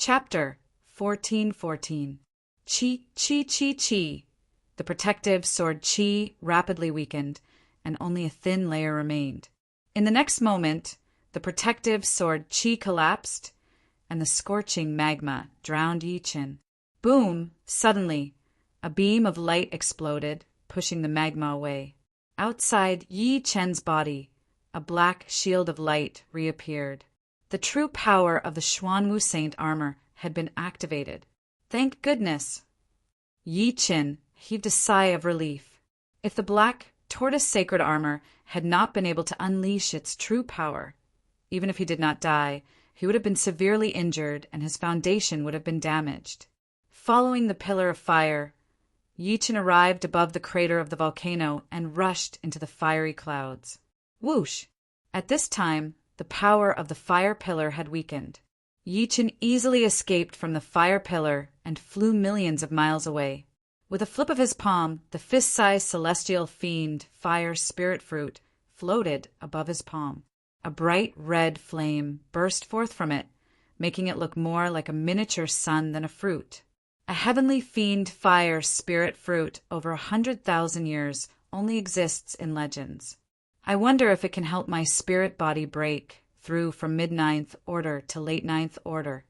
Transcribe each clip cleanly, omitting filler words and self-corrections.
Chapter 1414. Chi, chi, chi, chi. The protective sword chi rapidly weakened, and only a thin layer remained. In the next moment, the protective sword chi collapsed, and the scorching magma drowned Yi Qin. Boom! Suddenly, a beam of light exploded, pushing the magma away. Outside Yi Chen's body, a black shield of light reappeared. The true power of the Xuanwu Saint armor had been activated. Thank goodness! Yi Qin heaved a sigh of relief. If the black tortoise sacred armor had not been able to unleash its true power, even if he did not die, he would have been severely injured and his foundation would have been damaged. Following the pillar of fire, Yi Qin arrived above the crater of the volcano and rushed into the fiery clouds. Whoosh! At this time, the power of the fire pillar had weakened. Yi Qin easily escaped from the fire pillar and flew millions of miles away. With a flip of his palm, the fist-sized celestial fiend fire spirit fruit floated above his palm. A bright red flame burst forth from it, making it look more like a miniature sun than a fruit. A heavenly fiend fire spirit fruit over 100,000 years only exists in legends. I wonder if it can help my spirit body break through from mid-ninth order to late ninth order.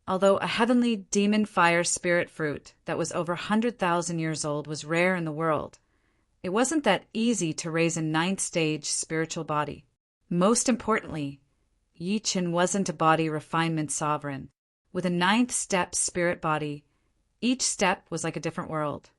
Although a heavenly demon fire spirit fruit that was over 100,000 years old was rare in the world, it wasn't that easy to raise a ninth stage spiritual body. Most importantly, Yi Qin wasn't a body refinement sovereign. With a ninth step spirit body, each step was like a different world.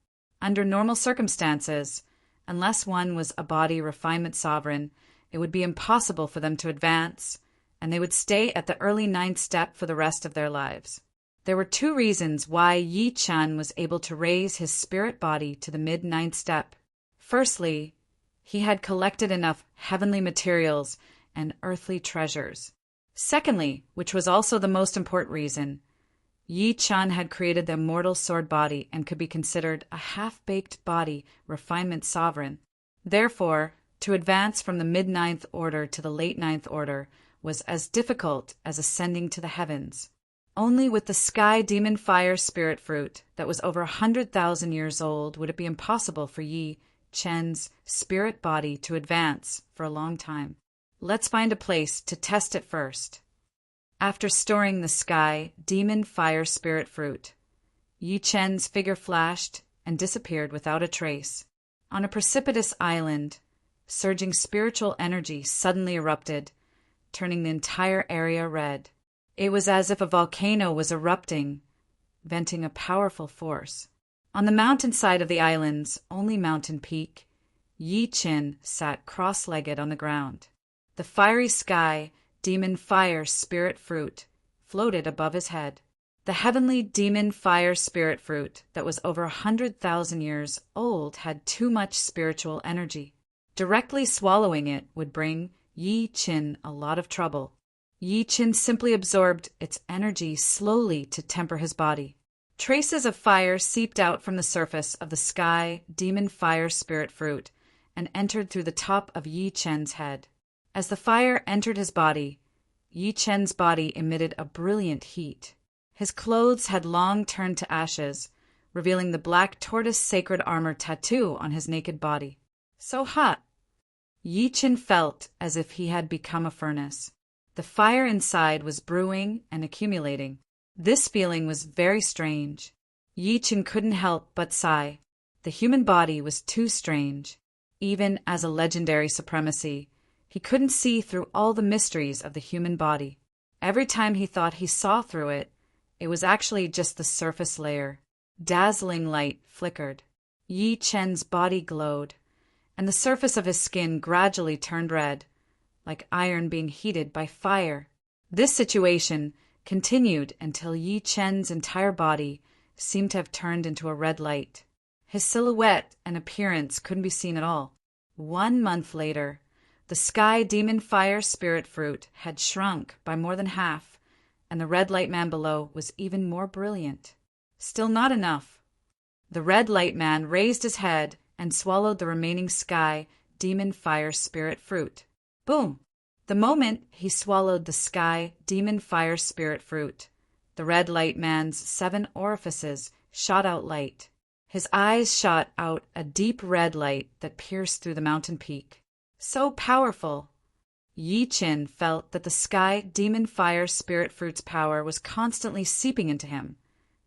Under normal circumstances, unless one was a body refinement sovereign, it would be impossible for them to advance, and they would stay at the early ninth step for the rest of their lives. There were two reasons why Yi Qin was able to raise his spirit body to the mid-ninth step. Firstly, he had collected enough heavenly materials and earthly treasures. Secondly, which was also the most important reason, Yi Qin had created the immortal sword body and could be considered a half-baked body refinement sovereign. Therefore, to advance from the mid-ninth order to the late ninth order was as difficult as ascending to the heavens. Only with the sky demon fire spirit fruit that was over 100,000 years old would it be impossible for Yi Qin's spirit body to advance for a long time. Let's find a place to test it first. After storing the sky demon fire spirit fruit, Yi Qin's figure flashed and disappeared without a trace. On a precipitous island, surging spiritual energy suddenly erupted, turning the entire area red. It was as if a volcano was erupting, venting a powerful force. On the mountainside of the island's only mountain peak, Yi Qin sat cross-legged on the ground. The fiery sky demon fire spirit fruit floated above his head. The heavenly demon fire spirit fruit that was over 100,000 years old had too much spiritual energy. Directly swallowing it would bring Yi Qin a lot of trouble. Yi Qin simply absorbed its energy slowly to temper his body. Traces of fire seeped out from the surface of the sky demon fire spirit fruit and entered through the top of Yi Qin's head. As the fire entered his body, Yi Qin's body emitted a brilliant heat. His clothes had long turned to ashes, revealing the black tortoise sacred armor tattoo on his naked body. So hot! Yi Qin felt as if he had become a furnace. The fire inside was brewing and accumulating. This feeling was very strange. Yi Qin couldn't help but sigh. The human body was too strange. Even as a legendary supremacy, he couldn't see through all the mysteries of the human body. Every time he thought he saw through it, it was actually just the surface layer. Dazzling light flickered. Yi Qin's body glowed, and the surface of his skin gradually turned red, like iron being heated by fire. This situation continued until Yi Qin's entire body seemed to have turned into a red light. His silhouette and appearance couldn't be seen at all. 1 month later, the sky demon fire spirit fruit had shrunk by more than half, and the red light man below was even more brilliant. Still not enough. The red light man raised his head and swallowed the remaining sky demon fire spirit fruit. Boom! The moment he swallowed the sky demon fire spirit fruit, The red light man's 7 orifices shot out light. His eyes shot out a deep red light that pierced through the mountain peak. So powerful! Yi Qin felt that the sky demon fire spirit fruit's power was constantly seeping into him,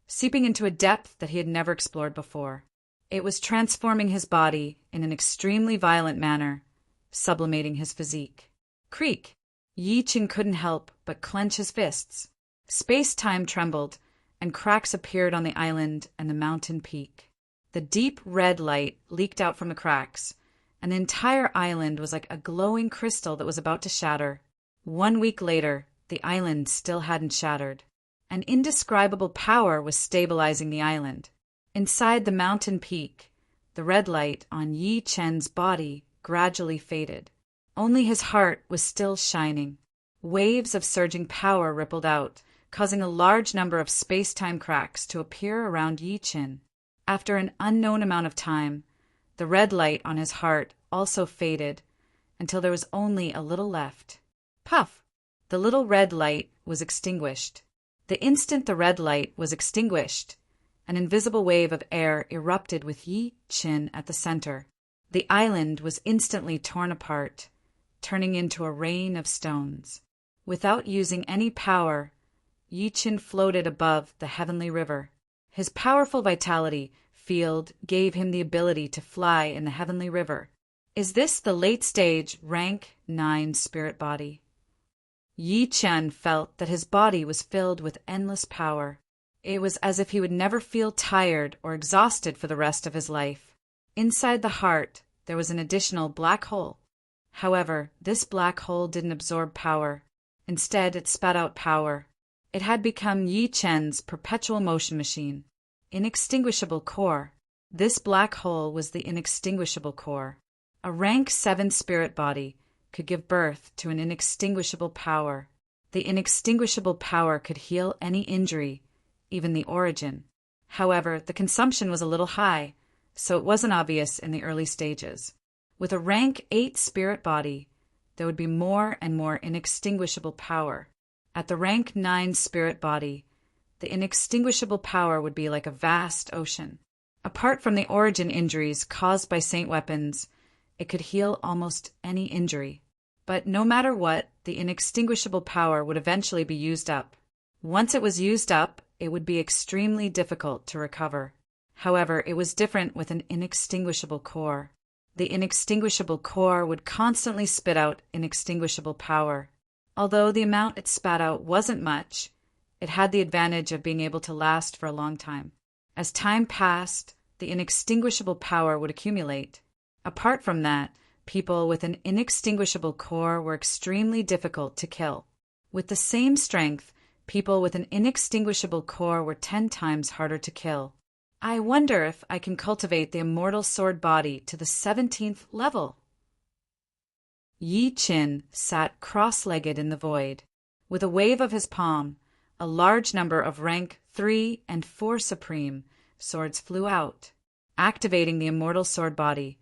seeping into a depth that he had never explored before. It was transforming his body in an extremely violent manner, sublimating his physique. Creak! Yi Qin couldn't help but clench his fists. Space-time trembled, and cracks appeared on the island and the mountain peak. The deep red light leaked out from the cracks, and the entire island was like a glowing crystal that was about to shatter. 1 week later, the island still hadn't shattered. An indescribable power was stabilizing the island. Inside the mountain peak, the red light on Yi Chen's body gradually faded. Only his heart was still shining. Waves of surging power rippled out, causing a large number of space-time cracks to appear around Yi Chen. After an unknown amount of time, the red light on his heart also faded until there was only a little left. Puff! The little red light was extinguished. The instant the red light was extinguished, an invisible wave of air erupted with Yi Chen at the center. The island was instantly torn apart, turning into a rain of stones. Without using any power, Yi Chen floated above the heavenly river. His powerful vitality field gave him the ability to fly in the heavenly river. Is this the late-stage rank 9 spirit body? Yi Chen felt that his body was filled with endless power. It was as if he would never feel tired or exhausted for the rest of his life. Inside the heart, there was an additional black hole. However, this black hole didn't absorb power. Instead, it spat out power. It had become Yi Chen's perpetual motion machine. Inextinguishable core. This black hole was the inextinguishable core. A rank 7 spirit body could give birth to an inextinguishable power. The inextinguishable power could heal any injury, even the origin. However, the consumption was a little high, so it wasn't obvious in the early stages. With a rank 8 spirit body, there would be more and more inextinguishable power. At the rank 9 spirit body, the inextinguishable power would be like a vast ocean. Apart from the origin injuries caused by saint weapons, it could heal almost any injury. But no matter what, the inextinguishable power would eventually be used up. Once it was used up, it would be extremely difficult to recover. However, it was different with an inextinguishable core. The inextinguishable core would constantly spit out inextinguishable power. Although the amount it spat out wasn't much, it had the advantage of being able to last for a long time. As time passed, the inextinguishable power would accumulate. Apart from that, people with an inextinguishable core were extremely difficult to kill. With the same strength, people with an inextinguishable core were 10 times harder to kill. I wonder if I can cultivate the immortal sword body to the 17th level. Yi Qin sat cross-legged in the void. With a wave of his palm, a large number of rank 3 and 4 supreme swords flew out. Activating the immortal sword body,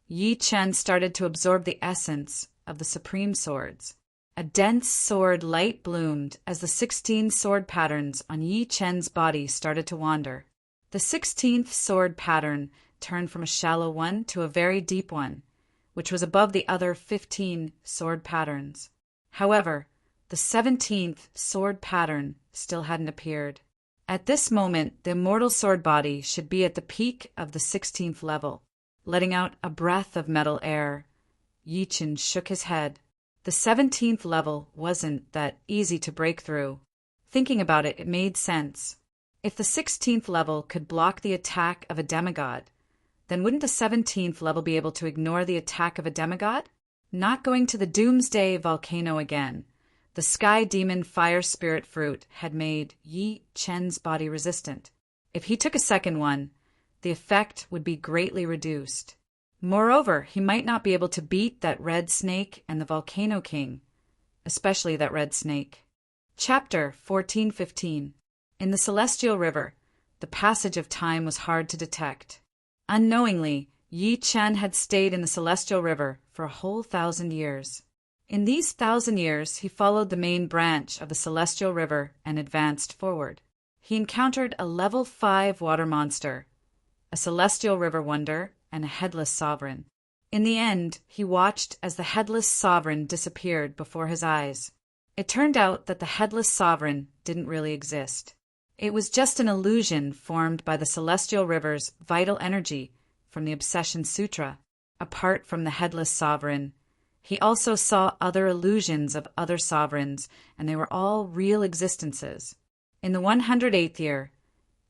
Yi Chen started to absorb the essence of the supreme swords. A dense sword light bloomed as the 16 sword patterns on Yi Chen's body started to wander. The 16th sword pattern turned from a shallow one to a very deep one, which was above the other 15 sword patterns. However, the 17th sword pattern still hadn't appeared. At this moment, the immortal sword body should be at the peak of the 16th level. Letting out a breath of metal air, Yi Chen shook his head. The 17th level wasn't that easy to break through. Thinking about it, it made sense. If the 16th level could block the attack of a demigod, then wouldn't the 17th level be able to ignore the attack of a demigod? Not going to the Doomsday Volcano again. The sky demon fire spirit fruit had made Yi Chen's body resistant. If he took a second one, the effect would be greatly reduced. Moreover, he might not be able to beat that red snake and the Volcano King, especially that red snake. Chapter 14:15. In the Celestial River, the passage of time was hard to detect. Unknowingly, Yi Chen had stayed in the Celestial River for a whole 1,000 years. In these 1,000 years, he followed the main branch of the celestial river and advanced forward. He encountered a level 5 water monster, a celestial river wonder, and a headless sovereign. In the end, he watched as the headless sovereign disappeared before his eyes. It turned out that the headless sovereign didn't really exist. It was just an illusion formed by the celestial river's vital energy from the Obsession Sutra. Apart from the headless sovereign, he also saw other illusions of other sovereigns, and they were all real existences. In the 108th year,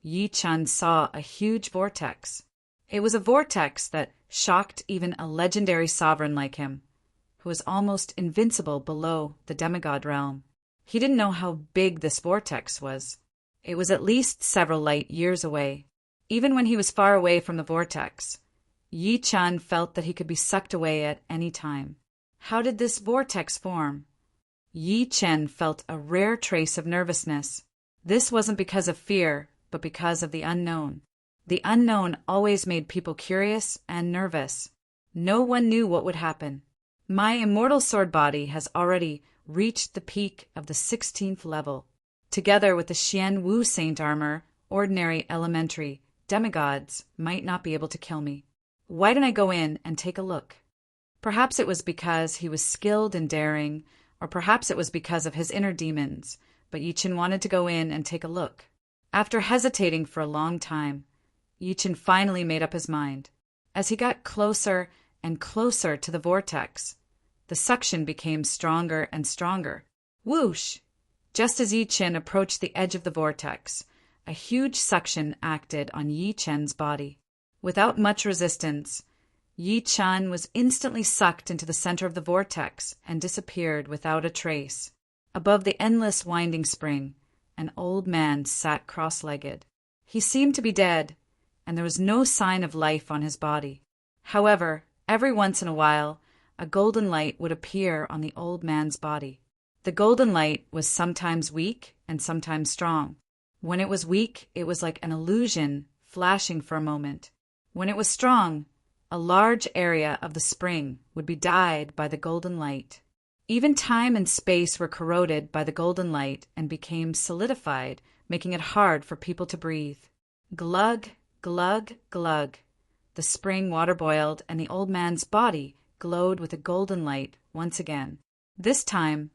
Yi Chun saw a huge vortex. It was a vortex that shocked even a legendary sovereign like him, who was almost invincible below the demigod realm. He didn't know how big this vortex was. It was at least several light years away. Even when he was far away from the vortex, Yi Chun felt that he could be sucked away at any time. How did this vortex form? Yi Chun felt a rare trace of nervousness. This wasn't because of fear, but because of the unknown. The unknown always made people curious and nervous. No one knew what would happen. My immortal sword body has already reached the peak of the 16th level. Together with the Xian Wu Saint armor, ordinary elementary demigods might not be able to kill me. Why didn't I go in and take a look? Perhaps it was because he was skilled and daring, or perhaps it was because of his inner demons, but Yi Chun wanted to go in and take a look. After hesitating for a long time, Yi Chun finally made up his mind. As he got closer and closer to the vortex, the suction became stronger and stronger. Whoosh! Just as Yi Chun approached the edge of the vortex, a huge suction acted on Yi Chun's body. Without much resistance, Yi Chun was instantly sucked into the center of the vortex and disappeared without a trace. Above the endless winding spring, an old man sat cross-legged. He seemed to be dead, and there was no sign of life on his body. However, every once in a while, a golden light would appear on the old man's body. The golden light was sometimes weak and sometimes strong. When it was weak, it was like an illusion flashing for a moment. When it was strong, a large area of the spring would be dyed by the golden light. Even time and space were corroded by the golden light and became solidified, making it hard for people to breathe. Glug, glug, glug. The spring water boiled, and the old man's body glowed with a golden light once again. This time,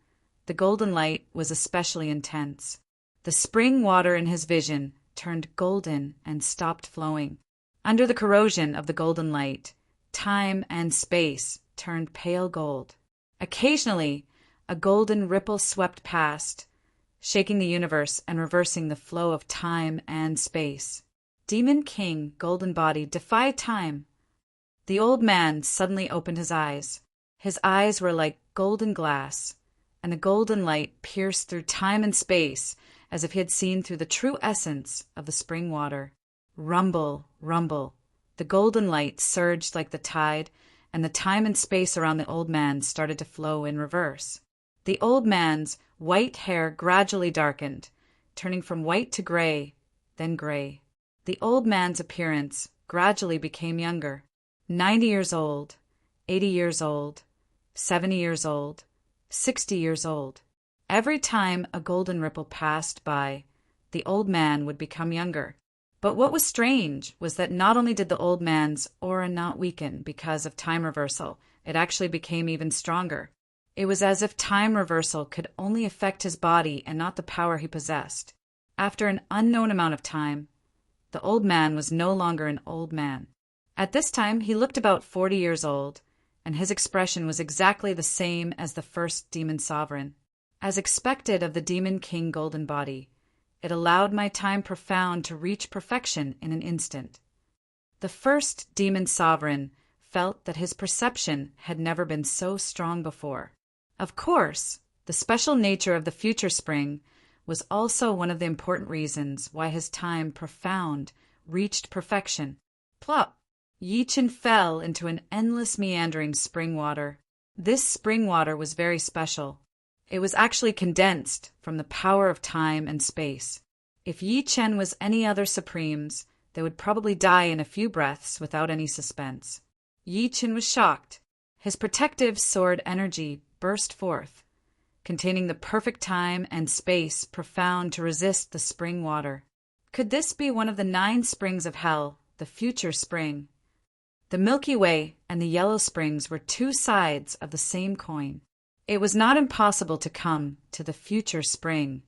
the golden light was especially intense. The spring water in his vision turned golden and stopped flowing. Under the corrosion of the golden light, time and space turned pale gold. Occasionally, a golden ripple swept past, shaking the universe and reversing the flow of time and space. Demon King Golden Body, defy time. The old man suddenly opened his eyes. His eyes were like golden glass, and the golden light pierced through time and space as if he had seen through the true essence of the spring water. Rumble, rumble. The golden light surged like the tide, and the time and space around the old man started to flow in reverse. The old man's white hair gradually darkened, turning from white to gray, then gray. The old man's appearance gradually became younger. 90 years old, 80 years old, 70 years old, 60 years old. Every time a golden ripple passed by, the old man would become younger. But what was strange was that not only did the old man's aura not weaken because of time reversal, it actually became even stronger. It was as if time reversal could only affect his body and not the power he possessed. After an unknown amount of time, the old man was no longer an old man. At this time, he looked about 40 years old, and his expression was exactly the same as the first demon sovereign. As expected of the Demon King Golden Body, it allowed my time profound to reach perfection in an instant. The first demon sovereign felt that his perception had never been so strong before. Of course, the special nature of the future spring was also one of the important reasons why his time profound reached perfection. Plop! Yi Chun fell into an endless meandering spring water. This spring water was very special. It was actually condensed from the power of time and space. If Yi Chun was any other supremes, they would probably die in a few breaths without any suspense. Yi Chun was shocked. His protective sword energy burst forth, containing the perfect time and space profound to resist the spring water. Could this be one of the 9 springs of hell, the future spring? The Milky Way and the yellow springs were 2 sides of the same coin. It was not impossible to come to the future spring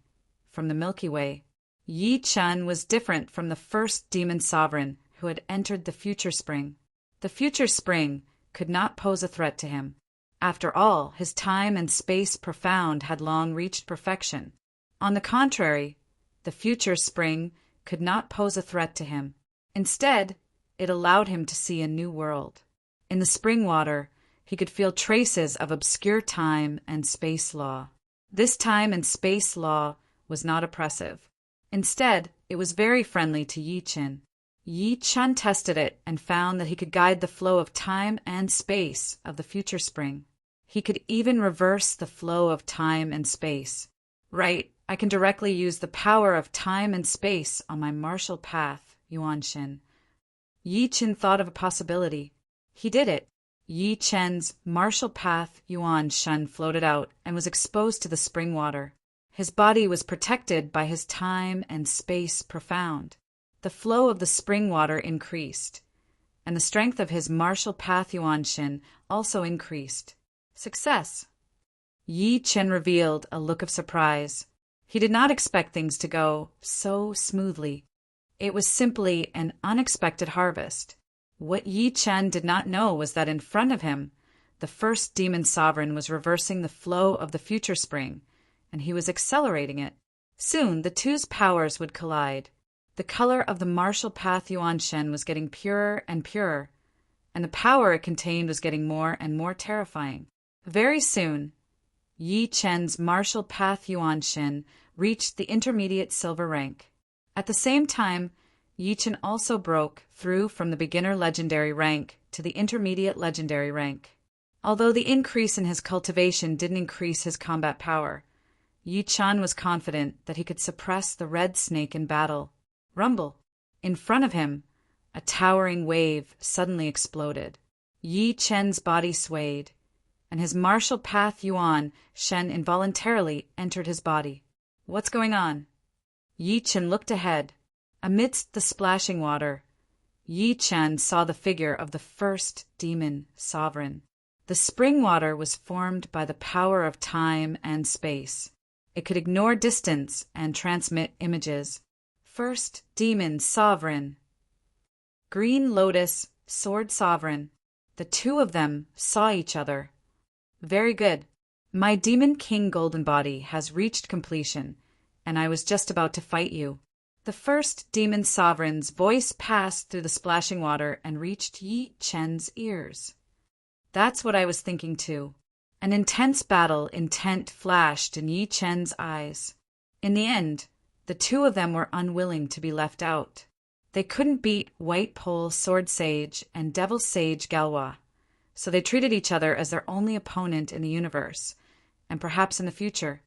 from the Milky Way. Yi Chen was different from the first demon sovereign who had entered the future spring. The future spring could not pose a threat to him. After all, his time and space profound had long reached perfection. On the contrary, the future spring could not pose a threat to him. Instead, it allowed him to see a new world. In the spring water, he could feel traces of obscure time and space law. This time and space law was not oppressive. Instead, it was very friendly to Yi Chen. Yi Chen tested it and found that he could guide the flow of time and space of the future spring. He could even reverse the flow of time and space. Right, I can directly use the power of time and space on my martial path, Yuan Shen. Yi Chen thought of a possibility. He did it. Yi Chen's martial path Yuan Shen floated out and was exposed to the spring water. His body was protected by his time and space profound. The flow of the spring water increased, and the strength of his martial path Yuan Shen also increased. Success! Yi Chen revealed a look of surprise. He did not expect things to go so smoothly. It was simply an unexpected harvest. What Yi Chen did not know was that in front of him, the first demon sovereign was reversing the flow of the future spring, and he was accelerating it. Soon the two's powers would collide. The color of the martial path Yuan Shen was getting purer and purer, and the power it contained was getting more and more terrifying. Very soon, Yi Chen's martial path Yuan Shen reached the intermediate silver rank. At the same time, Yi Chen also broke through from the beginner legendary rank to the intermediate legendary rank. Although the increase in his cultivation didn't increase his combat power, Yi Chen was confident that he could suppress the red snake in battle. Rumble! In front of him, a towering wave suddenly exploded. Yi Chen's body swayed, and his martial path Yuan Shen involuntarily entered his body. What's going on? Yi Chen looked ahead. Amidst the splashing water, Yi Chen saw the figure of the first demon sovereign. The spring water was formed by the power of time and space. It could ignore distance and transmit images. First demon sovereign. Green Lotus, Sword Sovereign. The 2 of them saw each other. Very good. My Demon King Golden Body has reached completion, and I was just about to fight you. The first demon sovereign's voice passed through the splashing water and reached Yi Chen's ears. That's what I was thinking too. An intense battle intent flashed in Yi Chen's eyes. In the end, the 2 of them were unwilling to be left out. They couldn't beat White Pole Sword Sage and Devil Sage Galwa, so they treated each other as their only opponent in the universe, and perhaps in the future.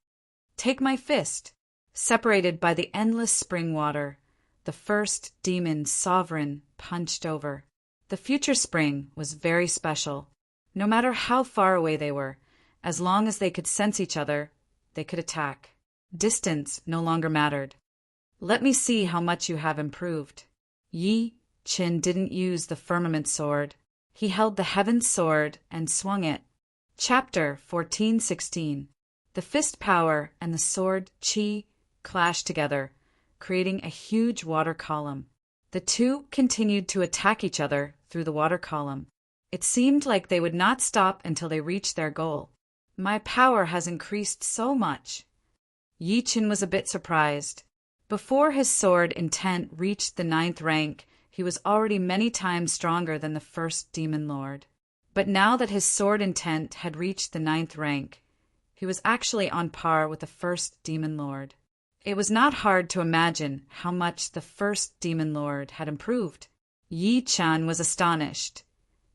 Take my fist. Separated by the endless spring water, the first demon sovereign punched over. The future spring was very special. No matter how far away they were, as long as they could sense each other, they could attack. Distance no longer mattered. Let me see how much you have improved. Yi Chen didn't use the firmament sword. He held the heaven's sword and swung it. Chapter 14:16. The fist power and the sword qi clashed together, creating a huge water column. The 2 continued to attack each other through the water column. It seemed like they would not stop until they reached their goal. My power has increased so much. Yi Chen was a bit surprised. Before his sword intent reached the 9th rank, he was already many times stronger than the first demon lord. But now that his sword intent had reached the 9th rank, he was actually on par with the first demon lord. It was not hard to imagine how much the first demon lord had improved. Yi Chen was astonished,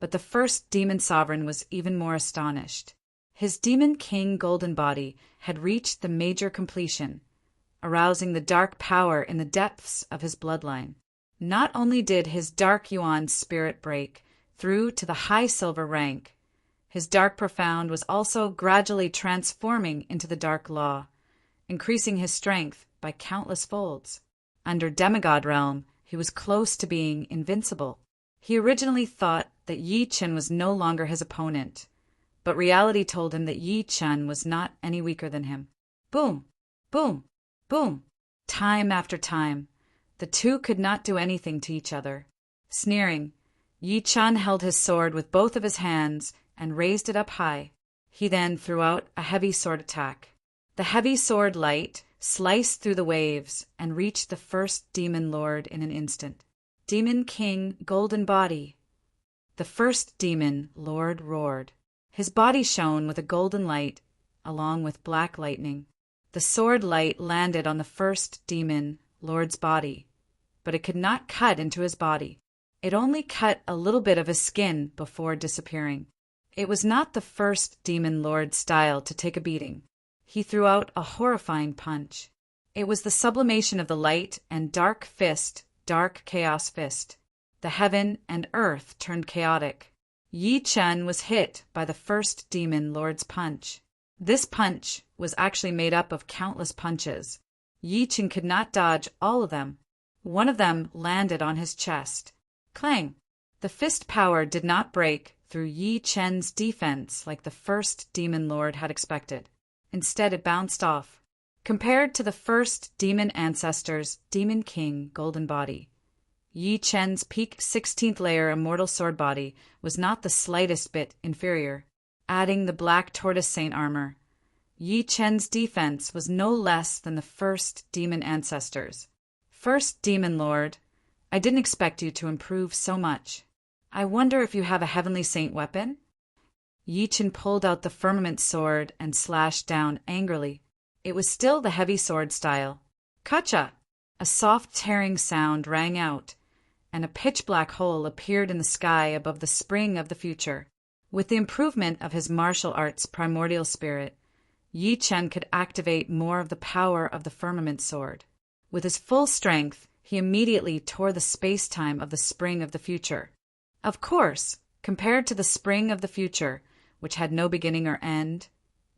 but the first demon sovereign was even more astonished. His demon king golden body had reached the major completion, arousing the dark power in the depths of his bloodline. Not only did his dark yuan spirit break through to the high silver rank, His dark profound was also gradually transforming into the dark law, increasing his strength by countless folds. Under demigod realm, he was close to being invincible. He originally thought that Yi Chen was no longer his opponent, but reality told him that Yi Chen was not any weaker than him. Boom, boom, boom. Time after time, the two could not do anything to each other. Sneering, Yi Chen held his sword with both of his hands and raised it up high. He then threw out a heavy sword attack. The heavy sword light sliced through the waves and reached the first demon lord in an instant. Demon King Golden Body. The first demon lord roared. His body shone with a golden light, along with black lightning. The sword light landed on the first demon lord's body, but it could not cut into his body. It only cut a little bit of his skin before disappearing. It was not the first demon lord's style to take a beating. He threw out a horrifying punch. It was the sublimation of the light and dark fist, dark chaos fist. The heaven and earth turned chaotic. Yi Chen was hit by the first demon lord's punch. This punch was actually made up of countless punches. Yi Chen could not dodge all of them. One of them landed on his chest. Clang! The fist power did not break through Yi Chen's defense like the first demon lord had expected. Instead, it bounced off. Compared to the first demon ancestor's Demon King Golden Body, Yi Chen's peak 16th layer immortal sword body was not the slightest bit inferior. Adding the black tortoise saint armor, Yi Chen's defense was no less than the first demon ancestor's. First demon lord, I didn't expect you to improve so much. I wonder if you have a heavenly saint weapon? Yi Chen pulled out the firmament sword and slashed down angrily. It was still the heavy sword style. Kacha! A soft tearing sound rang out, and a pitch-black hole appeared in the sky above the spring of the future. With the improvement of his martial arts primordial spirit, Yi Chen could activate more of the power of the firmament sword. With his full strength, he immediately tore the space-time of the spring of the future. Of course, compared to the spring of the future, which had no beginning or end,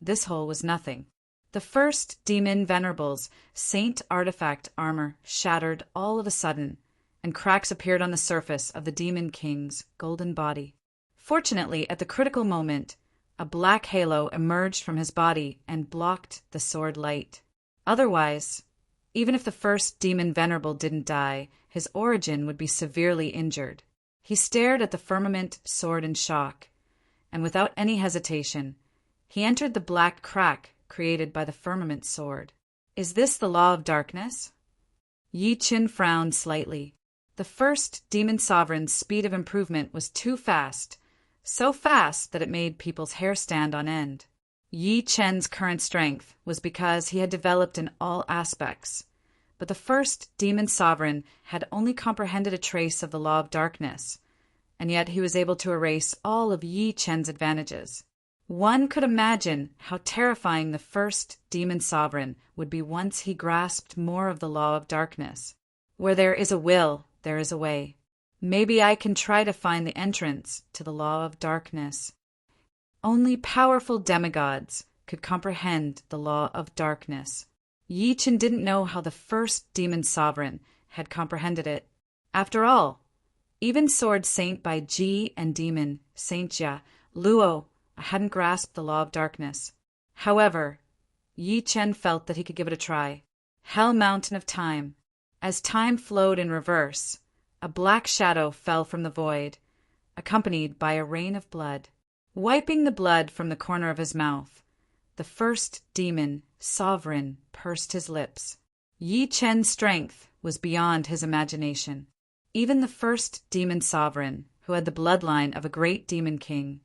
this hole was nothing. The first demon venerable's saint artifact armor shattered all of a sudden, and cracks appeared on the surface of the Demon King's golden body. Fortunately, at the critical moment, a black halo emerged from his body and blocked the sword light. Otherwise, even if the first demon venerable didn't die, his origin would be severely injured. He stared at the firmament sword in shock, and without any hesitation, he entered the black crack created by the firmament sword. Is this the law of darkness? Yi Chen frowned slightly. The first demon sovereign's speed of improvement was too fast, so fast that it made people's hair stand on end. Yi Chen's current strength was because he had developed in all aspects, but the first demon sovereign had only comprehended a trace of the law of darkness, and yet he was able to erase all of Yi Chen's advantages. One could imagine how terrifying the first demon sovereign would be once he grasped more of the law of darkness. Where there is a will, there is a way. Maybe I can try to find the entrance to the law of darkness. Only powerful demigods could comprehend the law of darkness. Yi Chen didn't know how the first demon sovereign had comprehended it. After all, even Sword Saint by Ji and Demon Saint Jia, Luo, hadn't grasped the law of darkness. However, Yi Chen felt that he could give it a try. Hell Mountain of Time. As time flowed in reverse, a black shadow fell from the void, accompanied by a rain of blood. Wiping the blood from the corner of his mouth, the first demon sovereign pursed his lips. Yi Chen's strength was beyond his imagination. Even the first demon sovereign, who had the bloodline of a great demon king,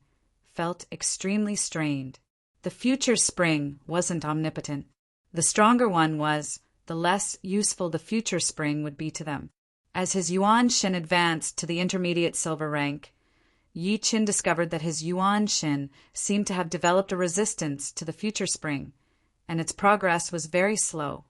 felt extremely strained. The future spring wasn't omnipotent. The stronger one was, the less useful the future spring would be to them. As his Yuan Shin advanced to the intermediate silver rank, Yi Chen discovered that his Yuan Shin seemed to have developed a resistance to the future spring, and its progress was very slow.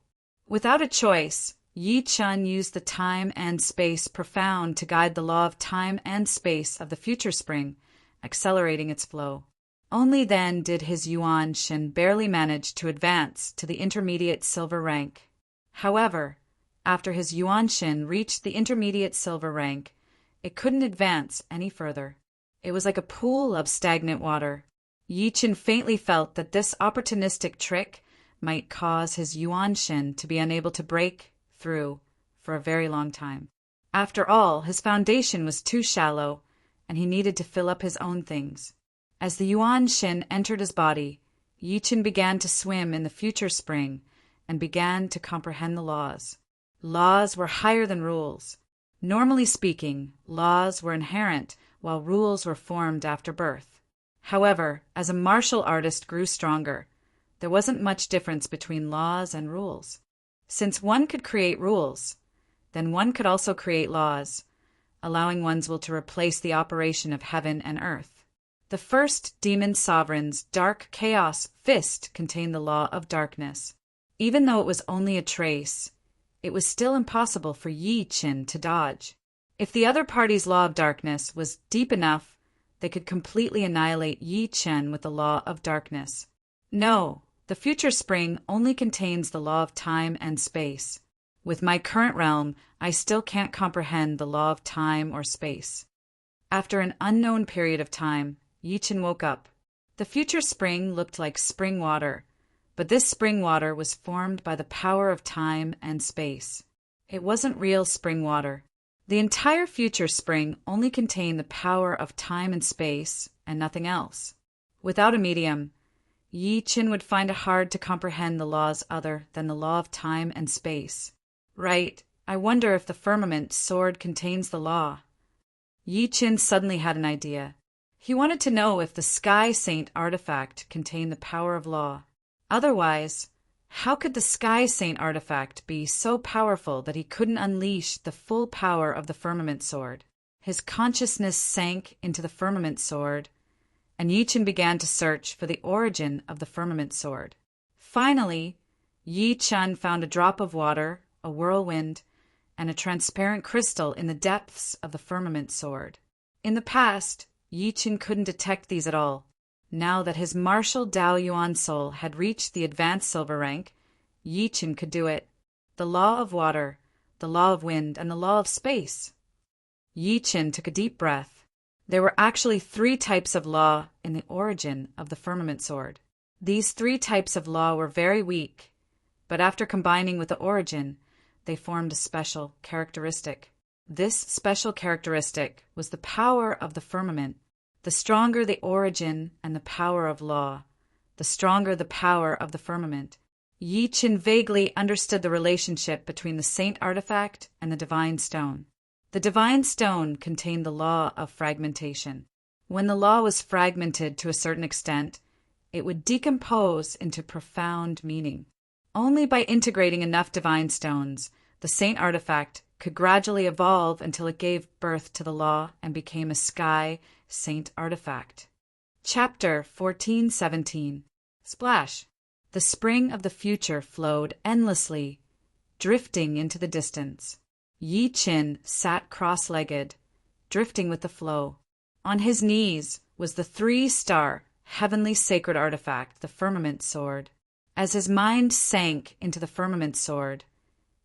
Without a choice, Yi Chen used the time and space profound to guide the law of time and space of the future spring, accelerating its flow. Only then did his Yuan Shin barely manage to advance to the intermediate silver rank. However, after his Yuan Shin reached the intermediate silver rank, it couldn't advance any further. It was like a pool of stagnant water. Yi Qin faintly felt that this opportunistic trick might cause his Yuan Shin to be unable to break through for a very long time. After all, his foundation was too shallow, and he needed to fill up his own things. As the Yuan Shin entered his body, Yi Qin began to swim in the future spring and began to comprehend the laws. Laws were higher than rules. Normally speaking, laws were inherent while rules were formed after birth. However, as a martial artist grew stronger, there wasn't much difference between laws and rules. Since one could create rules, then one could also create laws, allowing one's will to replace the operation of heaven and earth. The first demon sovereign's dark chaos fist contained the law of darkness. Even though it was only a trace, it was still impossible for Yi Qin to dodge. If the other party's law of darkness was deep enough, they could completely annihilate Yi Qin with the law of darkness. No, the future spring only contains the law of time and space. With my current realm, I still can't comprehend the law of time or space. After an unknown period of time, Yi Qin woke up. The future spring looked like spring water, but this spring water was formed by the power of time and space. It wasn't real spring water. The entire future spring only contained the power of time and space and nothing else. Without a medium, Yi Qin would find it hard to comprehend the laws other than the law of time and space. Right, I wonder if the firmament sword contains the law. Yi Qin suddenly had an idea. He wanted to know if the Sky Saint artifact contained the power of law. Otherwise, how could the Sky Saint artifact be so powerful that he couldn't unleash the full power of the firmament sword? His consciousness sank into the firmament sword, and Yi Qin began to search for the origin of the firmament sword. Finally, Yi Qin found a drop of water, a whirlwind, and a transparent crystal in the depths of the firmament sword. In the past, Yi Qin couldn't detect these at all. Now that his martial Dao Yuan soul had reached the advanced silver rank, Yi Qin could do it. The law of water, the law of wind, and the law of space. Yi Qin took a deep breath. There were actually 3 types of law in the origin of the firmament sword. These 3 types of law were very weak, but after combining with the origin, they formed a special characteristic. This special characteristic was the power of the firmament. The stronger the origin and the power of law, the stronger the power of the firmament. Yi Qin vaguely understood the relationship between the saint artifact and the divine stone. The divine stone contained the law of fragmentation. When the law was fragmented to a certain extent, it would decompose into profound meaning. Only by integrating enough divine stones, the saint artifact could gradually evolve until it gave birth to the law and became a Sky Saint artifact. Chapter 14:17. Splash. The spring of the future flowed endlessly, drifting into the distance. Yi Qin sat cross-legged, drifting with the flow. On his knees was the 3-star, heavenly sacred artifact, the firmament sword. As his mind sank into the firmament sword,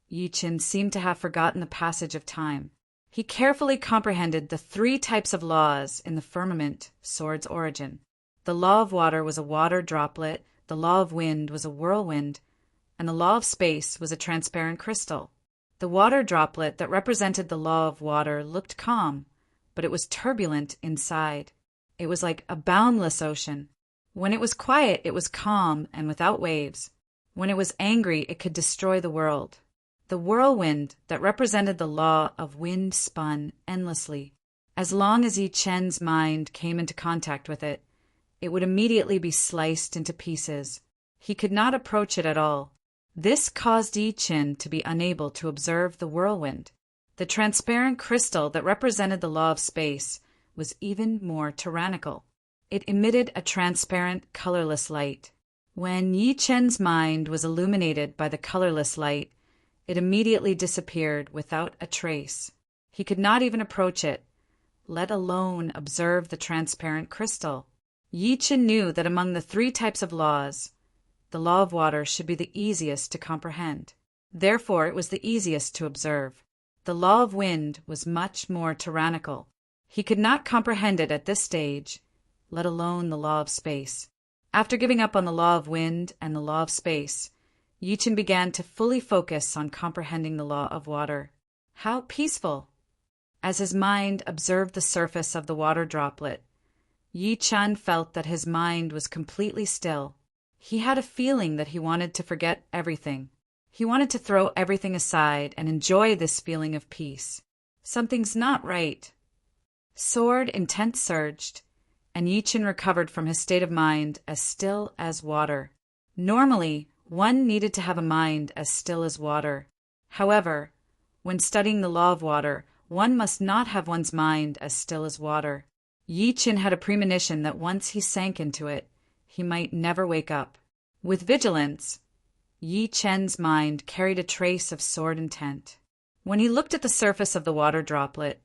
Yi Qin seemed to have forgotten the passage of time. He carefully comprehended the 3 types of laws in the firmament sword's origin. The law of water was a water droplet, the law of wind was a whirlwind, and the law of space was a transparent crystal. The water droplet that represented the law of water looked calm, but it was turbulent inside. It was like a boundless ocean. When it was quiet, it was calm and without waves. When it was angry, it could destroy the world. The whirlwind that represented the law of wind spun endlessly. As long as Yi Qin's mind came into contact with it, it would immediately be sliced into pieces. He could not approach it at all. This caused Yi Qin to be unable to observe the whirlwind. The transparent crystal that represented the law of space was even more tyrannical. It emitted a transparent, colorless light. When Yi Qin's mind was illuminated by the colorless light, it immediately disappeared without a trace. He could not even approach it, let alone observe the transparent crystal. Yi Chen knew that among the three types of laws, the law of water should be the easiest to comprehend. Therefore, it was the easiest to observe. The law of wind was much more tyrannical. He could not comprehend it at this stage, let alone the law of space. After giving up on the law of wind and the law of space, Yi Chen began to fully focus on comprehending the law of water. How peaceful! As his mind observed the surface of the water droplet, Yi Chen felt that his mind was completely still. He had a feeling that he wanted to forget everything. He wanted to throw everything aside and enjoy this feeling of peace. Something's not right. Sword intent surged, and Yi Chen recovered from his state of mind as still as water. Normally, one needed to have a mind as still as water. However, when studying the law of water, one must not have one's mind as still as water. Yi Chen had a premonition that once he sank into it, he might never wake up. With vigilance, Yi Chen's mind carried a trace of sword intent. When he looked at the surface of the water droplet,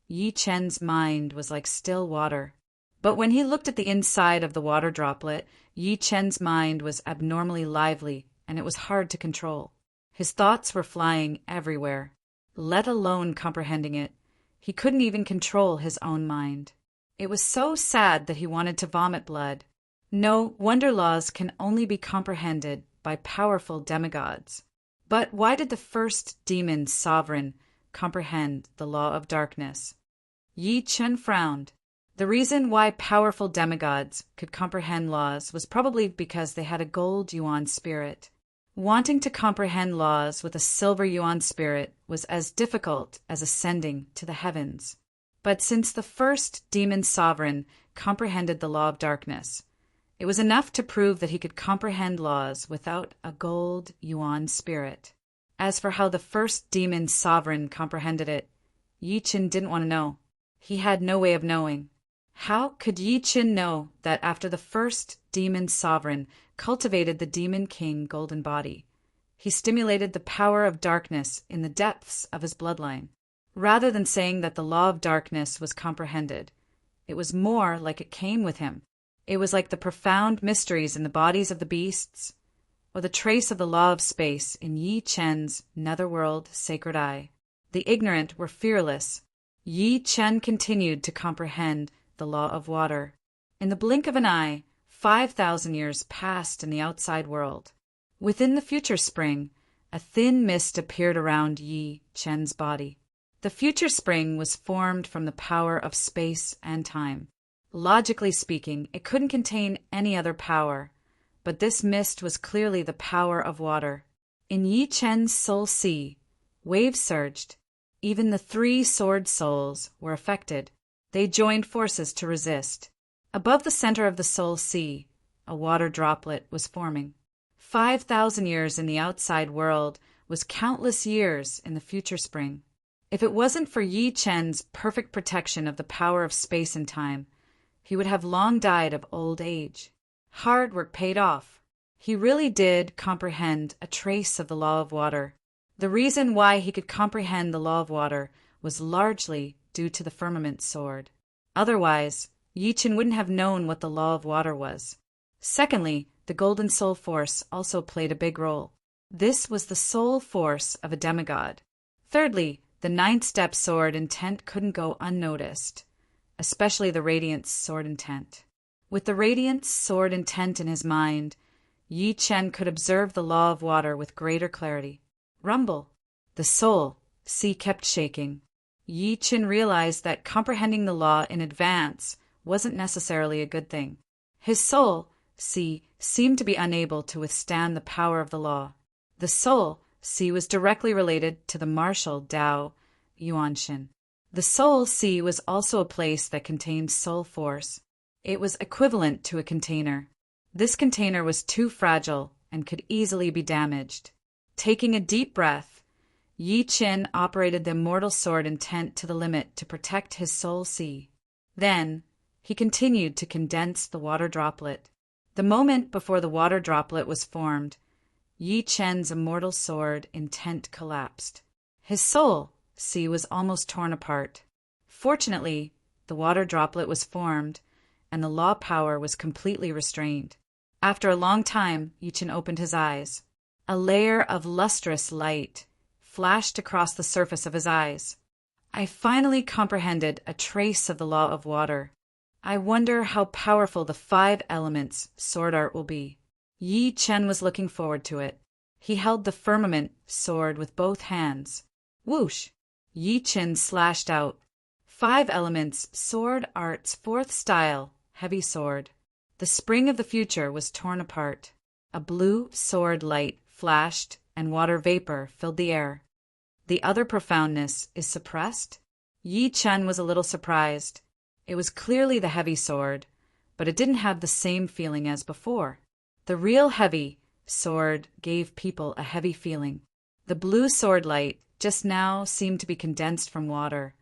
Yi Chen's mind was like still water. But when he looked at the inside of the water droplet, Yi Chen's mind was abnormally lively, and it was hard to control. His thoughts were flying everywhere. Let alone comprehending it, he couldn't even control his own mind. It was so sad that he wanted to vomit blood. No, wonder laws can only be comprehended by powerful demigods. But why did the first demon sovereign comprehend the law of darkness? Yi Chen frowned. The reason why powerful demigods could comprehend laws was probably because they had a gold yuan spirit. Wanting to comprehend laws with a silver yuan spirit was as difficult as ascending to the heavens. But since the first demon sovereign comprehended the law of darkness, it was enough to prove that he could comprehend laws without a gold yuan spirit. As for how the first demon sovereign comprehended it, Yi Chen didn't want to know. He had no way of knowing. How could Yi Chen know that after the first demon sovereign cultivated the demon king golden body, he stimulated the power of darkness in the depths of his bloodline? Rather than saying that the law of darkness was comprehended, it was more like it came with him. It was like the profound mysteries in the bodies of the beasts, or the trace of the law of space in Yi Chen's netherworld sacred eye. The ignorant were fearless. Yi Chen continued to comprehend the law of water. In the blink of an eye, 5,000 years passed in the outside world. Within the future spring, a thin mist appeared around Yi Chen's body. The future spring was formed from the power of space and time. Logically speaking, it couldn't contain any other power, but this mist was clearly the power of water. In Yi Chen's soul sea, waves surged. Even the three sword souls were affected. They joined forces to resist. Above the center of the soul sea, a water droplet was forming. 5,000 years in the outside world was countless years in the future spring. If it wasn't for Yi Chen's perfect protection of the power of space and time, he would have long died of old age. Hard work paid off. He really did comprehend a trace of the law of water. The reason why he could comprehend the law of water was largely due to the firmament sword. Otherwise, Yi Chen wouldn't have known what the law of water was. Secondly, the golden soul force also played a big role. This was the soul force of a demigod. Thirdly, the ninth-step sword intent couldn't go unnoticed, especially the radiant sword intent. With the radiant sword intent in his mind, Yi Chen could observe the law of water with greater clarity. Rumble. The soul sea kept shaking. Yi Chen realized that comprehending the law in advance wasn't necessarily a good thing. His soul sea seemed to be unable to withstand the power of the law. The soul sea was directly related to the martial Tao Yuanshin. The soul sea was also a place that contained soul force. It was equivalent to a container. This container was too fragile and could easily be damaged. Taking a deep breath, Yi Chen operated the immortal sword intent to the limit to protect his soul sea. Then, he continued to condense the water droplet. The moment before the water droplet was formed, Yi Chen's immortal sword intent collapsed. His soul sea was almost torn apart. Fortunately, the water droplet was formed, and the law power was completely restrained. After a long time, Yi Chen opened his eyes. A layer of lustrous light flashed across the surface of his eyes. I finally comprehended a trace of the law of water. I wonder how powerful the 5 elements sword art will be. Yi Chen was looking forward to it. He held the firmament sword with both hands. Whoosh! Yi Chen slashed out. 5 elements sword art's 4th style, heavy sword. The spring of the future was torn apart. A blue sword light flashed, and water vapor filled the air. The other profoundness is suppressed? Yi Chen was a little surprised. It was clearly the heavy sword, but it didn't have the same feeling as before. The real heavy sword gave people a heavy feeling. The blue sword light just now seemed to be condensed from water,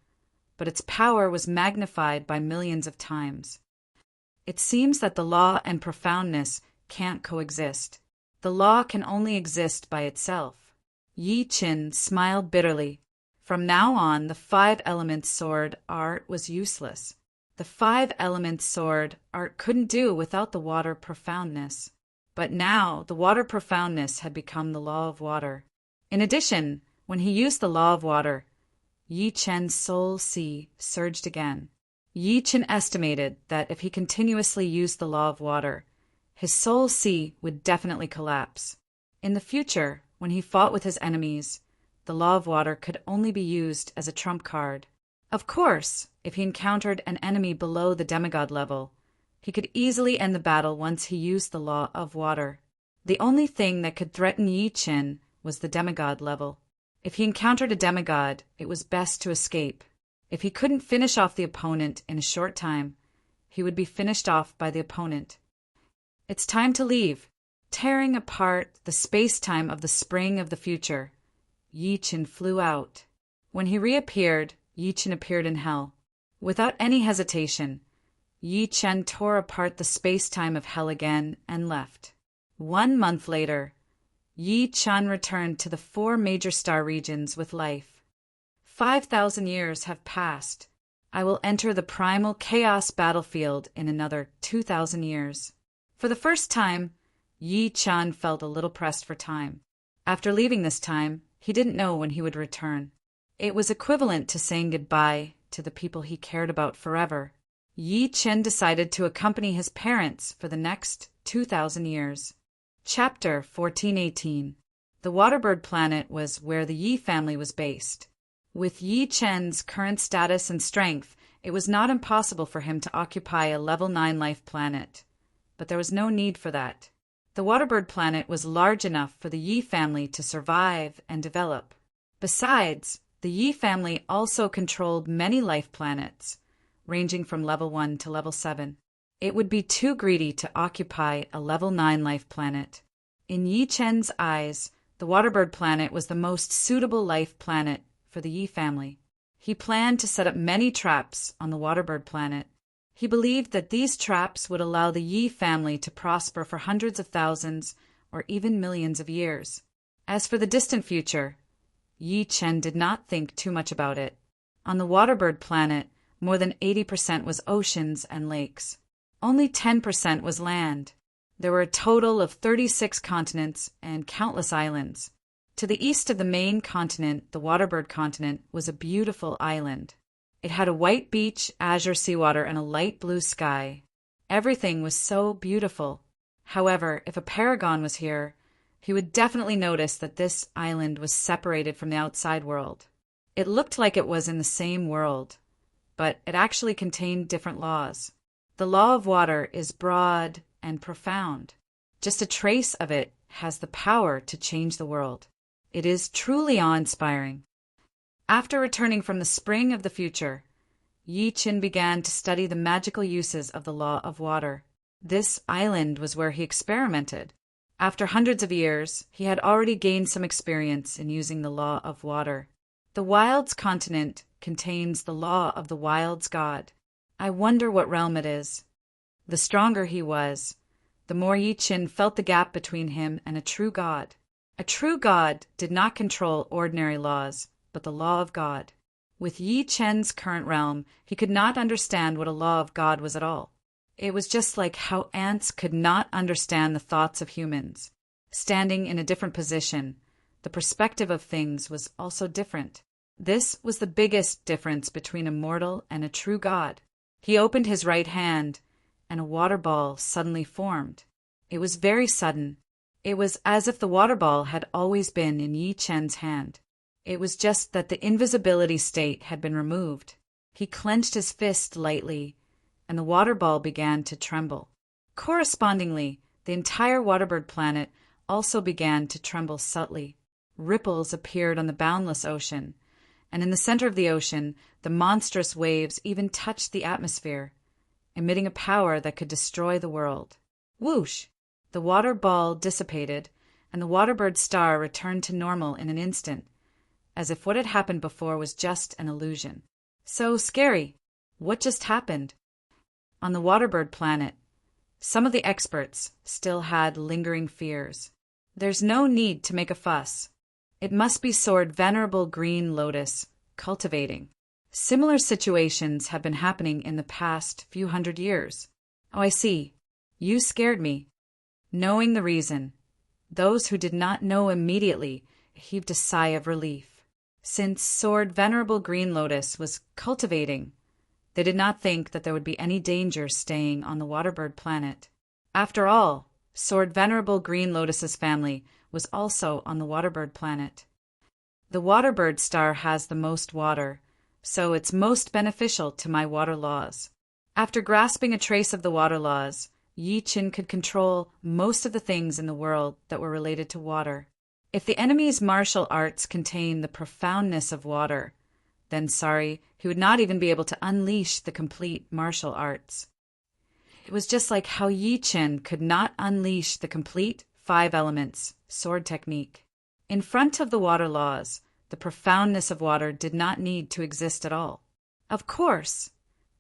but its power was magnified by millions of times. It seems that the law and profoundness can't coexist. The law can only exist by itself. Yi Chen smiled bitterly. From now on, the 5 elements sword art was useless. The 5 elements sword art couldn't do without the water profoundness. But now, the water profoundness had become the law of water. In addition, when he used the law of water, Yi Chen's soul sea surged again. Yi Chen estimated that if he continuously used the law of water, his soul sea would definitely collapse. In the future, when he fought with his enemies, the law of water could only be used as a trump card. Of course, if he encountered an enemy below the demigod level, he could easily end the battle once he used the law of water. The only thing that could threaten Yi Chen was the demigod level. If he encountered a demigod, it was best to escape. If he couldn't finish off the opponent in a short time, he would be finished off by the opponent. It's time to leave. Tearing apart the space-time of the spring of the future, Yi Chen flew out. When he reappeared, Yi Chen appeared in hell. Without any hesitation, Yi Chen tore apart the space-time of hell again and left. 1 month later, Yi Chen returned to the 4 major star regions with life. 5,000 years have passed. I will enter the primal chaos battlefield in another 2,000 years. For the first time, Yi Chen felt a little pressed for time. After leaving this time, he didn't know when he would return. It was equivalent to saying goodbye to the people he cared about forever. Yi Chen decided to accompany his parents for the next 2,000 years. Chapter 1418. The Waterbird planet was where the Yi family was based. With Yi Chen's current status and strength, it was not impossible for him to occupy a level 9 life planet. But there was no need for that. The Waterbird planet was large enough for the Yi family to survive and develop. Besides, the Yi family also controlled many life planets, ranging from level 1 to level 7. It would be too greedy to occupy a level 9 life planet. In Yi Chen's eyes, the Waterbird planet was the most suitable life planet for the Yi family. He planned to set up many traps on the Waterbird planet. He believed that these traps would allow the Yi family to prosper for hundreds of thousands or even millions of years. As for the distant future, Yi Chen did not think too much about it. On the Waterbird planet, more than 80% was oceans and lakes. Only 10% was land. There were a total of 36 continents and countless islands. To the east of the main continent, the Waterbird continent, was a beautiful island. It had a white beach, azure seawater, and a light blue sky. Everything was so beautiful. However, if a paragon was here, he would definitely notice that this island was separated from the outside world. It looked like it was in the same world, but it actually contained different laws. The law of water is broad and profound. Just a trace of it has the power to change the world. It is truly awe-inspiring. After returning from the spring of the future, Yi Chen began to study the magical uses of the law of water. This island was where he experimented. After hundreds of years, he had already gained some experience in using the law of water. The Wilds continent contains the law of the Wilds god. I wonder what realm it is. The stronger he was, the more Yi Chen felt the gap between him and a true god. A true god did not control ordinary laws, but the law of God. With Yi Chen's current realm, he could not understand what a law of God was at all. It was just like how ants could not understand the thoughts of humans. Standing in a different position, the perspective of things was also different. This was the biggest difference between a mortal and a true god. He opened his right hand, and a water ball suddenly formed. It was very sudden. It was as if the water ball had always been in Yi Chen's hand. It was just that the invisibility state had been removed. He clenched his fist lightly, and the water ball began to tremble. Correspondingly, the entire waterbird planet also began to tremble subtly. Ripples appeared on the boundless ocean, and in the center of the ocean, the monstrous waves even touched the atmosphere, emitting a power that could destroy the world. Whoosh! The water ball dissipated, and the waterbird star returned to normal in an instant, as if what had happened before was just an illusion. So scary! What just happened? On the waterbird planet, some of the experts still had lingering fears. There's no need to make a fuss. It must be Sword Venerable Green Lotus cultivating. Similar situations have been happening in the past few hundred years. Oh, I see. You scared me. Knowing the reason, those who did not know immediately heaved a sigh of relief. Since Sword Venerable Green Lotus was cultivating, they did not think that there would be any danger staying on the waterbird planet. After all, Sword Venerable Green Lotus's family was also on the waterbird planet. The waterbird star has the most water, so it's most beneficial to my water laws. After grasping a trace of the water laws, Yi Chen could control most of the things in the world that were related to water. If the enemy's martial arts contain the profoundness of water, then he would not even be able to unleash the complete martial arts. It was just like how Yi Chen could not unleash the complete 5 elements sword technique. In front of the water laws, the profoundness of water did not need to exist at all. Of course,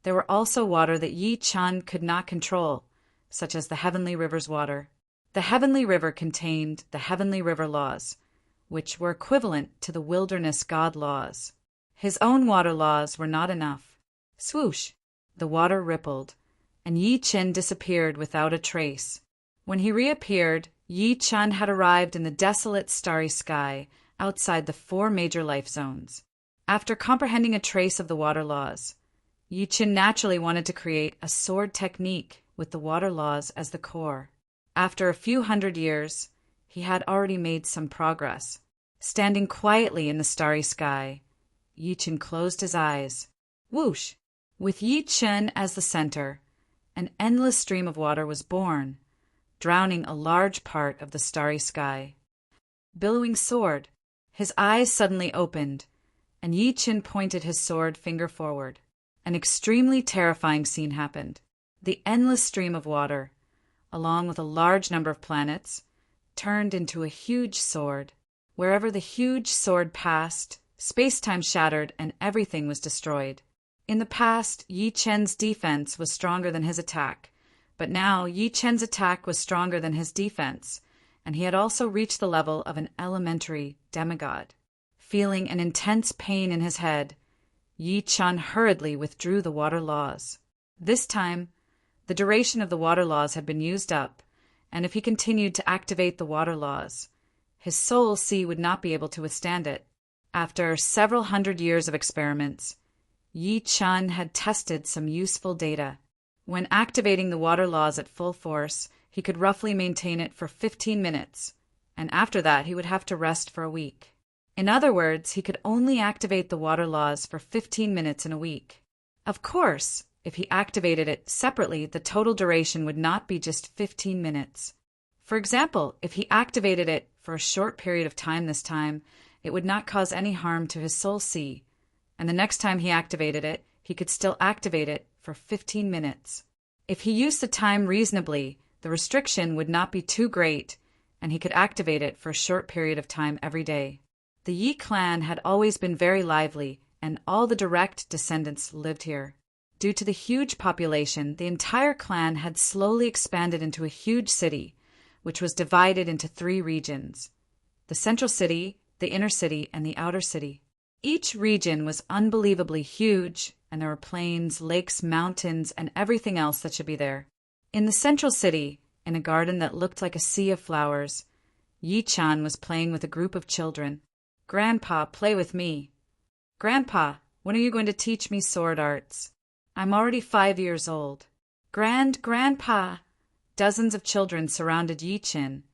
there were also water that Yi Chen could not control, such as the Heavenly River's water. The Heavenly River contained the Heavenly River laws, which were equivalent to the wilderness god laws. His own water laws were not enough. Swoosh! The water rippled, and Yi Chen disappeared without a trace. When he reappeared, Yi Chen had arrived in the desolate starry sky outside the 4 major life zones. After comprehending a trace of the water laws, Yi Chen naturally wanted to create a sword technique with the water laws as the core. After a few hundred years, he had already made some progress. Standing quietly in the starry sky, Yi Chen closed his eyes. Whoosh! With Yi Chen as the center, an endless stream of water was born, drowning a large part of the starry sky. Billowing sword, his eyes suddenly opened, and Yi Chen pointed his sword finger forward. An extremely terrifying scene happened. The endless stream of water, along with a large number of planets, turned into a huge sword. Wherever the huge sword passed, space-time shattered and everything was destroyed. In the past, Yi Chen's defense was stronger than his attack, but now Yi Chen's attack was stronger than his defense, and he had also reached the level of an elementary demigod. Feeling an intense pain in his head, Yi Chen hurriedly withdrew the water laws. This time, the duration of the water laws had been used up, and if he continued to activate the water laws, his soul sea would not be able to withstand it. After several hundred years of experiments, Yi Chen had tested some useful data. When activating the water laws at full force, he could roughly maintain it for 15 minutes, and after that he would have to rest for a week. In other words, he could only activate the water laws for 15 minutes in a week. Of course, if he activated it separately, the total duration would not be just 15 minutes. For example, if he activated it for a short period of time this time, it would not cause any harm to his soul sea, and the next time he activated it, he could still activate it for 15 minutes. If he used the time reasonably, the restriction would not be too great, and he could activate it for a short period of time every day. The Yi clan had always been very lively, and all the direct descendants lived here. Due to the huge population, the entire clan had slowly expanded into a huge city, which was divided into 3 regions: the central city, the inner city, and the outer city. Each region was unbelievably huge and there were plains, lakes, mountains, and everything else that should be there. In the central city, in a garden that looked like a sea of flowers, Yi-chan was playing with a group of children. "Grandpa, play with me." "Grandpa, when are you going to teach me sword arts?" "I'm already 5 years old." Grandpa!" Dozens of children surrounded Yi-chin,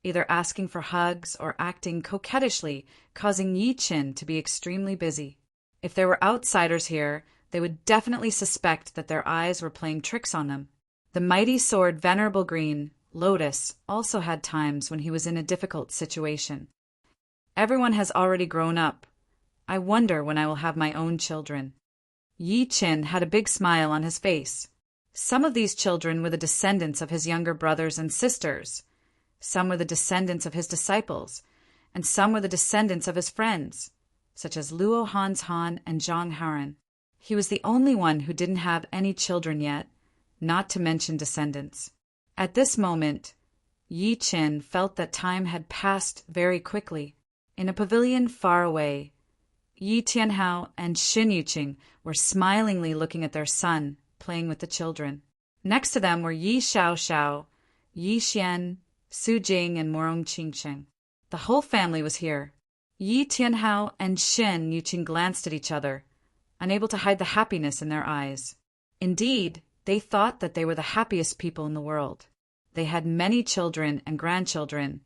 either asking for hugs or acting coquettishly, causing Yi-chin to be extremely busy. If there were outsiders here, they would definitely suspect that their eyes were playing tricks on them. The mighty sword Venerable Green, Lotus, also had times when he was in a difficult situation. "Everyone has already grown up. I wonder when I will have my own children." Yi-chin had a big smile on his face. Some of these children were the descendants of his younger brothers and sisters. Some were the descendants of his disciples, and some were the descendants of his friends, such as Luo Hans Han and Zhang Haran. He was the only one who didn't have any children yet, not to mention descendants. At this moment, Yi-chin felt that time had passed very quickly. In a pavilion far away, Yi Tianhao and Xin Yuqing were smilingly looking at their son, playing with the children. Next to them were Yi Xiaoxiao, Yi Xian, Su Jing, and Morong Qingsheng. The whole family was here. Yi Tianhao and Xin Yuqing glanced at each other, unable to hide the happiness in their eyes. Indeed, they thought that they were the happiest people in the world. They had many children and grandchildren,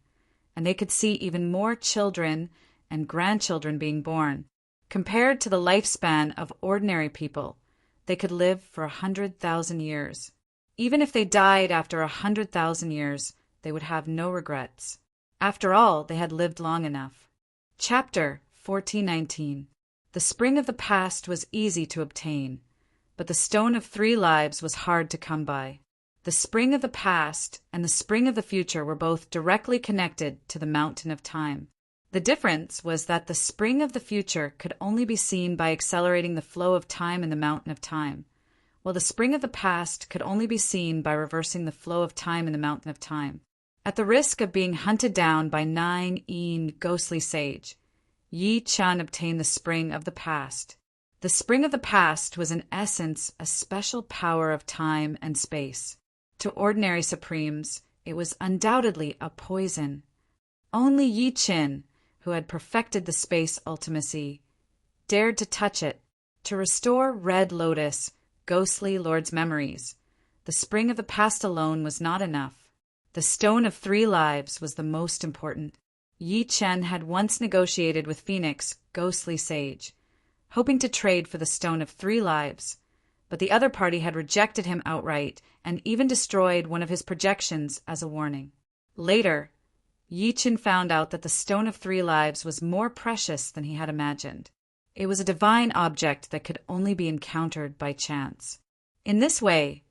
and they could see even more children and grandchildren being born. Compared to the lifespan of ordinary people, they could live for 100,000 years. Even if they died after 100,000 years, they would have no regrets. After all, they had lived long enough. Chapter 1419. The spring of the past was easy to obtain, but the stone of 3 lives was hard to come by. The spring of the past and the spring of the future were both directly connected to the mountain of time. The difference was that the spring of the future could only be seen by accelerating the flow of time in the mountain of time, while the spring of the past could only be seen by reversing the flow of time in the mountain of time. At the risk of being hunted down by 9 ghostly sage, Yi-chan obtained the spring of the past. The spring of the past was in essence a special power of time and space. To ordinary supremes, it was undoubtedly a poison. Only Yi-chin, who had perfected the space ultimacy, dared to touch it, to restore Red Lotus, ghostly lord's memories. The spring of the past alone was not enough. The stone of 3 lives was the most important. Yi-chan had once negotiated with Phoenix, ghostly sage, hoping to trade for the stone of 3 lives, but the other party had rejected him outright and even destroyed one of his projections as a warning. Later, Yi-chan found out that the stone of 3 lives was more precious than he had imagined. It was a divine object that could only be encountered by chance. In this way,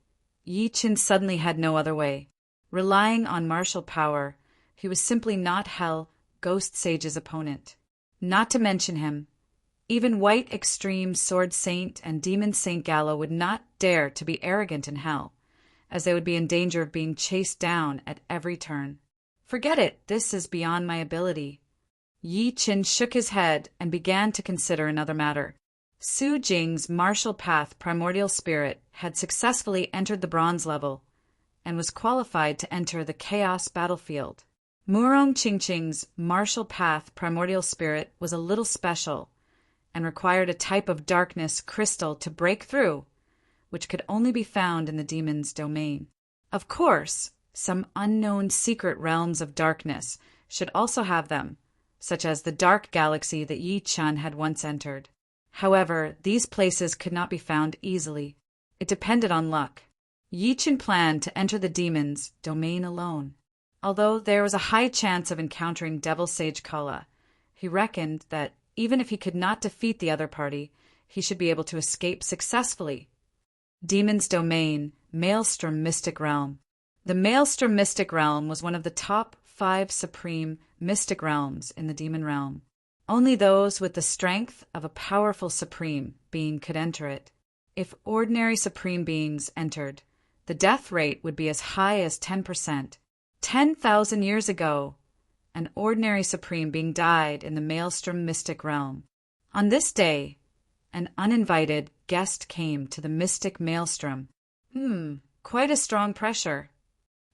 Yi-chan suddenly had no other way. Relying on martial power, he was simply not Hell Ghost Sage's opponent. Not to mention him, even White Extreme Sword Saint and Demon Saint Gallo would not dare to be arrogant in Hell, as they would be in danger of being chased down at every turn. Forget it, this is beyond my ability. Yi-chan shook his head and began to consider another matter. Su Jing's martial path primordial spirit had successfully entered the bronze level and was qualified to enter the chaos battlefield. Murong Qingqing's martial path primordial spirit was a little special and required a type of darkness crystal to break through, which could only be found in the demon's domain. Of course, some unknown secret realms of darkness should also have them, such as the dark galaxy that Yi-chan had once entered. However, these places could not be found easily. It depended on luck. Yi-chan planned to enter the demon's domain alone. Although there was a high chance of encountering Devil Sage Kala, he reckoned that even if he could not defeat the other party, he should be able to escape successfully. Demon's domain, Maelstrom Mystic Realm. The Maelstrom Mystic Realm was one of the top 5 supreme mystic realms in the demon realm. Only those with the strength of a powerful supreme being could enter it. If ordinary supreme beings entered, the death rate would be as high as 10%. 10,000 years ago, an ordinary supreme being died in the Maelstrom Mystic Realm. On this day, an uninvited guest came to the mystic maelstrom. Quite a strong pressure.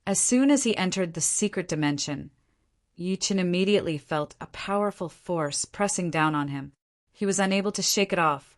As soon as he entered the secret dimension, Yi Chen immediately felt a powerful force pressing down on him. He was unable to shake it off.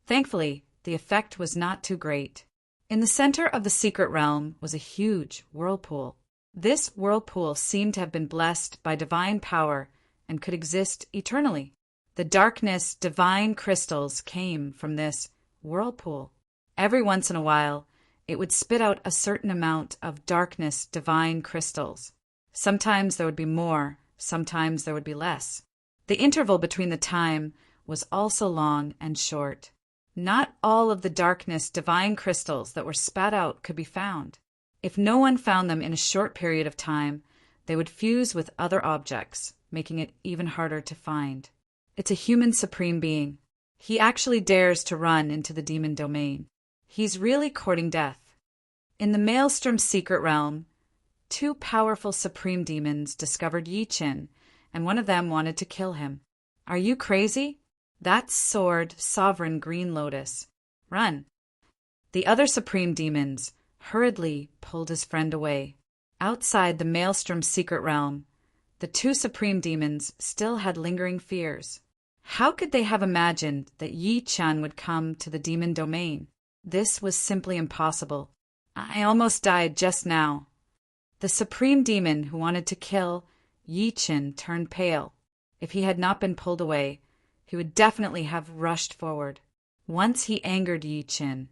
Thankfully, the effect was not too great. In the center of the secret realm was a huge whirlpool. This whirlpool seemed to have been blessed by divine power and could exist eternally. The darkness divine crystals came from this whirlpool. Every once in a while, it would spit out a certain amount of darkness divine crystals. Sometimes there would be more, sometimes there would be less. The interval between the time was also long and short. Not all of the darkness divine crystals that were spat out could be found. If no one found them in a short period of time, they would fuse with other objects, making it even harder to find. It's a human supreme being. He actually dares to run into the demon domain. He's really courting death. In the Maelstrom secret realm, 2 powerful supreme demons discovered Yi Chen, and one of them wanted to kill him. Are you crazy? That's Sword Sovereign Green Lotus. Run. The other supreme demons hurriedly pulled his friend away. Outside the Maelstrom secret realm, the 2 supreme demons still had lingering fears. How could they have imagined that Yi Chen would come to the demon domain? This was simply impossible. I almost died just now. The supreme demon who wanted to kill Yi Chen turned pale. If he had not been pulled away, he would definitely have rushed forward. Once he angered Yi Chen,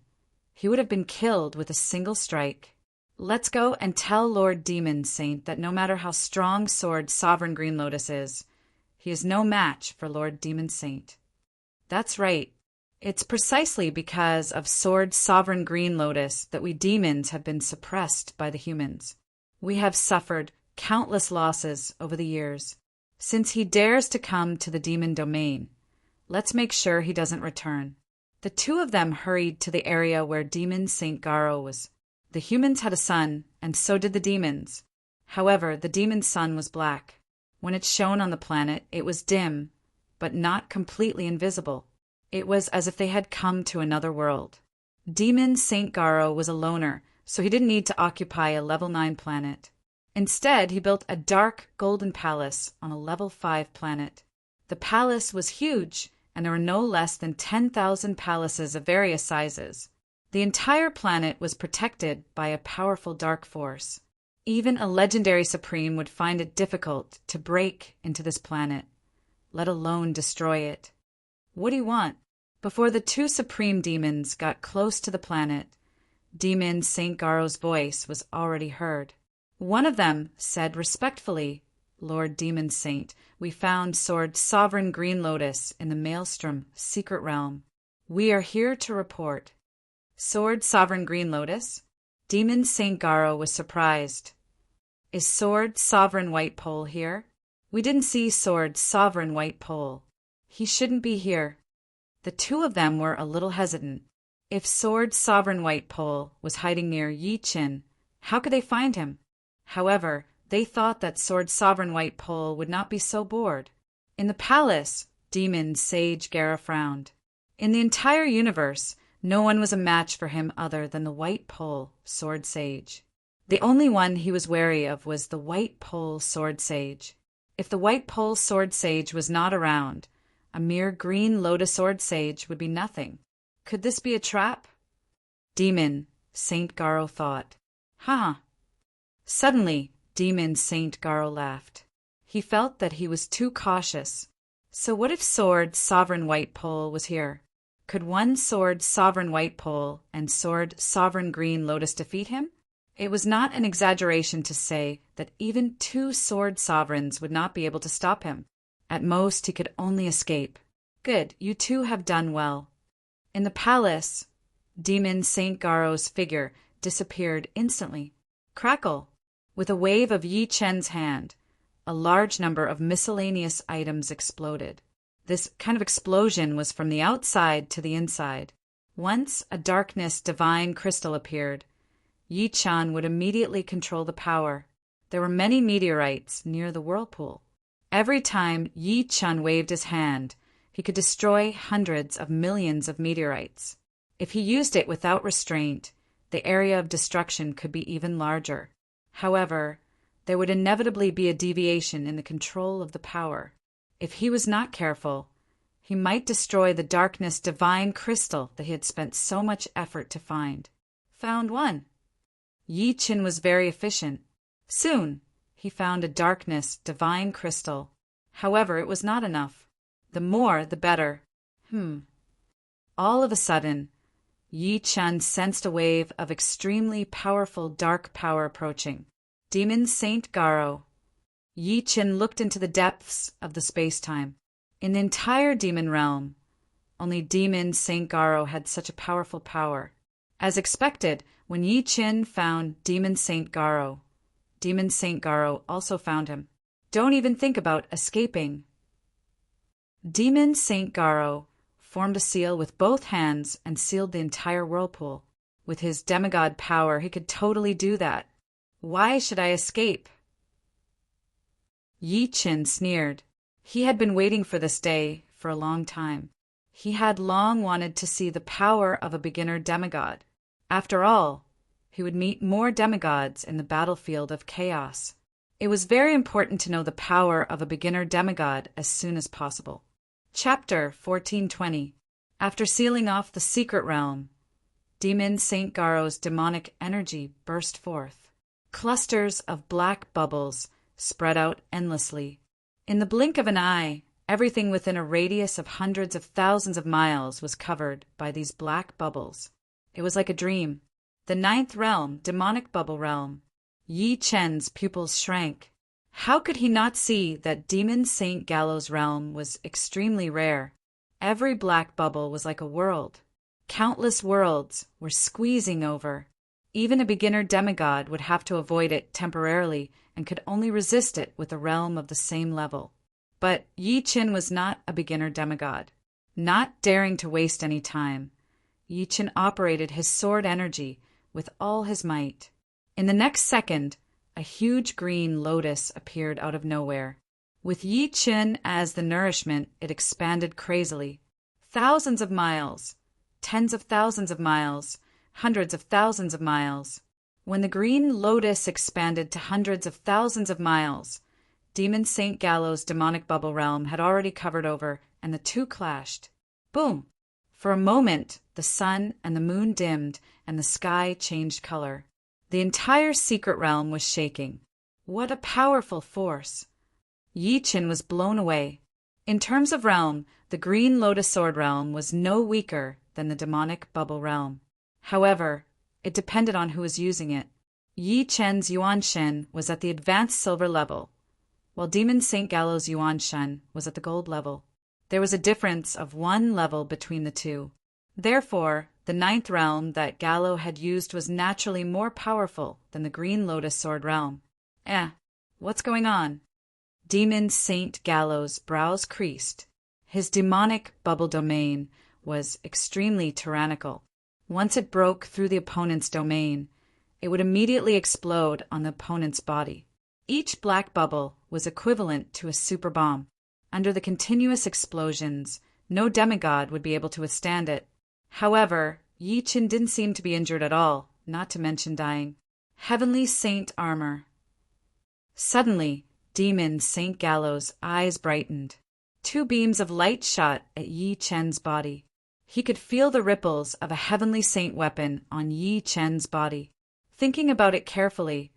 he would have been killed with a single strike. Let's go and tell Lord Demon Saint that no matter how strong Sword Sovereign Green Lotus is, he is no match for Lord Demon Saint. That's right. It's precisely because of Sword Sovereign Green Lotus that we demons have been suppressed by the humans. We have suffered countless losses over the years. Since he dares to come to the demon domain, let's make sure he doesn't return. The 2 of them hurried to the area where Demon Saint Garo was. The humans had a sun, and so did the demons. However, the demon's sun was black. When it shone on the planet, it was dim, but not completely invisible. It was as if they had come to another world. Demon Saint Garo was a loner, so he didn't need to occupy a level 9 planet. Instead, he built a dark golden palace on a level 5 planet. The palace was huge, and there were no less than 10,000 palaces of various sizes. The entire planet was protected by a powerful dark force. Even a legendary supreme would find it difficult to break into this planet, let alone destroy it. What do you want? Before the 2 supreme demons got close to the planet, Demon Saint Garo's voice was already heard. One of them said respectfully, Lord Demon Saint, we found Sword Sovereign Green Lotus in the Maelstrom secret realm. We are here to report. Sword Sovereign Green Lotus? Demon Saint Garo was surprised. Is Sword Sovereign White Pole here? We didn't see Sword Sovereign White Pole. He shouldn't be here. The 2 of them were a little hesitant. If Sword Sovereign White Pole was hiding near Yi Chen, how could they find him? However, they thought that Sword Sovereign White Pole would not be so bored. In the palace, Demon Sage Gara frowned. In the entire universe, no one was a match for him other than the White Pole Sword Sage. The only one he was wary of was the White Pole Sword Sage. If the White Pole Sword Sage was not around, a mere green Lotus Sword Sage would be nothing. Could this be a trap? Demon Saint Garo thought. Suddenly, Demon Saint Garo laughed. He felt that he was too cautious. So what if Sword Sovereign White Pole was here? Could one Sword Sovereign White Pole and Sword Sovereign Green Lotus defeat him? It was not an exaggeration to say that even 2 Sword Sovereigns would not be able to stop him. At most, he could only escape. Good, you 2 have done well. In the palace, Demon Saint Garo's figure disappeared instantly. Crackle! With a wave of Yi Chen's hand, a large number of miscellaneous items exploded. This kind of explosion was from the outside to the inside. Once a darkness divine crystal appeared, Yi Chen would immediately control the power. There were many meteorites near the whirlpool. Every time Yi Chen waved his hand, He could destroy hundreds of millions of meteorites. If he used it without restraint, the area of destruction could be even larger. However, there would inevitably be a deviation in the control of the power. If he was not careful, he might destroy the darkness divine crystal that he had spent so much effort to find. Found one. Yi Qin was very efficient. Soon, he found a darkness divine crystal. However, it was not enough. The more, the better. All of a sudden, Yi Chen sensed a wave of extremely powerful dark power approaching. Demon Saint Garo. Yi Chen looked into the depths of the space-time. In the entire demon realm, only Demon Saint Garo had such a powerful power. As expected, when Yi Chen found Demon Saint Garo also found him. Don't even think about escaping. Demon Saint Garo formed a seal with both hands and sealed the entire whirlpool. With his demigod power, he could totally do that. Why should I escape? Yi Chen sneered. He had been waiting for this day for a long time. He had long wanted to see the power of a beginner demigod. After all, he would meet more demigods in the battlefield of chaos. It was very important to know the power of a beginner demigod as soon as possible. Chapter 1420. After sealing off the secret realm, Demon Saint Garo's demonic energy burst forth. Clusters of black bubbles spread out endlessly. In the blink of an eye, everything within a radius of hundreds of thousands of miles was covered by these black bubbles. It was like a dream. The ninth realm, demonic bubble realm. Yi Chen's pupils shrank. How could he not see that Demon Saint Gallo's realm was extremely rare? Every black bubble was like a world. Countless worlds were squeezing over. Even a beginner demigod would have to avoid it temporarily and could only resist it with a realm of the same level. But Yi Chen was not a beginner demigod. Not daring to waste any time, Yi Chen operated his sword energy with all his might. In the next second, a huge green lotus appeared out of nowhere. With Yi Chen as the nourishment, it expanded crazily. Thousands of miles, tens of thousands of miles, hundreds of thousands of miles. When the green lotus expanded to hundreds of thousands of miles, Demon Saint Gallo's demonic bubble realm had already covered over, and the two clashed. Boom! For a moment, the sun and the moon dimmed, and the sky changed color. The entire secret realm was shaking. What a powerful force! Yi Chen was blown away. In terms of realm, the green lotus sword realm was no weaker than the demonic bubble realm. However, it depended on who was using it. Yi Chen's Yuan Shen was at the advanced silver level, while Demon Saint Gallo's Yuan Shen was at the gold level. There was a difference of one level between the two. Therefore, the ninth realm that Gallo had used was naturally more powerful than the green lotus sword realm. What's going on? Demon Saint Gallo's brows creased. His demonic bubble domain was extremely tyrannical. Once it broke through the opponent's domain, it would immediately explode on the opponent's body. Each black bubble was equivalent to a super bomb. Under the continuous explosions, no demigod would be able to withstand it. However, Yi Chen didn't seem to be injured at all, not to mention dying. Heavenly Saint armor. Suddenly, Demon Saint Gallo's eyes brightened. Two beams of light shot at Yi Chen's body. He could feel the ripples of a heavenly saint weapon on Yi Chen's body. Thinking about it carefully,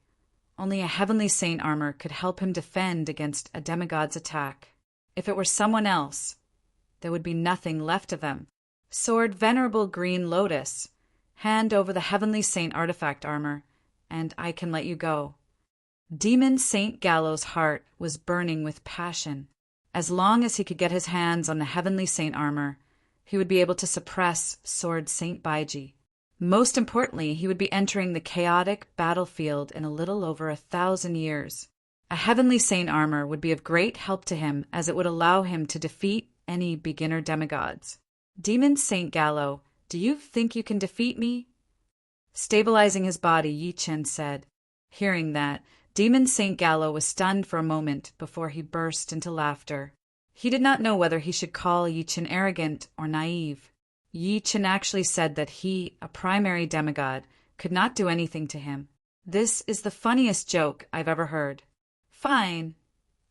only a heavenly saint armor could help him defend against a demigod's attack. If it were someone else, there would be nothing left of them. Sword Venerable Green Lotus, hand over the heavenly saint artifact armor, and I can let you go. Demon Saint Gallo's heart was burning with passion. As long as he could get his hands on the heavenly saint armor, he would be able to suppress Sword Saint Baiji. Most importantly, he would be entering the chaotic battlefield in a little over 1,000 years. A heavenly saint armor would be of great help to him, as it would allow him to defeat any beginner demigods. Demon Saint Gallo, do you think you can defeat me? Stabilizing his body, Yi Chen said. Hearing that, Demon Saint Gallo was stunned for a moment before he burst into laughter. He did not know whether he should call Yi Chen arrogant or naive. Yi Chen actually said that he, a primary demigod, could not do anything to him. This is the funniest joke I've ever heard. Fine.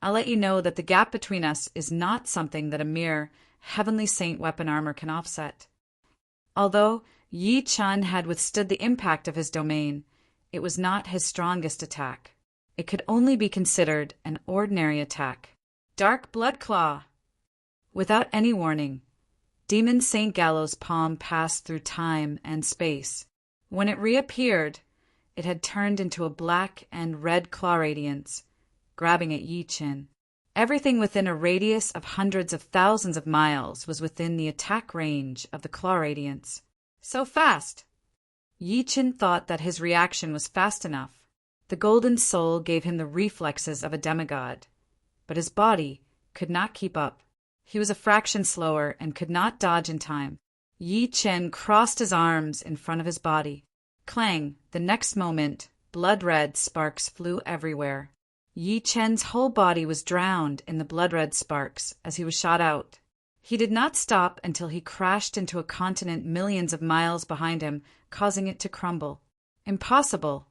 I'll let you know that the gap between us is not something that a mere heavenly saint weapon armor can offset. Although Yi Chen had withstood the impact of his domain, it was not his strongest attack. It could only be considered an ordinary attack. Dark Blood Claw! Without any warning, Demon Saint Gallow's palm passed through time and space. When it reappeared, it had turned into a black and red claw radiance, grabbing at Yi Chen. Everything within a radius of hundreds of thousands of miles was within the attack range of the claw radiance. So fast! Yi Chen thought that his reaction was fast enough. The golden soul gave him the reflexes of a demigod, but his body could not keep up. He was a fraction slower and could not dodge in time. Yi Chen crossed his arms in front of his body. Clang! The next moment, blood-red sparks flew everywhere. Yi Chen's whole body was drowned in the blood-red sparks as he was shot out. He did not stop until he crashed into a continent millions of miles behind him, causing it to crumble. Impossible!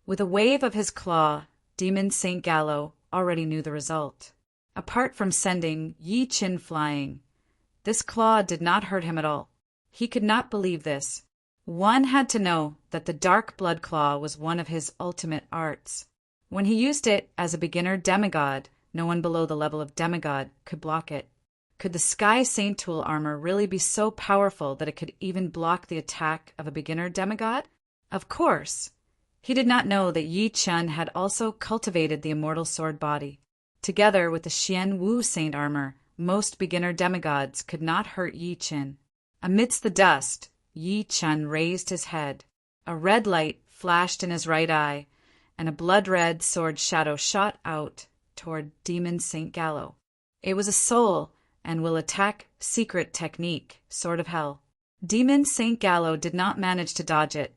With a wave of his claw, Demon Saint Gallow already knew the result. Apart from sending Yi Chen flying, this claw did not hurt him at all. He could not believe this. One had to know that the Dark Blood Claw was one of his ultimate arts. When he used it as a beginner demigod, no one below the level of demigod could block it. Could the Sky Saint Tool armor really be so powerful that it could even block the attack of a beginner demigod? Of course. He did not know that Yi Chen had also cultivated the immortal sword body. Together with the Xian Wu Saint armor, most beginner demigods could not hurt Yi Chen. Amidst the dust, Yi Chen raised his head. A red light flashed in his right eye, and a blood-red sword shadow shot out toward Demon Saint Gallow. It was a soul and will attack secret technique, Sword of Hell. Demon Saint Gallow did not manage to dodge it,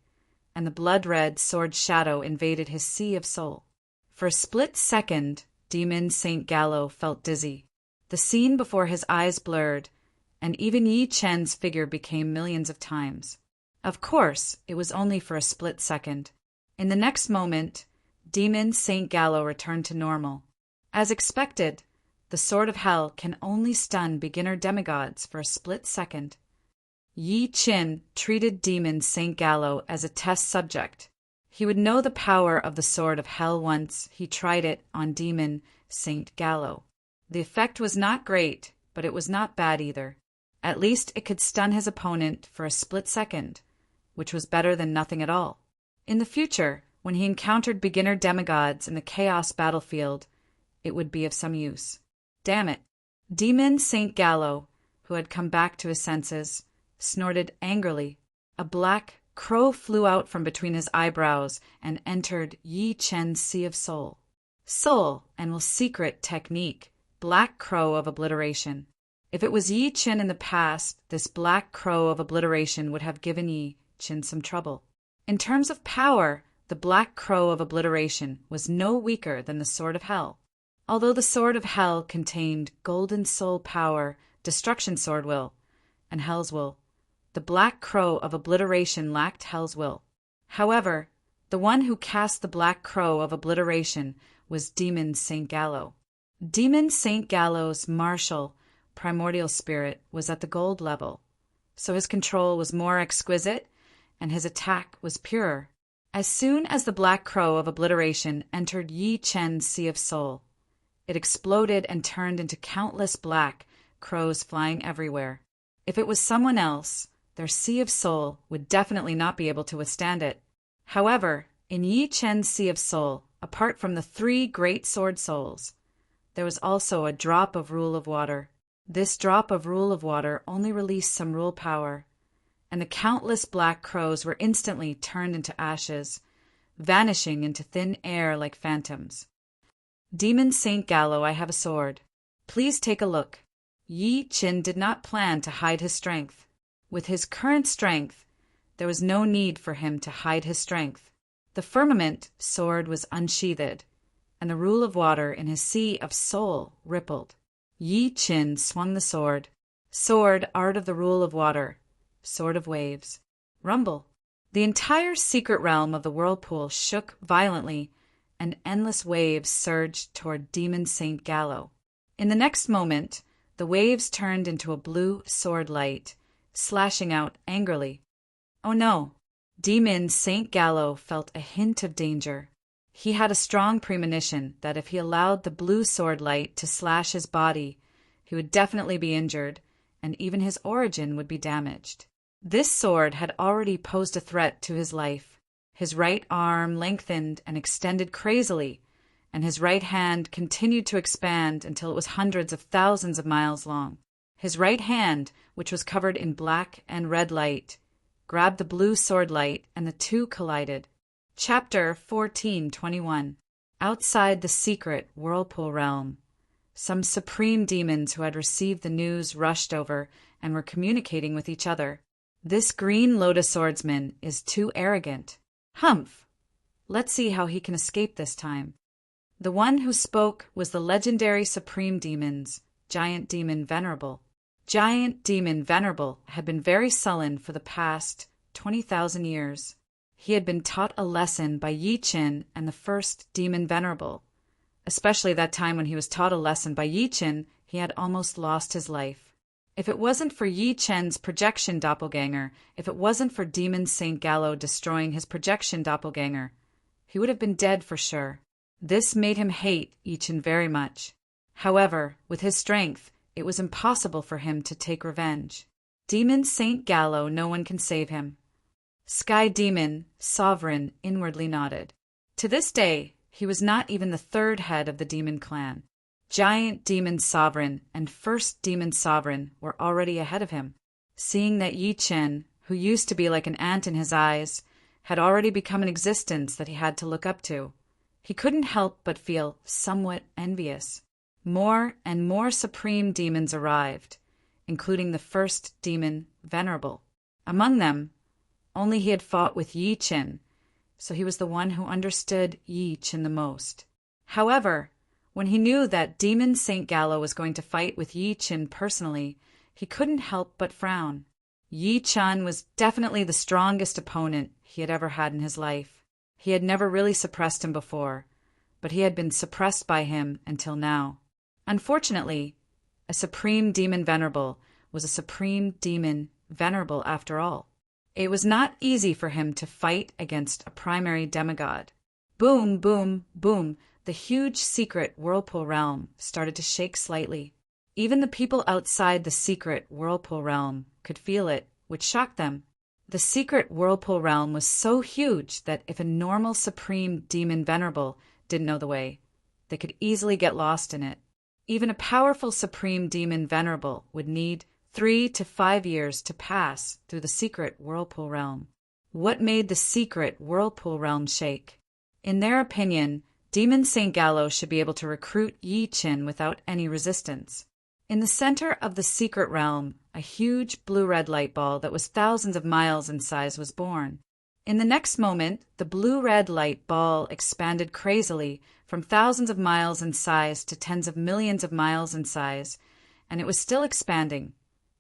and the blood-red sword shadow invaded his sea of soul. For a split second, Demon Saint Gallow felt dizzy. The scene before his eyes blurred, and even Yi Chen's figure became millions of times. Of course, it was only for a split second. In the next moment, Demon Saint Gallow returned to normal. As expected, the Sword of Hell can only stun beginner demigods for a split second. Yi Chen treated Demon Saint Gallow as a test subject. He would know the power of the Sword of Hell once he tried it on Demon Saint Gallow. The effect was not great, but it was not bad either. At least it could stun his opponent for a split second, which was better than nothing at all. In the future, when he encountered beginner demigods in the chaos battlefield, it would be of some use. Damn it! Demon Saint Gallow, who had come back to his senses, snorted angrily. A black crow flew out from between his eyebrows and entered Yi Chen's Sea of Soul. Soul and will secret technique, Black Crow of Obliteration. If it was Yi Chen in the past, this Black Crow of Obliteration would have given Yi Chen some trouble. In terms of power, the Black Crow of Obliteration was no weaker than the Sword of Hell. Although the Sword of Hell contained Golden Soul Power, Destruction Sword Will, and Hell's Will, the Black Crow of Obliteration lacked Hell's Will. However, the one who cast the Black Crow of Obliteration was Demon Saint Gallow. Demon Saint Gallow's martial, primordial spirit was at the gold level, so his control was more exquisite and his attack was purer. As soon as the Black Crow of Obliteration entered Yi Chen's Sea of Soul, it exploded and turned into countless black crows flying everywhere. If it was someone else, their Sea of Soul would definitely not be able to withstand it. However, in Yi Chen's Sea of Soul, apart from the 3 great sword souls, there was also a drop of Rule of Water. This drop of Rule of Water only released some rule power, and the countless black crows were instantly turned into ashes, vanishing into thin air like phantoms. Demon Saint Gallow, I have a sword. Please take a look. Yi Chen did not plan to hide his strength. With his current strength, there was no need for him to hide his strength. The firmament sword was unsheathed, and the Rule of Water in his Sea of Soul rippled. Yi Qin swung the sword. Sword, art of the rule of water. Sword of waves. Rumble. The entire secret realm of the whirlpool shook violently, and endless waves surged toward Demon Saint Gallo. In the next moment, the waves turned into a blue sword light, slashing out angrily. Oh no! Demon Saint Gallo felt a hint of danger. He had a strong premonition that if he allowed the blue sword light to slash his body, he would definitely be injured, and even his origin would be damaged. This sword had already posed a threat to his life. His right arm lengthened and extended crazily, and his right hand continued to expand until it was hundreds of thousands of miles long. His right hand, which was covered in black and red light, grabbed the blue sword light, and the two collided. Chapter 14:21. Outside the secret whirlpool realm, some supreme demons who had received the news rushed over and were communicating with each other. This green lotus swordsman is too arrogant. Humph! Let's see how he can escape this time. The one who spoke was the legendary supreme demons, Giant Demon Venerable. Giant Demon Venerable had been very sullen for the past 20,000 years. He had been taught a lesson by Yi Qin and the first Demon Venerable. Especially that time when he was taught a lesson by Yi Qin, he had almost lost his life. If it wasn't for Yi Qin's projection doppelganger, if it wasn't for Demon Saint Gallo destroying his projection doppelganger, he would have been dead for sure. This made him hate Yi Qin very much. However, with his strength, it was impossible for him to take revenge. Demon Saint Gallo, no one can save him. Sky Demon, Sovereign, inwardly nodded. To this day, he was not even the third head of the demon clan. Giant Demon Sovereign and First Demon Sovereign were already ahead of him. Seeing that Yi Qin, who used to be like an ant in his eyes, had already become an existence that he had to look up to, he couldn't help but feel somewhat envious. More and more supreme demons arrived, including the first demon Venerable. Among them, only he had fought with Yi Qin, so he was the one who understood Yi Qin the most. However, when he knew that Demon Saint Gallo was going to fight with Yi Qin personally, he couldn't help but frown. Yi Qin was definitely the strongest opponent he had ever had in his life. He had never really suppressed him before, but he had been suppressed by him until now. Unfortunately, a supreme demon venerable was a supreme demon venerable after all. It was not easy for him to fight against a primary demigod. Boom, boom, boom. The huge secret whirlpool realm started to shake slightly. Even the people outside the secret whirlpool realm could feel it, which shocked them. The secret whirlpool realm was so huge that if a normal supreme demon venerable didn't know the way, they could easily get lost in it. Even a powerful supreme demon venerable would need 3 to 5 years to pass through the secret whirlpool realm. What made the secret whirlpool realm shake? In their opinion, Demon Saint Gallo should be able to recruit Yi Qin without any resistance. In the center of the secret realm, a huge blue-red light ball that was thousands of miles in size was born. In the next moment, the blue-red light ball expanded crazily from thousands of miles in size to tens of millions of miles in size, and it was still expanding,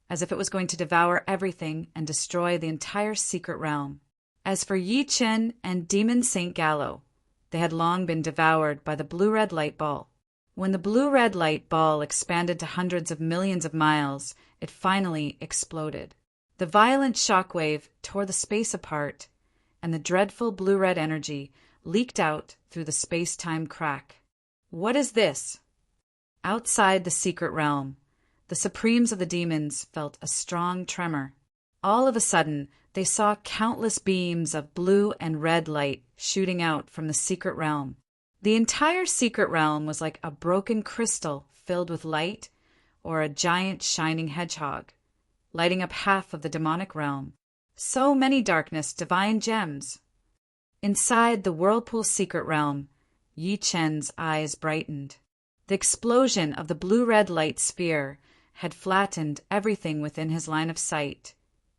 as if it was going to devour everything and destroy the entire secret realm. As for Yi Qin and Demon Saint Gallo, they had long been devoured by the blue-red light ball. When the blue-red light ball expanded to hundreds of millions of miles, it finally exploded. The violent shockwave tore the space apart, and the dreadful blue-red energy leaked out through the space-time crack. What is this? Outside the secret realm, the supremes of the demons felt a strong tremor. All of a sudden, they saw countless beams of blue and red light shooting out from the secret realm. The entire secret realm was like a broken crystal filled with light, or a giant shining hedgehog, lighting up half of the demonic realm. So many darkness, divine gems. Inside the whirlpool secret realm, Yi Qin's eyes brightened. The explosion of the blue-red light sphere had flattened everything within his line of sight,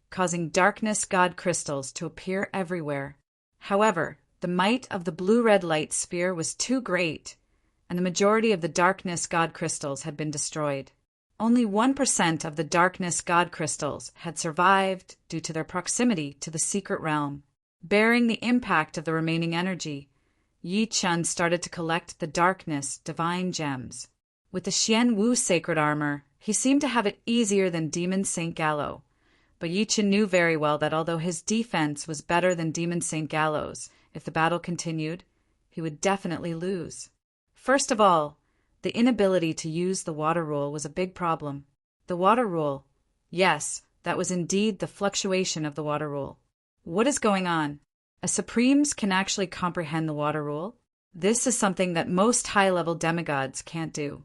causing darkness god crystals to appear everywhere. However, the might of the blue-red light sphere was too great, and the majority of the darkness god crystals had been destroyed. Only 1% of the darkness god crystals had survived due to their proximity to the secret realm. Bearing the impact of the remaining energy, Yi Chen started to collect the darkness divine gems. With the Xian Wu sacred armor, he seemed to have it easier than Demon Saint Gallo. But Yi Chen knew very well that although his defense was better than Demon Saint Gallo's, if the battle continued, he would definitely lose. First of all, the inability to use the water rule was a big problem. The water rule. Yes, that was indeed the fluctuation of the water rule. What is going on? A Supremes can actually comprehend the water rule. This is something that most high-level demigods can't do.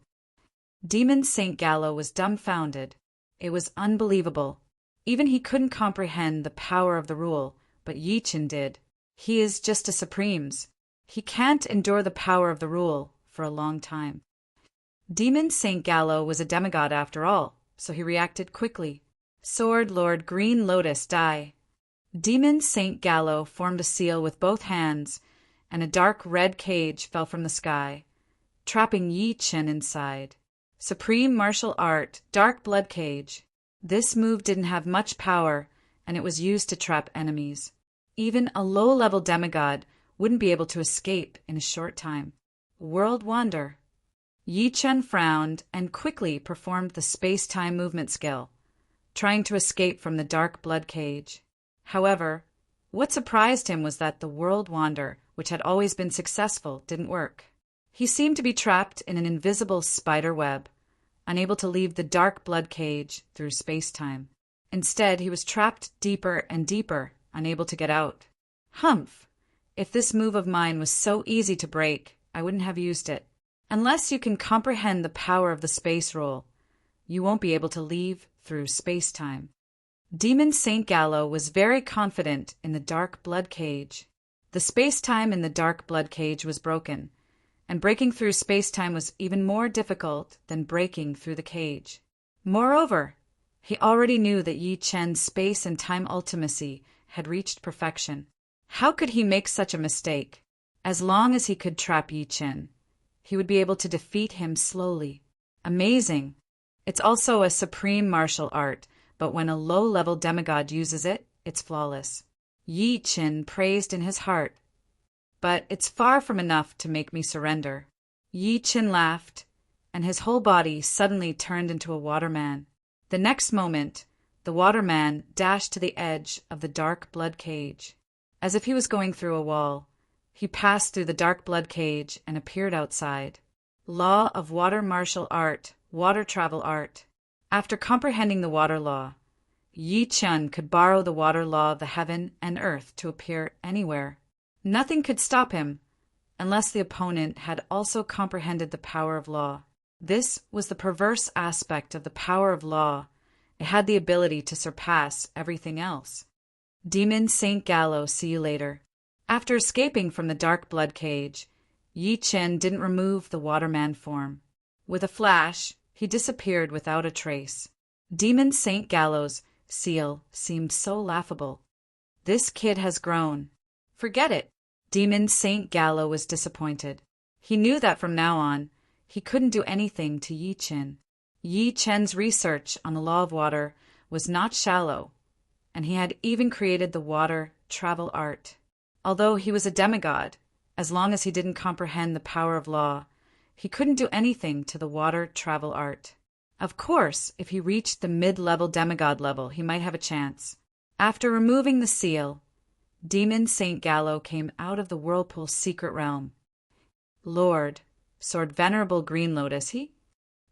Demon Saint Gallo was dumbfounded. It was unbelievable. Even he couldn't comprehend the power of the rule, but Yi Chen did. He is just a Supremes. He can't endure the power of the rule for a long time. Demon Saint Gallo was a demigod after all, so he reacted quickly. Sword Lord Green Lotus die. Demon Saint Gallo formed a seal with both hands, and a dark red cage fell from the sky, trapping Yi Chen inside. Supreme Martial Art, Dark Blood Cage. This move didn't have much power, and it was used to trap enemies. Even a low-level demigod wouldn't be able to escape in a short time. World Wander. Yi Chen frowned and quickly performed the space-time movement skill, trying to escape from the dark blood cage. However, what surprised him was that the World Wander, which had always been successful, didn't work. He seemed to be trapped in an invisible spider web, unable to leave the dark blood cage through space-time. Instead, he was trapped deeper and deeper, unable to get out. Humph! If this move of mine was so easy to break, I wouldn't have used it. Unless you can comprehend the power of the space rule, you won't be able to leave through space-time. Demon Saint Gallo was very confident in the dark blood cage. The space-time in the dark blood cage was broken, and breaking through space-time was even more difficult than breaking through the cage. Moreover, he already knew that Yi Chen's space and time ultimacy had reached perfection. How could he make such a mistake? As long as he could trap Yi Chen, he would be able to defeat him slowly. Amazing! It's also a supreme martial art, but when a low-level demigod uses it, it's flawless. Yi Chen praised in his heart. But it's far from enough to make me surrender. Yi Chen laughed, and his whole body suddenly turned into a waterman. The next moment, the waterman dashed to the edge of the dark blood cage. As if he was going through a wall, he passed through the dark blood cage and appeared outside. Law of water martial art, water travel art. After comprehending the water law, Yi Chen could borrow the water law of the heaven and earth to appear anywhere. Nothing could stop him, unless the opponent had also comprehended the power of law. This was the perverse aspect of the power of law. It had the ability to surpass everything else. Demon Saint Gallo, see you later. After escaping from the dark blood cage, Yi Chen didn't remove the waterman form. With a flash, he disappeared without a trace. Demon Saint Gallo's seal seemed so laughable. This kid has grown. Forget it. Demon Saint Gallo was disappointed. He knew that from now on, he couldn't do anything to Yi Chen. Yi Chen's research on the law of water was not shallow, and he had even created the water travel art. Although he was a demigod, as long as he didn't comprehend the power of law, he couldn't do anything to the water travel art. Of course, if he reached the mid-level demigod level, he might have a chance. After removing the seal, Demon Saint Gallo came out of the whirlpool's secret realm. Lord, Sword Venerable Green Lotus,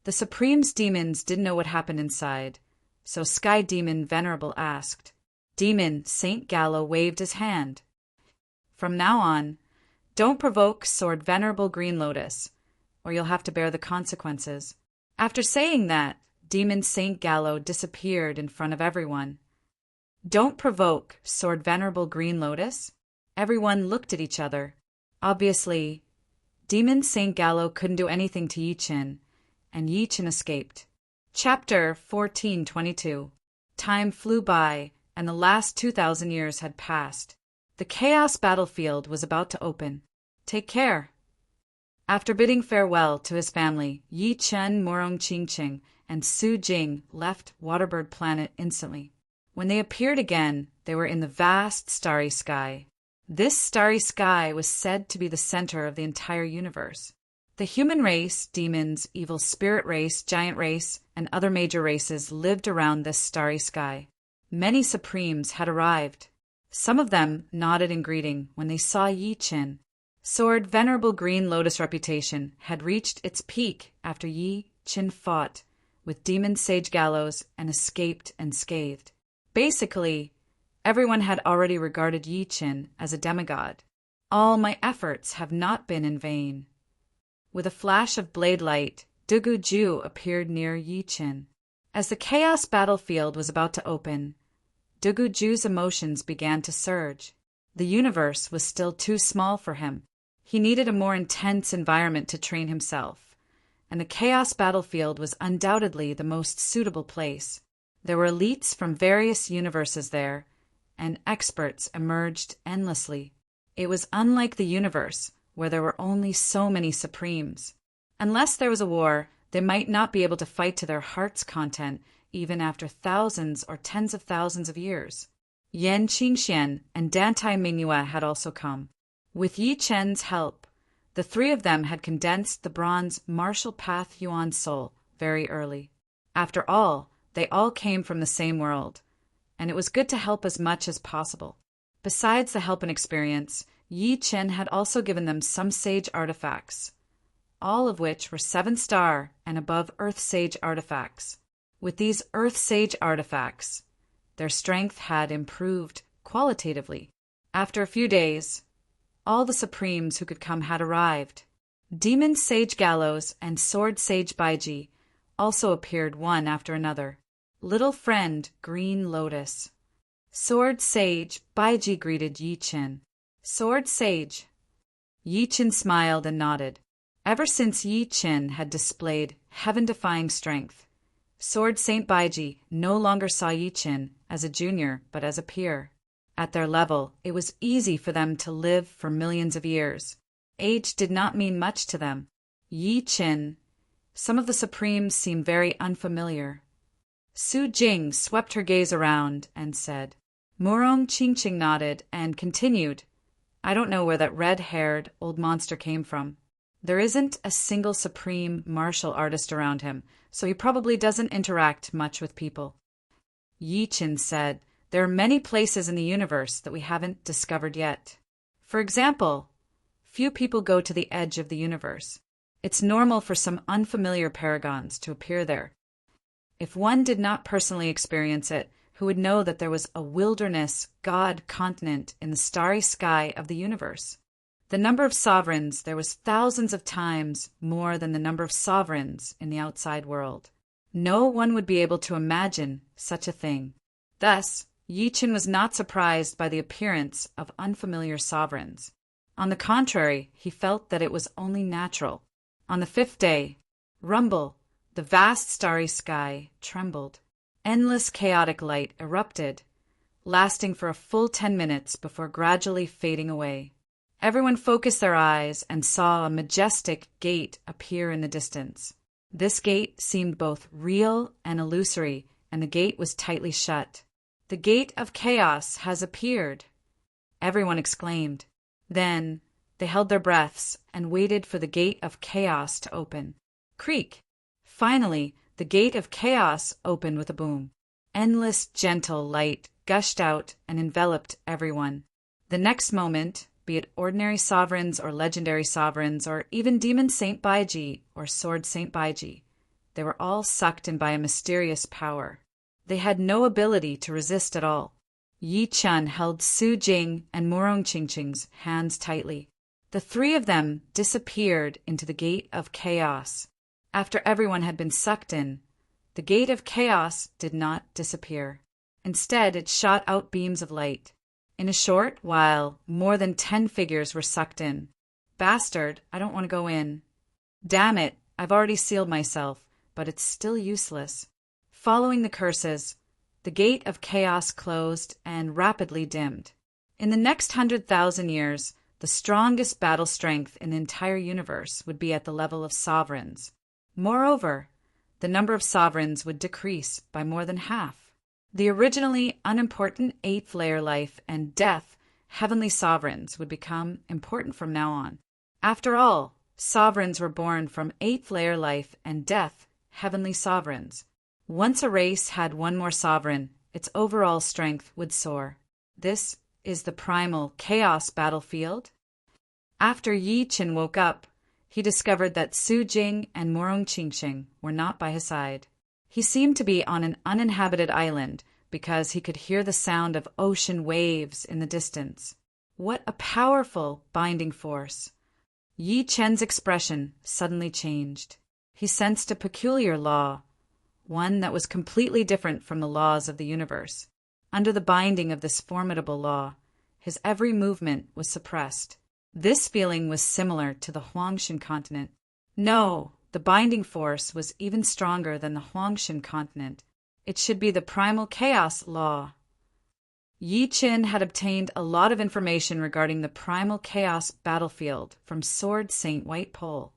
The Supreme's demons didn't know what happened inside, so Sky Demon Venerable asked. Demon Saint Gallo waved his hand. From now on, don't provoke Sword Venerable Green Lotus, or you'll have to bear the consequences. After saying that, Demon Saint Gallo disappeared in front of everyone. Don't provoke Sword Venerable Green Lotus? Everyone looked at each other. Obviously, Demon Saint Gallo couldn't do anything to Yi Chen, and Yi Chen escaped. Chapter 1422. Time flew by, and the last 2,000 years had passed. The Chaos battlefield was about to open. Take care. After bidding farewell to his family, Yi Chen, Morong Qingqing, and Su Jing left Waterbird Planet instantly. When they appeared again, they were in the vast starry sky. This starry sky was said to be the center of the entire universe. The human race, demons, evil spirit race, giant race, and other major races lived around this starry sky. Many supremes had arrived. Some of them nodded in greeting when they saw Yi Chen. Sword Venerable Green Lotus reputation had reached its peak after Yi Chen fought with Demon Sage Gallows and escaped unscathed. Basically, everyone had already regarded Yi Chen as a demigod. All my efforts have not been in vain. With a flash of blade light, Dugu Ju appeared near Yi Chen. As the chaos battlefield was about to open, Dugu Ju's emotions began to surge. The universe was still too small for him. He needed a more intense environment to train himself, and the chaos battlefield was undoubtedly the most suitable place. There were elites from various universes there, and experts emerged endlessly. It was unlike the universe, where there were only so many supremes. Unless there was a war, they might not be able to fight to their heart's content, even after thousands or tens of thousands of years. Yan Qingxian and Dantai Mingyue had also come. With Yi Chen's help, the three of them had condensed the bronze martial path Yuan soul very early. After all, they all came from the same world, and it was good to help as much as possible. Besides the help and experience, Yi Chen had also given them some sage artifacts, all of which were 7-star and above Earth Sage artifacts. With these Earth Sage artifacts, their strength had improved qualitatively. After a few days, all the supremes who could come had arrived. Demon Sage Gallows and Sword Sage Baiji also appeared one after another. Little friend Green Lotus. Sword Sage Baiji greeted Yi Chen. Sword Sage. Yi Chen smiled and nodded. Ever since Yi Chen had displayed heaven-defying strength, Sword Saint Baiji no longer saw Yi Chen as a junior but as a peer. At their level, it was easy for them to live for millions of years. Age did not mean much to them. Yi Chen. Some of the supremes seemed very unfamiliar. Su Jing swept her gaze around and said. Morong Qingqing nodded and continued. I don't know where that red-haired old monster came from. There isn't a single supreme martial artist around him, so he probably doesn't interact much with people. Yi Chen said, there are many places in the universe that we haven't discovered yet. For example, few people go to the edge of the universe. It's normal for some unfamiliar paragons to appear there. If one did not personally experience it, who would know that there was a wilderness god continent in the starry sky of the universe? The number of sovereigns there was thousands of times more than the number of sovereigns in the outside world. No one would be able to imagine such a thing. Thus, Yi Chen was not surprised by the appearance of unfamiliar sovereigns. On the contrary, he felt that it was only natural. On the 5th day, rumble, the vast starry sky trembled. Endless chaotic light erupted, lasting for a full 10 minutes before gradually fading away. Everyone focused their eyes and saw a majestic gate appear in the distance. This gate seemed both real and illusory, and the gate was tightly shut. The gate of chaos has appeared, everyone exclaimed. Then they held their breaths and waited for the gate of chaos to open. Creak! Finally, the gate of chaos opened with a boom. Endless, gentle light gushed out and enveloped everyone. The next moment, be it ordinary sovereigns or legendary sovereigns or even Demon Saint Baiji or Sword Saint Baiji, they were all sucked in by a mysterious power. They had no ability to resist at all. Yi Chen held Su Jing and Morong Qingqing's hands tightly. The three of them disappeared into the gate of chaos. After everyone had been sucked in, the gate of chaos did not disappear. Instead, it shot out beams of light. In a short while, more than 10 figures were sucked in. Bastard, I don't want to go in. Damn it, I've already sealed myself, but it's still useless. Following the curses, the gate of chaos closed and rapidly dimmed. In the next 100,000 years, the strongest battle strength in the entire universe would be at the level of sovereigns. Moreover, the number of sovereigns would decrease by more than half. The originally unimportant eighth layer life and death heavenly sovereigns would become important from now on. After all, sovereigns were born from eighth layer life and death heavenly sovereigns. Once a race had one more sovereign, its overall strength would soar. This is the primal chaos battlefield. After Yi Qin woke up, he discovered that Su Jing and Morong Qingqing were not by his side. He seemed to be on an uninhabited island because he could hear the sound of ocean waves in the distance. What a powerful binding force! Yi Chen's expression suddenly changed. He sensed a peculiar law, one that was completely different from the laws of the universe. Under the binding of this formidable law, his every movement was suppressed. This feeling was similar to the Huangshan continent. No, the binding force was even stronger than the Huangshan continent. It should be the primal chaos law. Yi Qin had obtained a lot of information regarding the primal chaos battlefield from Sword Saint White Pole.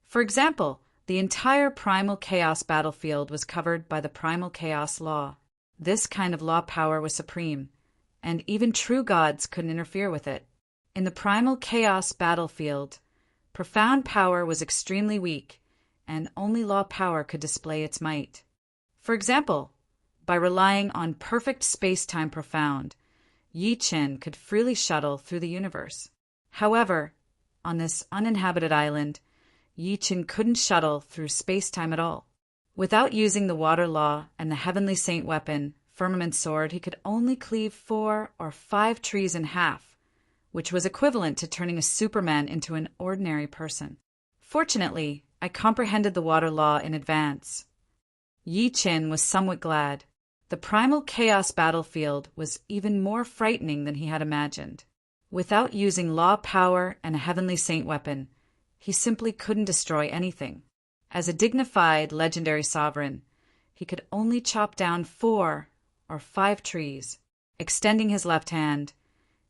For example, the entire primal chaos battlefield was covered by the primal chaos law. This kind of law power was supreme, and even true gods couldn't interfere with it. In the primal chaos battlefield, profound power was extremely weak, and only law power could display its might. For example, by relying on perfect space-time profound, Yi Qin could freely shuttle through the universe. However, on this uninhabited island, Yi Qin couldn't shuttle through space-time at all. Without using the water law and the heavenly saint weapon, Firmament Sword, he could only cleave 4 or 5 trees in half, which was equivalent to turning a Superman into an ordinary person. Fortunately, I comprehended the water law in advance. Yi Qin was somewhat glad. The primal chaos battlefield was even more frightening than he had imagined. Without using law power and a heavenly saint weapon, he simply couldn't destroy anything. As a dignified legendary sovereign, he could only chop down 4 or 5 trees. Extending his left hand,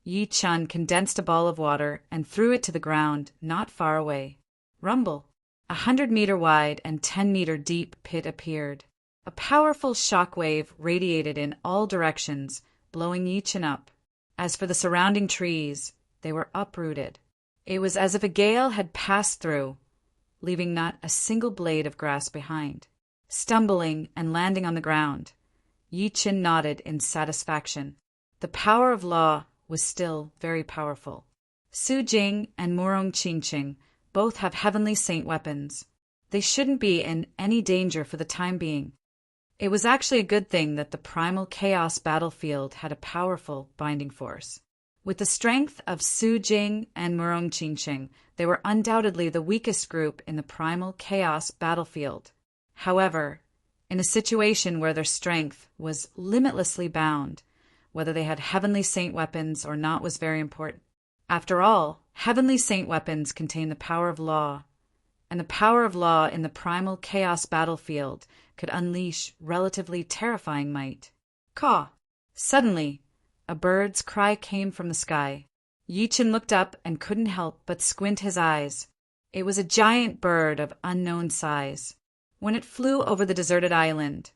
Yi Qin condensed a ball of water and threw it to the ground not far away. Rumble! 100-meter wide and 10-meter deep pit appeared. A powerful shock wave radiated in all directions, blowing Yi Qin up. As for the surrounding trees, they were uprooted. It was as if a gale had passed through, leaving not a single blade of grass behind. Stumbling and landing on the ground, Yi Qin nodded in satisfaction. The power of law was still very powerful. Su Jing and Morong Qingqing both have heavenly saint weapons. They shouldn't be in any danger for the time being. It was actually a good thing that the primal chaos battlefield had a powerful binding force. With the strength of Su Jing and Morong Qingqing, they were undoubtedly the weakest group in the primal chaos battlefield. However, in a situation where their strength was limitlessly bound, whether they had heavenly saint weapons or not was very important. After all, heavenly saint weapons contain the power of law, and the power of law in the primal chaos battlefield could unleash relatively terrifying might. Caw! Suddenly, a bird's cry came from the sky. Yi Qin looked up and couldn't help but squint his eyes. It was a giant bird of unknown size. When it flew over the deserted island,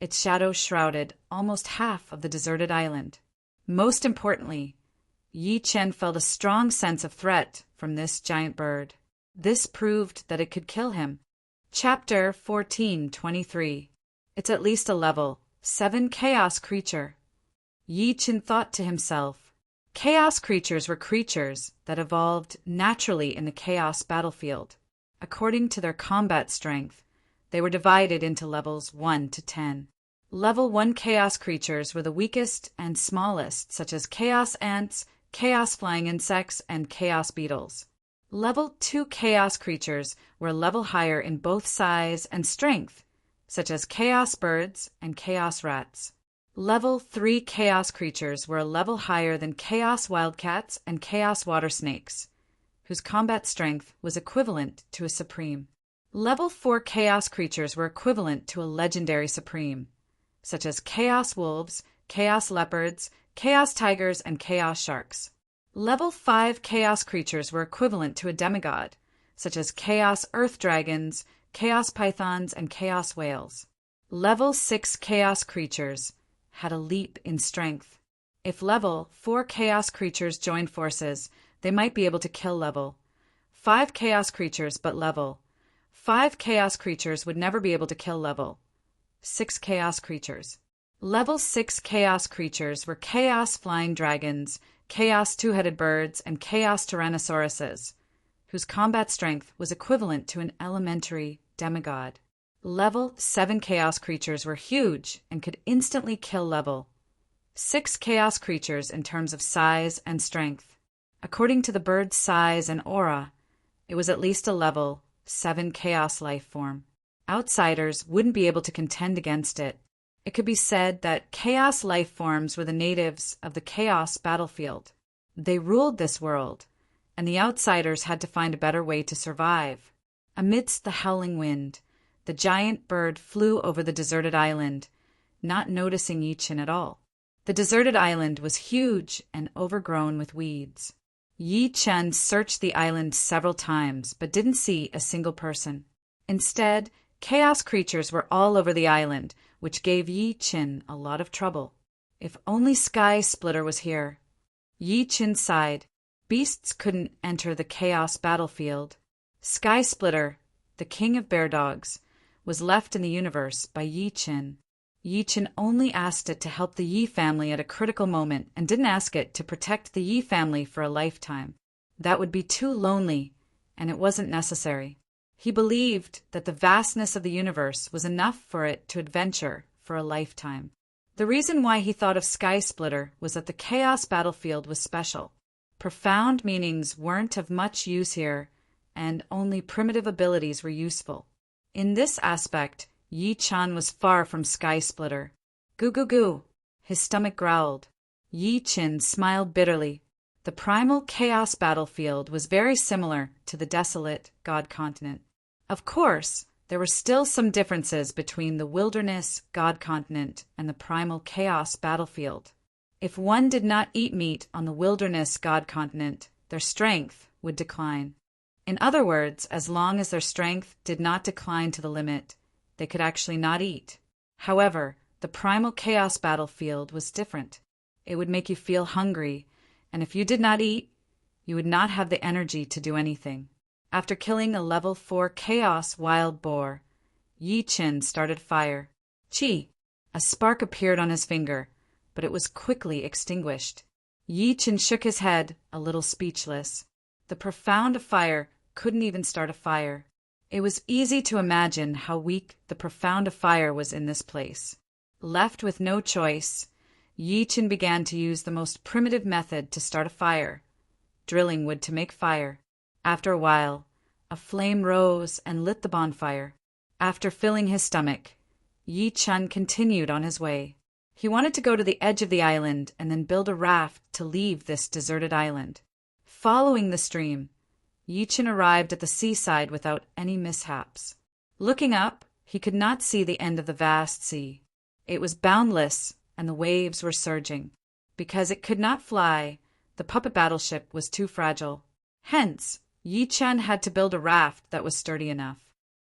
its shadow shrouded almost half of the deserted island. Most importantly, Yi Qin felt a strong sense of threat from this giant bird. This proved that it could kill him. Chapter 14:23. It's at least a level 7 chaos creature. Yi Qin thought to himself, chaos creatures were creatures that evolved naturally in the chaos battlefield. According to their combat strength, they were divided into levels 1 to 10. Level 1 chaos creatures were the weakest and smallest, such as chaos ants, chaos flying insects, and chaos beetles. Level 2 chaos creatures were a level higher in both size and strength, such as chaos birds and chaos rats. Level 3 chaos creatures were a level higher than chaos wildcats and chaos water snakes, whose combat strength was equivalent to a supreme. Level 4 chaos creatures were equivalent to a legendary supreme, such as chaos wolves, chaos leopards, chaos tigers, and chaos sharks. Level 5 chaos creatures were equivalent to a demigod, such as chaos earth dragons, chaos pythons, and chaos whales. Level 6 chaos creatures had a leap in strength. If level 4 chaos creatures joined forces, they might be able to kill level 5 chaos creatures, but level 5 chaos creatures would never be able to kill level 6 chaos creatures. Level 6 chaos creatures were chaos flying dragons, chaos two-headed birds, and chaos tyrannosauruses, whose combat strength was equivalent to an elementary demigod. Level 7 chaos creatures were huge and could instantly kill level 6 chaos creatures in terms of size and strength. According to the bird's size and aura, it was at least a level 7 chaos life form. Outsiders wouldn't be able to contend against it. It could be said that chaos life forms were the natives of the chaos battlefield. They ruled this world, and the outsiders had to find a better way to survive. Amidst the howling wind, the giant bird flew over the deserted island, not noticing Yi-Chin at all. The deserted island was huge and overgrown with weeds. Yi-Chen searched the island several times, but didn't see a single person. Instead, chaos creatures were all over the island, which gave Yi-Chin a lot of trouble. If only Sky Splitter was here. Yi-Chin sighed. Beasts couldn't enter the chaos battlefield. Sky Splitter, the king of bear dogs, was left in the universe by Yi-Chin. Yi-Chin only asked it to help the Yi family at a critical moment and didn't ask it to protect the Yi family for a lifetime. That would be too lonely, and it wasn't necessary. He believed that the vastness of the universe was enough for it to adventure for a lifetime. The reason why he thought of Sky Splitter was that the chaos battlefield was special. Profound meanings weren't of much use here, and only primitive abilities were useful. In this aspect, Yi-Chan was far from Sky Splitter. Goo goo goo, his stomach growled. Yi-Chin smiled bitterly. The primal chaos battlefield was very similar to the desolate God continent. Of course, there were still some differences between the wilderness God continent and the primal chaos battlefield. If one did not eat meat on the wilderness God continent, their strength would decline. In other words, as long as their strength did not decline to the limit, they could actually not eat. However, the primal chaos battlefield was different. It would make you feel hungry, and if you did not eat, you would not have the energy to do anything. After killing a level 4 chaos wild boar, Yi-Chin started fire. Chi! A spark appeared on his finger, but it was quickly extinguished. Yi-Chin shook his head, a little speechless. The profound fire couldn't even start a fire. It was easy to imagine how weak the profound fire was in this place. Left with no choice, Yi-Chin began to use the most primitive method to start a fire, drilling wood to make fire. After a while, a flame rose and lit the bonfire. After filling his stomach, Yi-Chan continued on his way. He wanted to go to the edge of the island and then build a raft to leave this deserted island. Following the stream, Yi-Chin arrived at the seaside without any mishaps. Looking up, he could not see the end of the vast sea. It was boundless, and the waves were surging. Because it could not fly, the puppet battleship was too fragile. Hence, Yi-Chan had to build a raft that was sturdy enough.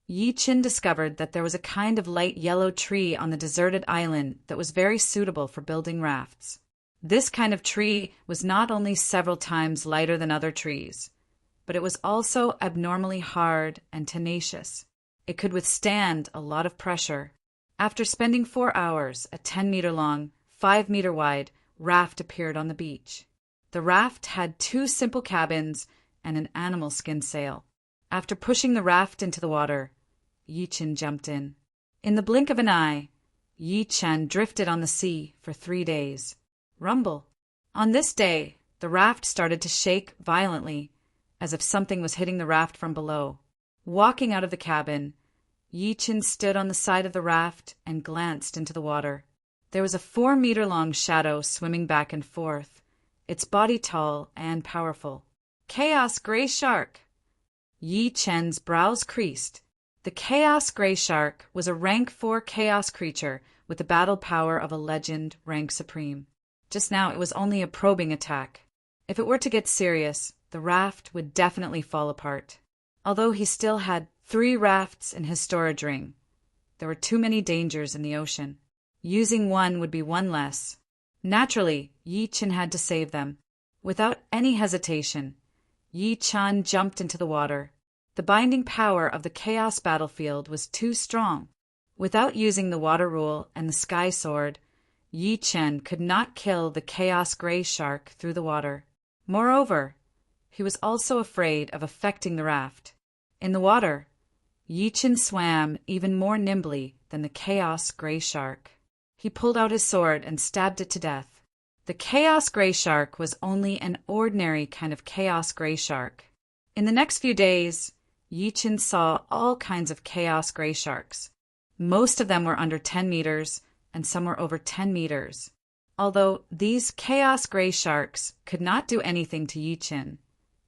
Yi-Chin discovered that there was a kind of light yellow tree on the deserted island that was very suitable for building rafts. This kind of tree was not only several times lighter than other trees, but it was also abnormally hard and tenacious. It could withstand a lot of pressure. After spending 4 hours, a 10-meter-long, 5-meter-wide raft appeared on the beach. The raft had 2 simple cabins and an animal skin sail. After pushing the raft into the water, Yi-Chin jumped in. In the blink of an eye, Yi-Chan drifted on the sea for 3 days. Rumble. On this day, the raft started to shake violently, as if something was hitting the raft from below. Walking out of the cabin, Yi-Chin stood on the side of the raft and glanced into the water. There was a 4-meter-long shadow swimming back and forth, its body tall and powerful. Chaos Gray Shark! Yi-Chen's brows creased. The Chaos Gray Shark was a rank 4 chaos creature with the battle power of a legend rank supreme. Just now it was only a probing attack. If it were to get serious, the raft would definitely fall apart. Although he still had 3 rafts in his storage ring, there were too many dangers in the ocean. Using one would be one less. Naturally, Yi Chen had to save them. Without any hesitation, Yi Chen jumped into the water. The binding power of the chaos battlefield was too strong. Without using the water rule and the sky sword, Yi Chen could not kill the chaos gray shark through the water. Moreover, he was also afraid of affecting the raft. In the water, Yi Chen swam even more nimbly than the chaos gray shark. He pulled out his sword and stabbed it to death. The chaos gray shark was only an ordinary kind of chaos gray shark. In the next few days, Yi Chen saw all kinds of chaos gray sharks. Most of them were under 10 meters, and some were over 10 meters. Although these chaos gray sharks could not do anything to Yi Chen,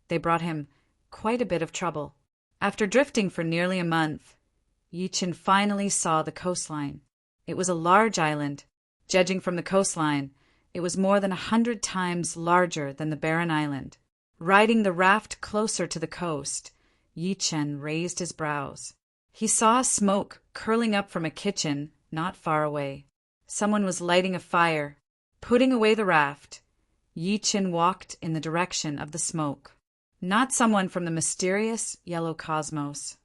they brought him quite a bit of trouble. After drifting for nearly a month, Yi Chen finally saw the coastline. It was a large island. Judging from the coastline, it was more than 100 times larger than the barren island. Riding the raft closer to the coast, Yi Chen raised his brows. He saw smoke curling up from a kitchen not far away. Someone was lighting a fire. Putting away the raft, Yi Chen walked in the direction of the smoke. Not someone from the mysterious yellow cosmos.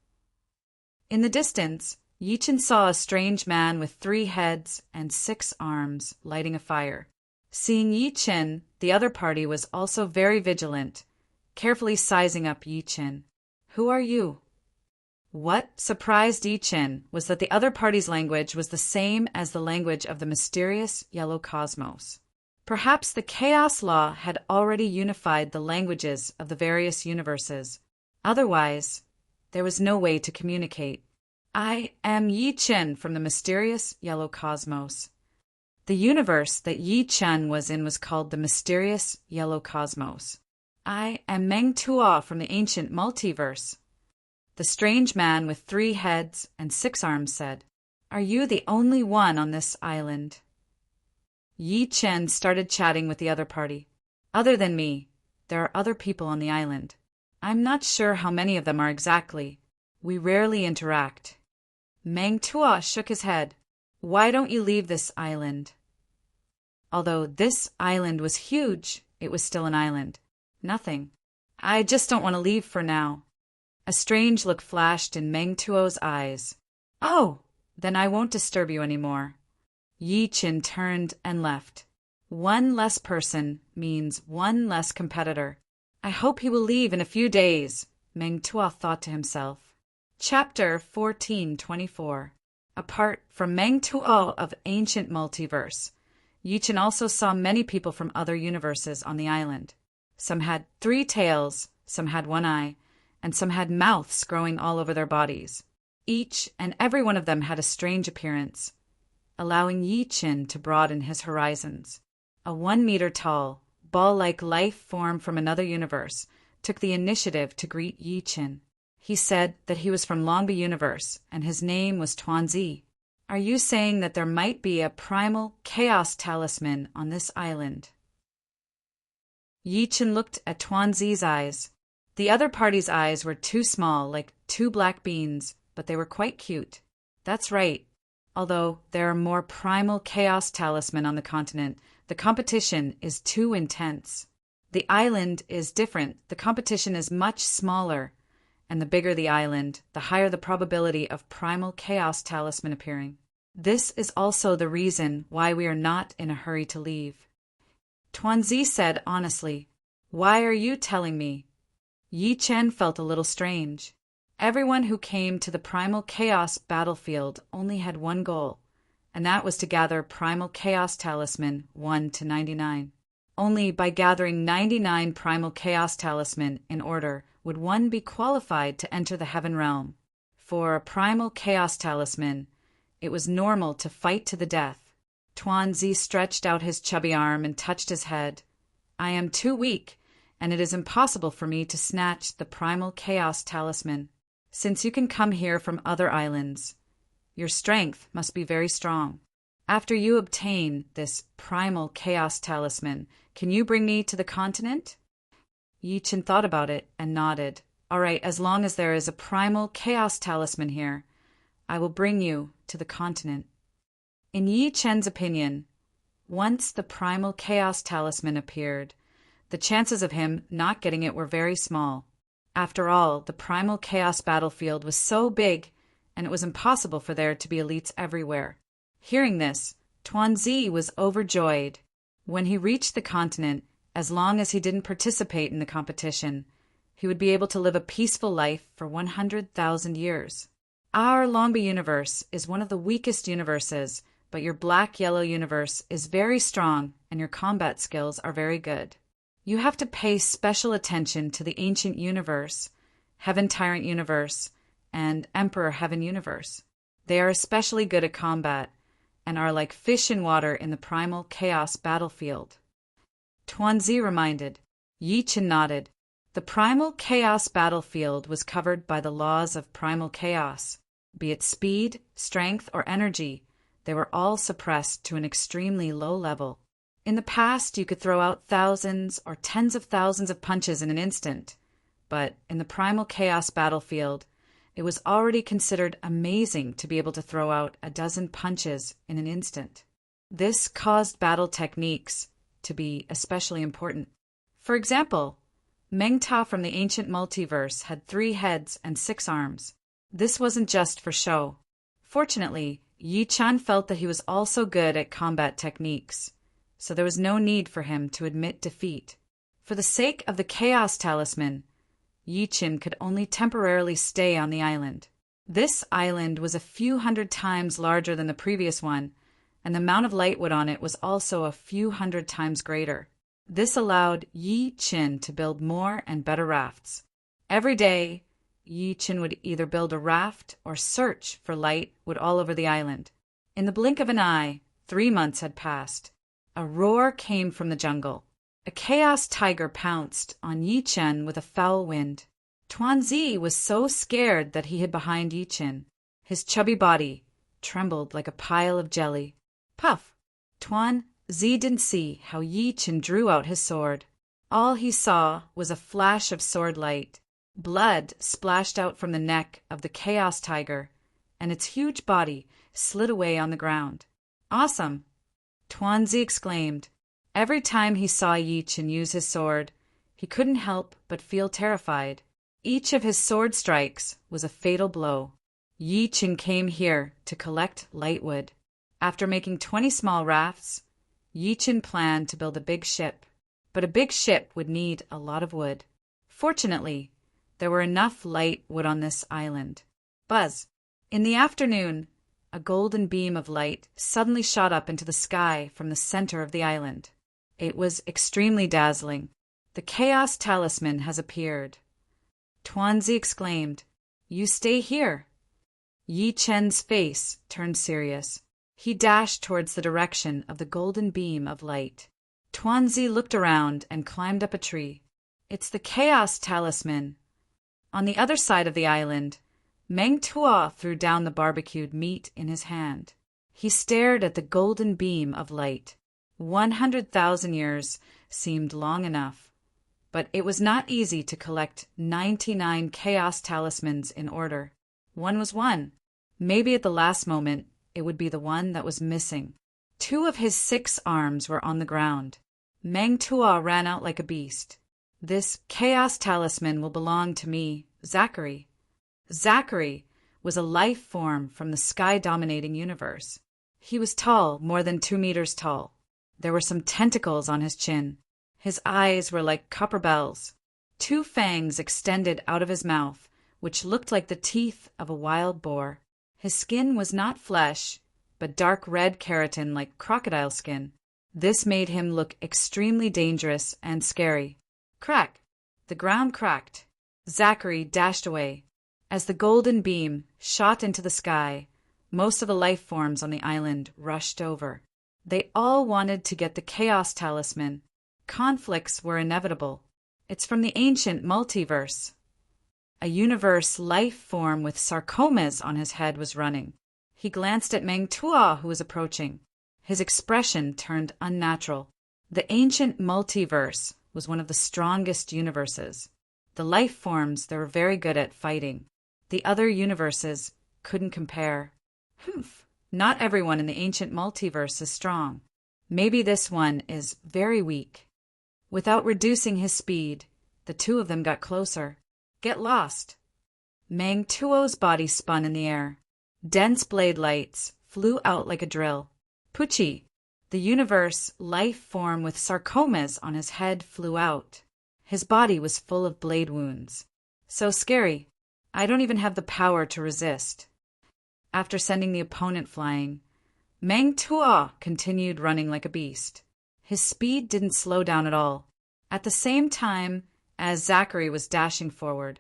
In the distance, Yi Chen saw a strange man with 3 heads and 6 arms lighting a fire. Seeing Yi Chen, the other party was also very vigilant, carefully sizing up Yi Chen. "Who are you?" What surprised Yi Chen was that the other party's language was the same as the language of the mysterious yellow cosmos. Perhaps the chaos law had already unified the languages of the various universes. Otherwise, there was no way to communicate. "I am Yi Chen from the mysterious yellow cosmos." The universe that Yi Chen was in was called the mysterious yellow cosmos. "I am Meng Tuo from the ancient multiverse." The strange man with 3 heads and 6 arms said, "Are you the only one on this island?" Yi Chen started chatting with the other party. "Other than me, there are other people on the island. I'm not sure how many of them are exactly. We rarely interact." Meng Tuo shook his head. "Why don't you leave this island?" Although this island was huge, it was still an island. "Nothing. I just don't want to leave for now." A strange look flashed in Meng Tuo's eyes. "Oh, then I won't disturb you anymore." Yi Chen turned and left. One less person means one less competitor. "I hope he will leave in a few days," Meng Tuo thought to himself. Chapter 1424. Apart from Meng Tuo of ancient multiverse, Yi Chen also saw many people from other universes on the island. Some had 3 tails, some had 1 eye, and some had mouths growing all over their bodies. Each and every one of them had a strange appearance, allowing Yi Chen to broaden his horizons. A 1-meter-tall, ball-like life form from another universe took the initiative to greet Yi Chen. He said that he was from Longby Universe, and his name was Tuanzi. "Are you saying that there might be a primal chaos talisman on this island?" Yi Chen looked at Tuanzi's eyes. The other party's eyes were too small, like 2 black beans, but they were quite cute. "That's right. Although there are more primal chaos talisman on the continent, the competition is too intense. The island is different. The competition is much smaller, and the bigger the island, the higher the probability of primal chaos talisman appearing. This is also the reason why we are not in a hurry to leave." Tuanzi said honestly, "Why are you telling me?" Yi Chen felt a little strange. Everyone who came to the primal chaos battlefield only had one goal, and that was to gather primal chaos talisman 1 to 99. Only by gathering 99 primal chaos talisman in order would one be qualified to enter the heaven realm. For a primal chaos talisman, it was normal to fight to the death. Tuanzi stretched out his chubby arm and touched his head. "I am too weak, and it is impossible for me to snatch the primal chaos talisman. Since you can come here from other islands, your strength must be very strong. After you obtain this primal chaos talisman, can you bring me to the continent? Yi Chen thought about it and nodded. All right, as long as there is a primal chaos talisman here, I will bring you to the continent. In Yi Chen's opinion, once the primal chaos talisman appeared, the chances of him not getting it were very small. After all, the primal chaos battlefield was so big, and it was impossible for there to be elites everywhere. Hearing this, Tuanzi was overjoyed. When he reached the continent, as long as he didn't participate in the competition, he would be able to live a peaceful life for 100,000 years. Our Longba universe is one of the weakest universes, but your black-yellow universe is very strong and your combat skills are very good. You have to pay special attention to the Ancient Universe, Heaven Tyrant Universe, and Emperor Heaven Universe. They are especially good at combat and are like fish in water in the primal chaos battlefield. Tuanzi reminded. Yi Chen nodded. The primal chaos battlefield was covered by the laws of primal chaos. Be it speed, strength, or energy, they were all suppressed to an extremely low level. In the past, you could throw out thousands or tens of thousands of punches in an instant, but in the primal chaos battlefield, it was already considered amazing to be able to throw out a dozen punches in an instant. This caused battle techniques to be especially important. For example, Meng Ta from the ancient multiverse had 3 heads and 6 arms. This wasn't just for show. Fortunately, Yi Chen felt that he was also good at combat techniques, so there was no need for him to admit defeat. For the sake of the Chaos Talisman, Yi Chen could only temporarily stay on the island. This island was a few hundred times larger than the previous one, and the amount of lightwood on it was also a few hundred times greater. This allowed Yi Chen to build more and better rafts. Every day, Yi Chen would either build a raft or search for lightwood all over the island. In the blink of an eye, 3 months had passed. A roar came from the jungle. A chaos tiger pounced on Yi Chen with a foul wind. Tuanzi was so scared that he hid behind Yi Chen. His chubby body trembled like a pile of jelly. Puff! Tuanzi didn't see how Yi Chen drew out his sword. All he saw was a flash of sword light. Blood splashed out from the neck of the chaos tiger, and its huge body slid away on the ground. Awesome! Tuanzi exclaimed. Every time he saw Yi Chen use his sword, he couldn't help but feel terrified. Each of his sword strikes was a fatal blow. Yi Chen came here to collect lightwood. After making 20 small rafts, Yi Chen planned to build a big ship, but a big ship would need a lot of wood. Fortunately, there were enough lightwood on this island. Buzz! In the afternoon, a golden beam of light suddenly shot up into the sky from the center of the island. It was extremely dazzling. The Chaos Talisman has appeared. Tuanzi exclaimed, "You stay here." Yi Chen's face turned serious. He dashed towards the direction of the golden beam of light. Tuanzi looked around and climbed up a tree. It's the Chaos Talisman. On the other side of the island, Meng Tuo threw down the barbecued meat in his hand. He stared at the golden beam of light. 100,000 years seemed long enough, but it was not easy to collect 99 Chaos Talismans in order. One was one. Maybe at the last moment, it would be the one that was missing. 2 of his 6 arms were on the ground. Meng Tuo ran out like a beast. This Chaos Talisman will belong to me, Zachary. Zachary was a life form from the sky-dominating universe. He was tall, more than 2 meters tall. There were some tentacles on his chin. His eyes were like copper bells. 2 fangs extended out of his mouth, which looked like the teeth of a wild boar. His skin was not flesh, but dark red keratin like crocodile skin. This made him look extremely dangerous and scary. Crack! The ground cracked. Zachary dashed away. As the golden beam shot into the sky, most of the life forms on the island rushed over. They all wanted to get the Chaos Talisman. Conflicts were inevitable. It's from the ancient multiverse. A universe life form with sarcomas on his head was running. He glanced at Meng Tuo, who was approaching. His expression turned unnatural. The ancient multiverse was one of the strongest universes. The life forms, they were very good at fighting. The other universes couldn't compare. Humph. Not everyone in the ancient multiverse is strong. Maybe this one is very weak. Without reducing his speed, the two of them got closer. Get lost. Mang Tuo's body spun in the air. Dense blade lights flew out like a drill. Pucci, the universe life form with sarcomas on his head, flew out. His body was full of blade wounds. So scary. I don't even have the power to resist. After sending the opponent flying, Mang Tuo continued running like a beast. His speed didn't slow down at all. At the same time as Zachary was dashing forward,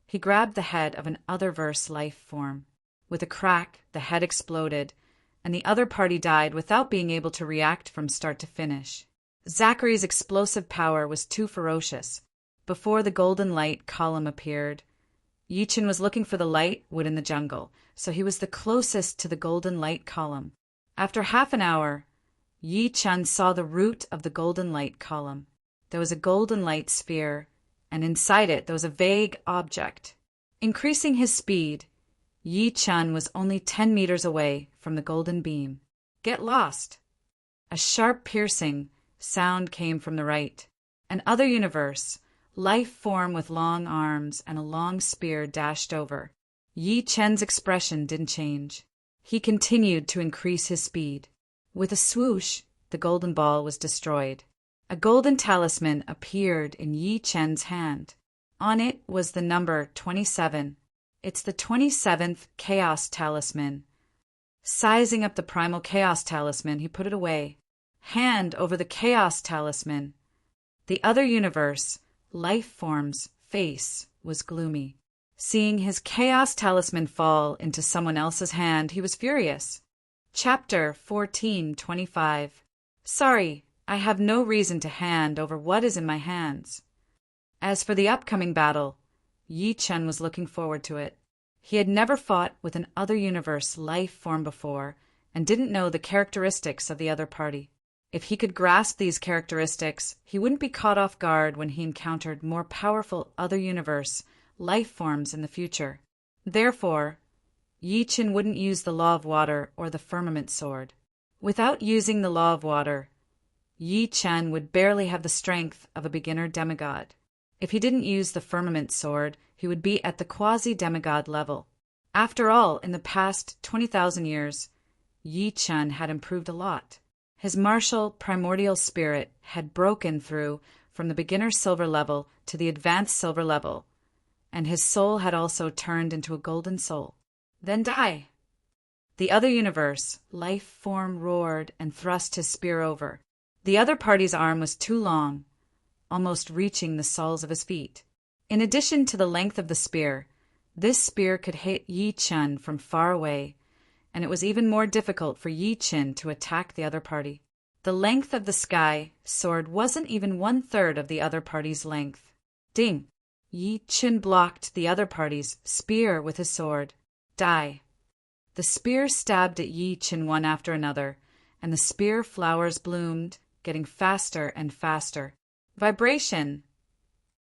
he grabbed the head of an otherverse life form. With a crack, the head exploded, and the other party died without being able to react from start to finish. Zachary's explosive power was too ferocious. Before the golden light column appeared, Yi-Chin was looking for the light wood in the jungle, so he was the closest to the golden light column. After half an hour, Yi-Chin saw the root of the golden light column. There was a golden light sphere, and inside it there was a vague object. Increasing his speed, Yi-Chin was only 10 meters away from the golden beam. Get lost! A sharp piercing sound came from the right. An other universe, life form with long arms and a long spear dashed over. Yi-Chen's expression didn't change. He continued to increase his speed. With a swoosh, the golden ball was destroyed. A golden talisman appeared in Yi-Chen's hand. On it was the number 27. It's the 27th Chaos Talisman. Sizing up the Primal Chaos Talisman, he put it away. Hand over the Chaos Talisman. The other universe, life form's face was gloomy. Seeing his Chaos Talisman fall into someone else's hand, he was furious. Chapter 14:25. Sorry, I have no reason to hand over what is in my hands. As for the upcoming battle, Yi-Chen was looking forward to it. He had never fought with an other universe life form before and didn't know the characteristics of the other party. If he could grasp these characteristics, he wouldn't be caught off guard when he encountered more powerful other universe life forms in the future. Therefore, Yi-Chin wouldn't use the Law of Water or the Firmament Sword. Without using the Law of Water, Yi-Chen would barely have the strength of a beginner demigod. If he didn't use the Firmament Sword, he would be at the quasi-demigod level. After all, in the past 20,000 years, Yi-Chen had improved a lot. His martial, primordial spirit had broken through from the beginner silver level to the advanced silver level, and his soul had also turned into a golden soul. Then die! The other universe, life form, roared and thrust his spear over. The other party's arm was too long, almost reaching the soles of his feet. In addition to the length of the spear, this spear could hit Yi-Chen from far away, and it was even more difficult for Yi-Chen to attack the other party. The length of the sky sword wasn't even 1/3 of the other party's length. Ding! Yi-Chen blocked the other party's spear with his sword. Die! The spear stabbed at Yi-Chen one after another, and the spear flowers bloomed, getting faster and faster. Vibration!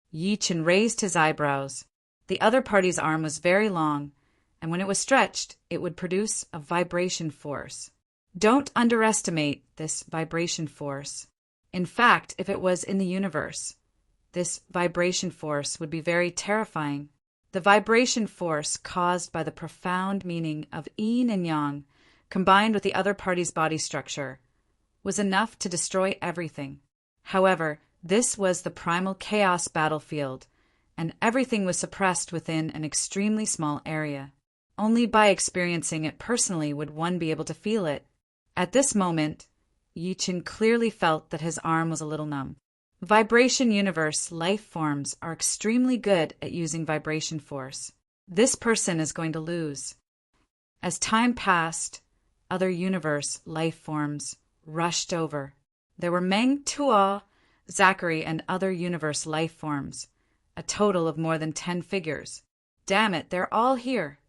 Yi-Chen raised his eyebrows. The other party's arm was very long, and when it was stretched, it would produce a vibration force. Don't underestimate this vibration force. In fact, if it was in the universe, this vibration force would be very terrifying. The vibration force caused by the profound meaning of yin and yang, combined with the other party's body structure, was enough to destroy everything. However, this was the primal chaos battlefield, and everything was suppressed within an extremely small area. Only by experiencing it personally would one be able to feel it. At this moment, Yi-Chen clearly felt that his arm was a little numb. Vibration universe life forms are extremely good at using vibration force. This person is going to lose. As time passed, other universe life forms rushed over. There were Mang Tuo, Zachary, and other universe life forms, a total of more than 10 figures. Damn it, they're all here.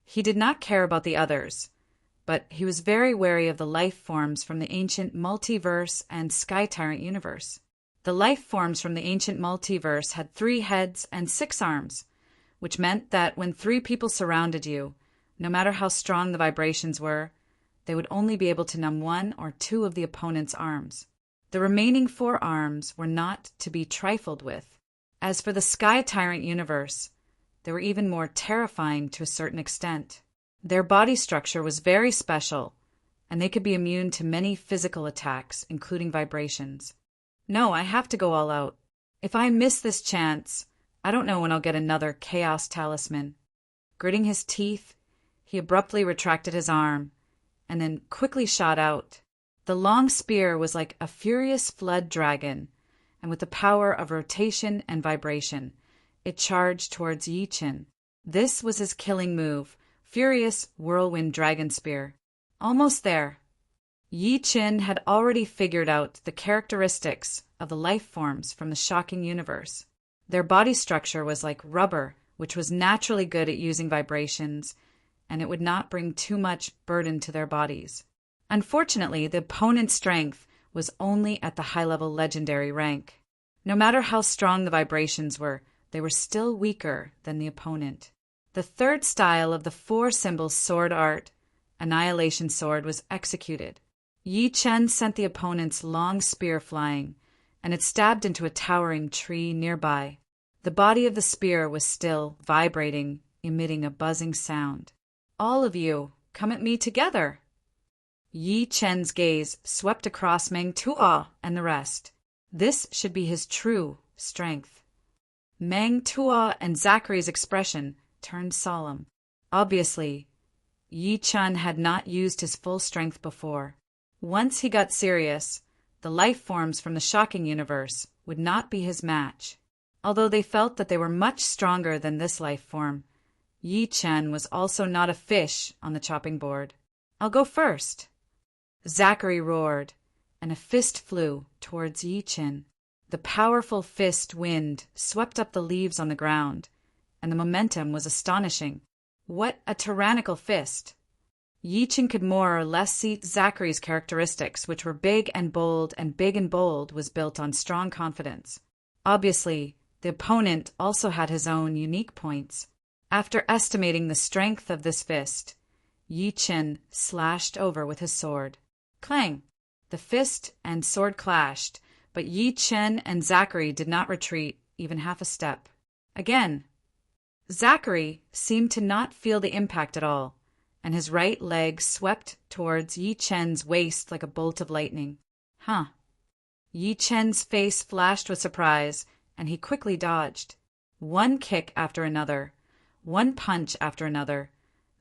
He did not care about the others. but he was very wary of the life forms from the ancient multiverse and Sky Tyrant universe. The life forms from the ancient multiverse had 3 heads and 6 arms, which meant that when 3 people surrounded you, no matter how strong the vibrations were, they would only be able to numb 1 or 2 of the opponent's arms. The remaining 4 arms were not to be trifled with. As for the Sky Tyrant universe, they were even more terrifying to a certain extent. Their body structure was very special, and they could be immune to many physical attacks, including vibrations. No, I have to go all out. If I miss this chance, I don't know when I'll get another Chaos Talisman. Gritting his teeth, he abruptly retracted his arm, and then quickly shot out. The long spear was like a furious flood dragon, and with the power of rotation and vibration, it charged towards Yi Chen. This was his killing move, Furious Whirlwind Dragon Spear. Almost there. Yi Chen had already figured out the characteristics of the life forms from the shocking universe. Their body structure was like rubber, which was naturally good at using vibrations, and it would not bring too much burden to their bodies. Unfortunately, the opponent's strength was only at the high-level legendary rank. No matter how strong the vibrations were, they were still weaker than the opponent. The third style of the 4-symbol sword art, Annihilation Sword, was executed. Yi Chen sent the opponent's long spear flying, and it stabbed into a towering tree nearby. The body of the spear was still vibrating, emitting a buzzing sound. All of you, come at me together. Yi Chen's gaze swept across Meng Tuo and the rest. This should be his true strength. Meng Tuo and Zachary's expression turned solemn. Obviously, Yi Chen had not used his full strength before. Once he got serious, the life forms from the shocking universe would not be his match. Although they felt that they were much stronger than this life form, Yi Chen was also not a fish on the chopping board. I'll go first. Zachary roared, and a fist flew towards Yi Chen. The powerful fist wind swept up the leaves on the ground, and the momentum was astonishing. What a tyrannical fist! Yi Chen could more or less see Zachary's characteristics, which were big and bold, and big and bold was built on strong confidence. Obviously, the opponent also had his own unique points. After estimating the strength of this fist, Yi Chen slashed over with his sword. Clang! The fist and sword clashed, but Yi Chen and Zachary did not retreat even half a step. Again, Zachary seemed to not feel the impact at all, and his right leg swept towards Yi Chen's waist like a bolt of lightning. Huh. Yi Chen's face flashed with surprise, and he quickly dodged. One kick after another, one punch after another,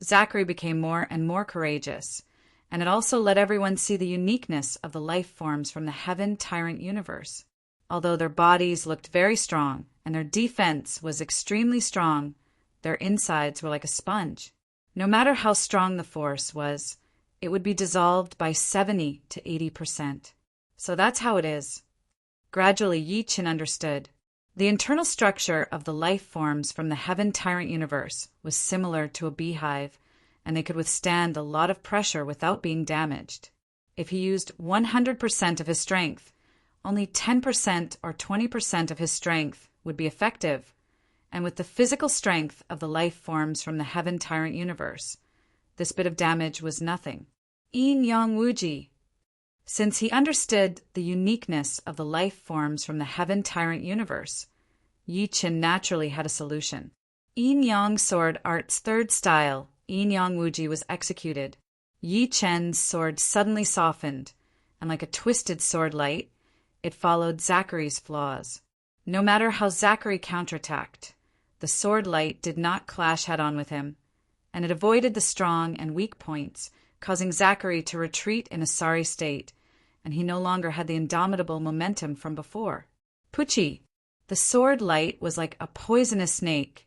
Zachary became more and more courageous, and it also let everyone see the uniqueness of the life forms from the Heaven Tyrant universe. Although their bodies looked very strong, and their defense was extremely strong, their insides were like a sponge. No matter how strong the force was, it would be dissolved by 70 to 80%. So that's how it is. Gradually, Yi Chen understood. The internal structure of the life forms from the Heaven Tyrant universe was similar to a beehive, and they could withstand a lot of pressure without being damaged. If he used 100% of his strength, only 10% or 20% of his strength would be effective, and with the physical strength of the life forms from the Heaven Tyrant universe, this bit of damage was nothing. Yin Yang Wuji. Since he understood the uniqueness of the life forms from the Heaven Tyrant universe, Yi Chen naturally had a solution. Yin Yang Sword Art's third style, Yin Yang Wuji, was executed. Yi Chen's sword suddenly softened, and like a twisted sword light, it followed Zachary's flaws. No matter how Zachary counterattacked, the sword light did not clash head-on with him, and it avoided the strong and weak points, causing Zachary to retreat in a sorry state, and he no longer had the indomitable momentum from before. Pucci! The sword light was like a poisonous snake,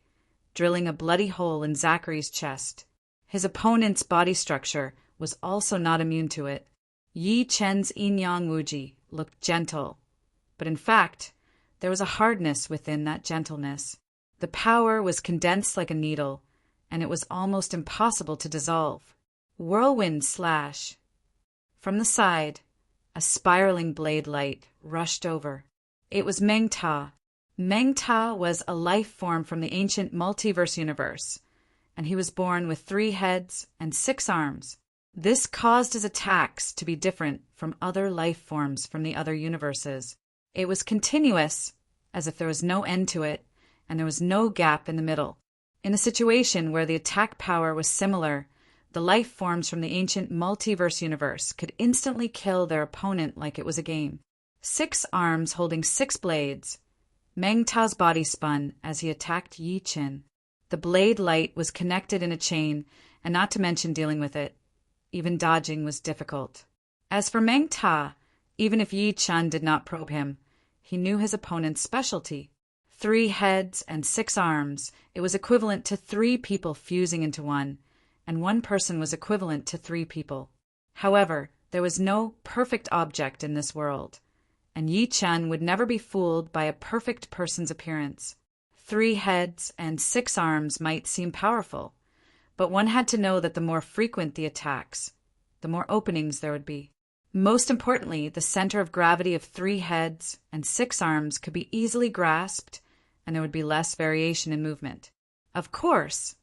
drilling a bloody hole in Zachary's chest. His opponent's body structure was also not immune to it. Yi Chen's Yin Yang Wuji looked gentle, but in fact, there was a hardness within that gentleness. The power was condensed like a needle, and it was almost impossible to dissolve. Whirlwind slash. From the side, a spiraling blade light rushed over. It was Meng Ta. Meng Ta was a life form from the ancient multiverse universe, and he was born with 3 heads and 6 arms. This caused his attacks to be different from other life forms from the other universes. It was continuous, as if there was no end to it, and there was no gap in the middle. In a situation where the attack power was similar, the life forms from the ancient multiverse universe could instantly kill their opponent like it was a game. 6 arms holding 6 blades. Meng Ta's body spun as he attacked Yi Qin. The blade light was connected in a chain, and not to mention dealing with it. Even dodging was difficult. As for Meng Ta, even if Yi Qin did not probe him, he knew his opponent's specialty. 3 heads and 6 arms, it was equivalent to 3 people fusing into one, and 1 person was equivalent to 3 people. However, there was no perfect object in this world, and Yi Qin would never be fooled by a perfect person's appearance. 3 heads and 6 arms might seem powerful, but one had to know that the more frequent the attacks, the more openings there would be. Most importantly, the center of gravity of 3 heads and 6 arms could be easily grasped, and there would be less variation in movement. Of course,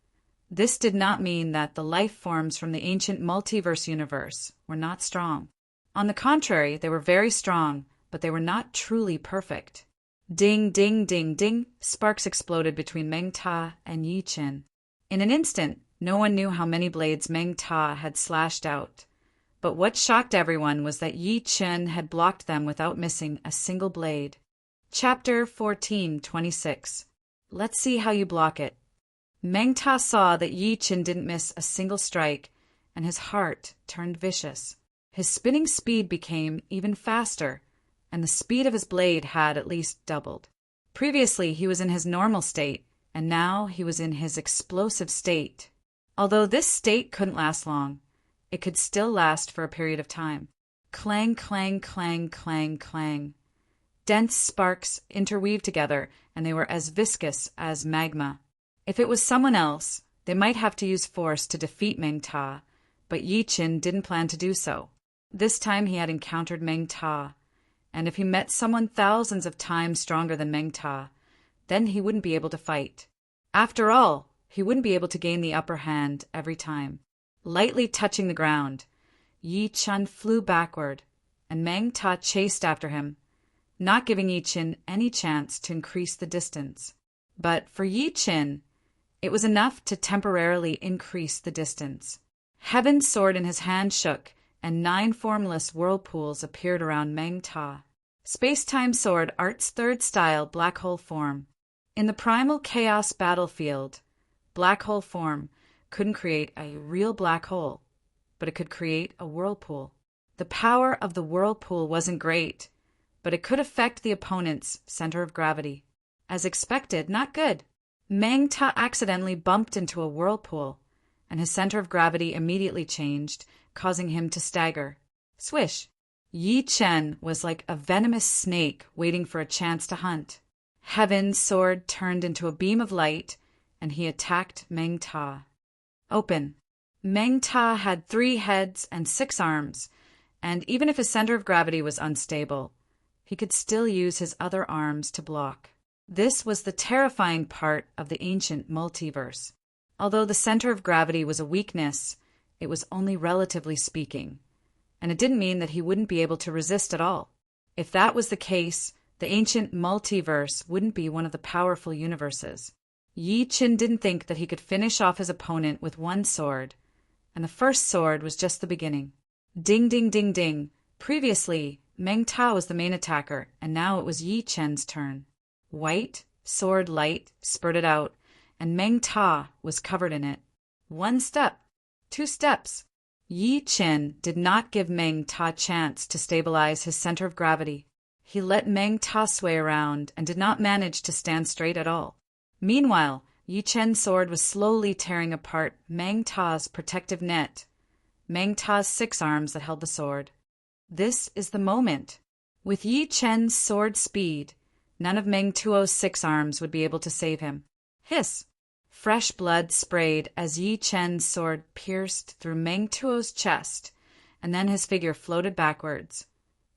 this did not mean that the life forms from the ancient multiverse universe were not strong. On the contrary, they were very strong, but they were not truly perfect. Ding, ding, ding, ding, sparks exploded between Meng Ta and Yi Qin. In an instant, no one knew how many blades Meng Ta had slashed out. But what shocked everyone was that Yi Qin had blocked them without missing a single blade. Chapter 14:26. Let's see how you block it. Meng Ta saw that Yi Qin didn't miss a single strike, and his heart turned vicious. His spinning speed became even faster, and the speed of his blade had at least doubled. Previously, he was in his normal state, and now he was in his explosive state. Although this state couldn't last long, it could still last for a period of time. Clang, clang, clang, clang, clang. Dense sparks interweaved together, and they were as viscous as magma. If it was someone else, they might have to use force to defeat Meng Ta, but Yi Qin didn't plan to do so. This time he had encountered Meng Ta, and if he met someone thousands of times stronger than Meng Ta, then he wouldn't be able to fight. After all, he wouldn't be able to gain the upper hand every time. Lightly touching the ground, Yi Qin flew backward, and Meng Ta chased after him, not giving Yi Qin any chance to increase the distance. But for Yi Qin, it was enough to temporarily increase the distance. Heaven's sword in his hand shook, and 9 formless whirlpools appeared around Meng Ta. Space-time sword art's 3rd style black hole form. In the primal chaos battlefield, black hole form couldn't create a real black hole, but it could create a whirlpool. The power of the whirlpool wasn't great, but it could affect the opponent's center of gravity. As expected, not good. Meng Ta accidentally bumped into a whirlpool, and his center of gravity immediately changed, causing him to stagger. Swish! Yi Qin was like a venomous snake waiting for a chance to hunt. Heaven's sword turned into a beam of light, and he attacked Meng Ta. Open. Meng Ta had 3 heads and 6 arms, and even if his center of gravity was unstable, he could still use his other arms to block. This was the terrifying part of the ancient multiverse. Although the center of gravity was a weakness, it was only relatively speaking, and it didn't mean that he wouldn't be able to resist at all. If that was the case, the ancient multiverse wouldn't be one of the powerful universes. Yi Qin didn't think that he could finish off his opponent with 1 sword, and the first sword was just the beginning. Ding, ding, ding, ding. Previously, Meng Ta was the main attacker, and now it was Yi Qin's turn. White, sword light spurted out, and Meng Ta was covered in it. 1 step, 2 steps. Yi Qin did not give Meng Ta a chance to stabilize his center of gravity. He let Meng Ta sway around and did not manage to stand straight at all. Meanwhile, Yi Qin's sword was slowly tearing apart Meng Ta's protective net, Meng Ta's 6 arms that held the sword. This is the moment. With Yi Qin's sword speed, none of Meng Tuo's 6 arms would be able to save him. Hiss! Fresh blood sprayed as Yi Chen's sword pierced through Meng Tuo's chest, and then his figure floated backwards,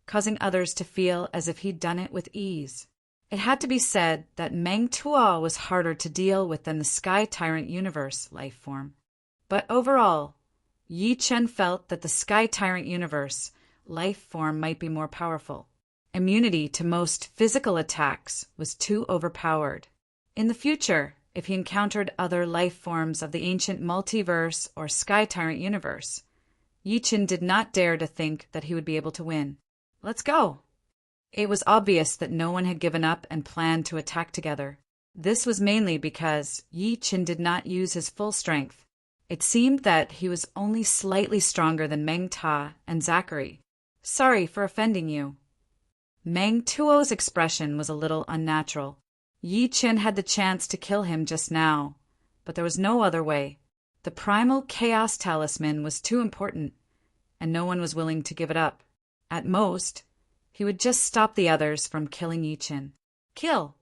causing others to feel as if he'd done it with ease. It had to be said that Meng Tuo was harder to deal with than the Sky Tyrant Universe life form. But overall, Yi Chen felt that the Sky Tyrant Universe life form might be more powerful. Immunity to most physical attacks was too overpowered. In the future, if he encountered other life forms of the ancient multiverse or Sky Tyrant Universe, Yi Chen did not dare to think that he would be able to win. Let's go! It was obvious that no one had given up and planned to attack together. This was mainly because Yi Chen did not use his full strength. It seemed that he was only slightly stronger than Meng Ta and Zachary. Sorry for offending you. Meng Tuo's expression was a little unnatural. Yi Chen had the chance to kill him just now, but there was no other way. The primal chaos talisman was too important, and no one was willing to give it up. At most, he would just stop the others from killing Yi Chen. Kill!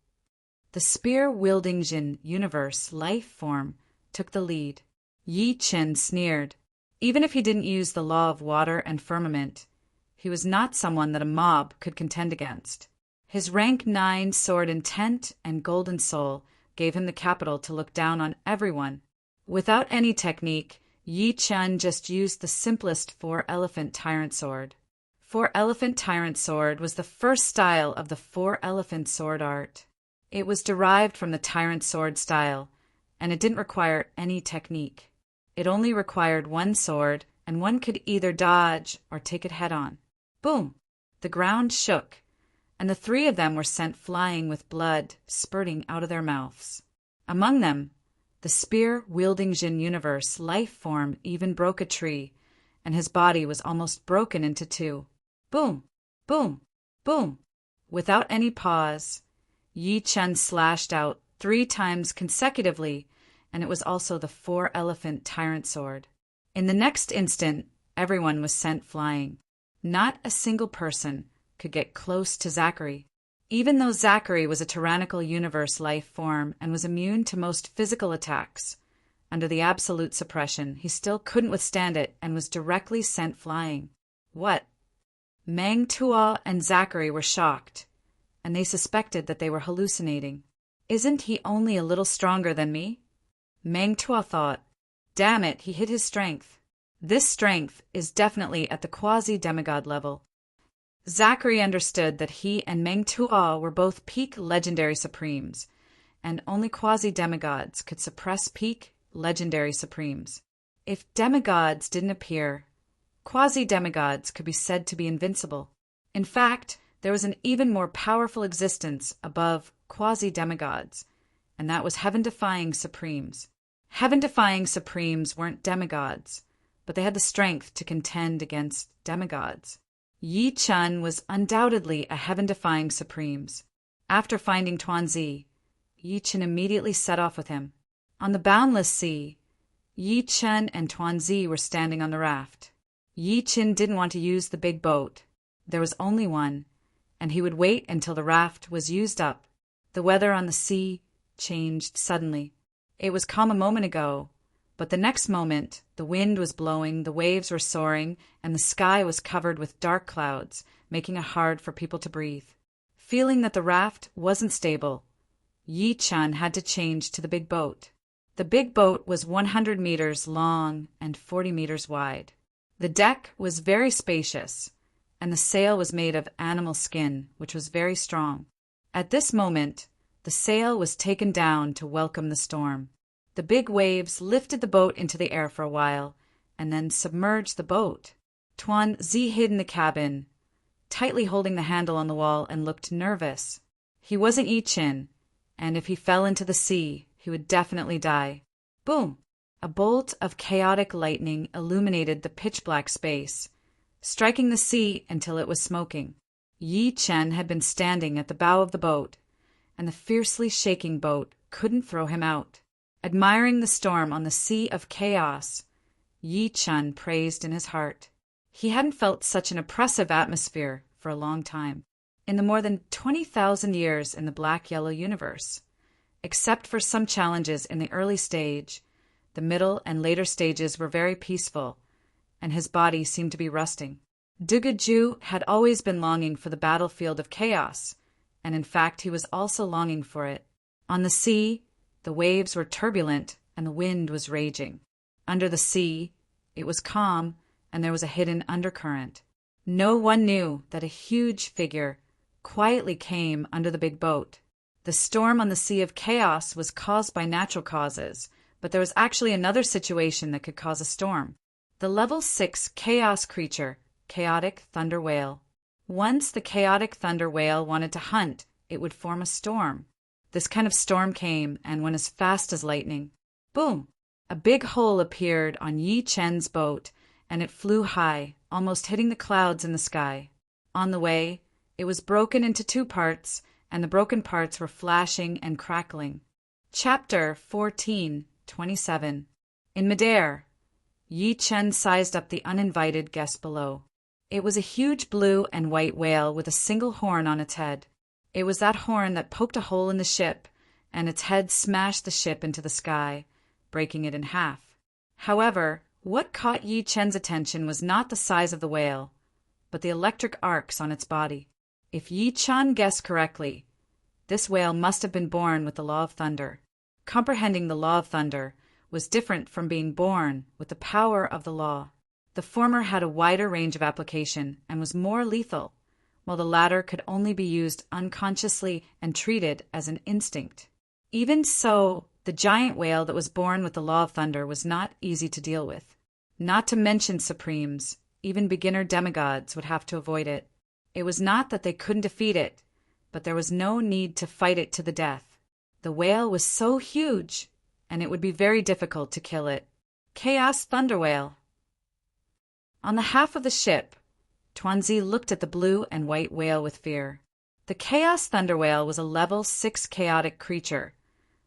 The spear-wielding Jin universe life form took the lead. Yi Chen sneered. Even if he didn't use the law of water and firmament, he was not someone that a mob could contend against. His rank 9 sword intent and golden soul gave him the capital to look down on everyone. Without any technique, Yi Chen just used the simplest 4-elephant tyrant sword. 4-elephant tyrant sword was the first style of the 4-elephant sword art. It was derived from the tyrant sword style, and it didn't require any technique. It only required one sword, and one could either dodge or take it head-on. Boom! The ground shook, and the 3 of them were sent flying with blood spurting out of their mouths. Among them, the spear-wielding Jin universe life form even broke a tree, and his body was almost broken into 2. Boom! Boom! Boom! Without any pause, Yi Chen slashed out 3 times consecutively, and it was also the 4-elephant tyrant sword. In the next instant, everyone was sent flying. Not a single person could get close to Zachary. Even though Zachary was a tyrannical universe life form and was immune to most physical attacks, under the absolute suppression, he still couldn't withstand it and was directly sent flying. What? Meng Tuo and Zachary were shocked, and they suspected that they were hallucinating. Isn't he only a little stronger than me? Meng Tuo thought. Damn it, he hid his strength. This strength is definitely at the quasi-demigod level. Zachary understood that he and Meng Tuo were both peak legendary supremes, and only quasi-demigods could suppress peak legendary supremes. If demigods didn't appear, quasi-demigods could be said to be invincible. In fact, there was an even more powerful existence above quasi-demigods, and that was heaven-defying supremes. Heaven-defying supremes weren't demigods, but they had the strength to contend against demigods. Yi Chen was undoubtedly a heaven-defying supremes. After finding Tuanzi, Yi Chen immediately set off with him. On the boundless sea, Yi Chen and Tuanzi were standing on the raft. Yi Chen didn't want to use the big boat. There was only one, and he would wait until the raft was used up. The weather on the sea changed suddenly. It was calm a moment ago, but the next moment the wind was blowing, the waves were soaring, and the sky was covered with dark clouds, making it hard for people to breathe. Feeling that the raft wasn't stable, Yi Chen had to change to the big boat. The big boat was 100 meters long and 40 meters wide. The deck was very spacious, and the sail was made of animal skin, which was very strong. At this moment, the sail was taken down to welcome the storm. The big waves lifted the boat into the air for a while, and then submerged the boat. Tuanzi hid in the cabin, tightly holding the handle on the wall, and looked nervous. He wasn't Yi Chen, and if he fell into the sea, he would definitely die. Boom! A bolt of chaotic lightning illuminated the pitch-black space, striking the sea until it was smoking. Yi Chen had been standing at the bow of the boat, and the fiercely shaking boat couldn't throw him out. Admiring the storm on the sea of chaos, Yi Chen praised in his heart. He hadn't felt such an oppressive atmosphere for a long time. In the more than 20,000 years in the Black-Yellow universe, Except for some challenges in the early stage, the middle and later stages were very peaceful, and his body seemed to be rusting. Dugaju had always been longing for the battlefield of chaos, and in fact he was also longing for it. On the sea, the waves were turbulent and the wind was raging. Under the sea, it was calm and there was a hidden undercurrent. No one knew that a huge figure quietly came under the big boat. The storm on the Sea of Chaos was caused by natural causes, but there was actually another situation that could cause a storm. The level 6 chaos creature, Chaotic Thunder Whale. Once the Chaotic Thunder Whale wanted to hunt, it would form a storm. This kind of storm came and went as fast as lightning. Boom! A big hole appeared on Yi Chen's boat, and it flew high, almost hitting the clouds in the sky. On the way, it was broken into 2 parts, and the broken parts were flashing and crackling. Chapter 14:27. In midair, Yi Chen sized up the uninvited guest below. It was a huge blue and white whale with a single horn on its head. It was that horn that poked a hole in the ship, and its head smashed the ship into the sky, breaking it in half. However, what caught Yi Chen's attention was not the size of the whale, but the electric arcs on its body. If Yi Chen guessed correctly, this whale must have been born with the law of thunder. Comprehending the law of thunder was different from being born with the power of the law. The former had a wider range of application and was more lethal, while the latter could only be used unconsciously and treated as an instinct. Even so, the giant whale that was born with the law of thunder was not easy to deal with. Not to mention supremes, even beginner demigods would have to avoid it. It was not that they couldn't defeat it, but there was no need to fight it to the death. The whale was so huge, and it would be very difficult to kill it. Chaos Thunder Whale. On the half of the ship, Tuanzi looked at the blue and white whale with fear. The Chaos Thunder Whale was a level 6 chaotic creature,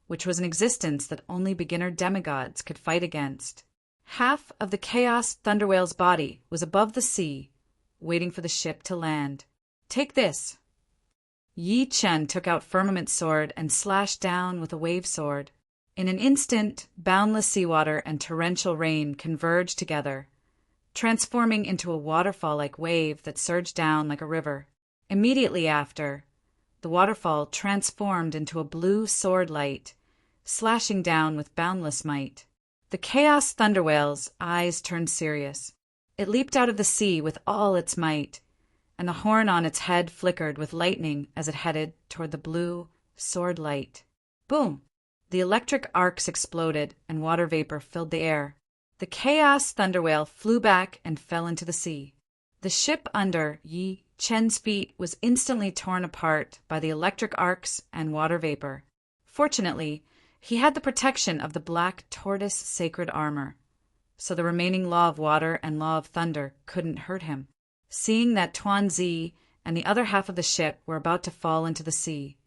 which was an existence that only beginner demigods could fight against. Half of the Chaos Thunder Whale's body was above the sea, waiting for the ship to land. Take this. Yi Chen took out Firmament Sword and slashed down with a wave sword. In an instant, boundless seawater and torrential rain converged together, transforming into a waterfall-like wave that surged down like a river. Immediately after, the waterfall transformed into a blue sword light, slashing down with boundless might. The Chaos Thunder Whale's eyes turned serious. It leaped out of the sea with all its might, and the horn on its head flickered with lightning as it headed toward the blue sword light. Boom! The electric arcs exploded, and water vapor filled the air. The Chaos Thunder Whale flew back and fell into the sea. The ship under Yi Chen's feet was instantly torn apart by the electric arcs and water vapor. Fortunately, he had the protection of the black tortoise sacred armor, so the remaining law of water and law of thunder couldn't hurt him. Seeing that Tuanzi and the other half of the ship were about to fall into the sea,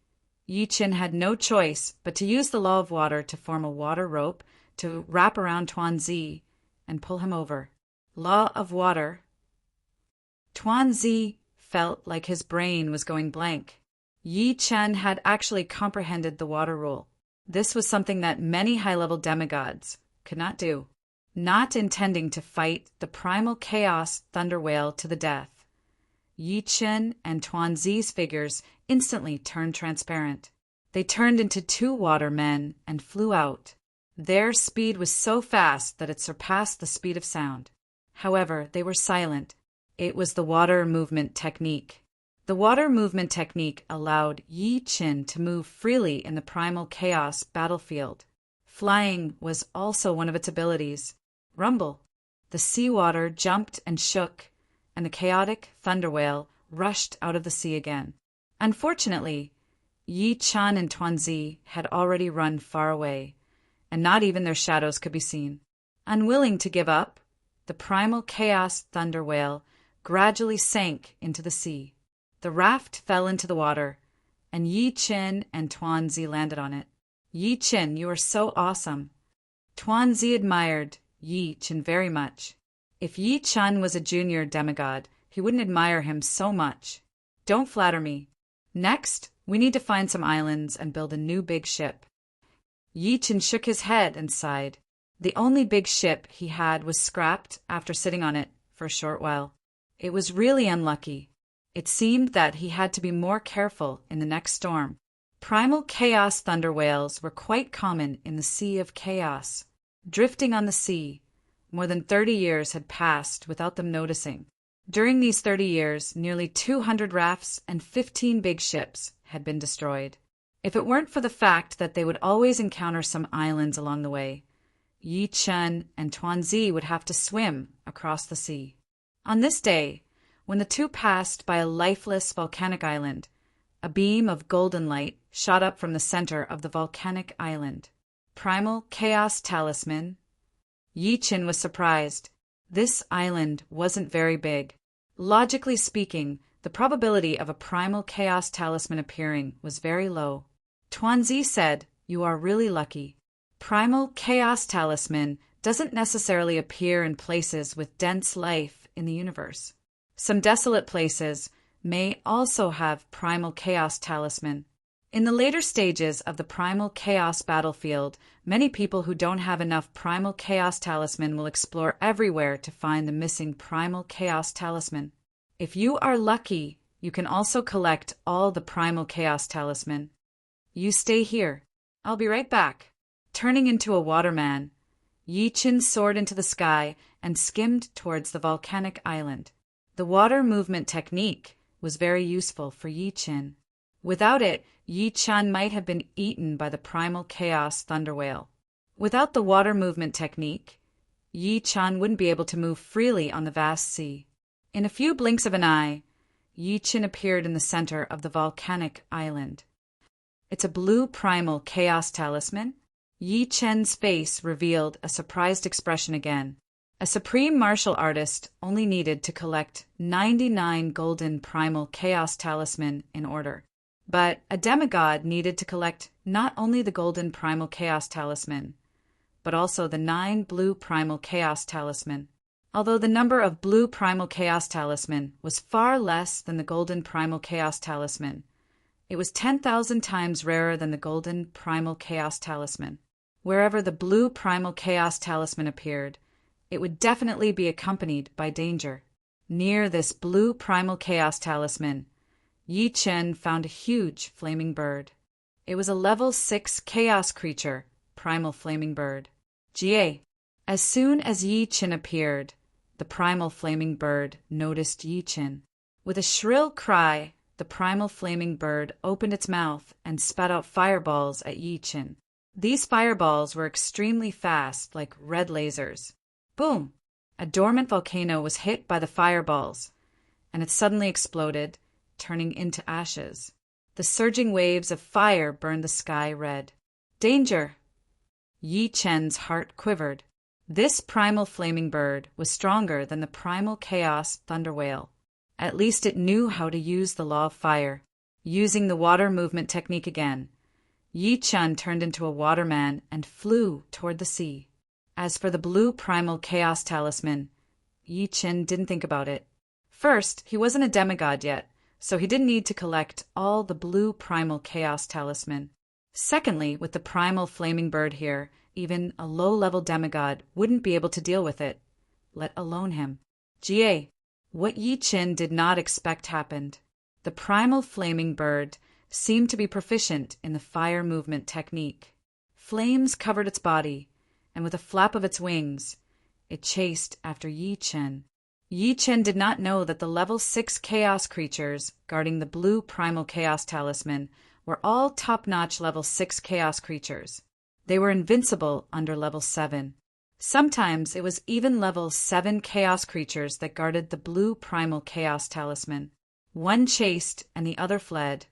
Yi Chen had no choice but to use the law of water to form a water rope to wrap around Tuanzi and pull him over. Law of water. Tuanzi felt like his brain was going blank. Yi Chen had actually comprehended the water rule. This was something that many high-level demigods could not do. Not intending to fight the primal chaos thunder whale to the death, Yi Chen and Tuanzi's figures instantly turned transparent. They turned into 2 water men and flew out. Their speed was so fast that it surpassed the speed of sound. However, they were silent. It was the water movement technique. The water movement technique allowed Yi Chen to move freely in the primal chaos battlefield. Flying was also one of its abilities. Rumble. The seawater jumped and shook, and the chaotic thunder whale rushed out of the sea again. Unfortunately, Yi Chen and Tuanzi had already run far away, and not even their shadows could be seen. Unwilling to give up, the primal chaos thunder whale gradually sank into the sea. The raft fell into the water, and Yi Chen and Tuanzi landed on it. Yi Chen, you are so awesome. Tuanzi admired Yi Chen very much. If Yi Chen was a junior demigod, he wouldn't admire him so much. Don't flatter me. Next, we need to find some islands and build a new big ship. Yi-Chin shook his head and sighed. The only big ship he had was scrapped after sitting on it for a short while. It was really unlucky. It seemed that he had to be more careful in the next storm. Primal chaos thunder whales were quite common in the Sea of Chaos. Drifting on the sea, more than 30 years had passed without them noticing. During these 30 years, nearly 200 rafts and 15 big ships had been destroyed. If it weren't for the fact that they would always encounter some islands along the way, Yi-Chen and Tuanzi would have to swim across the sea. On this day, when the two passed by a lifeless volcanic island, a beam of golden light shot up from the center of the volcanic island. Primal Chaos Talisman. Yi-Chin was surprised. This island wasn't very big. Logically speaking, the probability of a Primal Chaos Talisman appearing was very low. Tuanzi said, "You are really lucky. Primal Chaos Talisman doesn't necessarily appear in places with dense life in the universe. Some desolate places may also have Primal Chaos Talisman. In the later stages of the Primal Chaos battlefield, many people who don't have enough Primal Chaos Talisman will explore everywhere to find the missing Primal Chaos Talisman. If you are lucky, you can also collect all the Primal Chaos Talisman. You stay here. I'll be right back." Turning into a waterman, Yi-Chin soared into the sky and skimmed towards the volcanic island. The water movement technique was very useful for Yi-Chin. Without it, Yi-Chan might have been eaten by the Primal Chaos thunder whale. Without the water movement technique, Yi-Chan wouldn't be able to move freely on the vast sea. In a few blinks of an eye, Yi-Chin appeared in the center of the volcanic island. "It's a blue Primal Chaos Talisman?" Yi-Chen's face revealed a surprised expression again. A supreme martial artist only needed to collect 99 golden Primal Chaos Talisman in order. But a demigod needed to collect not only the golden Primal Chaos Talisman, but also the 9 blue Primal Chaos Talisman. Although the number of blue Primal Chaos Talisman was far less than the golden Primal Chaos Talisman, it was 10,000 times rarer than the golden Primal Chaos Talisman. Wherever the blue Primal Chaos Talisman appeared, it would definitely be accompanied by danger. Near this blue Primal Chaos Talisman, Yi-Chen found a huge flaming bird. It was a level 6 chaos creature, Primal Flaming Bird. Jie. As soon as Yi-Chen appeared, the Primal Flaming Bird noticed Yi-Chen. With a shrill cry, the Primal Flaming Bird opened its mouth and spat out fireballs at Yi-Chen. These fireballs were extremely fast, like red lasers. Boom! A dormant volcano was hit by the fireballs, and it suddenly exploded, turning into ashes. The surging waves of fire burned the sky red. Danger! Yi-Chen's heart quivered. This Primal Flaming Bird was stronger than the Primal Chaos thunder whale. At least it knew how to use the law of fire. Using the water movement technique again, Yi-Chen turned into a waterman and flew toward the sea. As for the blue Primal Chaos Talisman, Yi-Chen didn't think about it. First, he wasn't a demigod yet, so he didn't need to collect all the blue Primal Chaos Talisman. Secondly, with the Primal Flaming Bird here, even a low-level demigod wouldn't be able to deal with it, let alone him. Jie. What Yi-Chen did not expect happened. The Primal Flaming Bird seemed to be proficient in the fire movement technique. Flames covered its body, and with a flap of its wings, it chased after Yi-Chen. Yi-Chen did not know that the level 6 chaos creatures guarding the blue Primal Chaos Talisman were all top-notch level 6 chaos creatures. They were invincible under level 7. Sometimes it was even level 7 chaos creatures that guarded the blue Primal Chaos Talisman. One chased and the other fled,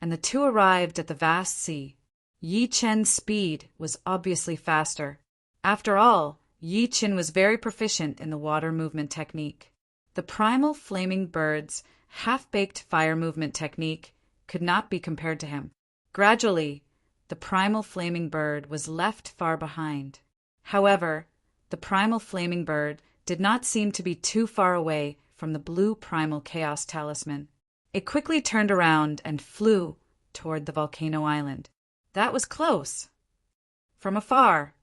and the two arrived at the vast sea. Yi-Chen's speed was obviously faster. After all, Yi-Chen was very proficient in the water movement technique. The Primal Flaming Bird's half-baked fire movement technique could not be compared to him. Gradually, the Primal Flaming Bird was left far behind. However, the Primal Flaming Bird did not seem to be too far away from the blue Primal Chaos Talisman. It quickly turned around and flew toward the volcano island. That was close. From afar,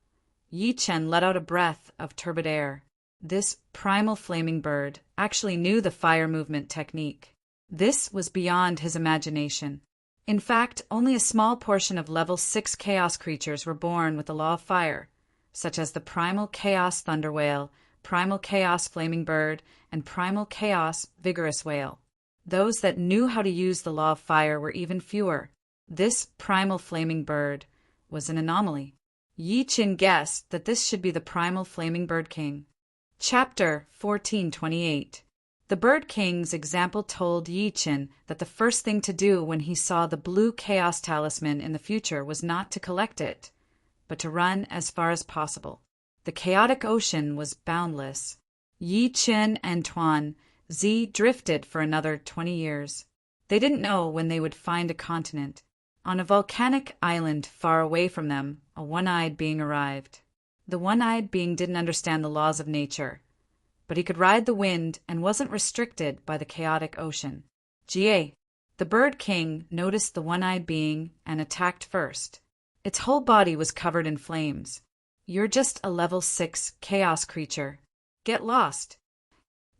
Yi Chen let out a breath of turbid air. This primal flaming bird actually knew the fire movement technique. This was beyond his imagination. In fact, only a small portion of level 6 chaos creatures were born with the law of fire, such as the primal chaos thunder whale, primal chaos flaming bird, and primal chaos vigorous whale. Those that knew how to use the law of fire were even fewer. This primal flaming bird was an anomaly. Yi Chen guessed that this should be the primal flaming bird king. Chapter 1428. The Bird King's example told Yi Chen that the first thing to do when he saw the blue chaos talisman in the future was not to collect it, but to run as far as possible. The chaotic ocean was boundless. Yi Chen and Tuan Zi drifted for another 20 years. They didn't know when they would find a continent. On a volcanic island far away from them, a one-eyed being arrived. The one-eyed being didn't understand the laws of nature, but he could ride the wind and wasn't restricted by the chaotic ocean. Jie, the Bird King, noticed the one-eyed being and attacked first. Its whole body was covered in flames. You're just a level 6 chaos creature. Get lost.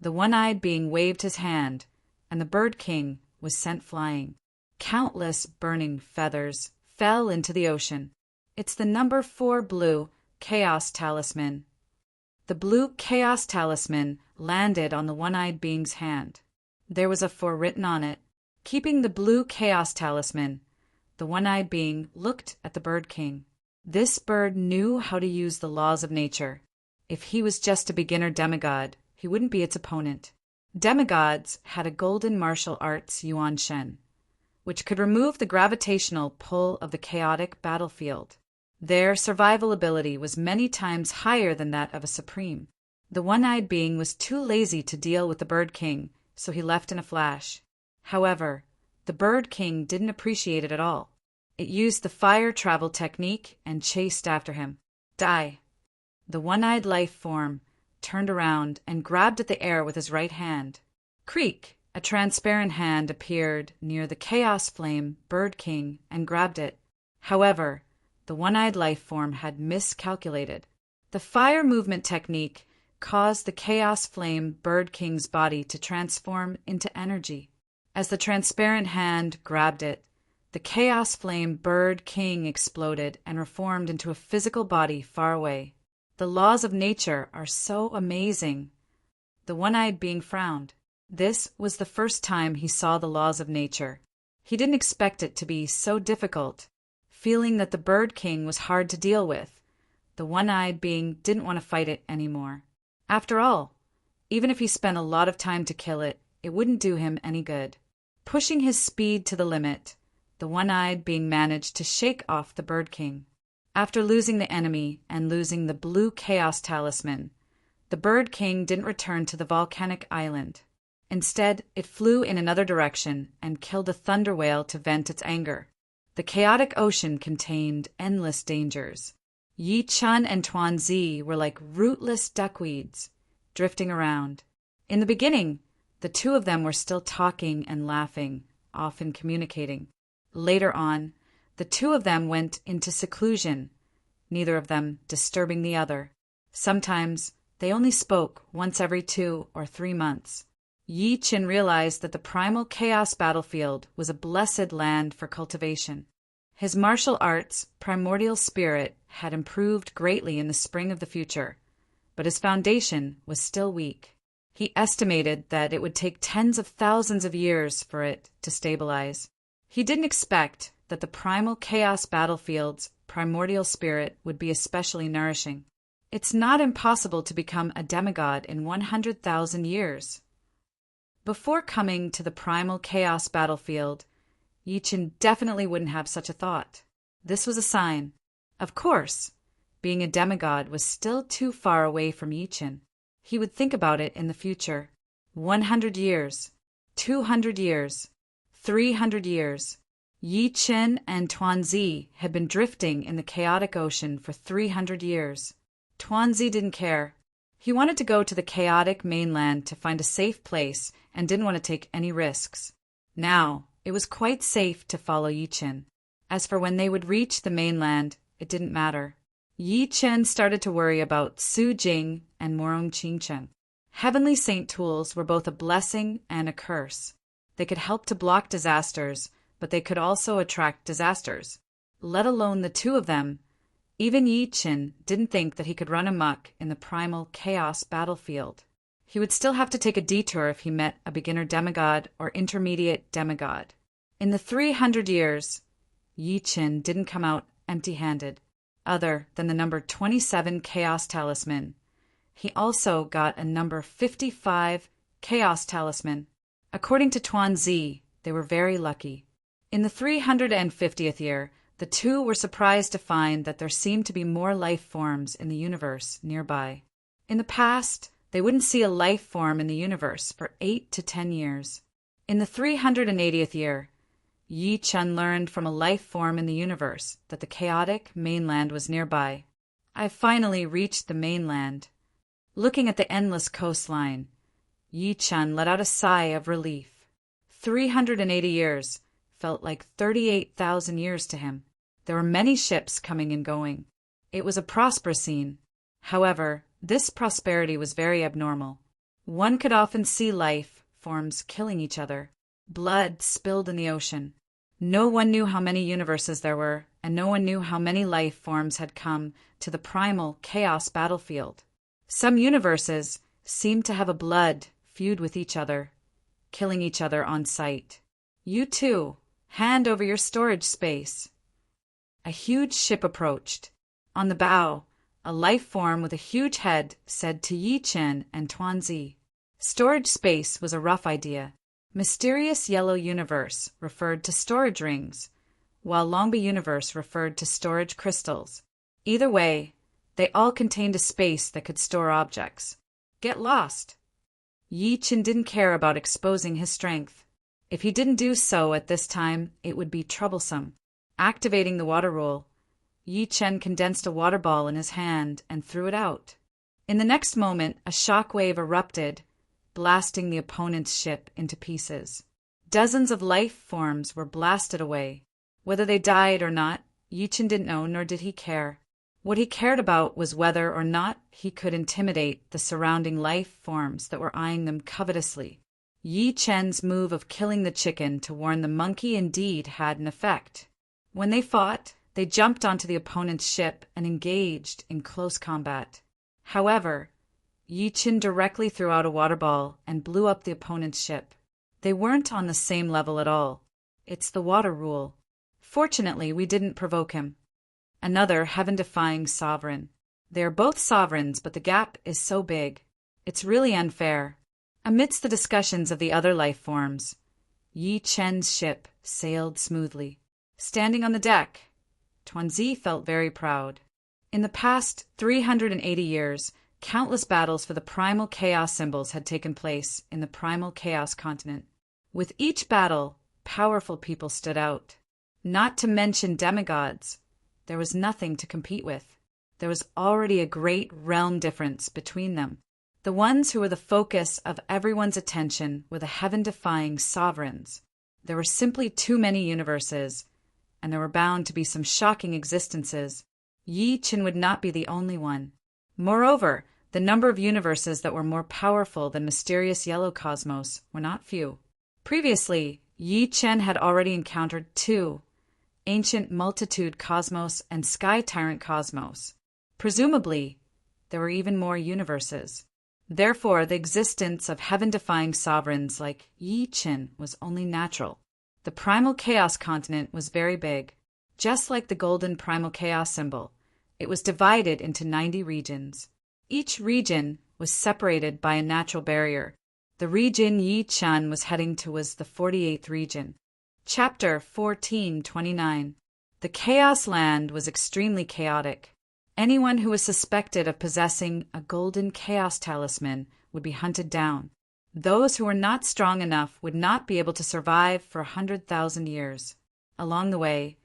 The one-eyed being waved his hand, and the Bird King was sent flying. Countless burning feathers fell into the ocean. It's the number 4 blue chaos talisman. The blue chaos talisman landed on the one-eyed being's hand. There was a 4 written on it. Keeping the blue chaos talisman, the one-eyed being looked at the Bird King. This bird knew how to use the laws of nature. If he was just a beginner demigod, he wouldn't be its opponent. Demigods had a golden martial arts Yuan Shen, which could remove the gravitational pull of the chaotic battlefield. Their survival ability was many times higher than that of a supreme. The one-eyed being was too lazy to deal with the Bird King, so he left in a flash. However, the Bird King didn't appreciate it at all. It used the fire travel technique and chased after him. Die! The one-eyed life form turned around and grabbed at the air with his right hand. Creak! A transparent hand appeared near the chaos flame Bird King and grabbed it. However, the one-eyed life form had miscalculated. The fire movement technique caused the chaos flame Bird King's body to transform into energy. As the transparent hand grabbed it, the chaos flame Bird King exploded and reformed into a physical body far away. The laws of nature are so amazing. The one-eyed being frowned. This was the first time he saw the laws of nature. He didn't expect it to be so difficult. Feeling that the Bird King was hard to deal with, the one-eyed being didn't want to fight it anymore. After all, even if he spent a lot of time to kill it, it wouldn't do him any good. Pushing his speed to the limit, the one-eyed being managed to shake off the Bird King. After losing the enemy and losing the blue chaos talisman, the Bird King didn't return to the volcanic island. Instead, it flew in another direction and killed a thunder whale to vent its anger. The chaotic ocean contained endless dangers. Yi Chen and Tuan Zi were like rootless duckweeds, drifting around. In the beginning, the two of them were still talking and laughing, often communicating. Later on, the two of them went into seclusion, neither of them disturbing the other. Sometimes they only spoke once every 2 or 3 months. Yi Chen realized that the primal chaos battlefield was a blessed land for cultivation. His martial arts, primordial spirit, had improved greatly in the spring of the future, but his foundation was still weak. He estimated that it would take tens of thousands of years for it to stabilize. He didn't expect that the primal chaos battlefield's primordial spirit would be especially nourishing. It's not impossible to become a demigod in 100,000 years. Before coming to the primal chaos battlefield, Yi Chen definitely wouldn't have such a thought. This was a sign. Of course, being a demigod was still too far away from Yi Chen. He would think about it in the future. 100 years, 200 years, 300 years. Yi Chen and Tuan Zi had been drifting in the chaotic ocean for 300 years. Tuan Zi didn't care. He wanted to go to the chaotic mainland to find a safe place and didn't want to take any risks. Now, it was quite safe to follow Yi Chen. As for when they would reach the mainland, it didn't matter. Yi Chen started to worry about Su Jing and Morong Qingchen. Heavenly saint tools were both a blessing and a curse. They could help to block disasters, but they could also attract disasters. Let alone the two of them. Even Yi Chen didn't think that he could run amok in the primal chaos battlefield. He would still have to take a detour if he met a beginner demigod or intermediate demigod. In the 300 years, Yi Chen didn't come out empty-handed, other than the number 27 Chaos Talisman. He also got a number 55 Chaos Talisman. According to Tuanzi, they were very lucky. In the 350th year, the two were surprised to find that there seemed to be more life forms in the universe nearby. In the past, they wouldn't see a life form in the universe for 8 to 10 years. In the 380th year, Yi Chen learned from a life form in the universe that the chaotic mainland was nearby. I finally reached the mainland. Looking at the endless coastline, Yi Chen let out a sigh of relief. 380 years felt like 38,000 years to him. There were many ships coming and going. It was a prosperous scene. However, this prosperity was very abnormal. One could often see life forms killing each other. Blood spilled in the ocean. No one knew how many universes there were, and no one knew how many life forms had come to the primal chaos battlefield. Some universes seemed to have a blood feud with each other, killing each other on sight. You too, hand over your storage space. A huge ship approached. On the bow, a life form with a huge head said to Yi Chen and Tuanzi. Storage space was a rough idea. Mysterious Yellow Universe referred to storage rings, while Longby Universe referred to storage crystals. Either way, they all contained a space that could store objects. Get lost. Yi Chen didn't care about exposing his strength. If he didn't do so at this time, it would be troublesome. Activating the water rule, Yi Chen condensed a water ball in his hand and threw it out. In the next moment, a shock wave erupted, blasting the opponent's ship into pieces. Dozens of life forms were blasted away. Whether they died or not, Yi Chen didn't know, nor did he care. What he cared about was whether or not he could intimidate the surrounding life forms that were eyeing them covetously. Yi Chen's move of killing the chicken to warn the monkey indeed had an effect. When they fought, they jumped onto the opponent's ship and engaged in close combat. However, Yi Chen directly threw out a water ball and blew up the opponent's ship. They weren't on the same level at all. It's the water rule. Fortunately, we didn't provoke him. Another heaven-defying sovereign. They are both sovereigns, but the gap is so big. It's really unfair. Amidst the discussions of the other life forms, Yi Chen's ship sailed smoothly. Standing on the deck, Tuanzi felt very proud. In the past 380 years, countless battles for the primal chaos symbols had taken place in the primal chaos continent. With each battle, powerful people stood out. Not to mention demigods. There was nothing to compete with. There was already a great realm difference between them. The ones who were the focus of everyone's attention were the heaven-defying sovereigns. There were simply too many universes, and there were bound to be some shocking existences. Yi Chen would not be the only one. Moreover, the number of universes that were more powerful than mysterious yellow cosmos were not few. Previously, Yi Chen had already encountered two, Ancient Multitude Cosmos and Sky Tyrant Cosmos. Presumably, there were even more universes. Therefore, the existence of heaven-defying sovereigns like Yi Chen was only natural. The primal chaos continent was very big. Just like the golden primal chaos symbol, it was divided into 90 regions. Each region was separated by a natural barrier. The region Yi Chen was heading to was the 48th region. Chapter 1429. The Chaos Land was extremely chaotic. Anyone who was suspected of possessing a golden chaos talisman would be hunted down. Those who were not strong enough would not be able to survive for 100,000 years. Along the way,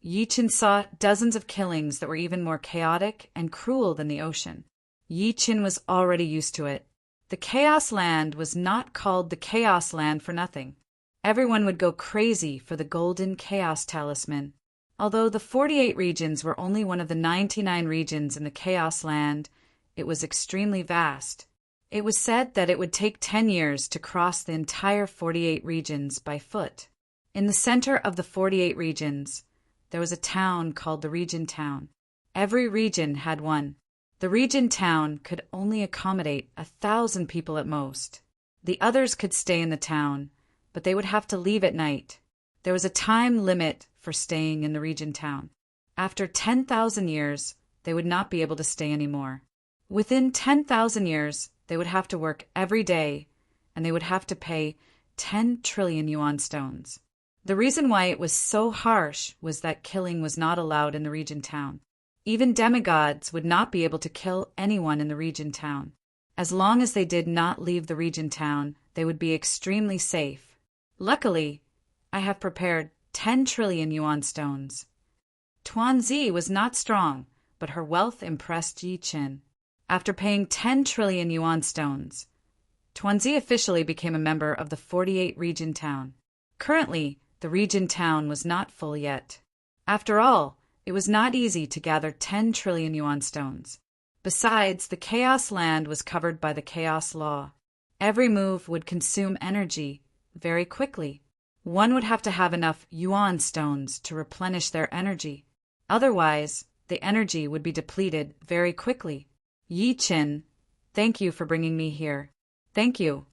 Yi Chen saw dozens of killings that were even more chaotic and cruel than the ocean. Yi Chen was already used to it. The Chaos Land was not called the Chaos Land for nothing. Everyone would go crazy for the golden chaos talisman. Although the 48 regions were only one of the 99 regions in the Chaos Land, it was extremely vast. It was said that it would take 10 years to cross the entire 48 regions by foot. In the center of the 48 regions, there was a town called the Region Town. Every region had one. The region town could only accommodate 1,000 people at most. The others could stay in the town, but they would have to leave at night. There was a time limit for staying in the region town. After 10,000 years, they would not be able to stay anymore. Within 10,000 years, they would have to work every day, and they would have to pay 10 trillion yuan stones. The reason why it was so harsh was that killing was not allowed in the region town. Even demigods would not be able to kill anyone in the region town. As long as they did not leave the region town, they would be extremely safe. Luckily, I have prepared 10 trillion yuan stones. Tuanzi was not strong, but her wealth impressed Yi Qin. After paying 10 trillion yuan stones, Tuanzi officially became a member of the 48 region town. Currently, the region town was not full yet. After all, it was not easy to gather 10 trillion yuan stones. Besides, the Chaos Land was covered by the Chaos Law. Every move would consume energy very quickly. One would have to have enough yuan stones to replenish their energy. Otherwise, the energy would be depleted very quickly. Yi Qin, thank you for bringing me here. Thank you.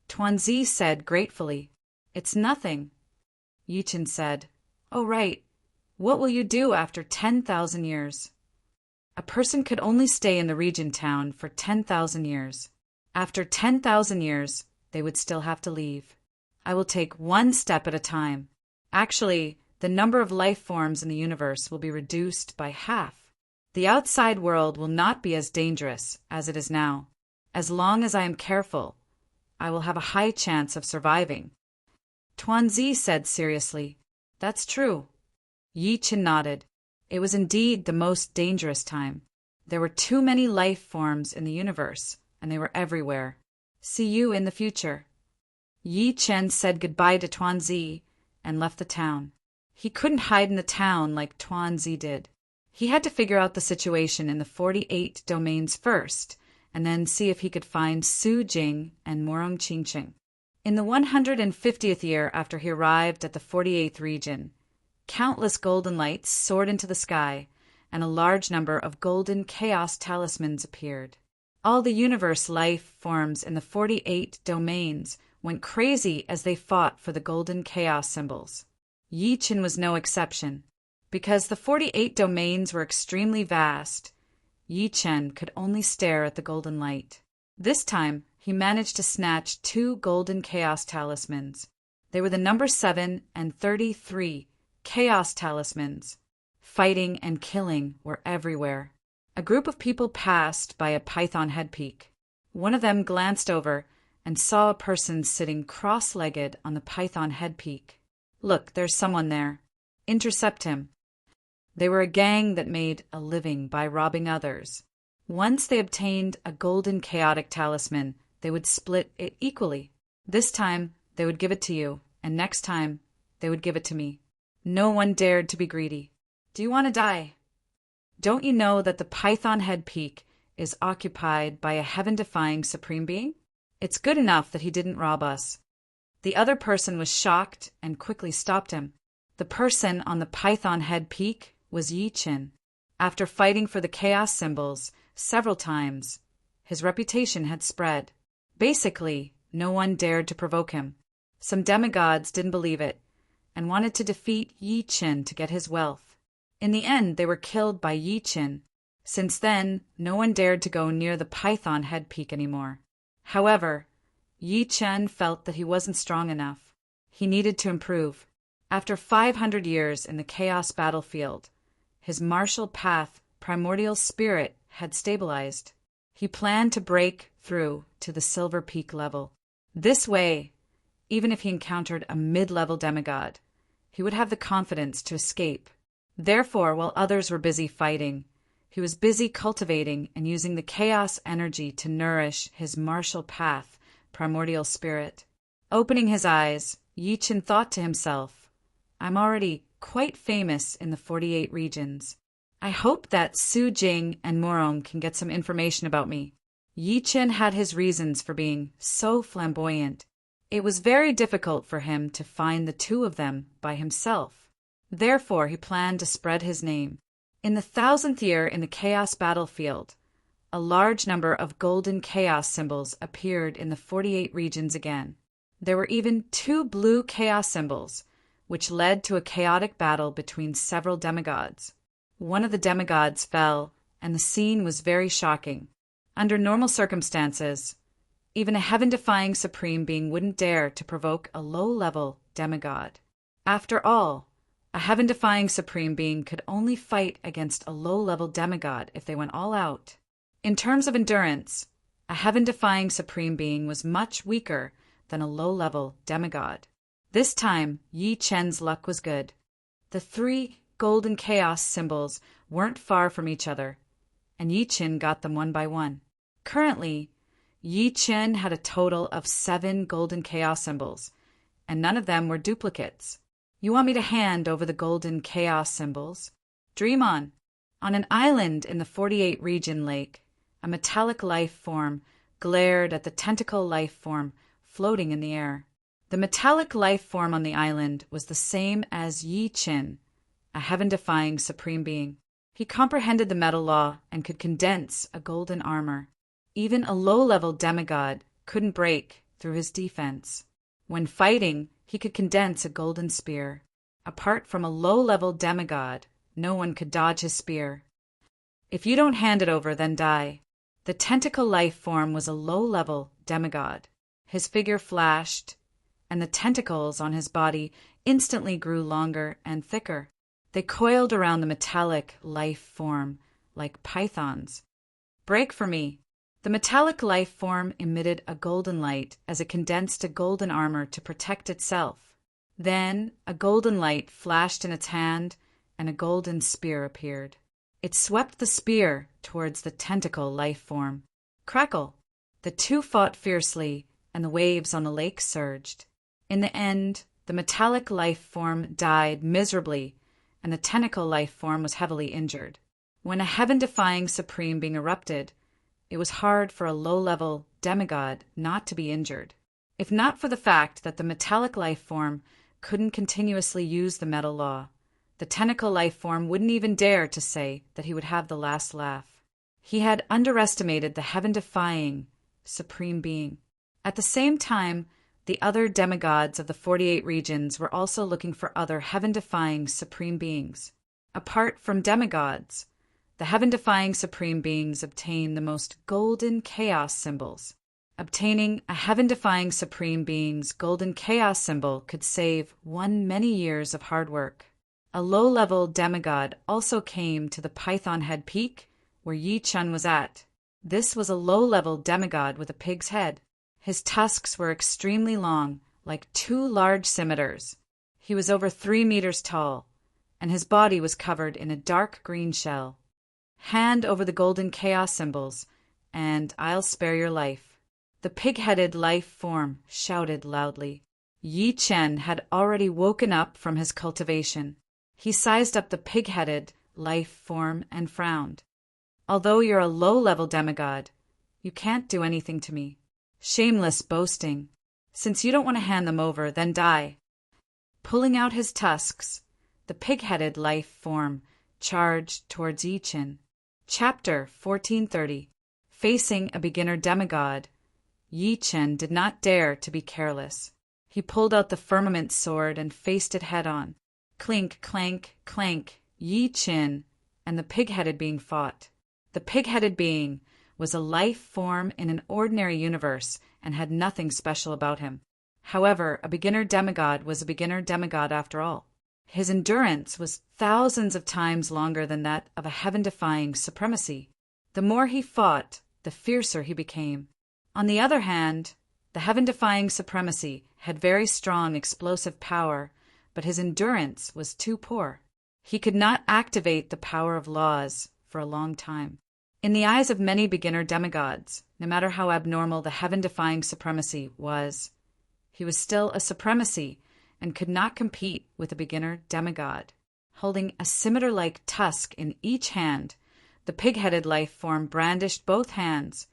Tuanzi said gratefully. It's nothing. Yi Qin said, Oh, right. What will you do after 10,000 years? A person could only stay in the region town for 10,000 years. After 10,000 years, they would still have to leave. I will take one step at a time. Actually, the number of life forms in the universe will be reduced by half. The outside world will not be as dangerous as it is now. As long as I am careful, I will have a high chance of surviving. Tuanzi said seriously, That's true. Yi Qin nodded. It was indeed the most dangerous time. There were too many life forms in the universe, and they were everywhere. See you in the future. Yi Qin said goodbye to Tuanzi and left the town. He couldn't hide in the town like Tuanzi did. He had to figure out the situation in the 48 domains first, and then see if he could find Su Jing and Morong Qingqing. In the 150th year after he arrived at the 48th region, countless golden lights soared into the sky, and a large number of golden chaos talismans appeared. All the universe life forms in the 48 domains went crazy as they fought for the golden chaos symbols. Yi Qin was no exception. Because the 48 domains were extremely vast, Yi Qin could only stare at the golden light. This time, he managed to snatch 2 golden chaos talismans. They were the number 7 and 33 chaos talismans. Fighting and killing were everywhere. A group of people passed by a python head peak. One of them glanced over and saw a person sitting cross-legged on the python head peak. Look, there's someone there. Intercept him. They were a gang that made a living by robbing others. Once they obtained a golden chaotic talisman, they would split it equally. This time, they would give it to you, and next time, they would give it to me. No one dared to be greedy. Do you want to die? Don't you know that the python head peak is occupied by a heaven-defying supreme being? It's good enough that he didn't rob us. The other person was shocked and quickly stopped him. The person on the python head peak was Yi Qin. After fighting for the chaos symbols several times, his reputation had spread. Basically, no one dared to provoke him. Some demigods didn't believe it and wanted to defeat Yi Qin to get his wealth. In the end, they were killed by Yi Qin. Since then, no one dared to go near the python head peak anymore. However, Yi Qin felt that he wasn't strong enough. He needed to improve. After 500 years in the chaos battlefield, his martial path, primordial spirit, had stabilized. He planned to break through to the silver peak level. This way, even if he encountered a mid-level demigod, he would have the confidence to escape. Therefore, while others were busy fighting, he was busy cultivating and using the chaos energy to nourish his martial path, primordial spirit. Opening his eyes, Yi Qin thought to himself, I'm already quite famous in the 48 regions. I hope that Su Jing and Morong can get some information about me. Yi Chen had his reasons for being so flamboyant. It was very difficult for him to find the two of them by himself. Therefore, he planned to spread his name. In the 1000th year in the Chaos battlefield, a large number of golden chaos symbols appeared in the 48 regions again. There were even 2 blue chaos symbols, which led to a chaotic battle between several demigods. One of the demigods fell, and the scene was very shocking. Under normal circumstances, even a heaven-defying supreme being wouldn't dare to provoke a low-level demigod. After all, a heaven-defying supreme being could only fight against a low-level demigod if they went all out. In terms of endurance, a heaven-defying supreme being was much weaker than a low-level demigod. This time, Yi Chen's luck was good. The 3 golden chaos symbols weren't far from each other, and Yi Chen got them one by one. Currently, Yi Chen had a total of 7 golden chaos symbols, and none of them were duplicates. You want me to hand over the golden chaos symbols? Dream on. On an island in the 48 region lake, a metallic life form glared at the tentacle life form floating in the air. The metallic life form on the island was the same as Yi Chen, a heaven-defying supreme being. He comprehended the metal law and could condense a golden armor. Even a low-level demigod couldn't break through his defense. When fighting, he could condense a golden spear. Apart from a low-level demigod, no one could dodge his spear. If you don't hand it over, then die. The tentacle life form was a low-level demigod. His figure flashed, and the tentacles on his body instantly grew longer and thicker. They coiled around the metallic life form like pythons. Break for me. The metallic life form emitted a golden light as it condensed a golden armor to protect itself. Then a golden light flashed in its hand, and a golden spear appeared. It swept the spear towards the tentacle life form. Crackle! The two fought fiercely, and the waves on the lake surged. In the end, the metallic life form died miserably, and the tentacle life form was heavily injured. When a heaven-defying supreme being erupted, it was hard for a low-level demigod not to be injured. If not for the fact that the metallic life form couldn't continuously use the metal law, the tentacle life form wouldn't even dare to say that he would have the last laugh. He had underestimated the heaven-defying supreme being. At the same time, the other demigods of the 48 regions were also looking for other heaven-defying supreme beings. Apart from demigods, the heaven-defying supreme beings obtain the most golden chaos symbols. Obtaining a heaven-defying supreme being's golden chaos symbol could save one many years of hard work. A low-level demigod also came to the Python Head Peak, where Yi Chen was at. This was a low-level demigod with a pig's head. His tusks were extremely long, like 2 large scimitars. He was over 3 meters tall, and his body was covered in a dark green shell. Hand over the golden chaos symbols, and I'll spare your life. The pig-headed life form shouted loudly. Yi Chen had already woken up from his cultivation. He sized up the pig-headed life form and frowned. Although you're a low-level demigod, you can't do anything to me. Shameless boasting. Since you don't want to hand them over, then die. Pulling out his tusks, the pig-headed life form charged towards Yi Chen. Chapter 1430. Facing a beginner demigod, Yi Chen did not dare to be careless. He pulled out the firmament sword and faced it head-on. Clink, clank, clank, Yi Chen and the pig-headed being fought. The pig-headed being was a life form in an ordinary universe and had nothing special about him. However, a beginner demigod was a beginner demigod after all. His endurance was thousands of times longer than that of a heaven-defying supremacy. The more he fought, the fiercer he became. On the other hand, the heaven-defying supremacy had very strong explosive power, but his endurance was too poor. He could not activate the power of laws for a long time. In the eyes of many beginner demigods, no matter how abnormal the heaven-defying supremacy was, he was still a supremacy and could not compete with a beginner demigod. Holding a scimitar-like tusk in each hand, the pig-headed life form brandished both hands,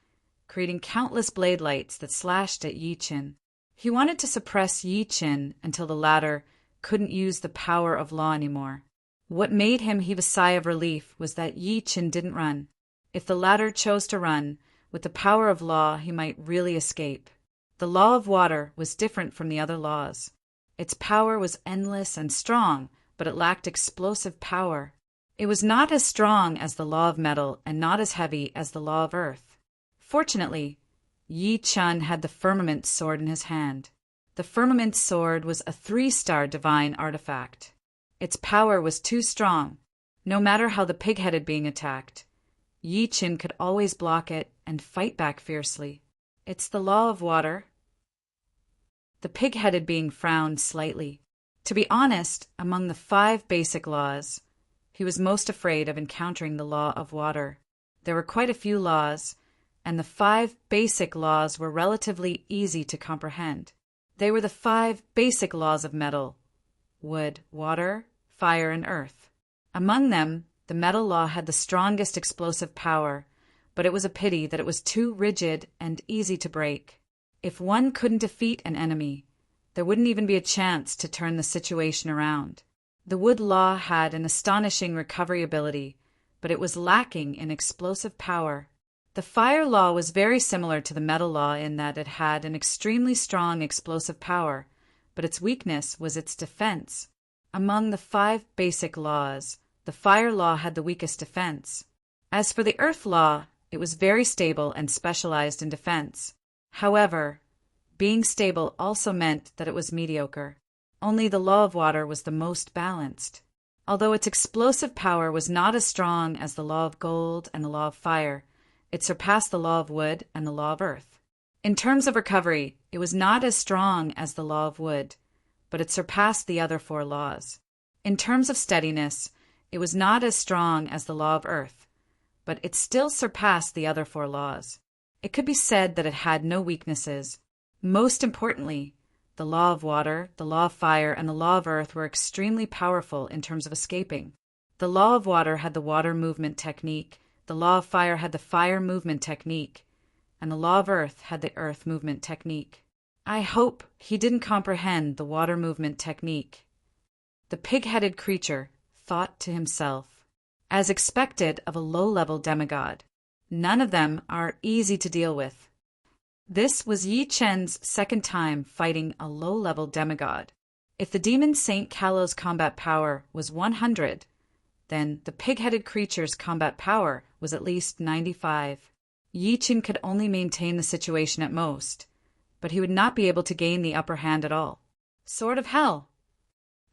creating countless blade lights that slashed at Yi Qin. He wanted to suppress Yi Qin until the latter couldn't use the power of law anymore. What made him heave a sigh of relief was that Yi Qin didn't run. If the latter chose to run, with the power of law he might really escape. The law of water was different from the other laws. Its power was endless and strong, but it lacked explosive power. It was not as strong as the law of metal and not as heavy as the law of earth. Fortunately, Yi Qin had the firmament sword in his hand. The firmament sword was a 3-star divine artifact. Its power was too strong. No matter how the pig-headed being attacked, Yi Qin could always block it and fight back fiercely. It's the law of water. The pig-headed being frowned slightly. To be honest, among the 5 basic laws, he was most afraid of encountering the law of water. There were quite a few laws, and the 5 basic laws were relatively easy to comprehend. They were the 5 basic laws of metal: wood, water, fire, and earth. Among them, the metal law had the strongest explosive power, but it was a pity that it was too rigid and easy to break. If one couldn't defeat an enemy, there wouldn't even be a chance to turn the situation around. The wood law had an astonishing recovery ability, but it was lacking in explosive power. The fire law was very similar to the metal law in that it had an extremely strong explosive power, but its weakness was its defense. Among the 5 basic laws, the fire law had the weakest defense. As for the earth law, it was very stable and specialized in defense. However, being stable also meant that it was mediocre. Only the law of water was the most balanced. Although its explosive power was not as strong as the law of gold and the law of fire, it surpassed the law of wood and the law of earth. In terms of recovery, it was not as strong as the law of wood, but it surpassed the other 4 laws. In terms of steadiness, it was not as strong as the law of earth, but it still surpassed the other 4 laws. It could be said that it had no weaknesses. Most importantly, the law of water, the law of fire, and the law of earth were extremely powerful in terms of escaping. The law of water had the water movement technique, the law of fire had the fire movement technique, and the law of earth had the earth movement technique. I hope he didn't comprehend the water movement technique. The pig-headed creature thought to himself. As expected of a low-level demigod, none of them are easy to deal with. This was Yi Qin's 2nd time fighting a low-level demigod. If the demon Saint Kalo's combat power was 100, then the pig-headed creature's combat power was at least 95. Yi Qin could only maintain the situation at most, but he would not be able to gain the upper hand at all. Sword of Hell!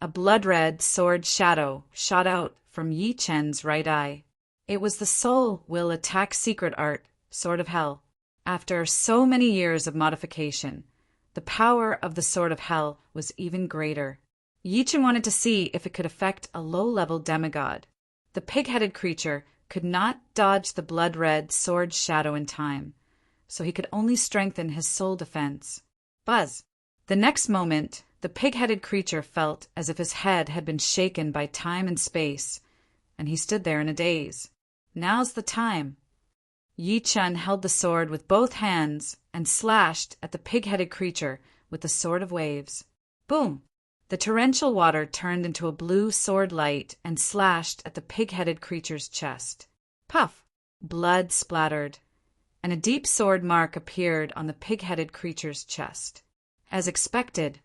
A blood-red sword shadow shot out from Yi Qin's right eye. It was the soul will attack secret art, Sword of Hell. After so many years of modification, the power of the Sword of Hell was even greater. Yi Qin wanted to see if it could affect a low-level demigod. The pig-headed creature could not dodge the blood-red sword shadow in time, so he could only strengthen his soul defense. Buzz! The next moment, the pig-headed creature felt as if his head had been shaken by time and space, and he stood there in a daze. Now's the time. Yi Qin held the sword with both hands and slashed at the pig-headed creature with the Sword of Waves. Boom! The torrential water turned into a blue sword light and slashed at the pig-headed creature's chest. Puff! Blood splattered, and a deep sword mark appeared on the pig-headed creature's chest. As expected,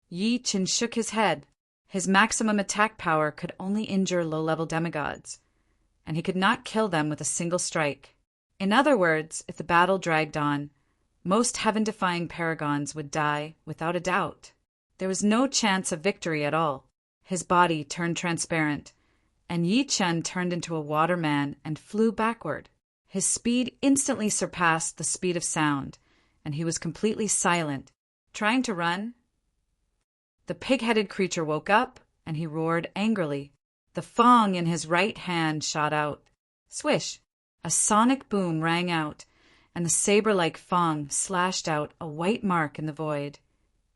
Yi Qin shook his head. His maximum attack power could only injure low-level demigods, and he could not kill them with a single strike. In other words, if the battle dragged on, most heaven-defying paragons would die without a doubt. There was no chance of victory at all. His body turned transparent, and Yi Qin turned into a water man and flew backward. His speed instantly surpassed the speed of sound, and he was completely silent. Trying to run? The pig-headed creature woke up, and he roared angrily. The fong in his right hand shot out. Swish! A sonic boom rang out, and the saber-like fong slashed out a white mark in the void,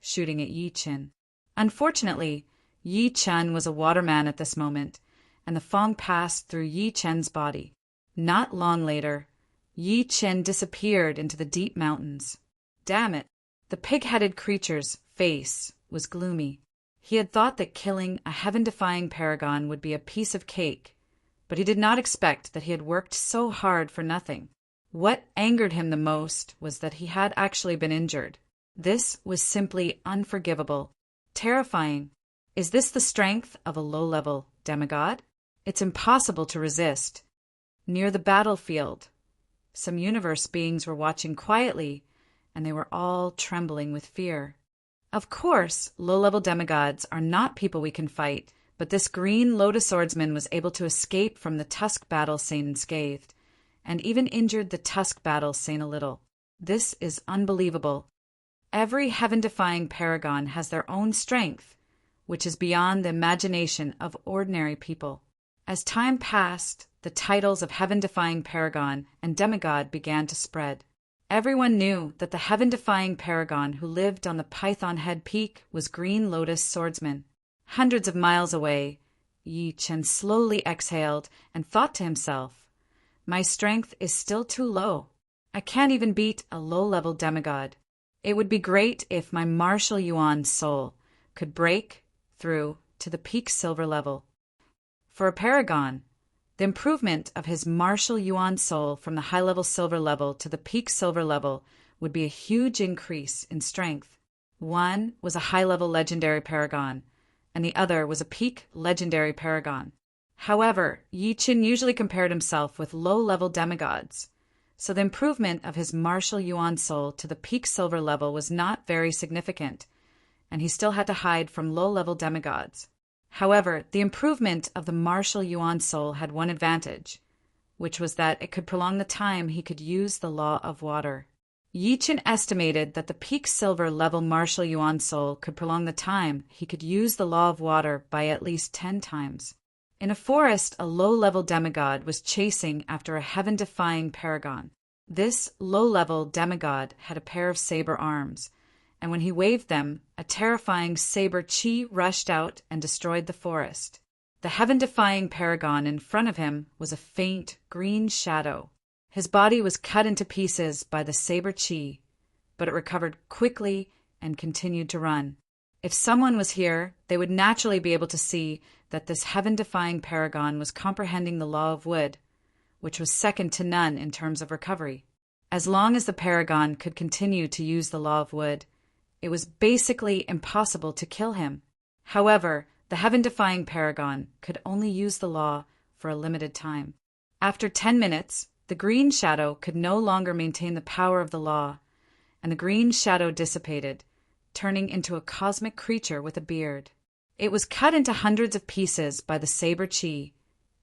shooting at Yi Qin. Unfortunately, Yi Chen was a waterman at this moment, and the Fong passed through Yi Chen's body. Not long later, Yi Chen disappeared into the deep mountains. Damn it! The pig-headed creature's face was gloomy. He had thought that killing a heaven-defying paragon would be a piece of cake, but he did not expect that he had worked so hard for nothing. What angered him the most was that he had actually been injured. This was simply unforgivable. Terrifying. Is this the strength of a low-level demigod? It's impossible to resist. Near the battlefield, some universe beings were watching quietly, and they were all trembling with fear. Of course, low-level demigods are not people we can fight, but this green lotus swordsman was able to escape from the Tusk battle scene unscathed, and even injured the Tusk battle scene a little. This is unbelievable. Every heaven-defying paragon has their own strength, which is beyond the imagination of ordinary people. As time passed, the titles of heaven-defying paragon and demigod began to spread. Everyone knew that the heaven-defying paragon who lived on the Python Head Peak was Green Lotus Swordsman. Hundreds of miles away, Yi Chen slowly exhaled and thought to himself, "My strength is still too low. I can't even beat a low-level demigod. It would be great if my martial yuan soul could break through to the peak silver level." For a paragon, the improvement of his martial yuan soul from the high-level silver level to the peak silver level would be a huge increase in strength. One was a high-level legendary paragon, and the other was a peak legendary paragon. However, Yi Chen usually compared himself with low-level demigods, so the improvement of his martial yuan soul to the peak silver level was not very significant, and he still had to hide from low-level demigods. However, the improvement of the martial yuan soul had one advantage, which was that it could prolong the time he could use the law of water. Yi Chen estimated that the peak silver level martial yuan soul could prolong the time he could use the law of water by at least 10 times. In a forest, a low-level demigod was chasing after a heaven-defying paragon. This low-level demigod had a pair of saber arms, and when he waved them, a terrifying saber chi rushed out and destroyed the forest. The heaven-defying paragon in front of him was a faint green shadow. His body was cut into pieces by the saber chi, but it recovered quickly and continued to run. If someone was here, they would naturally be able to see that this heaven-defying paragon was comprehending the law of wood, which was second to none in terms of recovery. As long as the paragon could continue to use the law of wood, it was basically impossible to kill him. However, the heaven-defying paragon could only use the law for a limited time. After 10 minutes, the green shadow could no longer maintain the power of the law, and the green shadow dissipated, turning into a cosmic creature with a beard. It was cut into hundreds of pieces by the saber chi,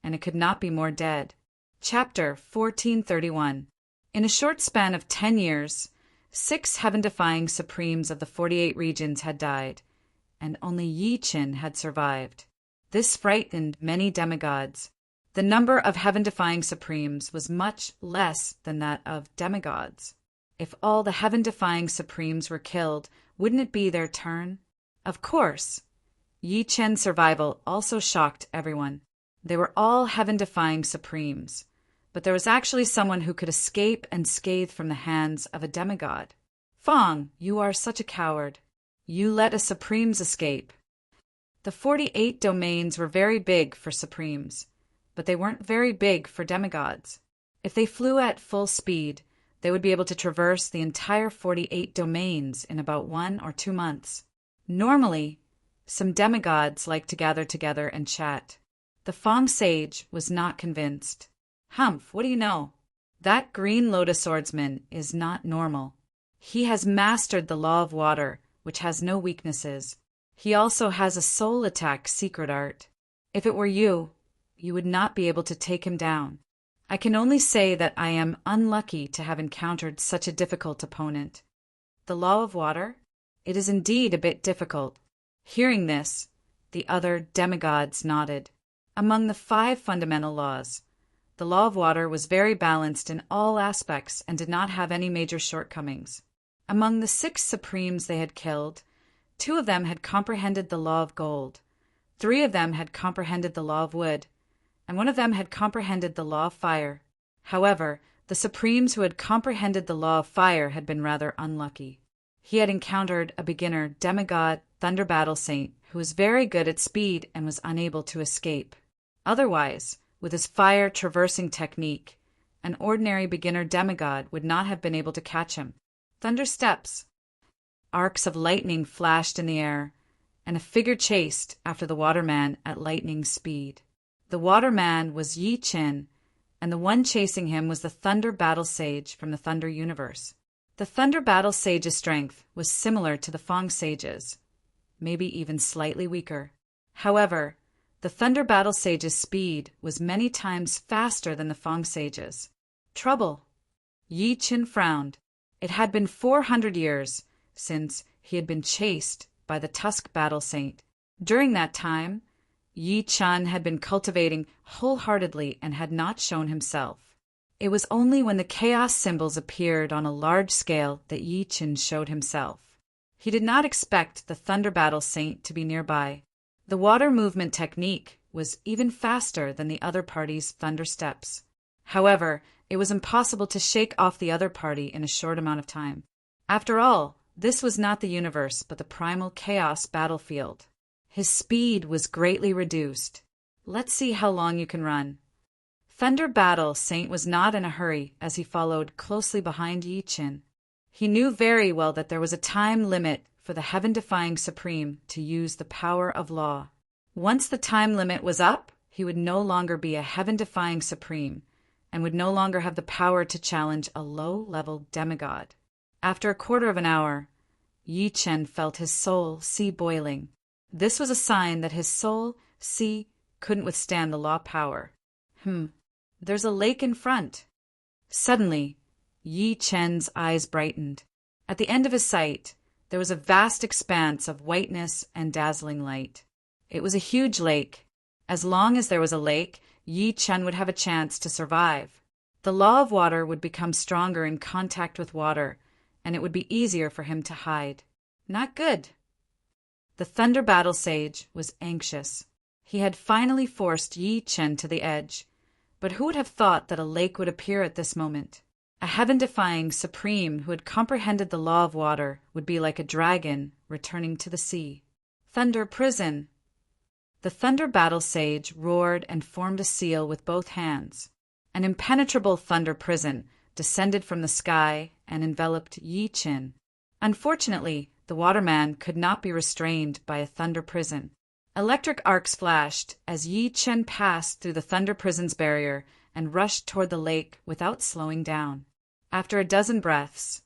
and it could not be more dead. Chapter 1431. In a short span of 10 years, 6 heaven-defying supremes of the 48 regions had died, and only Yi Chen had survived. This frightened many demigods. The number of heaven-defying supremes was much less than that of demigods. If all the heaven-defying supremes were killed, wouldn't it be their turn? Of course. Yi Chen's survival also shocked everyone. They were all heaven-defying supremes, but there was actually someone who could escape unscathed from the hands of a demigod. "Fong, you are such a coward. You let a supremes escape." The 48 domains were very big for supremes, but they weren't very big for demigods. If they flew at full speed, they would be able to traverse the entire 48 domains in about 1 or 2 months. Normally, some demigods like to gather together and chat. The Fong sage was not convinced. "Humph, what do you know? That green lotus swordsman is not normal. He has mastered the law of water, which has no weaknesses. He also has a soul attack secret art. If it were you, you would not be able to take him down. I can only say that I am unlucky to have encountered such a difficult opponent." The law of water? It is indeed a bit difficult. Hearing this, the other demigods nodded. Among the 5 fundamental laws, the law of water was very balanced in all aspects and did not have any major shortcomings. Among the 6 supremes they had killed, 2 of them had comprehended the law of gold. 3 of them had comprehended the law of wood, and 1 of them had comprehended the law of fire. However, the Supremes who had comprehended the law of fire had been rather unlucky. He had encountered a beginner demigod Thunder Battle Saint who was very good at speed and was unable to escape. Otherwise, with his fire traversing technique, an ordinary beginner demigod would not have been able to catch him. Thunder steps. Arcs of lightning flashed in the air, and a figure chased after the waterman at lightning speed. The waterman was Yi Qin, and the one chasing him was the Thunder Battle Sage from the Thunder Universe. The Thunder Battle Sage's strength was similar to the Fong Sage's, maybe even slightly weaker. However, the Thunder Battle Sage's speed was many times faster than the Fong Sage's. Trouble. Yi Qin frowned. It had been 400 years since he had been chased by the Tusk Battle Saint. During that time, Yi Qin had been cultivating wholeheartedly and had not shown himself. It was only when the chaos symbols appeared on a large scale that Yi Qin showed himself. He did not expect the Thunder Battle Saint to be nearby. The water movement technique was even faster than the other party's thunder steps. However, it was impossible to shake off the other party in a short amount of time. After all, this was not the universe but the primal chaos battlefield. His speed was greatly reduced. Let's see how long you can run. Thunder Battle Saint was not in a hurry as he followed closely behind Yi Qin. He knew very well that there was a time limit for the heaven-defying Supreme to use the power of law. Once the time limit was up, he would no longer be a heaven-defying Supreme and would no longer have the power to challenge a low-level demigod. After a quarter of an hour, Yi Qin felt his soul sea boiling. This was a sign that his soul sea couldn't withstand the law power. There's a lake in front. Suddenly, Yi Qin's eyes brightened. At the end of his sight, there was a vast expanse of whiteness and dazzling light. It was a huge lake. As long as there was a lake, Yi Qin would have a chance to survive. The law of water would become stronger in contact with water, and it would be easier for him to hide. Not good. The Thunder Battle Sage was anxious. He had finally forced Yi Qin to the edge. But who would have thought that a lake would appear at this moment? A heaven-defying Supreme who had comprehended the law of water would be like a dragon returning to the sea. Thunder Prison. The Thunder Battle Sage roared and formed a seal with both hands. An impenetrable thunder prison descended from the sky and enveloped Yi Qin. Unfortunately, the waterman could not be restrained by a thunder prison. Electric arcs flashed as Yi Qin passed through the thunder prison's barrier and rushed toward the lake without slowing down. After a dozen breaths,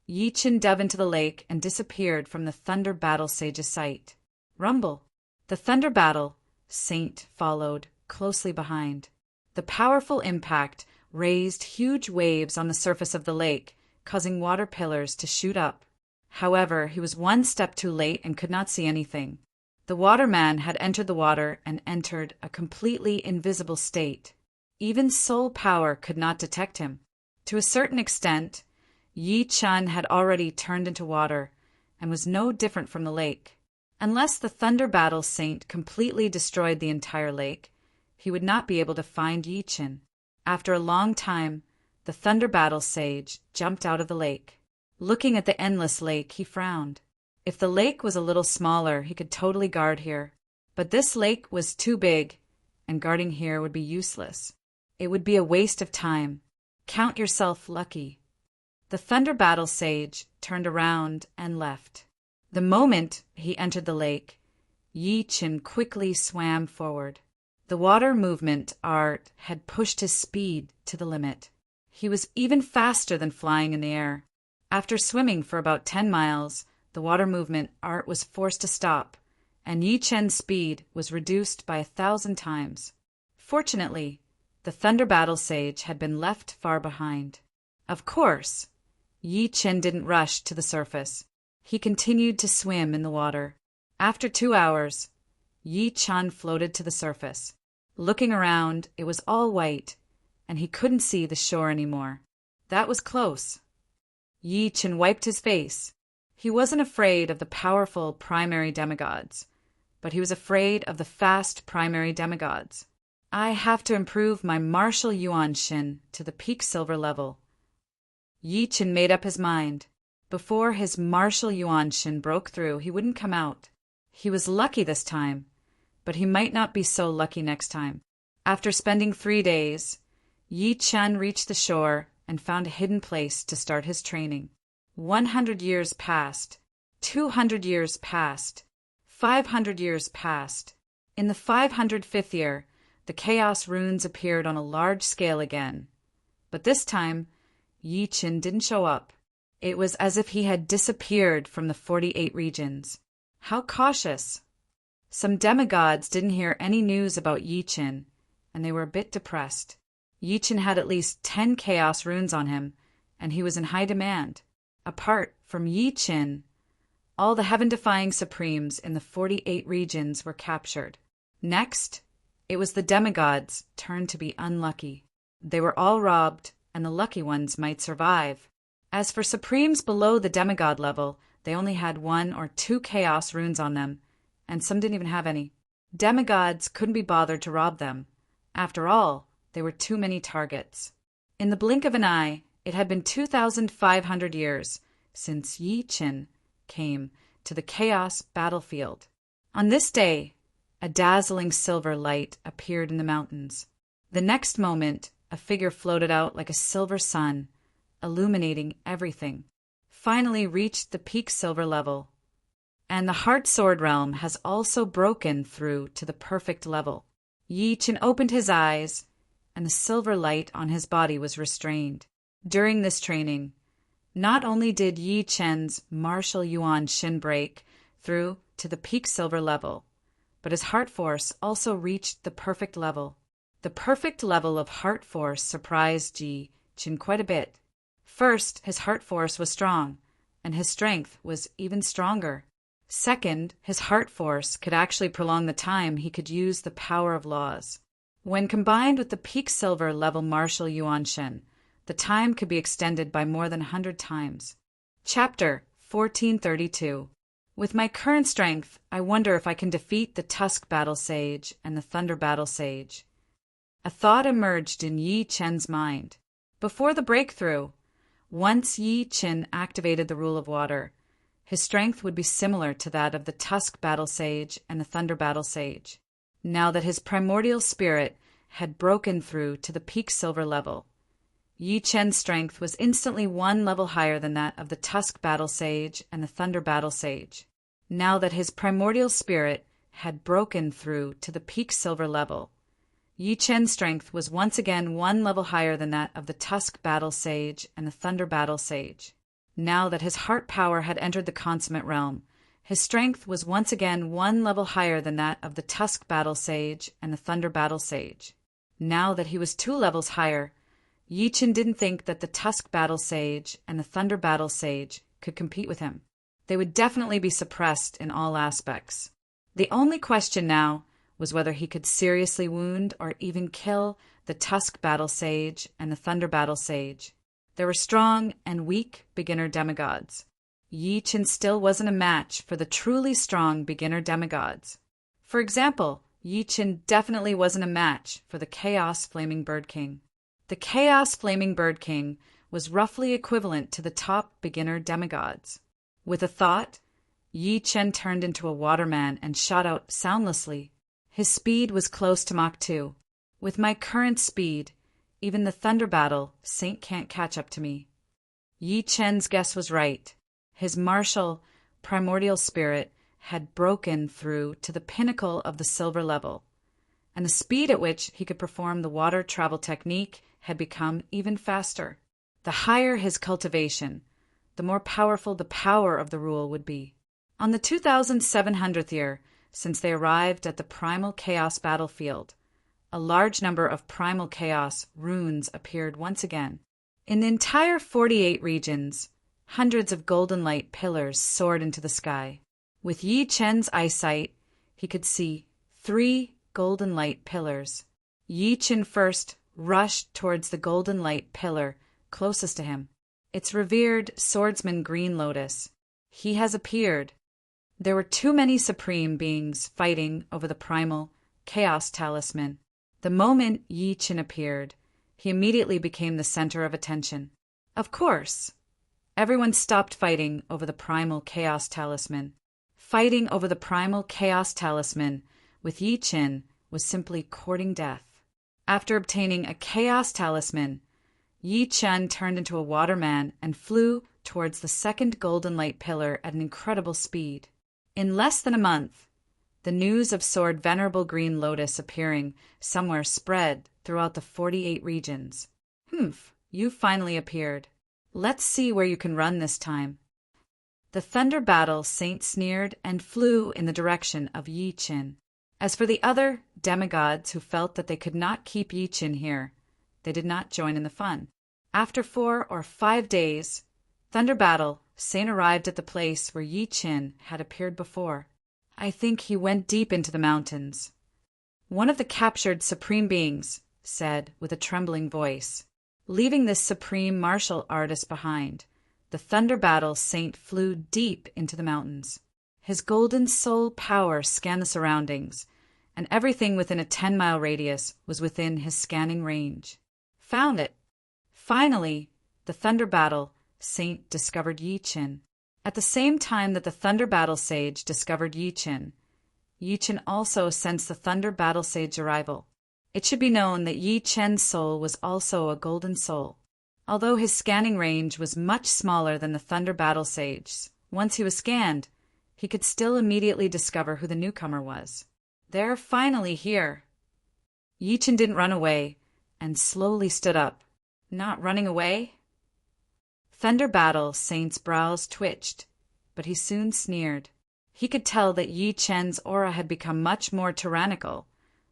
Yi Qin dove into the lake and disappeared from the Thunder Battle Sage's sight. Rumble. The Thunder Battle Saint followed closely behind. The powerful impact raised huge waves on the surface of the lake, causing water pillars to shoot up. However, he was one step too late and could not see anything. The waterman had entered the water and entered a completely invisible state. Even soul power could not detect him. To a certain extent, Yi Qin had already turned into water and was no different from the lake. Unless the Thunder Battle Saint completely destroyed the entire lake, he would not be able to find Yi Qin. After a long time, the Thunder Battle Sage jumped out of the lake. Looking at the endless lake, he frowned. If the lake was a little smaller, he could totally guard here. But this lake was too big, and guarding here would be useless. It would be a waste of time. Count yourself lucky. The Thunder Battle Sage turned around and left. The moment he entered the lake, Yi Qin quickly swam forward. The water movement art had pushed his speed to the limit. He was even faster than flying in the air. After swimming for about 10 miles, the water movement art was forced to stop, and Yi Qin's speed was reduced by 1,000 times. Fortunately, the Thunder Battle Sage had been left far behind. Of course, Yi Qin didn't rush to the surface. He continued to swim in the water. After 2 hours, Yi Qin floated to the surface. Looking around, it was all white, and he couldn't see the shore anymore. That was close. Yi Qin wiped his face. He wasn't afraid of the powerful primary demigods, but he was afraid of the fast primary demigods. I have to improve my martial yuan shin to the peak silver level. Yi Chen made up his mind. Before his martial yuan shin broke through, he wouldn't come out. He was lucky this time, but he might not be so lucky next time. After spending 3 days, Yi Chen reached the shore and found a hidden place to start his training. 100 years passed. 200 years passed. 500 years passed. In the 505th year, the chaos runes appeared on a large scale again. But this time, Yi Chen didn't show up. It was as if he had disappeared from the 48 regions. How cautious! Some demigods didn't hear any news about Yi Chen, and they were a bit depressed. Yi Chen had at least 10 chaos runes on him, and he was in high demand. Apart from Yi Chen, all the heaven-defying supremes in the 48 regions were captured. Next, it was the demigods' turn to be unlucky. They were all robbed, and the lucky ones might survive. As for supremes below the demigod level, they only had 1 or 2 chaos runes on them, and some didn't even have any. Demigods couldn't be bothered to rob them. After all, they were too many targets. In the blink of an eye, it had been 2,500 years since Yi Chen came to the chaos battlefield. On this day, a dazzling silver light appeared in the mountains. The next moment, a figure floated out like a silver sun, illuminating everything. Finally reached the peak silver level. And the heart sword realm has also broken through to the perfect level. Yi Chen opened his eyes, and the silver light on his body was restrained. During this training, not only did Yi Chen's martial yuan shin break through to the peak silver level, but his heart force also reached the perfect level. The perfect level of heart force surprised Yi Chen quite a bit. First, his heart force was strong, and his strength was even stronger. Second, his heart force could actually prolong the time he could use the power of laws. When combined with the peak silver level martial yuan shin, the time could be extended by more than 100 times. Chapter 1432. With my current strength, I wonder if I can defeat the Tusk Battle Sage and the Thunder Battle Sage. A thought emerged in Yi Chen's mind. Before the breakthrough, once Yi Chen activated the Rule of Water, his strength would be similar to that of the Tusk Battle Sage and the Thunder Battle Sage. Now that his primordial spirit had broken through to the peak silver level, Yi Chen's strength was instantly 1 level higher than that of the Tusk Battle Sage and the Thunder Battle Sage. Now that his primordial spirit had broken through to the peak silver level, Yi Chen's strength was once again 1 level higher than that of the Tusk Battle Sage and the Thunder Battle Sage. Now that his heart power had entered the consummate realm, his strength was once again 1 level higher than that of the Tusk Battle Sage and the Thunder Battle Sage. Now that he was 2 levels higher, Yi Chen didn't think that the Tusk Battle Sage and the Thunder Battle Sage could compete with him. They would definitely be suppressed in all aspects. The only question now was whether he could seriously wound or even kill the Tusk Battle Sage and the Thunder Battle Sage. There were strong and weak beginner demigods. Yi Chen still wasn't a match for the truly strong beginner demigods. For example, Yi Chen definitely wasn't a match for the Chaos Flaming Bird King. The Chaos Flaming Bird King was roughly equivalent to the top beginner demigods. With a thought, Yi Chen turned into a waterman and shot out soundlessly. His speed was close to Mach 2. With my current speed, even the Thunder Battle Saint can't catch up to me. Yi Chen's guess was right. His martial, primordial spirit had broken through to the pinnacle of the silver level, and the speed at which he could perform the water travel technique had become even faster. The higher his cultivation, the more powerful the power of the rule would be. On the 2700th year since they arrived at the primal chaos battlefield, a large number of primal chaos runes appeared once again. In the entire 48 regions, hundreds of golden light pillars soared into the sky. With Yi Chen's eyesight, he could see 3 golden light pillars. Yi Chen first rushed towards the golden light pillar closest to him, its revered swordsman Green Lotus. He has appeared. There were too many supreme beings fighting over the primal chaos talisman. The moment Yi Qin appeared, he immediately became the center of attention. Of course, everyone stopped fighting over the primal chaos talisman. Fighting over the primal chaos talisman with Yi Qin was simply courting death. After obtaining a chaos talisman, Yi Qin turned into a waterman and flew towards the second golden light pillar at an incredible speed. In less than a month, the news of Sword Venerable Green Lotus appearing somewhere spread throughout the 48 regions. You finally appeared. Let's see where you can run this time. The Thunder Battle Saint sneered and flew in the direction of Yi Qin. As for the other demigods who felt that they could not keep Yi Qin here, they did not join in the fun. After 4 or 5 days, Thunder Battle Saint arrived at the place where Yi Qin had appeared before. I think he went deep into the mountains. One of the captured supreme beings said with a trembling voice. Leaving this supreme martial artist behind, the Thunder Battle Saint flew deep into the mountains. His golden soul power scanned the surroundings, and everything within a 10-mile radius was within his scanning range. Found it. Finally, the Thunder Battle Saint discovered Yi Qin. At the same time that the Thunder Battle Sage discovered Yi Qin also sensed the Thunder Battle Sage's arrival. It should be known that Yi Qin's soul was also a golden soul. Although his scanning range was much smaller than the Thunder Battle Sage's, once he was scanned, he could still immediately discover who the newcomer was. They're finally here. Yi Qin didn't run away and slowly stood up. Not running away? Thunder Battle Saint's brows twitched, but he soon sneered. He could tell that Yi Qin's aura had become much more tyrannical,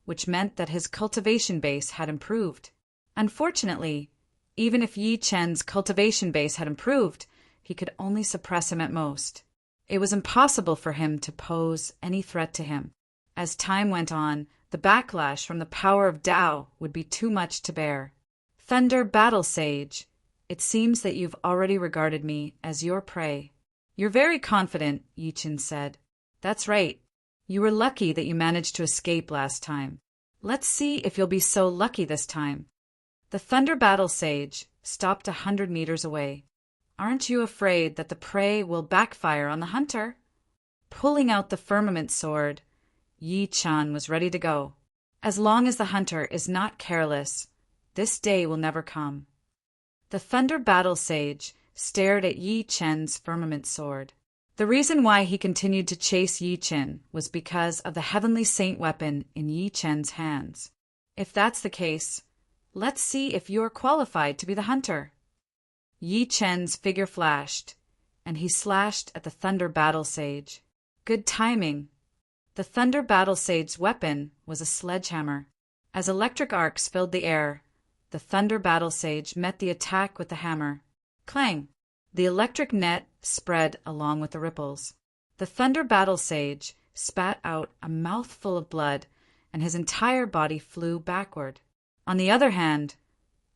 which meant that his cultivation base had improved. Unfortunately, even if Yi Qin's cultivation base had improved, he could only suppress him at most. It was impossible for him to pose any threat to him. As time went on, the backlash from the power of Tao would be too much to bear. Thunder Battle Sage, it seems that you've already regarded me as your prey. You're very confident, Yi Qin said. That's right. You were lucky that you managed to escape last time. Let's see if you'll be so lucky this time. The Thunder Battle Sage stopped 100 meters away. Aren't you afraid that the prey will backfire on the hunter? Pulling out the firmament sword, Yi Qin was ready to go. As long as the hunter is not careless, this day will never come. The Thunder Battle Sage stared at Yi Qin's firmament sword. The reason why he continued to chase Yi Qin was because of the Heavenly Saint weapon in Yi Qin's hands. If that's the case, let's see if you're qualified to be the hunter. Yi Qin's figure flashed, and he slashed at the Thunder Battle Sage. Good timing. The Thunder Battle Sage's weapon was a sledgehammer. As electric arcs filled the air, the Thunder Battle Sage met the attack with the hammer. Clang! The electric net spread along with the ripples. The Thunder Battle Sage spat out a mouthful of blood, and his entire body flew backward. On the other hand,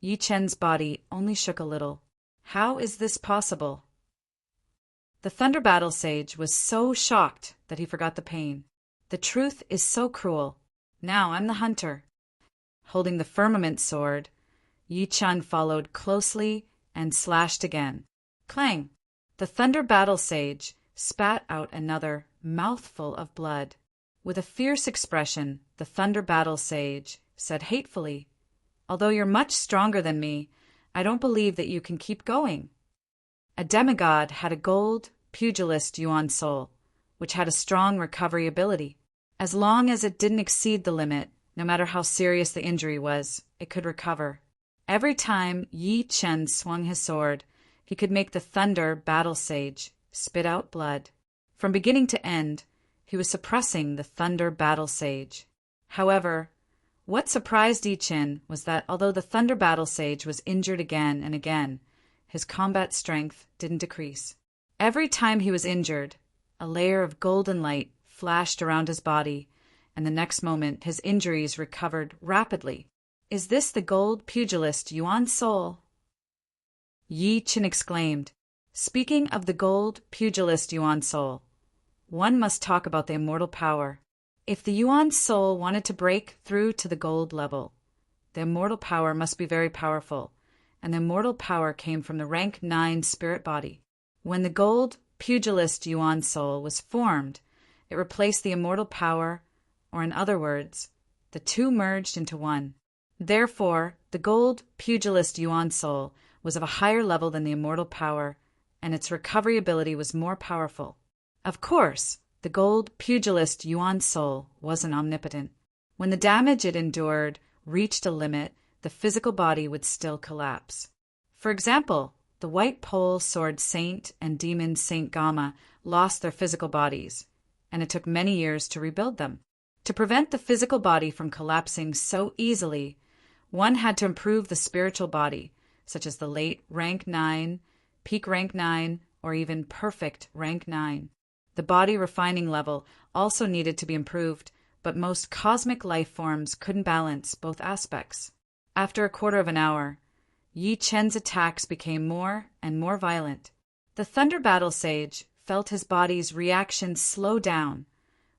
Yi Qin's body only shook a little. How is this possible? The Thunder Battle Sage was so shocked that he forgot the pain. The truth is so cruel. Now I'm the hunter. Holding the firmament sword, Yi Qin followed closely and slashed again. Clang! The Thunder Battle Sage spat out another mouthful of blood. With a fierce expression, the Thunder Battle Sage said hatefully, "Although you're much stronger than me, I don't believe that you can keep going." A demigod had a gold pugilist yuan soul, which had a strong recovery ability. As long as it didn't exceed the limit, no matter how serious the injury was, it could recover. Every time Yi Qin swung his sword, he could make the Thunder Battle Sage spit out blood. From beginning to end, he was suppressing the Thunder Battle Sage. However, what surprised Yi Qin was that although the Thunder Battle Sage was injured again and again, his combat strength didn't decrease. Every time he was injured, a layer of golden light flashed around his body, and the next moment his injuries recovered rapidly. Is this the gold pugilist yuan soul? Yi Qin exclaimed, Speaking of the gold pugilist Yuan soul, one must talk about the immortal power. If the Yuan soul wanted to break through to the gold level, the immortal power must be very powerful, and the immortal power came from the rank 9 spirit body. When the gold pugilist Yuan soul was formed, it replaced the immortal power, or in other words, the two merged into one. Therefore, the gold pugilist Yuan soul was of a higher level than the immortal power, and its recovery ability was more powerful. Of course, the gold pugilist Yuan soul wasn't omnipotent. When the damage it endured reached a limit, the physical body would still collapse. For example, the white pole sword saint and demon Saint Gamma lost their physical bodies, and it took many years to rebuild them. To prevent the physical body from collapsing so easily, one had to improve the spiritual body, such as the late rank 9, peak rank 9, or even perfect rank 9. The body refining level also needed to be improved, but most cosmic life forms couldn't balance both aspects. After a quarter of an hour, Yi Chen's attacks became more and more violent. The Thunder Battle Sage felt his body's reaction slow down,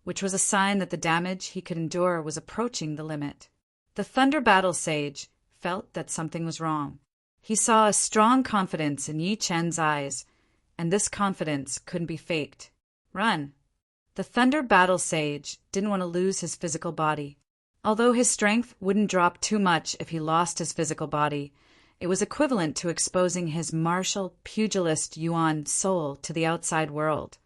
which was a sign that the damage he could endure was approaching the limit. The Thunder Battle Sage felt that something was wrong. He saw a strong confidence in Yi Chen's eyes, and this confidence couldn't be faked. Run. The Thunder Battle Sage didn't want to lose his physical body. Although his strength wouldn't drop too much if he lost his physical body, it was equivalent to exposing his martial pugilist Yuan soul to the outside world,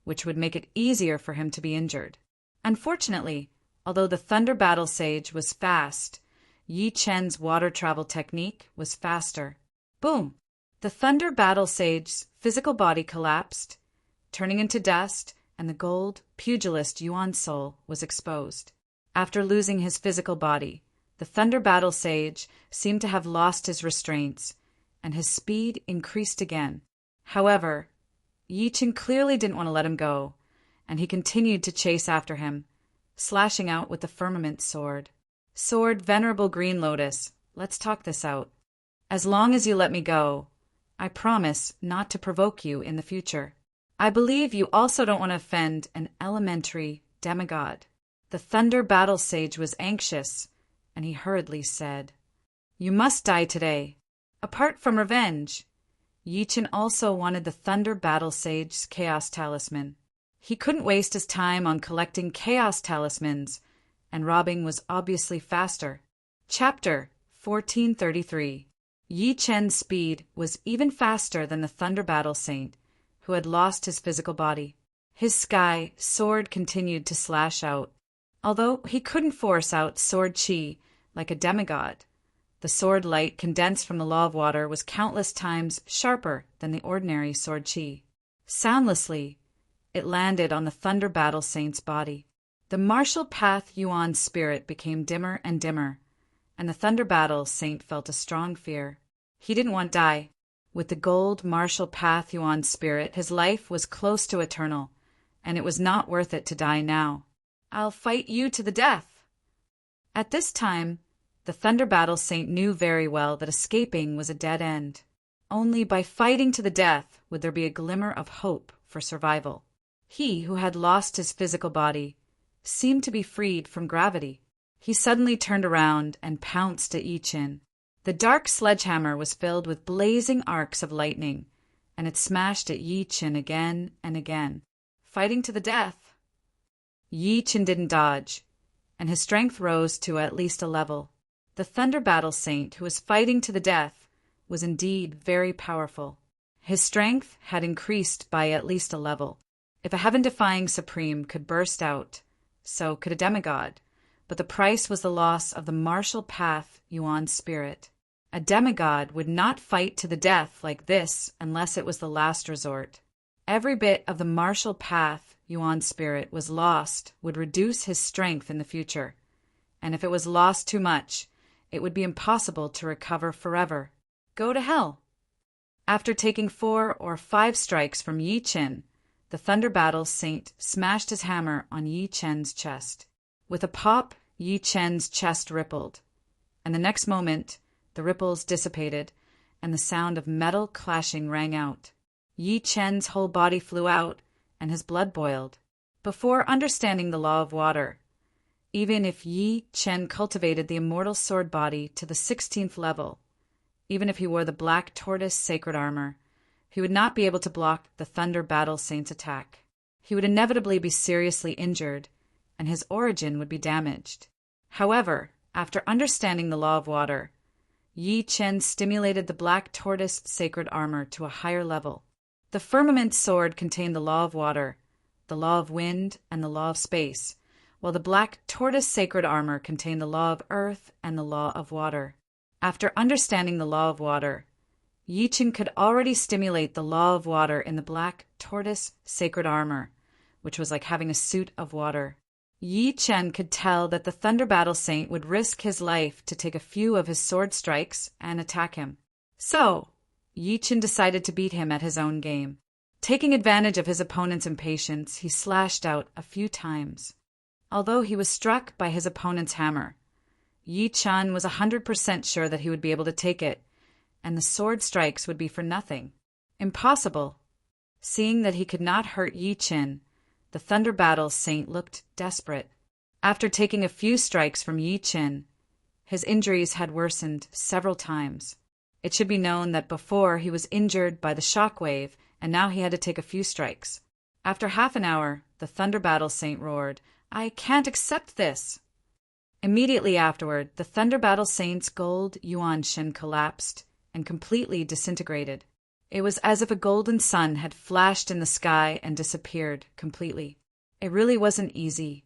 which would make it easier for him to be injured. Unfortunately, although the Thunder Battle Sage was fast, Yi Chen's water travel technique was faster. Boom! The Thunder Battle Sage's physical body collapsed, turning into dust, and the gold pugilist Yuan soul was exposed. After losing his physical body, the Thunder Battle Sage seemed to have lost his restraints, and his speed increased again. However, Yi Chen clearly didn't want to let him go, and he continued to chase after him, slashing out with the firmament sword. Sword, Venerable Green Lotus, let's talk this out. As long as you let me go, I promise not to provoke you in the future. I believe you also don't want to offend an elementary demigod. The Thunder Battle Sage was anxious, and he hurriedly said, You must die today. Apart from revenge, Yi Chen also wanted the Thunder Battle Sage's Chaos Talisman. He couldn't waste his time on collecting Chaos Talismans, and robbing was obviously faster. Chapter 1433. Yi Chen's speed was even faster than the Thunder Battle Saint, who had lost his physical body. His sky sword continued to slash out. Although he couldn't force out sword chi like a demigod, the sword light condensed from the law of water was countless times sharper than the ordinary sword chi. Soundlessly, it landed on the Thunder Battle Saint's body. The martial path Yuan spirit became dimmer and dimmer, and the Thunder Battle Saint felt a strong fear. He didn't want to die. With the gold martial path Yuan spirit, his life was close to eternal, and it was not worth it to die now. I'll fight you to the death. At this time, the Thunder Battle Saint knew very well that escaping was a dead end. Only by fighting to the death would there be a glimmer of hope for survival. He who had lost his physical body seemed to be freed from gravity. He suddenly turned around and pounced at Yi Chen. The dark sledgehammer was filled with blazing arcs of lightning, and it smashed at Yi Chen again and again. Fighting to the death. Yi Chen didn't dodge, and his strength rose to at least a level. The Thunder Battle Saint, who was fighting to the death, was indeed very powerful. His strength had increased by at least a level. If a heaven-defying supreme could burst out, so could a demigod, but the price was the loss of the martial path Yuan spirit. A demigod would not fight to the death like this unless it was the last resort. Every bit of the martial path Yuan spirit was lost would reduce his strength in the future, and if it was lost too much, it would be impossible to recover forever. Go to hell. After taking 4 or 5 strikes from Yi Chen, the Thunder Battle Saint smashed his hammer on Yi Chen's chest. With a pop, Yi Chen's chest rippled, and the next moment, the ripples dissipated, and the sound of metal clashing rang out. Yi Chen's whole body flew out, and his blood boiled. Before understanding the law of water, even if Yi Chen cultivated the immortal sword body to the 16th level, even if he wore the black tortoise sacred armor, he would not be able to block the Thunder Battle Saint's attack. He would inevitably be seriously injured, and his origin would be damaged. However, after understanding the law of water, Yi Chen stimulated the black tortoise sacred armor to a higher level. The firmament sword contained the law of water, the law of wind, and the law of space, while the black tortoise sacred armor contained the law of earth and the law of water. After understanding the law of water, Yi Chen could already stimulate the law of water in the black tortoise sacred armor, which was like having a suit of water. Yi Chen could tell that the Thunder Battle Saint would risk his life to take a few of his sword strikes and attack him. So, Yi Chen decided to beat him at his own game. Taking advantage of his opponent's impatience, he slashed out a few times. Although he was struck by his opponent's hammer, Yi Chen was 100% sure that he would be able to take it, and the sword strikes would be for nothing. Impossible. Seeing that he could not hurt Yi Chen, the Thunder Battle Saint looked desperate. After taking a few strikes from Yi Chen, his injuries had worsened several times. It should be known that before he was injured by the shock wave, and now he had to take a few strikes. After half an hour, the Thunder Battle Saint roared, "I can't accept this!" Immediately afterward, the Thunder Battle Saint's gold yuan shin collapsed and completely disintegrated. It was as if a golden sun had flashed in the sky and disappeared completely. It really wasn't easy.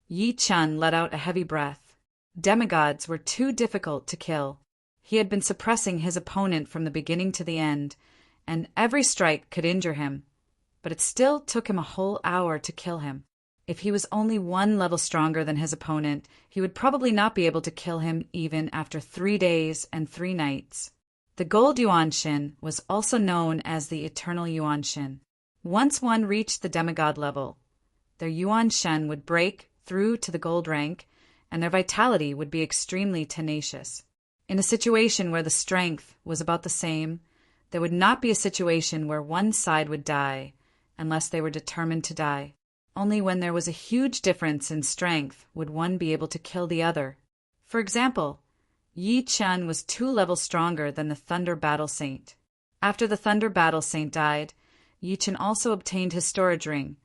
Yi Chen let out a heavy breath. Demigods were too difficult to kill. He had been suppressing his opponent from the beginning to the end, and every strike could injure him, but it still took him a whole hour to kill him. If he was only one level stronger than his opponent, he would probably not be able to kill him even after 3 days and 3 nights. The gold yuan shin was also known as the eternal yuan shin. Once one reached the demigod level, their yuan shin would break through to the gold rank, and their vitality would be extremely tenacious. In a situation where the strength was about the same, there would not be a situation where one side would die unless they were determined to die. Only when there was a huge difference in strength would one be able to kill the other. For example, Yi Chen was 2 levels stronger than the Thunder Battle Saint. After the Thunder Battle Saint died, Yi Chen also obtained his storage ring,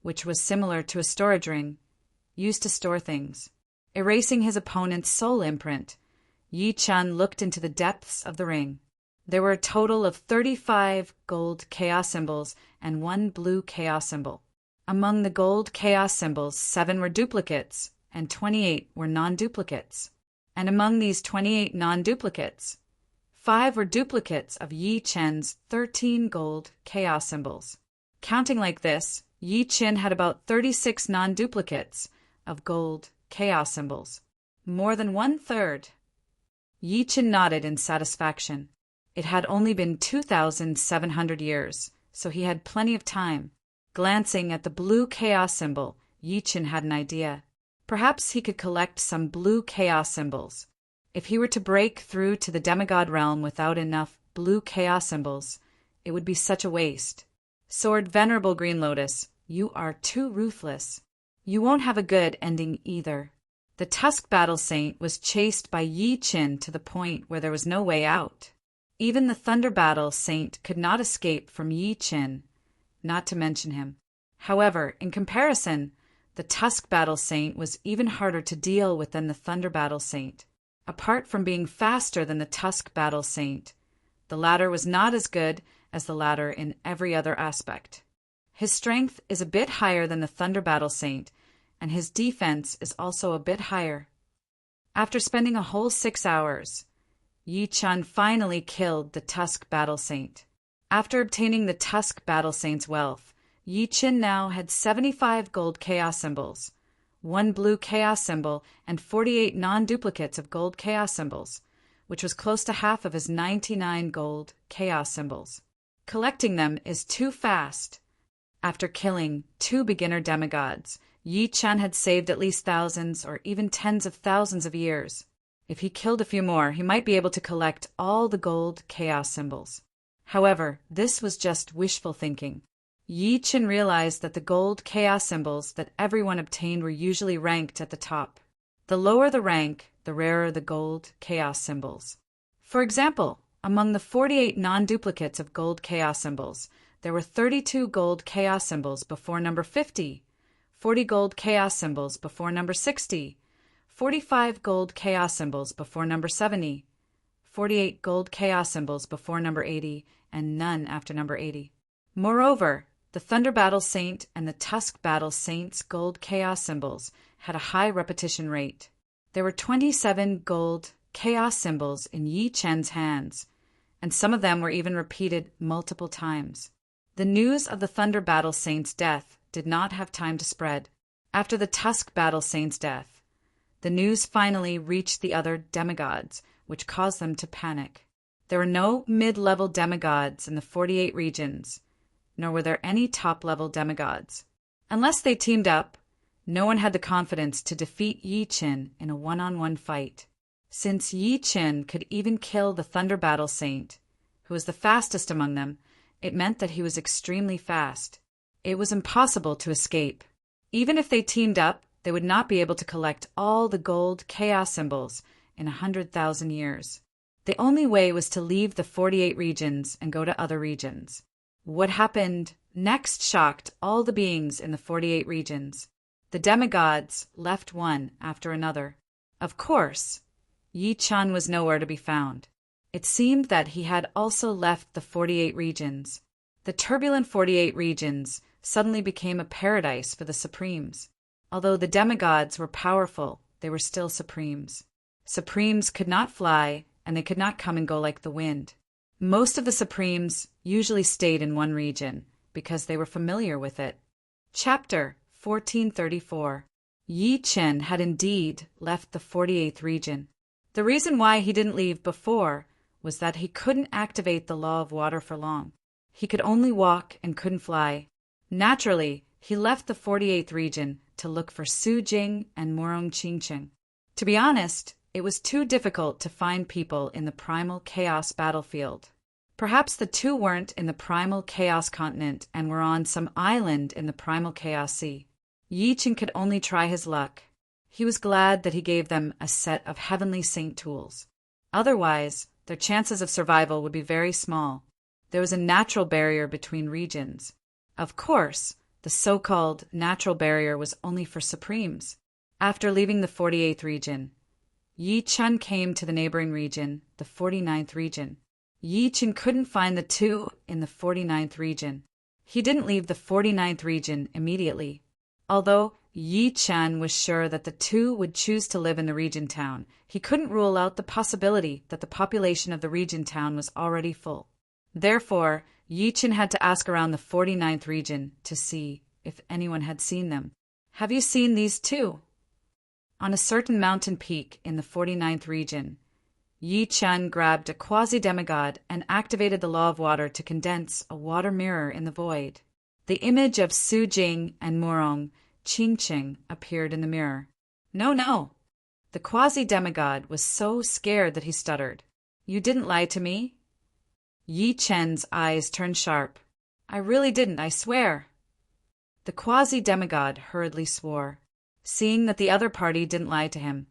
which was similar to a storage ring used to store things. Erasing his opponent's soul imprint, Yi Chen looked into the depths of the ring. There were a total of 35 gold chaos symbols and 1 blue chaos symbol. Among the gold chaos symbols, 7 were duplicates and 28 were non-duplicates. And among these 28 non-duplicates, 5 were duplicates of Yi Chen's 13 gold chaos symbols. Counting like this, Yi Chen had about 36 non-duplicates of gold chaos symbols. More than 1/3. Yi Chen nodded in satisfaction. It had only been 2,700 years, so he had plenty of time. Glancing at the blue chaos symbol, Yi Chen had an idea. Perhaps he could collect some blue chaos symbols. If he were to break through to the demigod realm without enough blue chaos symbols, it would be such a waste. Sword Venerable Green Lotus, you are too ruthless. You won't have a good ending either. The Tusk Battle Saint was chased by Yi Chen to the point where there was no way out. Even the Thunder Battle Saint could not escape from Yi Chen, not to mention him. However, in comparison, the Tusk Battle Saint was even harder to deal with than the Thunder Battle Saint. Apart from being faster than the Tusk Battle Saint, the latter was not as good as the latter in every other aspect. His strength is a bit higher than the Thunder Battle Saint, and his defense is also a bit higher. After spending a whole 6 hours, Yi Chen finally killed the Tusk Battle Saint. After obtaining the Tusk Battle Saint's wealth, Yi Chen now had 75 gold chaos symbols, 1 blue chaos symbol, and 48 non-duplicates of gold chaos symbols, which was close to half of his 99 gold chaos symbols. Collecting them is too fast. After killing 2 beginner demigods, Yi Chen had saved at least thousands or even tens of thousands of years. If he killed a few more, he might be able to collect all the gold chaos symbols. However, this was just wishful thinking. Yi Qin realized that the gold chaos symbols that everyone obtained were usually ranked at the top. The lower the rank, the rarer the gold chaos symbols. For example, among the 48 non-duplicates of gold chaos symbols, there were 32 gold chaos symbols before number 50, 40 gold chaos symbols before number 60, 45 gold chaos symbols before number 70, 48 gold chaos symbols before number 80, and none after number 80. Moreover, the Thunder Battle Saint and the Tusk Battle Saint's gold chaos symbols had a high repetition rate. There were 27 gold chaos symbols in Yi Chen's hands, and some of them were even repeated multiple times. The news of the Thunder Battle Saint's death did not have time to spread. After the Tusk Battle Saint's death, the news finally reached the other demigods, which caused them to panic. There were no mid-level demigods in the 48 regions, nor were there any top-level demigods. Unless they teamed up, no one had the confidence to defeat Yi Qin in a one-on-one fight. Since Yi Qin could even kill the Thunder Battle Saint, who was the fastest among them, it meant that he was extremely fast. It was impossible to escape. Even if they teamed up, they would not be able to collect all the gold chaos symbols in 100,000 years. The only way was to leave the 48 regions and go to other regions. What happened next shocked all the beings in the 48 regions. The demigods left one after another. Of course, Yi Chen was nowhere to be found. It seemed that he had also left the 48 regions. The turbulent 48 regions suddenly became a paradise for the Supremes. Although the demigods were powerful, they were still Supremes. Supremes could not fly, and they could not come and go like the wind. Most of the Supremes usually stayed in one region, because they were familiar with it. Chapter 1434. Yi Chen had indeed left the 48th region. The reason why he didn't leave before was that he couldn't activate the law of water for long. He could only walk and couldn't fly. Naturally, he left the 48th region to look for Su Jing and Murong Qingqing. To be honest, it was too difficult to find people in the primal chaos battlefield. Perhaps the two weren't in the primal chaos continent and were on some island in the primal chaos sea. Yi Chen could only try his luck. He was glad that he gave them a set of heavenly saint tools. Otherwise, their chances of survival would be very small. There was a natural barrier between regions. Of course, the so-called natural barrier was only for Supremes. After leaving the 48th region, Yi Chen came to the neighboring region, the 49th region. Yi Chen couldn't find the two in the 49th region. He didn't leave the 49th region immediately. Although Yi Chen was sure that the two would choose to live in the region town, he couldn't rule out the possibility that the population of the region town was already full. Therefore, Yi Chen had to ask around the 49th region to see if anyone had seen them. "Have you seen these two?" On a certain mountain peak in the 49th region, Yi Chen grabbed a quasi-demigod and activated the law of water to condense a water mirror in the void. The image of Su Jing and Murong Qingqing appeared in the mirror. No. The quasi-demigod was so scared that he stuttered. "You didn't lie to me?" Yi Chen's eyes turned sharp. "I really didn't, I swear." The quasi-demigod hurriedly swore. Seeing that the other party didn't lie to him,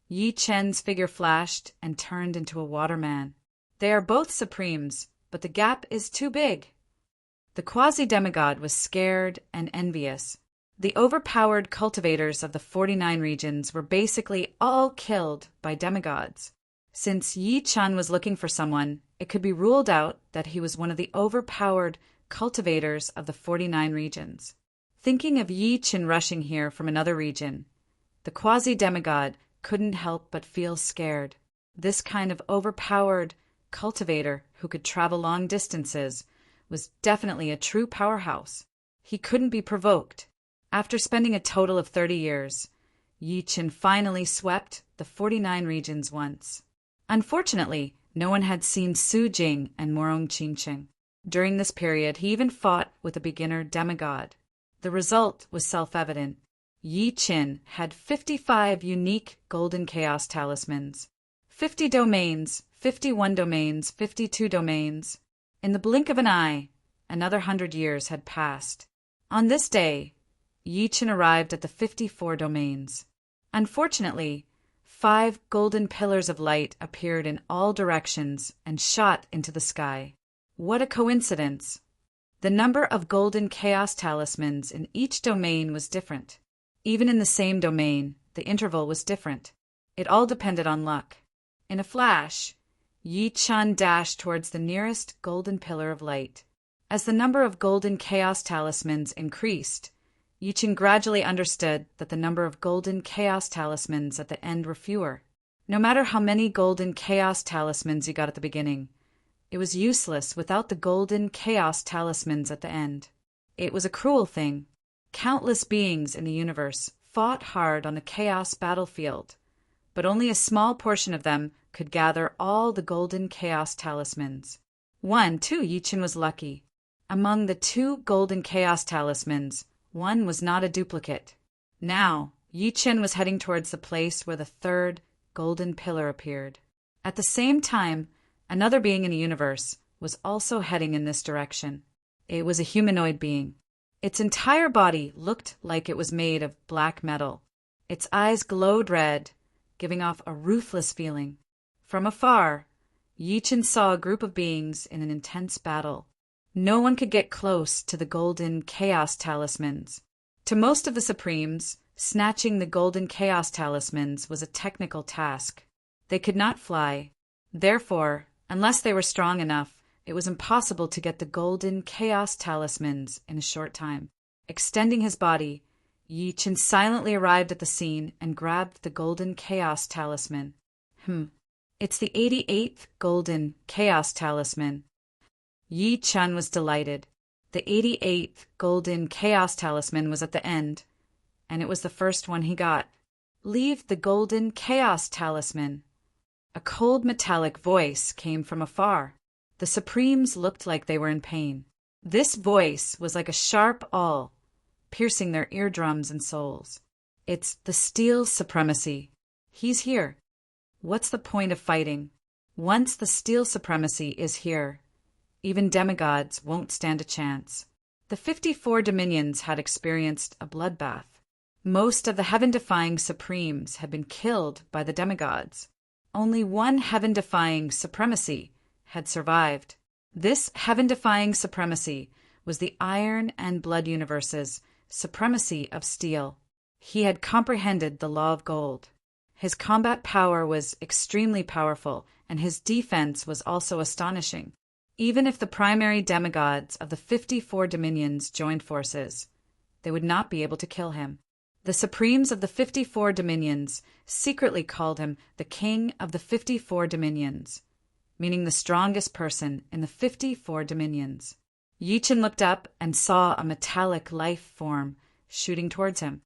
Yi Chen's figure flashed and turned into a waterman. "They are both Supremes, but the gap is too big." The quasi-demigod was scared and envious. The overpowered cultivators of the 49 regions were basically all killed by demigods. Since Yi Chen was looking for someone, it could be ruled out that he was one of the overpowered cultivators of the 49 regions. Thinking of Yi Chen rushing here from another region, the quasi-demigod couldn't help but feel scared. This kind of overpowered cultivator who could travel long distances was definitely a true powerhouse. He couldn't be provoked. After spending a total of 30 years, Yi Chen finally swept the 49 regions once. Unfortunately, no one had seen Su Jing and Murong Qingqing. During this period, he even fought with a beginner demigod. The result was self-evident. Yi Chen had 55 unique golden chaos talismans, 50 domains, 51 domains, 52 domains. In the blink of an eye, another 100 years had passed. On this day, Yi Chen arrived at the 54 domains. Unfortunately, 5 golden pillars of light appeared in all directions and shot into the sky. What a coincidence! The number of golden chaos talismans in each domain was different. Even in the same domain, the interval was different. It all depended on luck. In a flash, Yi Chen dashed towards the nearest golden pillar of light. As the number of golden chaos talismans increased, Yi Chen gradually understood that the number of golden chaos talismans at the end were fewer. No matter how many golden chaos talismans you got at the beginning, it was useless without the golden chaos talismans at the end. It was a cruel thing. Countless beings in the universe fought hard on the chaos battlefield, but only a small portion of them could gather all the golden chaos talismans. Yi Chen was lucky. Among the 2 golden chaos talismans, one was not a duplicate. Now, Yi Chen was heading towards the place where the 3rd golden pillar appeared. At the same time, another being in the universe was also heading in this direction. It was a humanoid being. Its entire body looked like it was made of black metal. Its eyes glowed red, giving off a ruthless feeling. From afar, Yi Chen saw a group of beings in an intense battle. No one could get close to the golden chaos talismans. To most of the Supremes, snatching the golden chaos talismans was a technical task. They could not fly. Therefore, unless they were strong enough, it was impossible to get the golden chaos talismans in a short time. Extending his body, Yi Chen silently arrived at the scene and grabbed the golden chaos talisman. It's the 88th golden chaos talisman. Yi Chen was delighted. The 88th golden chaos talisman was at the end, and it was the first one he got. Leave the golden chaos talisman. A cold metallic voice came from afar. The Supremes looked like they were in pain. This voice was like a sharp awl, piercing their eardrums and souls. It's the Steel Supremacy. He's here. What's the point of fighting? Once the Steel Supremacy is here, even demigods won't stand a chance. The 54 dominions had experienced a bloodbath. Most of the heaven-defying Supremes had been killed by the demigods. Only one heaven-defying supremacy had survived. This heaven-defying supremacy was the Iron and Blood universe's supremacy of steel. He had comprehended the law of gold. His combat power was extremely powerful, and his defense was also astonishing. Even if the primary demigods of the 54 dominions joined forces, they would not be able to kill him. The Supremes of the 54 dominions secretly called him the King of the 54 dominions, meaning the strongest person in the 54 dominions. Yi Chen looked up and saw a metallic life form shooting towards him.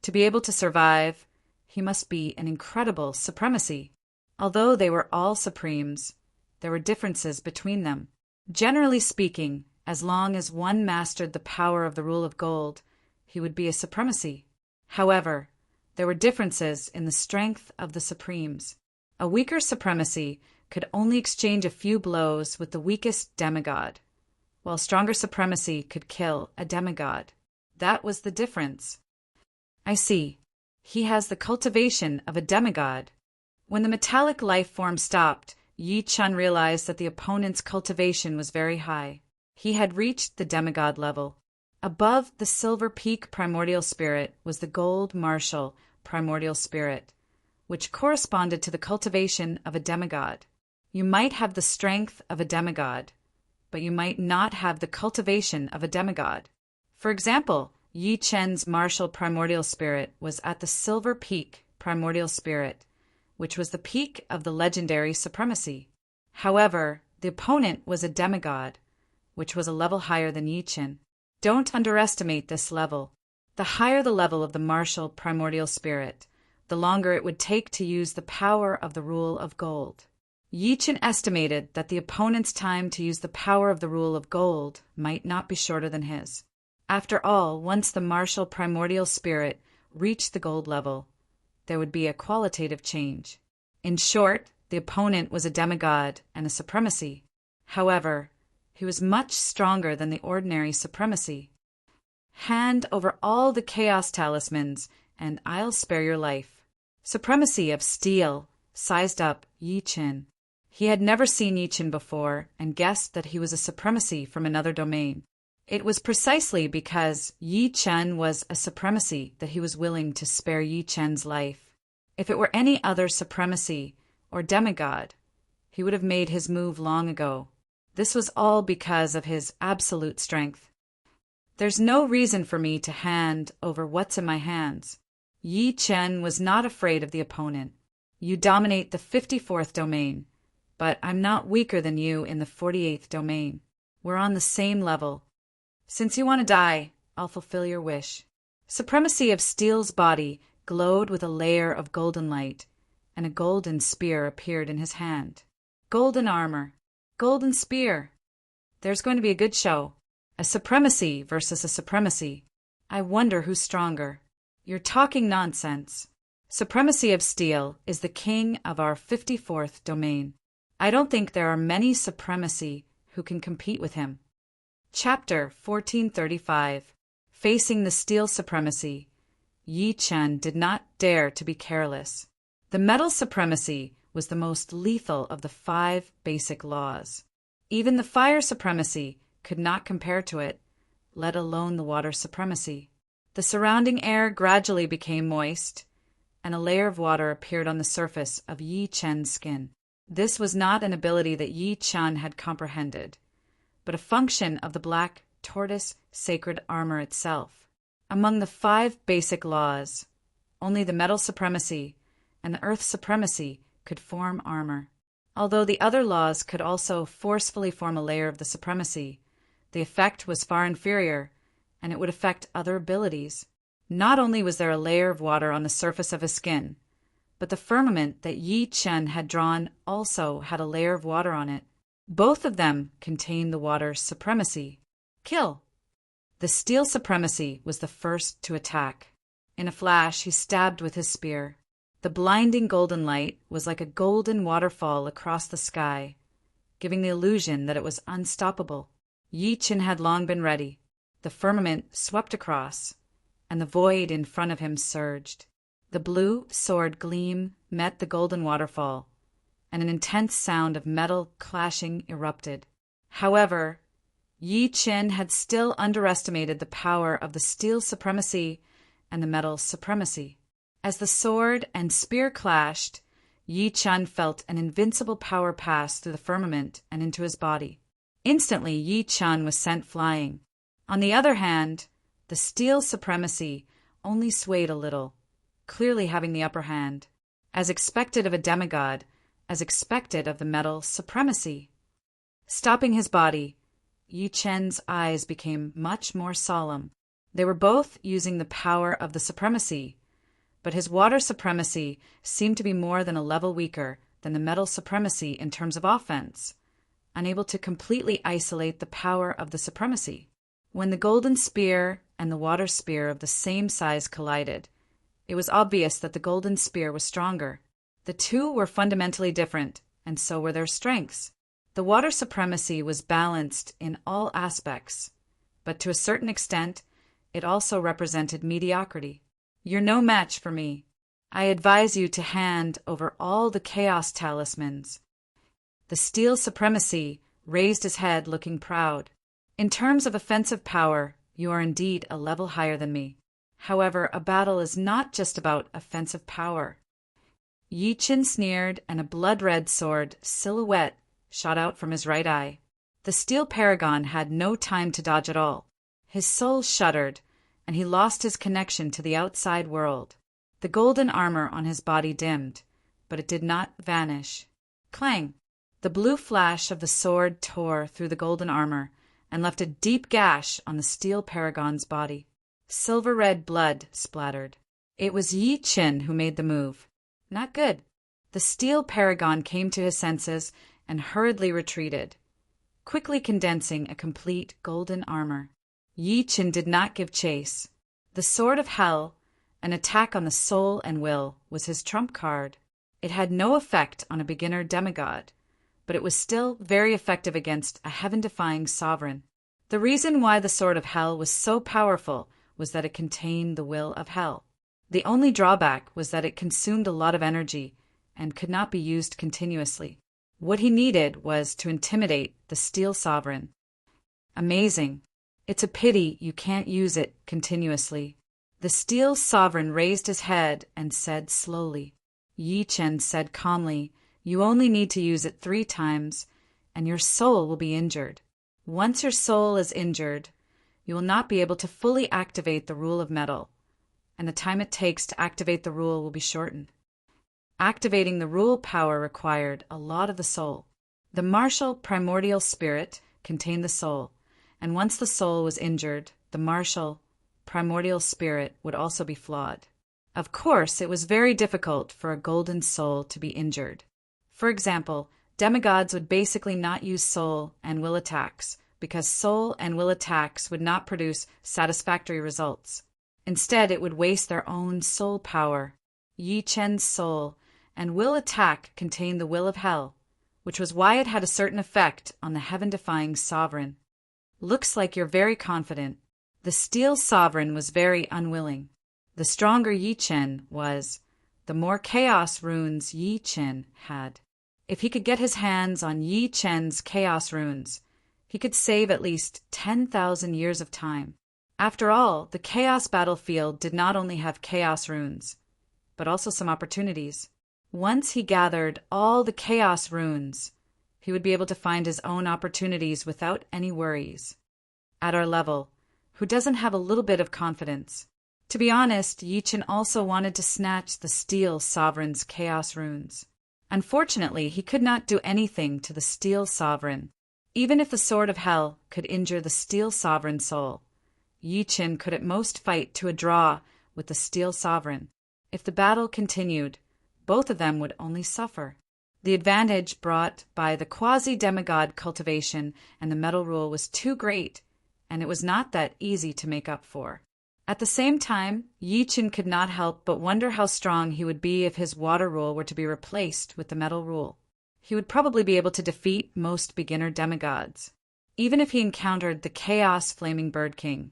To be able to survive, he must be an incredible supremacy. Although they were all Supremes, there were differences between them. Generally speaking, as long as one mastered the power of the rule of gold, he would be a supremacy. However, there were differences in the strength of the Supremes. A weaker supremacy could only exchange a few blows with the weakest demigod, while stronger supremacy could kill a demigod. That was the difference. I see. He has the cultivation of a demigod. When the metallic life form stopped, Yi Chen realized that the opponent's cultivation was very high. He had reached the demigod level. Above the silver peak primordial spirit was the gold martial primordial spirit, which corresponded to the cultivation of a demigod. You might have the strength of a demigod, but you might not have the cultivation of a demigod. For example, Yi Chen's martial primordial spirit was at the silver peak primordial spirit, which was the peak of the legendary supremacy. However, the opponent was a demigod, which was a level higher than Yi Chen. Don't underestimate this level. The higher the level of the martial primordial spirit, the longer it would take to use the power of the rule of gold. Yi Chen estimated that the opponent's time to use the power of the rule of gold might not be shorter than his. After all, once the martial primordial spirit reached the gold level, there would be a qualitative change. In short, the opponent was a demigod and a supremacy. However, He was much stronger than the ordinary supremacy. Hand over all the chaos talismans, and I'll spare your life. Supremacy of steel sized up Yi Chen. He had never seen Yi Chen before and guessed that he was a supremacy from another domain. It was precisely because Yi Chen was a supremacy that he was willing to spare Yi Chen's life. If it were any other supremacy or demigod, he would have made his move long ago. This was all because of his absolute strength. There's no reason for me to hand over what's in my hands. Yi Chen was not afraid of the opponent. You dominate the 54th domain, but I'm not weaker than you in the 48th domain. We're on the same level. Since you want to die, I'll fulfill your wish. Supremacy of Steel's body glowed with a layer of golden light, and a golden spear appeared in his hand. Golden armor. Golden spear. There's going to be a good show. A supremacy versus a supremacy. I wonder who's stronger. You're talking nonsense. Supremacy of Steel is the king of our 54th domain. I don't think there are many supremacy who can compete with him. Chapter 1435. Facing the Steel Supremacy. Yi Chen did not dare to be careless. The metal supremacy was the most lethal of the 5 basic laws. Even the fire supremacy could not compare to it, let alone the water supremacy. The surrounding air gradually became moist, and a layer of water appeared on the surface of Yi Chen's skin. This was not an ability that Yi Chen had comprehended, but a function of the black tortoise sacred armor itself. Among the 5 basic laws, only the metal supremacy and the earth supremacy could form armor. Although the other laws could also forcefully form a layer of the supremacy, the effect was far inferior, and it would affect other abilities. Not only was there a layer of water on the surface of his skin, but the firmament that Yi Chen had drawn also had a layer of water on it. Both of them contained the water supremacy. Kill! The steel supremacy was the first to attack. In a flash, he stabbed with his spear. The blinding golden light was like a golden waterfall across the sky, giving the illusion that it was unstoppable. Yi Chen had long been ready. The firmament swept across, and the void in front of him surged. The blue sword gleam met the golden waterfall, and an intense sound of metal clashing erupted. However, Yi Chen had still underestimated the power of the steel supremacy and the metal supremacy. As the sword and spear clashed, Yi Chen felt an invincible power pass through the firmament and into his body. Instantly, Yi Chen was sent flying. On the other hand, the steel supremacy only swayed a little, clearly having the upper hand. As expected of a demigod, as expected of the metal supremacy. Stopping his body, Yi Chen's eyes became much more solemn. They were both using the power of the supremacy, but his water supremacy seemed to be more than a level weaker than the metal supremacy in terms of offense, unable to completely isolate the power of the supremacy. When the golden spear and the water spear of the same size collided, it was obvious that the golden spear was stronger. The two were fundamentally different, and so were their strengths. The water supremacy was balanced in all aspects, but to a certain extent, it also represented mediocrity. You're no match for me. I advise you to hand over all the chaos talismans. The steel supremacy raised his head, looking proud. In terms of offensive power, you are indeed a level higher than me. However, a battle is not just about offensive power. Yi Chen sneered, and a blood-red sword silhouette shot out from his right eye. The steel paragon had no time to dodge at all. His soul shuddered, and he lost his connection to the outside world. The golden armor on his body dimmed, but it did not vanish. Clang! The blue flash of the sword tore through the golden armor and left a deep gash on the steel paragon's body. Silver-red blood splattered. It was Yi Chen who made the move. Not good. The steel paragon came to his senses and hurriedly retreated, quickly condensing a complete golden armor. Yi Chen did not give chase. The sword of hell, an attack on the soul and will, was his trump card. It had no effect on a beginner demigod, but it was still very effective against a heaven-defying sovereign. The reason why the Sword of Hell was so powerful was that it contained the will of hell. The only drawback was that it consumed a lot of energy and could not be used continuously. What he needed was to intimidate the Steel Sovereign. Amazing. It's a pity you can't use it continuously. The Steel Sovereign raised his head and said slowly. Yi Chen said calmly, "You only need to use it 3 times, and your soul will be injured. Once your soul is injured, you will not be able to fully activate the rule of metal, and the time it takes to activate the rule will be shortened." Activating the rule power required a lot of the soul. The martial primordial spirit contained the soul, and once the soul was injured, the martial primordial spirit would also be flawed. Of course, it was very difficult for a golden soul to be injured. For example, demigods would basically not use soul and will attacks, because soul and will attacks would not produce satisfactory results. Instead, it would waste their own soul power. Yi Chen's soul and will attack contained the will of hell, which was why it had a certain effect on the heaven-defying sovereign. Looks like you're very confident. The Steel Sovereign was very unwilling. The stronger Yi Chen was, the more chaos runes Yi Chen had. If he could get his hands on Yi Chen's chaos runes, he could save at least 10,000 years of time. After all, the chaos battlefield did not only have chaos runes, but also some opportunities. Once he gathered all the chaos runes, he would be able to find his own opportunities without any worries. At our level, who doesn't have a little bit of confidence? To be honest, Yi Chen also wanted to snatch the Steel Sovereign's chaos runes. Unfortunately, he could not do anything to the Steel Sovereign. Even if the Sword of Hell could injure the Steel Sovereign's soul, Yi Chen could at most fight to a draw with the Steel Sovereign. If the battle continued, both of them would only suffer. The advantage brought by the quasi-demigod cultivation and the metal rule was too great, and it was not that easy to make up for. At the same time, Yi Chen could not help but wonder how strong he would be if his water rule were to be replaced with the metal rule. He would probably be able to defeat most beginner demigods. Even if he encountered the Chaos Flaming Bird King,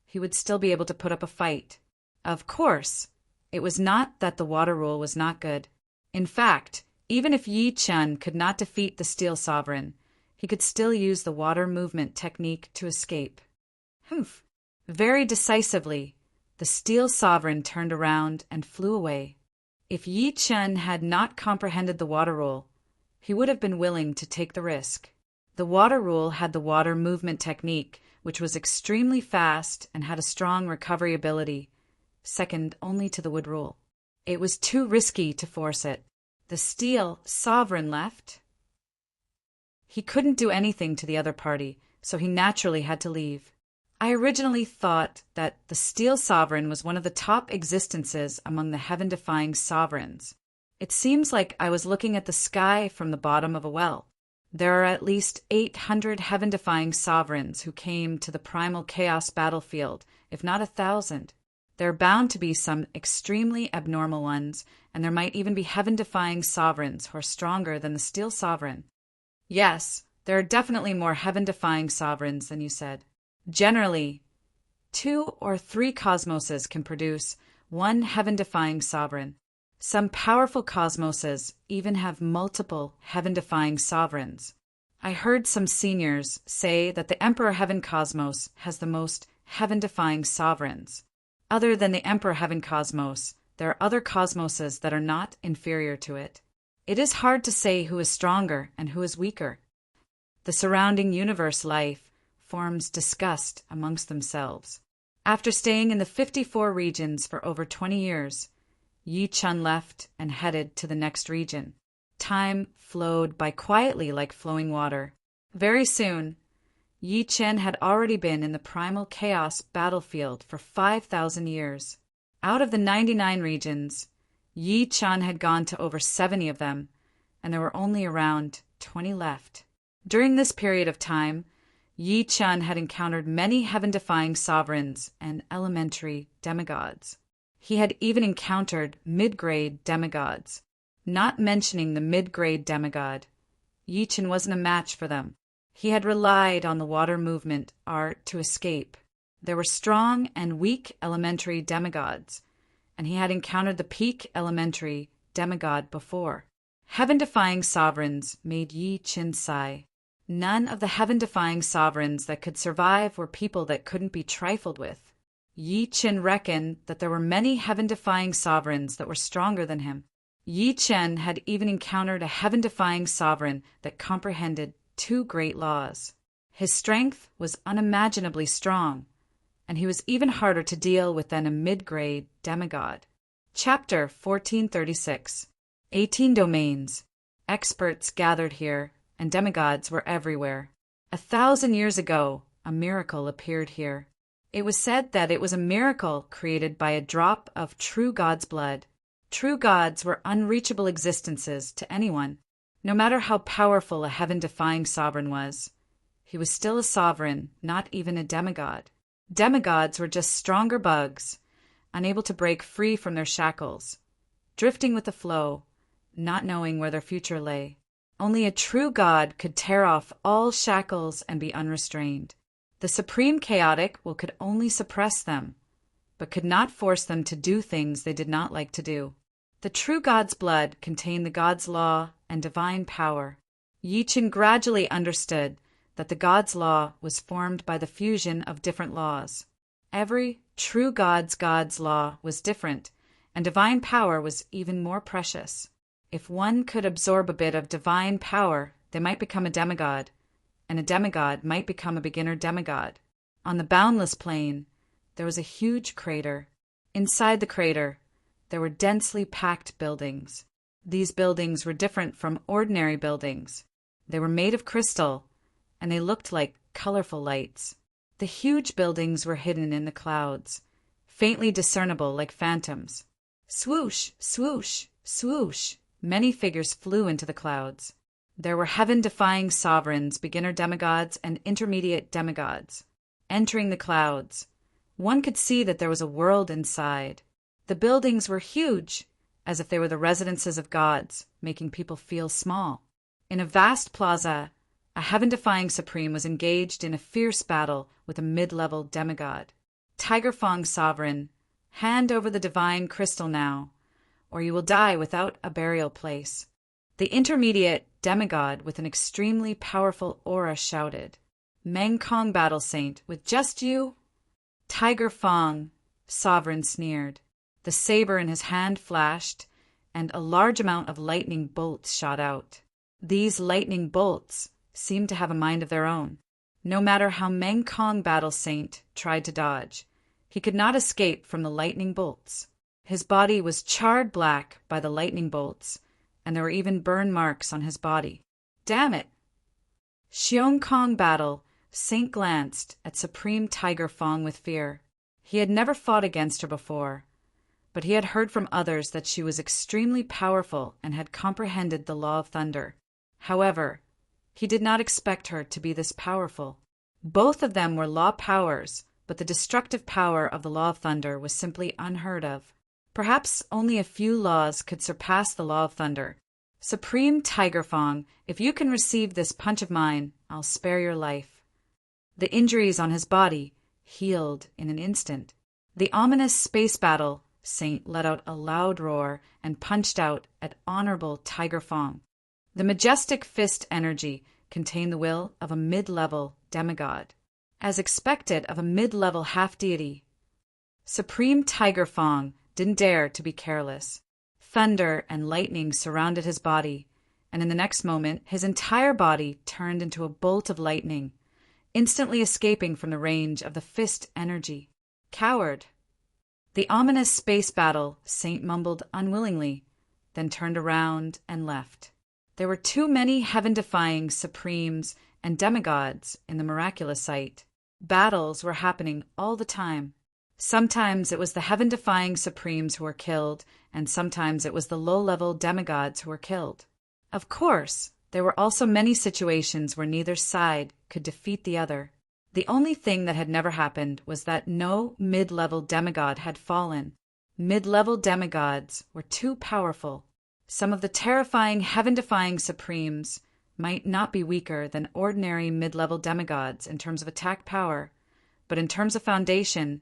he would still be able to put up a fight. Of course, it was not that the water rule was not good. In fact, even if Yi Chen could not defeat the Steel Sovereign, he could still use the water movement technique to escape. Humph! Very decisively, the Steel Sovereign turned around and flew away. If Yi Chen had not comprehended the water rule, he would have been willing to take the risk. The water rule had the water movement technique, which was extremely fast and had a strong recovery ability, second only to the wood rule. It was too risky to force it. The Steel Sovereign left. He couldn't do anything to the other party, so he naturally had to leave. I originally thought that the Steel Sovereign was one of the top existences among the heaven-defying sovereigns. It seems like I was looking at the sky from the bottom of a well. There are at least 800 heaven-defying sovereigns who came to the primal chaos battlefield, if not 1,000. There are bound to be some extremely abnormal ones, and there might even be heaven-defying sovereigns who are stronger than the Steel Sovereign. Yes, there are definitely more heaven-defying sovereigns than you said. Generally, 2 or 3 cosmoses can produce one heaven-defying sovereign. Some powerful cosmoses even have multiple heaven-defying sovereigns. I heard some seniors say that the Emperor Heaven Cosmos has the most heaven-defying sovereigns. Other than the Emperor Heaven Cosmos, there are other cosmoses that are not inferior to it. It is hard to say who is stronger and who is weaker. The surrounding universe life forms disgust amongst themselves. After staying in the 54 regions for over 20 years, Yi Chen left and headed to the next region. Time flowed by quietly like flowing water. Very soon, Yi Chen had already been in the primal chaos battlefield for 5,000 years. Out of the 99 regions, Yi Chen had gone to over 70 of them, and there were only around 20 left. During this period of time, Yi Chen had encountered many heaven-defying sovereigns and elementary demigods. He had even encountered mid-grade demigods. Not mentioning the mid-grade demigod, Yichen wasn't a match for them. He had relied on the water movement art to escape. There were strong and weak elementary demigods, and he had encountered the peak elementary demigod before. Heaven-defying sovereigns made Yichen sigh. None of the heaven-defying sovereigns that could survive were people that couldn't be trifled with. Yichen reckoned that there were many heaven-defying sovereigns that were stronger than him. Yichen had even encountered a heaven-defying sovereign that comprehended 2 great laws. His strength was unimaginably strong, and he was even harder to deal with than a mid-grade demigod. Chapter 1436. 18 domains. Experts gathered here, and demigods were everywhere. 1,000 years ago, a miracle appeared here. It was said that it was a miracle created by a drop of true God's blood. True gods were unreachable existences to anyone. No matter how powerful a heaven-defying sovereign was, he was still a sovereign, not even a demigod. Demigods were just stronger bugs, unable to break free from their shackles, drifting with the flow, not knowing where their future lay. Only a true god could tear off all shackles and be unrestrained. The supreme chaotic could only suppress them, but could not force them to do things they did not like to do. The true God's blood contained the God's law and divine power. Yichen gradually understood that the God's law was formed by the fusion of different laws. Every true God's law was different, and divine power was even more precious. If one could absorb a bit of divine power, they might become a demigod, and a demigod might become a beginner demigod. On the boundless plane, there was a huge crater. Inside the crater, there were densely packed buildings. These buildings were different from ordinary buildings. They were made of crystal, and they looked like colorful lights. The huge buildings were hidden in the clouds, faintly discernible like phantoms. Swoosh, swoosh, swoosh, many figures flew into the clouds. There were heaven-defying sovereigns, beginner demigods, and intermediate demigods. Entering the clouds, one could see that there was a world inside. The buildings were huge, as if they were the residences of gods, making people feel small. In a vast plaza, a heaven-defying supreme was engaged in a fierce battle with a mid-level demigod. Tiger Fong sovereign, hand over the divine crystal now, or you will die without a burial place. The intermediate demigod with an extremely powerful aura shouted, Meng Kong battle saint, with just you? Tiger Fong sovereign sneered. The saber in his hand flashed, and a large amount of lightning bolts shot out. These lightning bolts seemed to have a mind of their own. No matter how Meng Kong battle saint tried to dodge, he could not escape from the lightning bolts. His body was charred black by the lightning bolts, and there were even burn marks on his body. Damn it! Xiong Kong battle saint glanced at Supreme Tiger Fong with fear. He had never fought against her before, but he had heard from others that she was extremely powerful and had comprehended the law of thunder. However, he did not expect her to be this powerful. Both of them were law powers, but the destructive power of the law of thunder was simply unheard of. Perhaps only a few laws could surpass the law of thunder. Supreme Tiger Fong, if you can receive this punch of mine, I'll spare your life. The injuries on his body healed in an instant. The ominous space battle saint let out a loud roar and punched out at Honorable Tiger Fong. The majestic fist energy contained the will of a mid-level demigod, as expected of a mid-level half-deity. Supreme Tiger Fong didn't dare to be careless. Thunder and lightning surrounded his body, and in the next moment his entire body turned into a bolt of lightning, instantly escaping from the range of the fist energy. Coward! The ominous space battle saint mumbled unwillingly, then turned around and left. There were too many heaven-defying supremes and demigods in the miraculous site. Battles were happening all the time. Sometimes it was the heaven-defying supremes who were killed, and sometimes it was the low-level demigods who were killed. Of course, there were also many situations where neither side could defeat the other. The only thing that had never happened was that no mid-level demigod had fallen. Mid-level demigods were too powerful. Some of the terrifying heaven-defying supremes might not be weaker than ordinary mid-level demigods in terms of attack power, but in terms of foundation,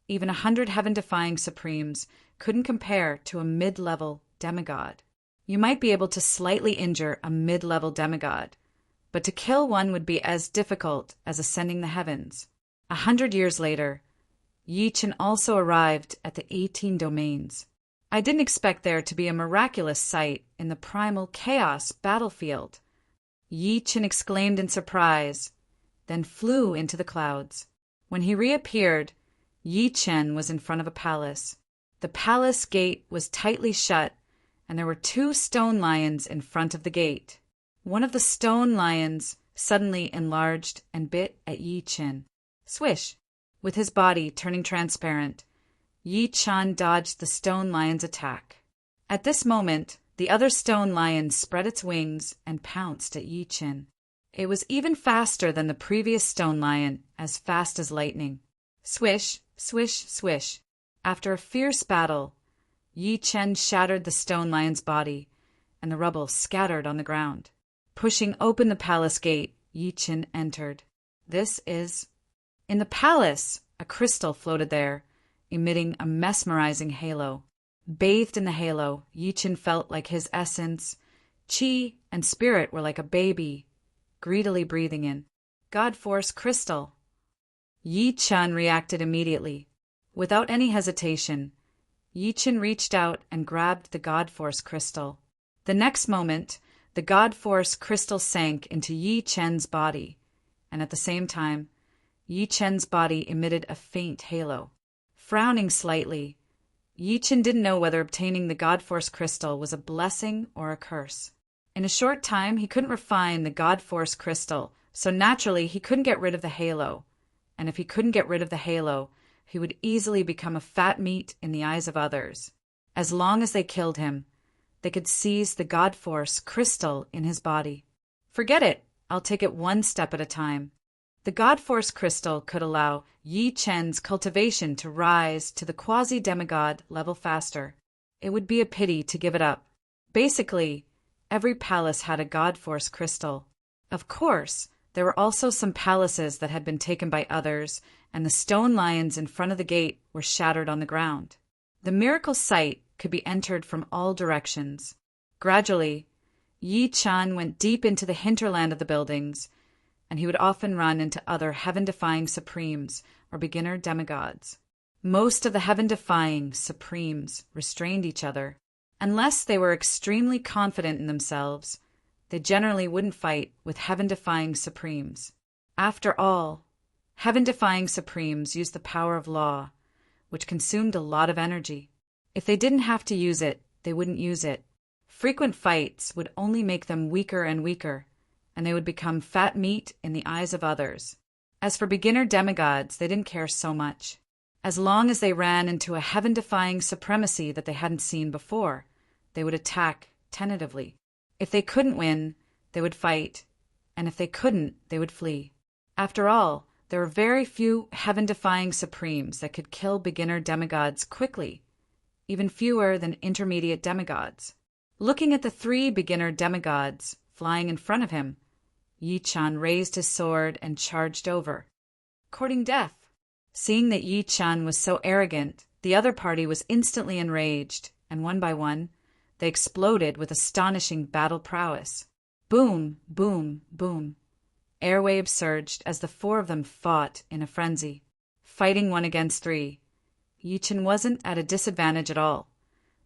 even 100 heaven-defying supremes couldn't compare to a mid-level demigod. You might be able to slightly injure a mid-level demigod, but to kill one would be as difficult as ascending the heavens. 100 years later, Yi Chen also arrived at the 18 domains. I didn't expect there to be a miraculous sight in the primal chaos battlefield. Yi Chen exclaimed in surprise, then flew into the clouds. When he reappeared, Yi Chen was in front of a palace. The palace gate was tightly shut, and there were 2 stone lions in front of the gate. One of the stone lions suddenly enlarged and bit at Yi Chen. Swish! With his body turning transparent, Yi Chen dodged the stone lion's attack. At this moment, the other stone lion spread its wings and pounced at Yi Chen. It was even faster than the previous stone lion, as fast as lightning. Swish, swish, swish. After a fierce battle, Yi Chen shattered the stone lion's body, and the rubble scattered on the ground. Pushing open the palace gate, Yi Chen entered. In the palace, a crystal floated there, emitting a mesmerizing halo. Bathed in the halo, Yi Chen felt like his essence, chi, and spirit were like a baby, greedily breathing in. God Force Crystal. Yi Chen reacted immediately. Without any hesitation, Yi Chen reached out and grabbed the God Force Crystal. The next moment, the God Force Crystal sank into Yi Chen's body, and at the same time, Yi Chen's body emitted a faint halo. Frowning slightly, Yi Chen didn't know whether obtaining the God Force Crystal was a blessing or a curse. In a short time, he couldn't refine the God Force Crystal, so naturally he couldn't get rid of the halo. And if he couldn't get rid of the halo, he would easily become a fat meat in the eyes of others. As long as they killed him, they could seize the God Force Crystal in his body. Forget it, I'll take it one step at a time. The God Force Crystal could allow Yi Chen's cultivation to rise to the quasi-demigod level faster. It would be a pity to give it up. Basically, every palace had a God Force Crystal. Of course, there were also some palaces that had been taken by others, and the stone lions in front of the gate were shattered on the ground. The miracle site could be entered from all directions. Gradually, Yi Chen went deep into the hinterland of the buildings, and he would often run into other heaven-defying supremes or beginner demigods. Most of the heaven-defying supremes restrained each other. Unless they were extremely confident in themselves, they generally wouldn't fight with heaven-defying supremes. After all, heaven-defying supremes used the power of law, which consumed a lot of energy. If they didn't have to use it, they wouldn't use it. Frequent fights would only make them weaker and weaker, and they would become fat meat in the eyes of others. As for beginner demigods, they didn't care so much. As long as they ran into a heaven-defying supremacy that they hadn't seen before, they would attack tentatively. If they couldn't win, they would fight, and if they couldn't, they would flee. After all, there were very few heaven-defying supremes that could kill beginner demigods quickly, even fewer than intermediate demigods. Looking at the 3 beginner demigods flying in front of him, Yi Chen raised his sword and charged over, courting death. Seeing that Yi Chen was so arrogant, the other party was instantly enraged, and one by one, they exploded with astonishing battle prowess. Boom, boom, boom. Airwaves surged as the 4 of them fought in a frenzy. Fighting 1 against 3, Yi Chen wasn't at a disadvantage at all,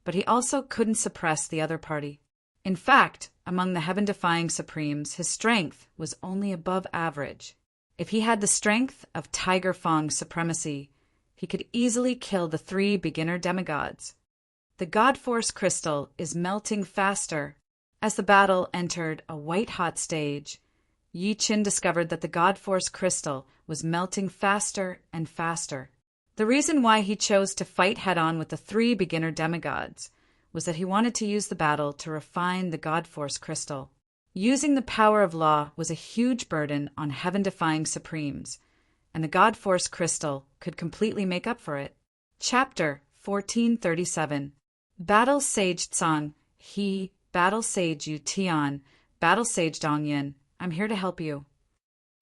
but he also couldn't suppress the other party. In fact, among the heaven-defying supremes, his strength was only above average. If he had the strength of Tiger Fong's supremacy, he could easily kill the 3 beginner demigods. The God Force Crystal is melting faster. As the battle entered a white-hot stage, Yi Chen discovered that the God Force Crystal was melting faster and faster. The reason why he chose to fight head-on with the 3 beginner demigods was that he wanted to use the battle to refine the God Force Crystal. Using the power of law was a huge burden on heaven-defying supremes, and the God Force Crystal could completely make up for it. Chapter 1437. Battle Sage Tsang, He, Battle Sage Yu Tian, Battle Sage Dongyin, I'm here to help you."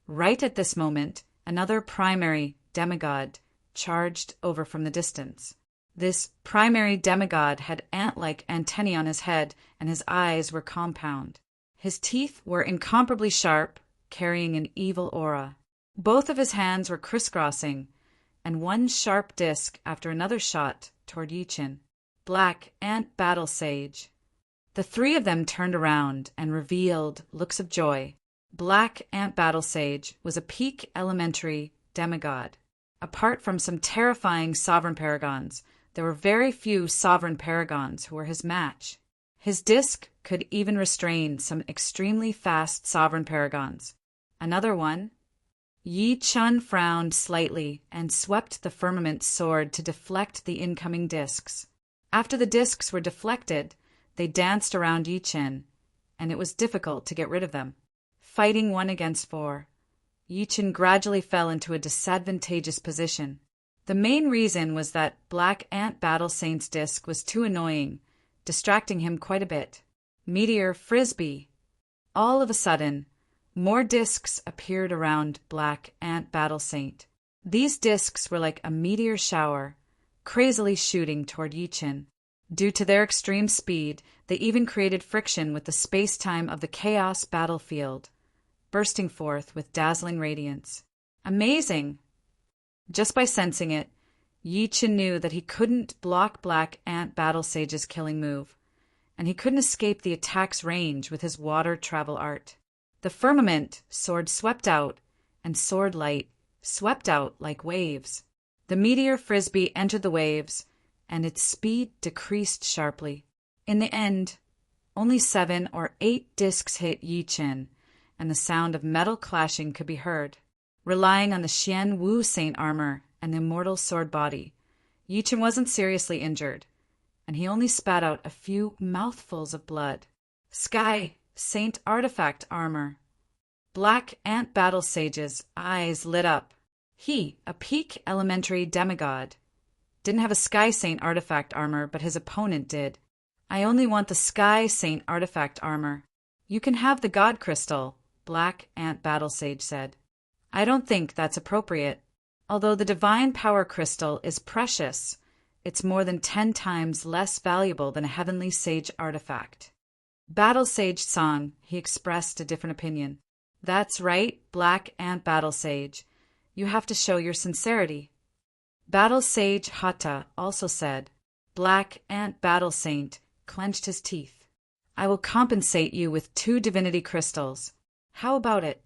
Right at this moment, another primary demigod charged over from the distance. This primary demigod had ant-like antennae on his head, and his eyes were compound. His teeth were incomparably sharp, carrying an evil aura. Both of his hands were crisscrossing, and one sharp disc after another shot toward Yichin. Black Ant Battle Sage. The three of them turned around and revealed looks of joy. Black Ant Battle Sage was a peak elementary demigod. Apart from some terrifying sovereign paragons, there were very few sovereign paragons who were his match. His disc could even restrain some extremely fast sovereign paragons. Another one. Yi Chun frowned slightly and swept the firmament sword to deflect the incoming discs. After the discs were deflected, they danced around Yi Chen, and it was difficult to get rid of them. Fighting 1 against 4, Yi Chen gradually fell into a disadvantageous position. The main reason was that Black Ant Battle Saint's disc was too annoying, distracting him quite a bit. Meteor Frisbee. All of a sudden, more discs appeared around Black Ant Battle Saint. These discs were like a meteor shower, crazily shooting toward Yichin. Due to their extreme speed, they even created friction with the space-time of the chaos battlefield, bursting forth with dazzling radiance. Amazing! Just by sensing it, Yichin knew that he couldn't block Black Ant Battle Sage's killing move, and he couldn't escape the attack's range with his water travel art. The firmament sword swept out, and sword light swept out like waves. The meteor frisbee entered the waves, and its speed decreased sharply. In the end, only 7 or 8 discs hit Yichin, and the sound of metal clashing could be heard. Relying on the Xian Wu Saint armor and the immortal sword body, Yichin wasn't seriously injured, and he only spat out a few mouthfuls of blood. Sky Saint artifact armor. Black Ant Battle Sage's eyes lit up. He, a peak elementary demigod, didn't have a Sky Saint artifact armor, but his opponent did. "I only want the Sky Saint artifact armor." "You can have the God Crystal," Black Ant Battle Sage said. "I don't think that's appropriate. Although the Divine Power Crystal is precious, it's more than 10 times less valuable than a Heavenly Sage artifact." Battle Sage Song, he expressed a different opinion. "That's right, Black Ant Battle Sage. You have to show your sincerity." Battle Sage Hata also said. Black Ant Battle Saint clenched his teeth. "I will compensate you with 2 divinity crystals. How about it?"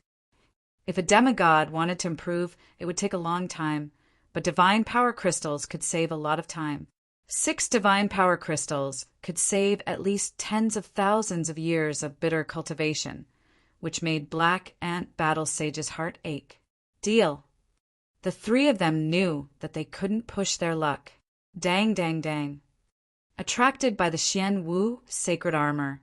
If a demigod wanted to improve, it would take a long time, but divine power crystals could save a lot of time. 6 divine power crystals could save at least tens of thousands of years of bitter cultivation, which made Black Ant Battle Sage's heart ache. Deal. The 3 of them knew that they couldn't push their luck. Dang, dang, dang. Attracted by the Xian Wu sacred armor,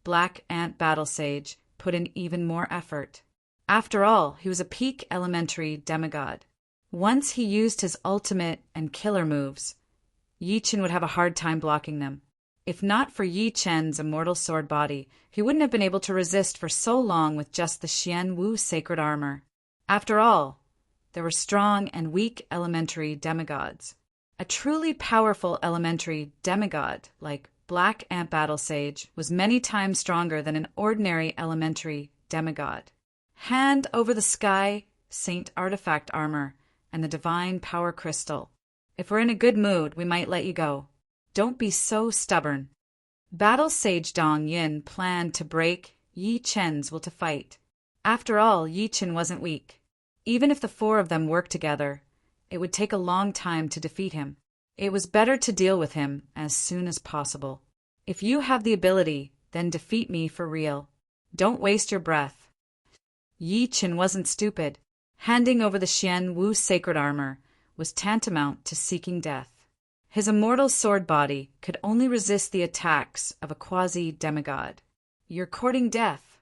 Black Ant Battle Sage put in even more effort. After all, he was a peak elementary demigod. Once he used his ultimate and killer moves, Yichin would have a hard time blocking them. If not for Yi Chen's immortal sword body, he wouldn't have been able to resist for so long with just the Xian Wu sacred armor. After all, there were strong and weak elementary demigods. A truly powerful elementary demigod, like Black Ant Battle Sage, was many times stronger than an ordinary elementary demigod. Hand over the Sky Saint artifact armor and the Divine Power Crystal. If we're in a good mood, we might let you go. Don't be so stubborn. Battle Sage Dong Yin planned to break Yi Chen's will to fight. After all, Yi Chen wasn't weak. Even if the 4 of them worked together, it would take a long time to defeat him. It was better to deal with him as soon as possible. If you have the ability, then defeat me for real. Don't waste your breath. Yi Chen wasn't stupid. Handing over the Xian Wu sacred armor was tantamount to seeking death. His immortal sword body could only resist the attacks of a quasi-demigod. "You're courting death."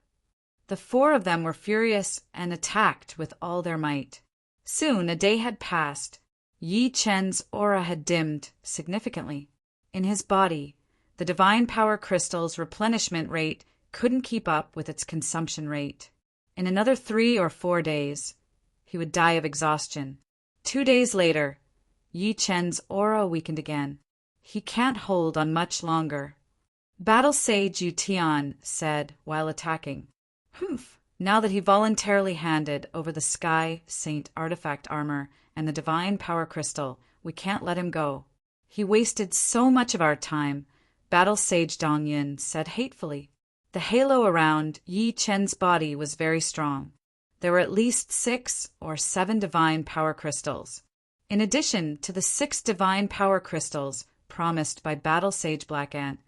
The 4 of them were furious and attacked with all their might. Soon a day had passed. Yi Chen's aura had dimmed significantly. In his body, the divine power crystal's replenishment rate couldn't keep up with its consumption rate. In another 3 or 4 days, he would die of exhaustion. 2 days later, Yi Chen's aura weakened again. He can't hold on much longer. Battle Sage Yu Tian said while attacking. Humph! Now that he voluntarily handed over the Sky Saint artifact armor and the Divine Power Crystal, we can't let him go. He wasted so much of our time, Battle Sage Dongyin said hatefully. The halo around Yi Chen's body was very strong. There were at least 6 or 7 divine power crystals. In addition to the 6 divine power crystals promised by Battle Sage Black Ant,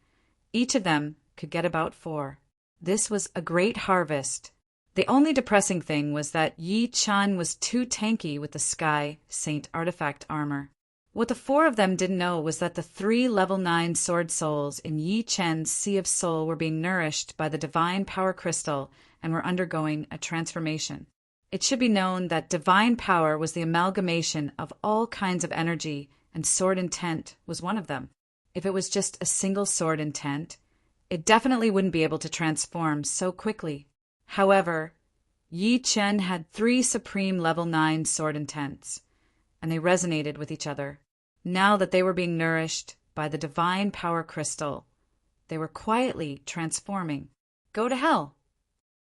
each of them could get about 4. This was a great harvest. The only depressing thing was that Yi Chen was too tanky with the Sky Saint artifact armor. What the 4 of them didn't know was that the 3 level 9 sword souls in Yi Chen's Sea of Soul were being nourished by the Divine Power Crystal and were undergoing a transformation. It should be known that Divine Power was the amalgamation of all kinds of energy, and Sword Intent was one of them. If it was just a single Sword Intent, it definitely wouldn't be able to transform so quickly. However, Yi Chen had 3 supreme level 9 Sword Intents, and they resonated with each other. Now that they were being nourished by the Divine Power Crystal, they were quietly transforming. Go to hell!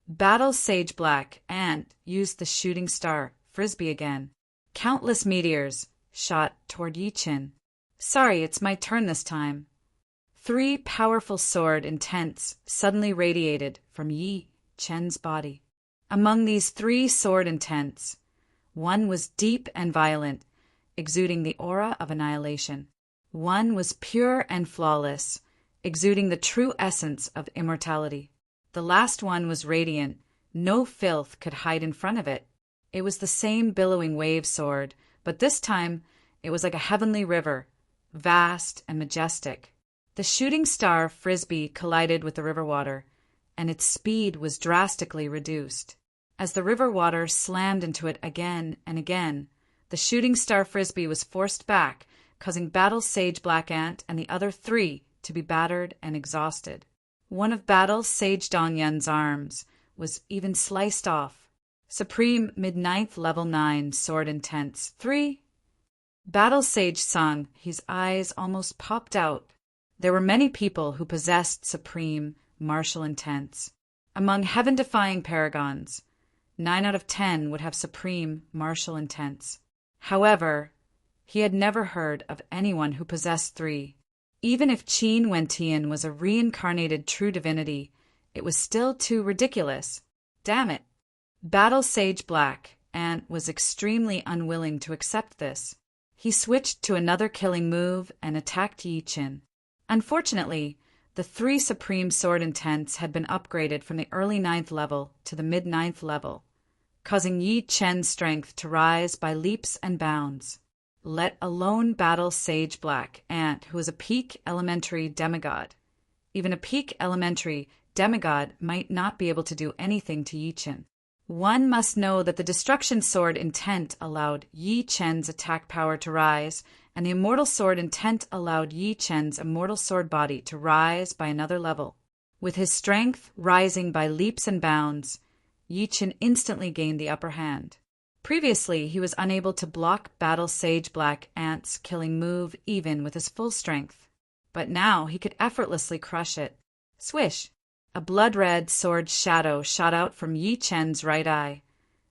Battle Sage Black Ant used the shooting star frisbee again. Countless meteors shot toward Yi Chen. Sorry, it's my turn this time. 3 powerful sword intents suddenly radiated from Yi Chen's body. Among these 3 sword intents, one was deep and violent, exuding the aura of annihilation. One was pure and flawless, exuding the true essence of immortality. The last one was radiant. No filth could hide in front of it. It was the same billowing wave sword, but this time it was like a heavenly river, vast and majestic. The shooting star frisbee collided with the river water, and its speed was drastically reduced. As the river water slammed into it again and again, the shooting star frisbee was forced back, causing Battle Sage Black Ant and the other 3 to be battered and exhausted. One of Battle Sage Dongyun's arms was even sliced off. Supreme mid-9th level 9 sword intents 3. Battle Sage Sung, his eyes almost popped out. There were many people who possessed supreme martial intents. Among heaven-defying paragons, 9 out of 10 would have supreme martial intents. However, he had never heard of anyone who possessed 3. Even if Qin Wentian was a reincarnated true divinity, it was still too ridiculous. Damn it. Battle Sage Black Ant was extremely unwilling to accept this. He switched to another killing move and attacked Yi Chen. Unfortunately, the 3 supreme sword intents had been upgraded from the early 9th level to the mid-9th level, causing Yi Chen's strength to rise by leaps and bounds. Let alone Battle Sage Black Ant, who was a peak elementary demigod. Even a peak elementary demigod might not be able to do anything to Yi Chen. One must know that the Destruction Sword intent allowed Yi Chen's attack power to rise, and the Immortal Sword intent allowed Yi Chen's Immortal Sword body to rise by another level. With his strength rising by leaps and bounds, Yi Chen instantly gained the upper hand. Previously, he was unable to block Battle Sage Black Ant's killing move even with his full strength. But now he could effortlessly crush it. Swish! A blood-red sword shadow shot out from Yi Chen's right eye,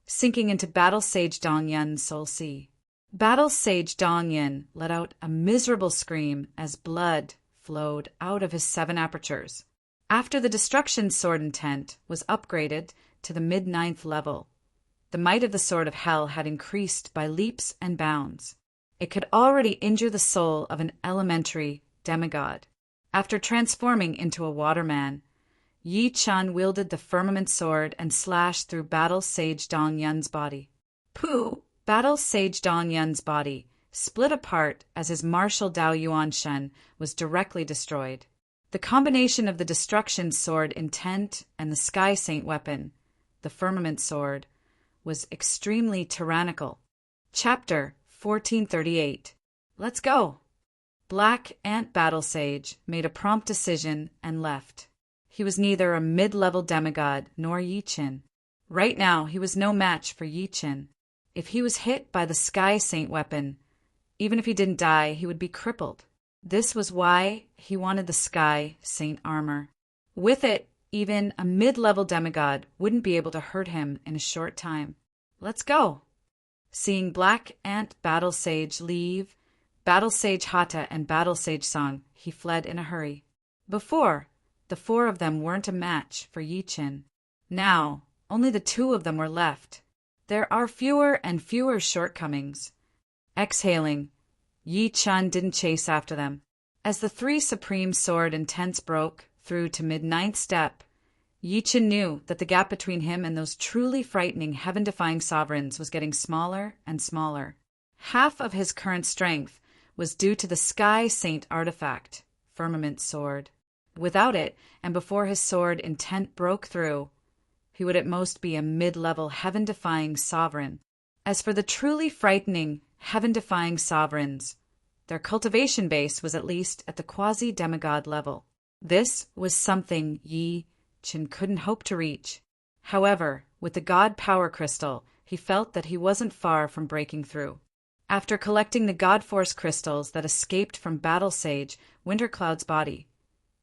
sinking into Battle Sage Dongyun's soul sea. Battle Sage Dongyun let out a miserable scream as blood flowed out of his 7 apertures. After the Destruction Sword intent was upgraded to the mid-9th level, the might of the Sword of Hell had increased by leaps and bounds. It could already injure the soul of an elementary demigod. After transforming into a waterman, Yi Chen wielded the Firmament Sword and slashed through Battle Sage Dongyun's body. Pooh! Battle Sage Dongyun's body split apart as his martial Dao Yuan Shen was directly destroyed. The combination of the Destruction Sword intent and the Sky Saint weapon, the Firmament Sword, was extremely tyrannical. Chapter 1438. Let's go! Black Ant Battle Sage made a prompt decision and left. He was neither a mid-level demigod nor Yi Qin. Right now, he was no match for Yi Qin. If he was hit by the Sky Saint weapon, even if he didn't die, he would be crippled. This was why he wanted the Sky Saint armor. With it, even a mid-level demigod wouldn't be able to hurt him in a short time. Let's go! Seeing Black Ant Battle Sage leave, Battle Sage Hata and Battle Sage Song, he fled in a hurry. Before, the four of them weren't a match for Yi Qin. Now, only the two of them were left. There are fewer and fewer shortcomings. Exhaling, Yi Qin didn't chase after them. As the three supreme sword intents broke through to mid-ninth step, Yi Qin knew that the gap between him and those truly frightening heaven-defying sovereigns was getting smaller and smaller. Half of his current strength was due to the Sky Saint artifact, Firmament Sword. Without it, and before his sword intent broke through, he would at most be a mid-level heaven-defying sovereign. As for the truly frightening heaven-defying sovereigns, their cultivation base was at least at the quasi-demigod level. This was something Yi Qin couldn't hope to reach. However, with the God Power Crystal, he felt that he wasn't far from breaking through. After collecting the God Force crystals that escaped from Battle Sage Wintercloud's body,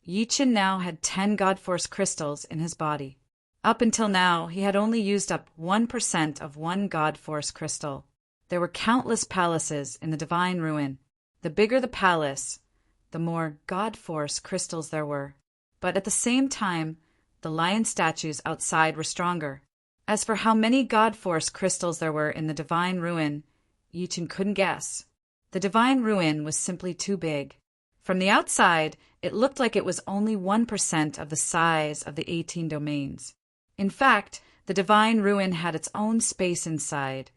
Yi Qin now had 10 God Force crystals in his body. Up until now, he had only used up 1% of one God Force crystal. There were countless palaces in the Divine Ruin. The bigger the palace, the more God Force crystals there were. But at the same time, the lion statues outside were stronger. As for how many God Force crystals there were in the Divine Ruin, Yi Qin couldn't guess. The Divine Ruin was simply too big. From the outside, it looked like it was only 1% of the size of the 18 domains. In fact, the Divine Ruin had its own space inside,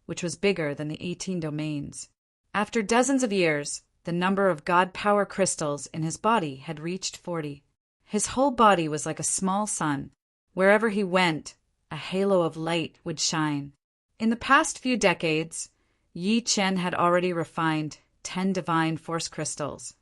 which was bigger than the 18 domains. After dozens of years, the number of God Power crystals in his body had reached 40. His whole body was like a small sun. Wherever he went, a halo of light would shine. In the past few decades, Yi Qin had already refined 10 Divine Force crystals,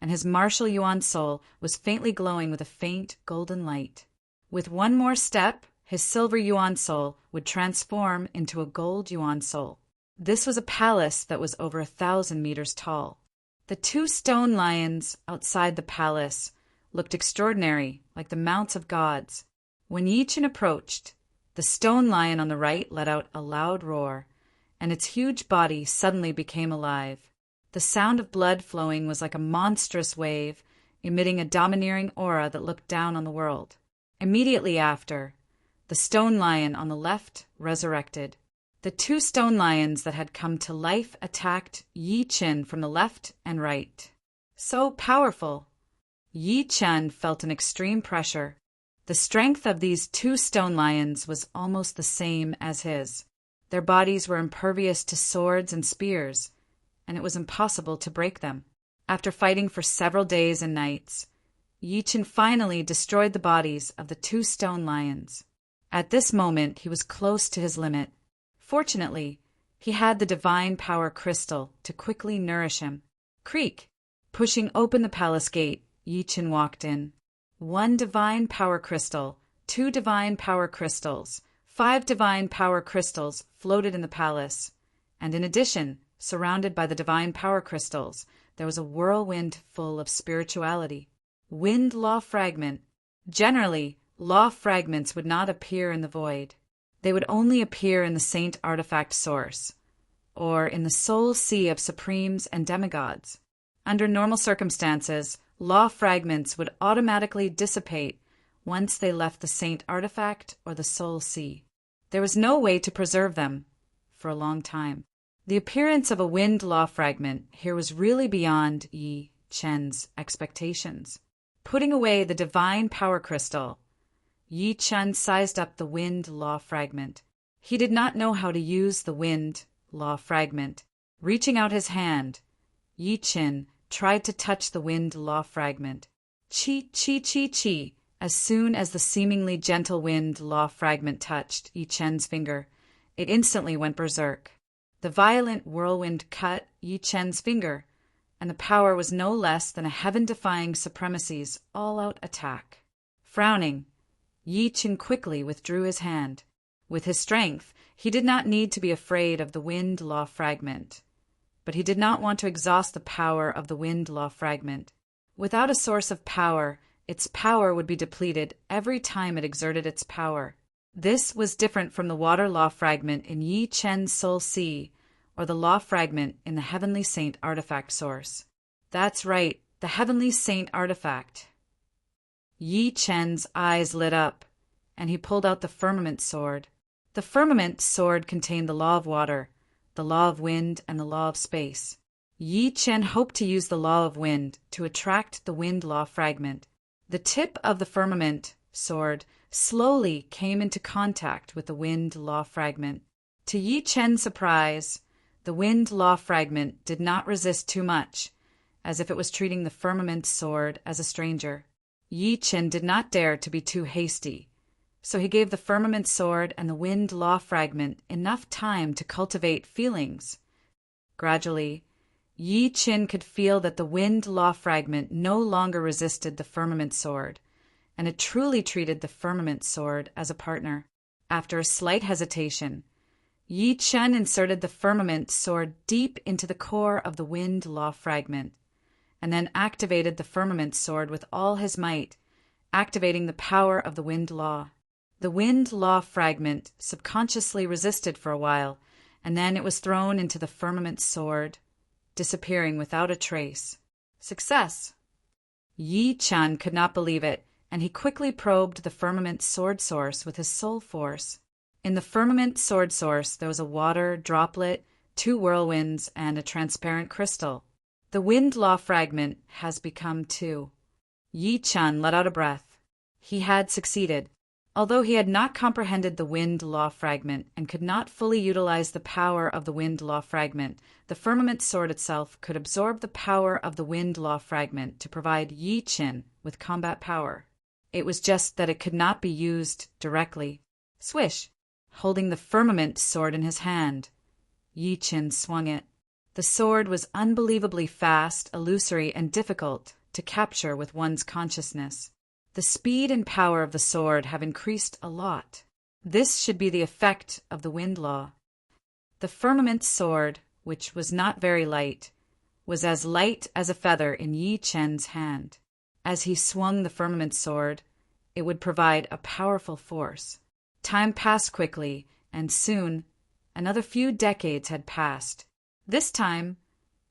and his martial Yuan soul was faintly glowing with a faint golden light. With one more step, his silver Yuan soul would transform into a gold Yuan soul. This was a palace that was over 1,000 meters tall. The 2 stone lions outside the palace looked extraordinary, like the mounts of gods. When Yi Qin approached, the stone lion on the right let out a loud roar, and its huge body suddenly became alive. The sound of blood flowing was like a monstrous wave, emitting a domineering aura that looked down on the world. Immediately after, the stone lion on the left resurrected. The 2 stone lions that had come to life attacked Yi Qin from the left and right. So powerful! Yi Qin felt an extreme pressure. The strength of these 2 stone lions was almost the same as his. Their bodies were impervious to swords and spears, and it was impossible to break them. After fighting for several days and nights, Yi Qin finally destroyed the bodies of the 2 stone lions. At this moment, he was close to his limit. Fortunately, he had the Divine Power Crystal to quickly nourish him. Creak! Pushing open the palace gate, Yi Qin walked in. 1 Divine Power Crystal, 2 Divine Power Crystals, 5 Divine Power Crystals floated in the palace, and in addition, surrounded by the Divine Power Crystals, there was a whirlwind full of spirituality. Wind Law Fragment. Generally, law fragments would not appear in the void. They would only appear in the Saint Artifact Source, or in the Soul Sea of Supremes and Demigods. Under normal circumstances, law fragments would automatically dissipate once they left the Saint Artifact or the Soul Sea. There was no way to preserve them for a long time. The appearance of a wind law fragment here was really beyond Yi Qin's expectations. Putting away the Divine Power Crystal, Yi Qin sized up the wind law fragment. He did not know how to use the wind law fragment. Reaching out his hand, Yi Qin tried to touch the wind law fragment. Chi, chi, chi, chi. As soon as the seemingly gentle wind law fragment touched Yi Qin's finger, it instantly went berserk. The violent whirlwind cut Yi Qin's finger, and the power was no less than a heaven-defying supremacy's all-out attack. Frowning, Yi Chen quickly withdrew his hand. With his strength, he did not need to be afraid of the wind law fragment. But he did not want to exhaust the power of the wind law fragment. Without a source of power, its power would be depleted every time it exerted its power. This was different from the water law fragment in Yi Chen's soul sea, or the law fragment in the Heavenly Saint artifact source. That's right, the Heavenly Saint artifact. Yi Chen's eyes lit up, and he pulled out the firmament sword. The firmament sword contained the law of water, the law of wind, and the law of space. Yi Chen hoped to use the law of wind to attract the wind law fragment. The tip of the firmament sword slowly came into contact with the wind law fragment. To Yi Chen's surprise, the wind law fragment did not resist too much, as if it was treating the firmament sword as a stranger. Yi Chen did not dare to be too hasty, so he gave the firmament sword and the wind law fragment enough time to cultivate feelings. Gradually, Yi Chen could feel that the wind law fragment no longer resisted the firmament sword, and it truly treated the firmament sword as a partner. After a slight hesitation, Yi Chen inserted the firmament sword deep into the core of the wind law fragment, and then activated the firmament sword with all his might, activating the power of the wind law. The wind law fragment subconsciously resisted for a while, and then it was thrown into the firmament sword, disappearing without a trace. Success! Yi Chen could not believe it, and he quickly probed the firmament sword source with his soul force. In the firmament sword source there was a water droplet, 2 whirlwinds, and a transparent crystal. The wind law fragment has become 2. Yi Chen let out a breath. He had succeeded. Although he had not comprehended the wind law fragment and could not fully utilize the power of the wind law fragment, the firmament sword itself could absorb the power of the wind law fragment to provide Yi Chen with combat power. It was just that it could not be used directly. Swish! Holding the firmament sword in his hand, Yi Chen swung it. The sword was unbelievably fast, illusory, and difficult to capture with one's consciousness. The speed and power of the sword have increased a lot. This should be the effect of the wind law. The firmament sword, which was not very light, was as light as a feather in Yi Chen's hand. As he swung the firmament sword, it would provide a powerful force. Time passed quickly, and soon another few decades had passed. This time,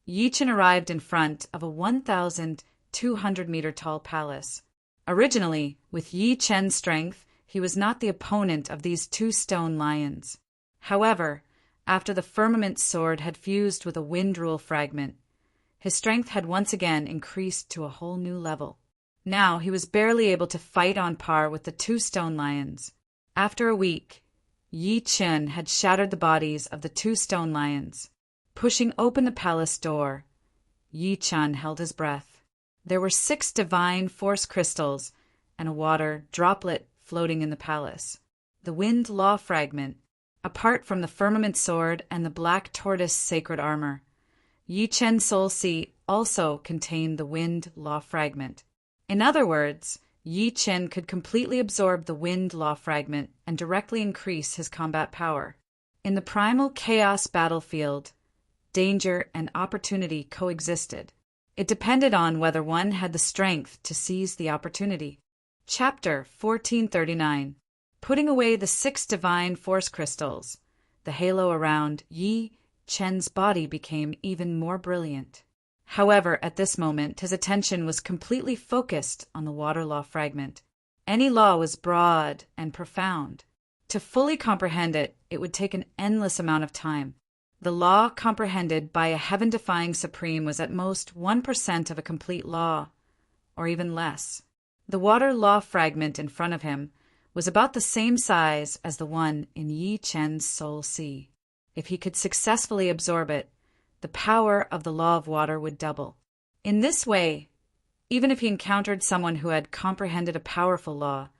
Yi Chen arrived in front of a 1,200-meter tall palace. Originally, with Yi Chen's strength, he was not the opponent of these 2 stone lions. However, after the firmament sword had fused with a wind rule fragment, his strength had once again increased to a whole new level. Now he was barely able to fight on par with the 2 stone lions. After a week, Yi Chen had shattered the bodies of the 2 stone lions. Pushing open the palace door, Yi Chen held his breath. There were 6 divine force crystals and a water droplet floating in the palace. The wind law fragment, apart from the firmament sword and the black tortoise sacred armor, Yi Chen's soul sea also contained the wind law fragment. In other words, Yi Chen could completely absorb the wind law fragment and directly increase his combat power. In the primal chaos battlefield, danger and opportunity coexisted. It depended on whether one had the strength to seize the opportunity. Chapter 1439. Putting away the 6 divine force crystals, the halo around Yi Chen's body became even more brilliant. However, at this moment, his attention was completely focused on the water law fragment. Any law was broad and profound. To fully comprehend it, it would take an endless amount of time. The law comprehended by a heaven-defying supreme was at most 1% of a complete law, or even less. The water law fragment in front of him was about the same size as the one in Yi Chen's soul sea. If he could successfully absorb it, the power of the law of water would double. In this way, even if he encountered someone who had comprehended a powerful law,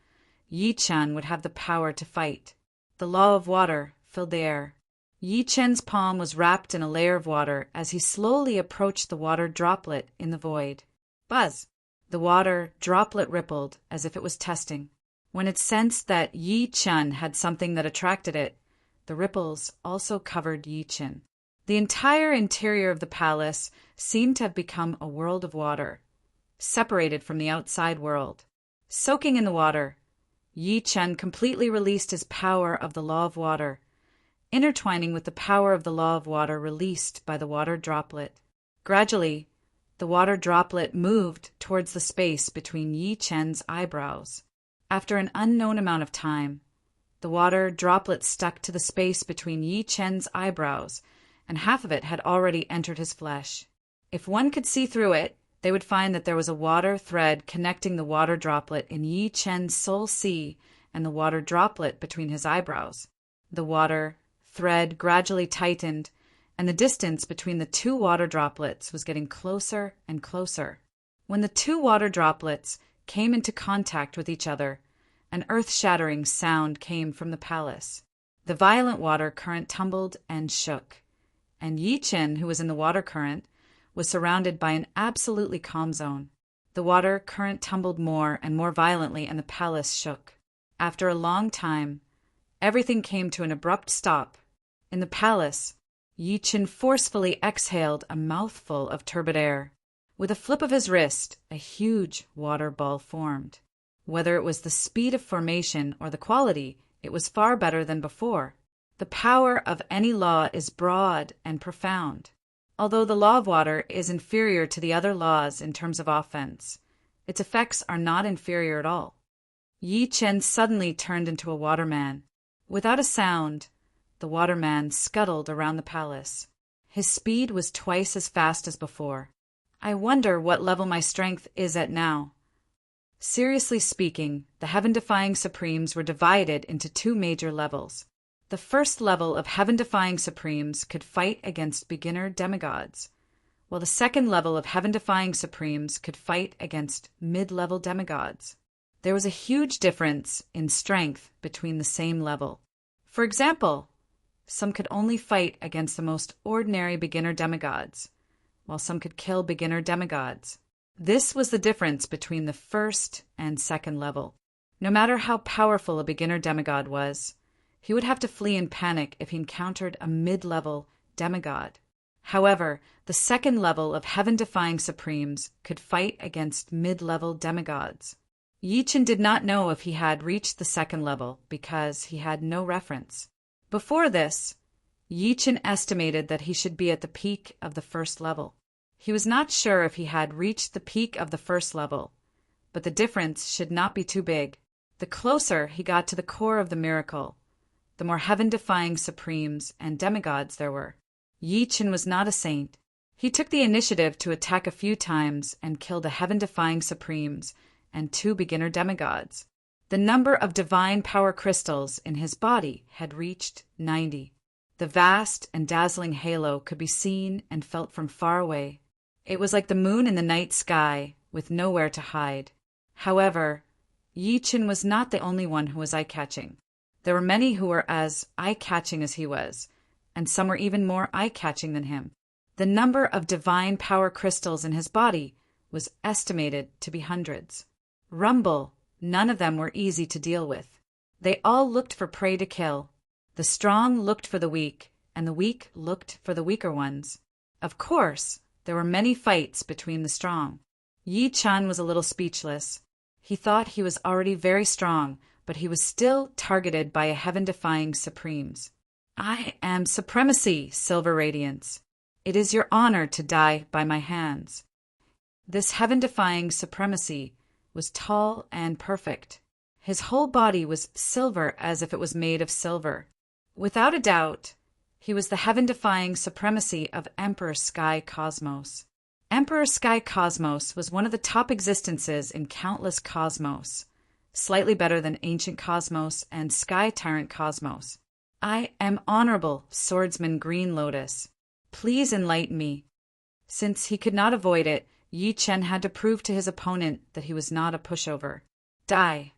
Yi Chen would have the power to fight. The law of water filled the air. Yi Chen's palm was wrapped in a layer of water as he slowly approached the water droplet in the void. Buzz! The water droplet rippled as if it was testing. When it sensed that Yi Chen had something that attracted it, the ripples also covered Yi Chen. The entire interior of the palace seemed to have become a world of water, separated from the outside world. Soaking in the water, Yi Chen completely released his power of the law of water, intertwining with the power of the law of water released by the water droplet. Gradually, the water droplet moved towards the space between Yi Chen's eyebrows. After an unknown amount of time, the water droplet stuck to the space between Yi Chen's eyebrows, and half of it had already entered his flesh. If one could see through it, they would find that there was a water thread connecting the water droplet in Yi Chen's soul sea and the water droplet between his eyebrows. The water thread gradually tightened, and the distance between the two water droplets was getting closer and closer. When the two water droplets came into contact with each other, an earth-shattering sound came from the palace. The violent water current tumbled and shook, and Yi Chen, who was in the water current, was surrounded by an absolutely calm zone. The water current tumbled more and more violently, and the palace shook. After a long time, everything came to an abrupt stop. In the palace, Yi Chen forcefully exhaled a mouthful of turbid air. With a flip of his wrist, a huge water ball formed. Whether it was the speed of formation or the quality, it was far better than before. The power of any law is broad and profound. Although the law of water is inferior to the other laws in terms of offense, its effects are not inferior at all. Yi Chen suddenly turned into a waterman. Without a sound, the waterman scuttled around the palace. His speed was twice as fast as before. I wonder what level my strength is at now. Seriously speaking, the heaven-defying supremes were divided into two major levels. The first level of heaven-defying supremes could fight against beginner demigods, while the second level of heaven-defying supremes could fight against mid-level demigods. There was a huge difference in strength between the same level. For example, some could only fight against the most ordinary beginner demigods, while some could kill beginner demigods. This was the difference between the first and second level. No matter how powerful a beginner demigod was, he would have to flee in panic if he encountered a mid-level demigod. However, the second level of heaven-defying supremes could fight against mid-level demigods. Yi Chen did not know if he had reached the second level because he had no reference. Before this, Yi Chen estimated that he should be at the peak of the first level. He was not sure if he had reached the peak of the first level, but the difference should not be too big. The closer he got to the core of the miracle, the more heaven-defying supremes and demigods there were. Yi Chen was not a saint. He took the initiative to attack a few times and kill the heaven-defying supremes and two beginner demigods. The number of divine power crystals in his body had reached 90. The vast and dazzling halo could be seen and felt from far away. It was like the moon in the night sky, with nowhere to hide. However, Yi Chen was not the only one who was eye-catching. There were many who were as eye-catching as he was, and some were even more eye-catching than him. The number of divine power crystals in his body was estimated to be hundreds. Rumble, none of them were easy to deal with. They all looked for prey to kill. The strong looked for the weak, and the weak looked for the weaker ones. Of course, there were many fights between the strong. Yi Chen was a little speechless. He thought he was already very strong, but he was still targeted by a heaven-defying supremes. I am supremacy, Silver Radiance. It is your honor to die by my hands. This heaven-defying supremacy was tall and perfect. His whole body was silver as if it was made of silver. Without a doubt, he was the heaven-defying supremacy of Emperor Sky Cosmos. Emperor Sky Cosmos was one of the top existences in countless cosmos, slightly better than Ancient Cosmos and Sky Tyrant Cosmos. I am Honorable Swordsman Green Lotus. Please enlighten me. Since he could not avoid it, Yi Chen had to prove to his opponent that he was not a pushover. Die.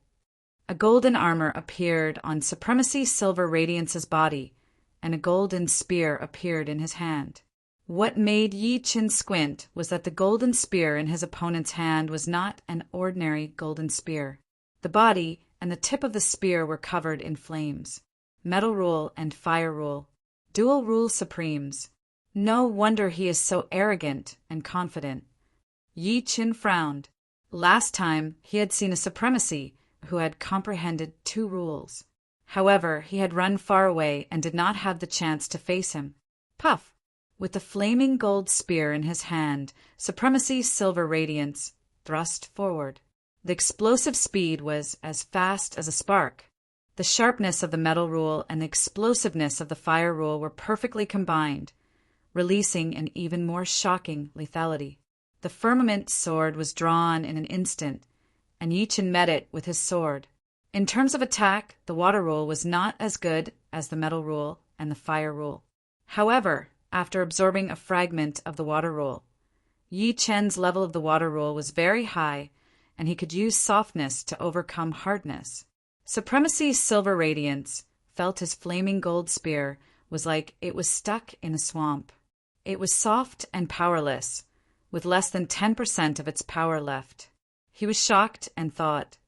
A golden armor appeared on Supremacy Silver Radiance's body, and a golden spear appeared in his hand. What made Yi Qin squint was that the golden spear in his opponent's hand was not an ordinary golden spear. The body and the tip of the spear were covered in flames. Metal rule and fire rule. Dual rule supremes. No wonder he is so arrogant and confident. Yi Qin frowned. Last time he had seen a supremacy who had comprehended two rules. However, he had run far away and did not have the chance to face him. Puff! With the flaming gold spear in his hand, Supremacy's silver radiance thrust forward. The explosive speed was as fast as a spark. The sharpness of the metal rule and the explosiveness of the fire rule were perfectly combined, releasing an even more shocking lethality. The firmament sword was drawn in an instant, and Yi Qin met it with his sword. In terms of attack, the water rule was not as good as the metal rule and the fire rule. However, after absorbing a fragment of the water rule, Yi Qin's level of the water rule was very high, and he could use softness to overcome hardness. Supremacy's silver radiance felt his flaming gold spear was like it was stuck in a swamp. It was soft and powerless, with less than 10% of its power left. He was shocked and thought,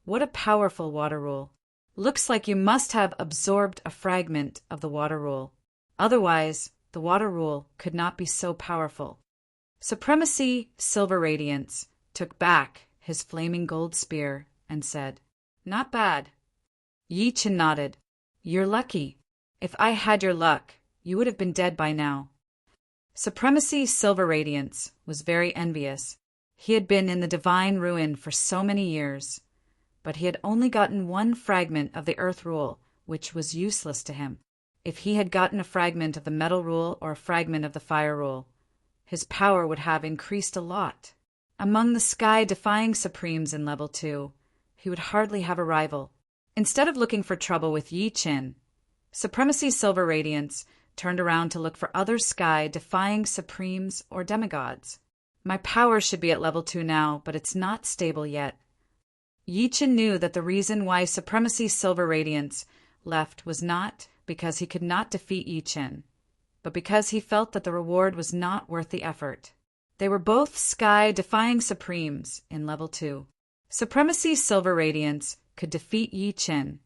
"What a powerful water rule. Looks like you must have absorbed a fragment of the water rule. Otherwise, the water rule could not be so powerful." Supremacy Silver Radiance took back his flaming gold spear and said, "Not bad." Yi Qin nodded. "You're lucky. If I had your luck, you would have been dead by now." Supremacy Silver Radiance was very envious. He had been in the divine ruin for so many years, but he had only gotten one fragment of the earth rule, which was useless to him. If he had gotten a fragment of the metal rule or a fragment of the fire rule, his power would have increased a lot. Among the sky-defying supremes in Level 2, he would hardly have a rival. Instead of looking for trouble with Yi Qin, Supremacy Silver Radiance turned around to look for other sky-defying supremes or demigods. My power should be at Level 2 now, but it's not stable yet. Yi Qin knew that the reason why Supremacy Silver Radiance left was not because he could not defeat Yi Qin, but because he felt that the reward was not worth the effort. They were both sky-defying supremes in Level 2. Supremacy Silver Radiance could defeat Yi Qin,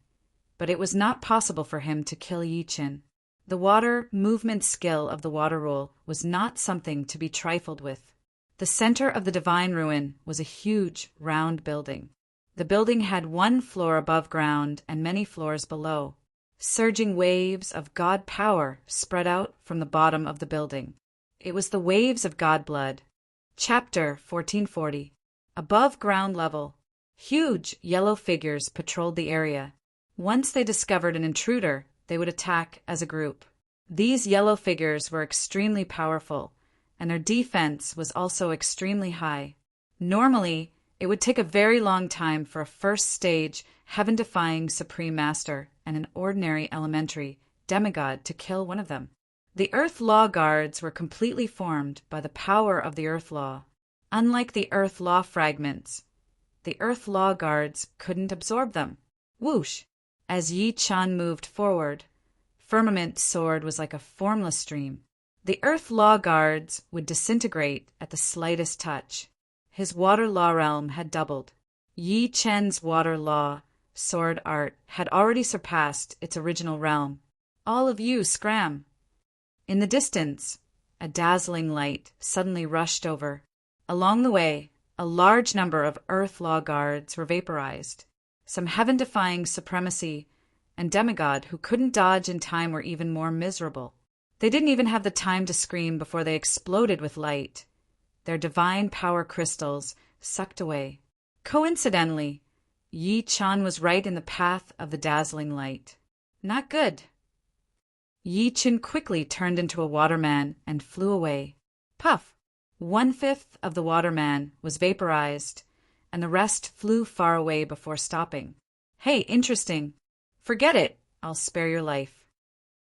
but it was not possible for him to kill Yi Qin. The water movement skill of the water rule was not something to be trifled with. The center of the divine ruin was a huge, round building. The building had one floor above ground and many floors below. Surging waves of God power spread out from the bottom of the building. It was the waves of God blood. Chapter 1440. Above ground level, huge yellow figures patrolled the area. Once they discovered an intruder, they would attack as a group. These yellow figures were extremely powerful, and their defense was also extremely high. Normally, it would take a very long time for a first-stage, heaven-defying Supreme Master and an ordinary elementary demigod to kill one of them. The Earth Law Guards were completely formed by the power of the Earth Law. Unlike the Earth Law fragments, the Earth Law Guards couldn't absorb them. Whoosh! As Yi Qin moved forward, Firmament's sword was like a formless stream. The Earth Law Guards would disintegrate at the slightest touch. His water law realm had doubled. Yi Qin's water law sword art had already surpassed its original realm. All of you scram! In the distance, a dazzling light suddenly rushed over. Along the way, a large number of Earth Law Guards were vaporized. Some heaven-defying supremacy and demigod who couldn't dodge in time were even more miserable. They didn't even have the time to scream before they exploded with light. Their divine power crystals sucked away. Coincidentally, Yi Qin was right in the path of the dazzling light. Not good. Yi Qin quickly turned into a waterman and flew away. Puff! 1/5 of the waterman was vaporized, and the rest flew far away before stopping. Hey, interesting. Forget it. I'll spare your life.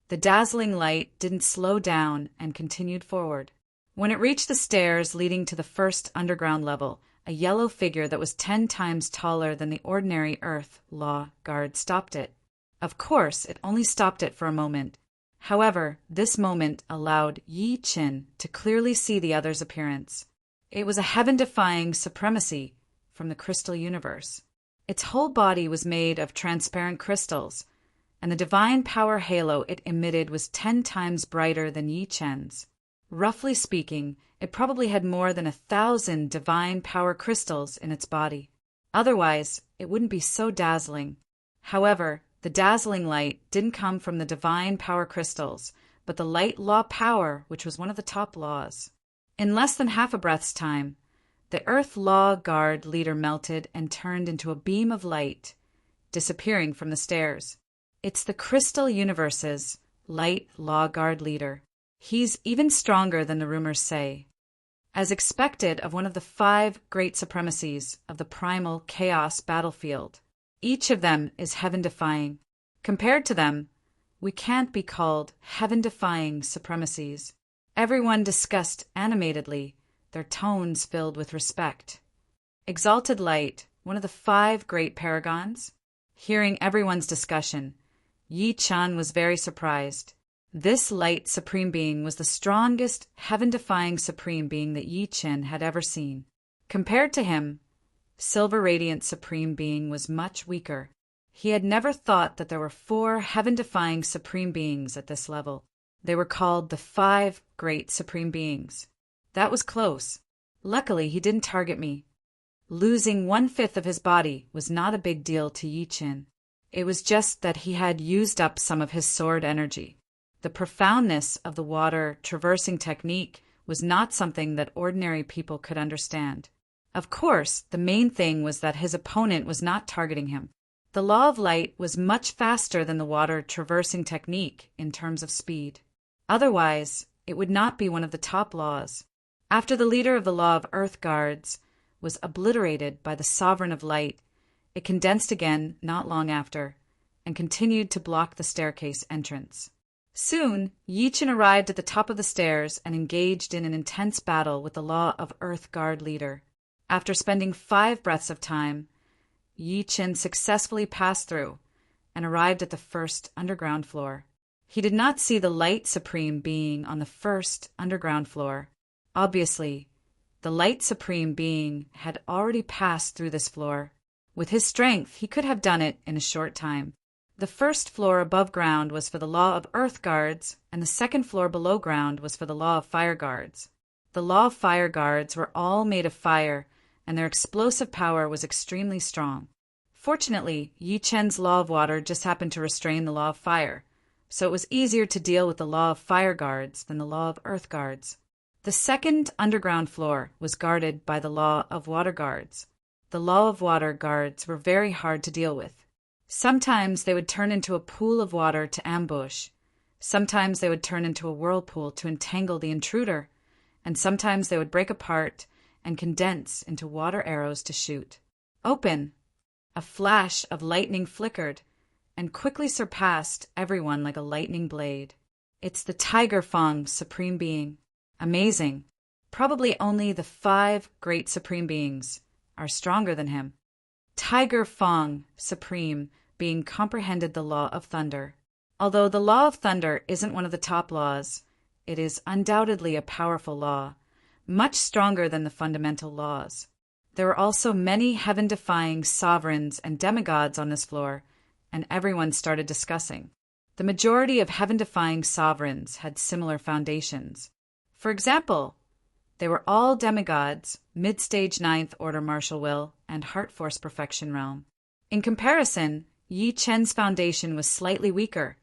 The dazzling light didn't slow down and continued forward. When it reached the stairs leading to the first underground level, a yellow figure that was 10 times taller than the ordinary Earth Law Guard stopped it. Of course, it only stopped it for a moment. However, this moment allowed Yi Qin to clearly see the other's appearance. It was a heaven-defying supremacy from the crystal universe. Its whole body was made of transparent crystals, and the divine power halo it emitted was 10 times brighter than Yi Chen's. Roughly speaking, it probably had more than 1,000 divine power crystals in its body. Otherwise, it wouldn't be so dazzling. However, the dazzling light didn't come from the divine power crystals, but the light law power, which was one of the top laws. In less than half a breath's time, the Earth Law Guard leader melted and turned into a beam of light, disappearing from the stairs. It's the Crystal Universe's Light Law Guard leader. He's even stronger than the rumors say. As expected of one of the 5 great supremacies of the primal chaos battlefield, each of them is heaven-defying. Compared to them, we can't be called heaven-defying supremacies. Everyone discussed animatedly, their tones filled with respect. Exalted Light, one of the 5 great paragons, hearing everyone's discussion, Yi Chan was very surprised. This light supreme being was the strongest heaven-defying supreme being that Yi Chen had ever seen. Compared to him, Silver Radiant Supreme Being was much weaker. He had never thought that there were 4 heaven-defying supreme beings at this level. They were called the 5 Great Supreme Beings. That was close. Luckily, he didn't target me. Losing 1/5 of his body was not a big deal to Yi Chen. It was just that he had used up some of his sword energy. The profoundness of the water traversing technique was not something that ordinary people could understand. Of course, the main thing was that his opponent was not targeting him. The law of light was much faster than the water traversing technique in terms of speed. Otherwise, it would not be one of the top laws. After the leader of the Law of Earth Guards was obliterated by the Sovereign of Light, it condensed again not long after, and continued to block the staircase entrance. Soon, Yi Chen arrived at the top of the stairs and engaged in an intense battle with the Law of Earth Guard leader. After spending 5 breaths of time, Yi Chen successfully passed through and arrived at the first underground floor. He did not see the Light Supreme Being on the first underground floor. Obviously, the Light Supreme Being had already passed through this floor. With his strength, he could have done it in a short time. The first floor above ground was for the Law of Earth Guards, and the second floor below ground was for the Law of Fire Guards. The Law of Fire Guards were all made of fire, and their explosive power was extremely strong. Fortunately, Yi Chen's Law of Water just happened to restrain the Law of Fire, so it was easier to deal with the Law of Fire Guards than the Law of Earth Guards. The second underground floor was guarded by the Law of Water Guards. The Law of Water Guards were very hard to deal with. Sometimes they would turn into a pool of water to ambush. Sometimes they would turn into a whirlpool to entangle the intruder. And sometimes they would break apart and condense into water arrows to shoot. Open! A flash of lightning flickered and quickly surpassed everyone like a lightning blade. It's the Tiger Fang Supreme Being. Amazing. Probably only the 5 great Supreme Beings are stronger than him. Tiger Fang Supreme Being comprehended the Law of Thunder. Although the Law of Thunder isn't one of the top laws, it is undoubtedly a powerful law, much stronger than the fundamental laws. There were also many heaven-defying sovereigns and demigods on this floor, and everyone started discussing. The majority of heaven-defying sovereigns had similar foundations. For example, they were all demigods, mid-stage 9th Order Martial Will, and Heart Force Perfection Realm. In comparison, Yi Chen's foundation was slightly weaker,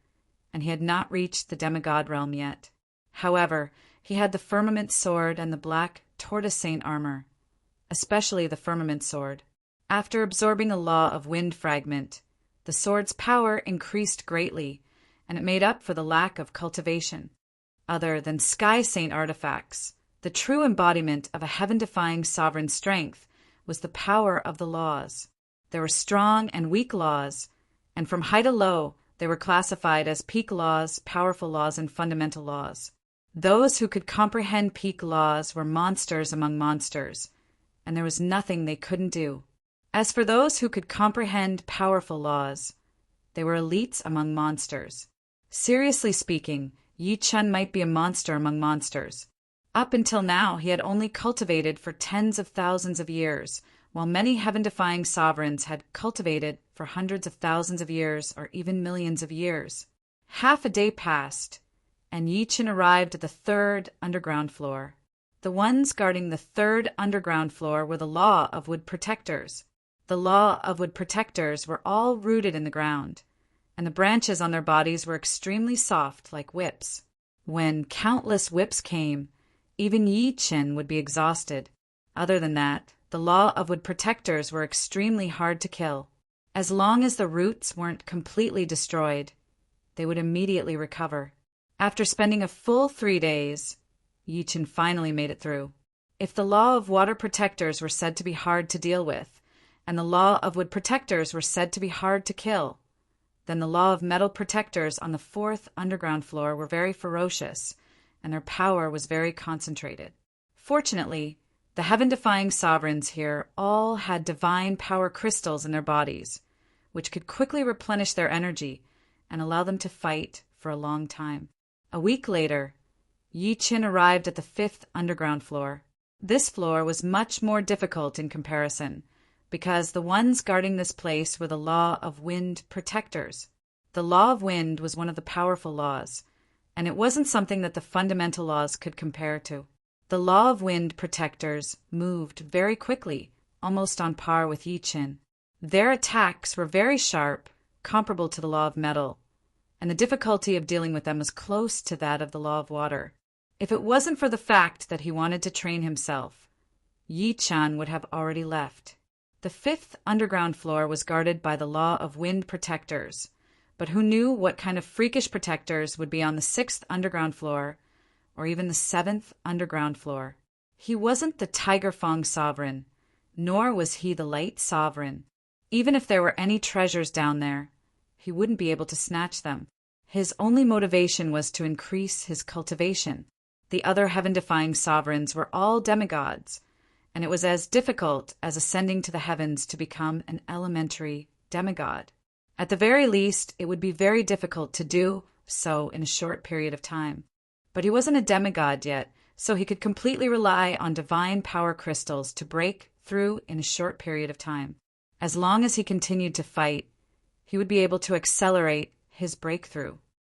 and he had not reached the demigod realm yet. However, he had the Firmament Sword and the black Tortoise Saint armor, especially the Firmament Sword. After absorbing the Law of Wind Fragment, the sword's power increased greatly, and it made up for the lack of cultivation. Other than Sky Saint artifacts, the true embodiment of a heaven-defying sovereign strength was the power of the laws. There were strong and weak laws, and from high to low, they were classified as peak laws, powerful laws, and fundamental laws. Those who could comprehend peak laws were monsters among monsters, and there was nothing they couldn't do. As for those who could comprehend powerful laws, they were elites among monsters. Seriously speaking, Yi Chun might be a monster among monsters. Up until now, he had only cultivated for tens of thousands of years, while many heaven-defying sovereigns had cultivated for hundreds of thousands of years or even millions of years. Half a day passed, and Yi Chun arrived at the third underground floor. The ones guarding the third underground floor were the Law of Wood Protectors. The Law of Wood Protectors were all rooted in the ground, and the branches on their bodies were extremely soft like whips. When countless whips came, even Yi Chun would be exhausted. Other than that, the Law of Wood Protectors were extremely hard to kill. As long as the roots weren't completely destroyed, they would immediately recover. After spending a full 3 days, Yi Chun finally made it through. If the Law of Water Protectors were said to be hard to deal with, and the Law of Wood Protectors were said to be hard to kill, then the Law of Metal Protectors on the fourth underground floor were very ferocious, and their power was very concentrated. Fortunately, the heaven-defying sovereigns here all had divine power crystals in their bodies, which could quickly replenish their energy and allow them to fight for a long time. A week later, Yi Chun arrived at the fifth underground floor. This floor was much more difficult in comparison, because the ones guarding this place were the Law of Wind Protectors. The Law of Wind was one of the powerful laws, and it wasn't something that the fundamental laws could compare to. The Law of Wind Protectors moved very quickly, almost on par with Yi Chun. Their attacks were very sharp, comparable to the Law of Metal, and the difficulty of dealing with them was close to that of the Law of Water. If it wasn't for the fact that he wanted to train himself, Yi Chun would have already left. The fifth underground floor was guarded by the Law of Wind Protectors, but who knew what kind of freakish protectors would be on the sixth underground floor, or even the seventh underground floor? He wasn't the Tiger Fong sovereign, nor was he the Light sovereign. Even if there were any treasures down there, he wouldn't be able to snatch them. His only motivation was to increase his cultivation. The other heaven-defying sovereigns were all demigods, and it was as difficult as ascending to the heavens to become an elementary demigod. At the very least, it would be very difficult to do so in a short period of time. But he wasn't a demigod yet, so he could completely rely on divine power crystals to break through in a short period of time. As long as he continued to fight, he would be able to accelerate his breakthrough.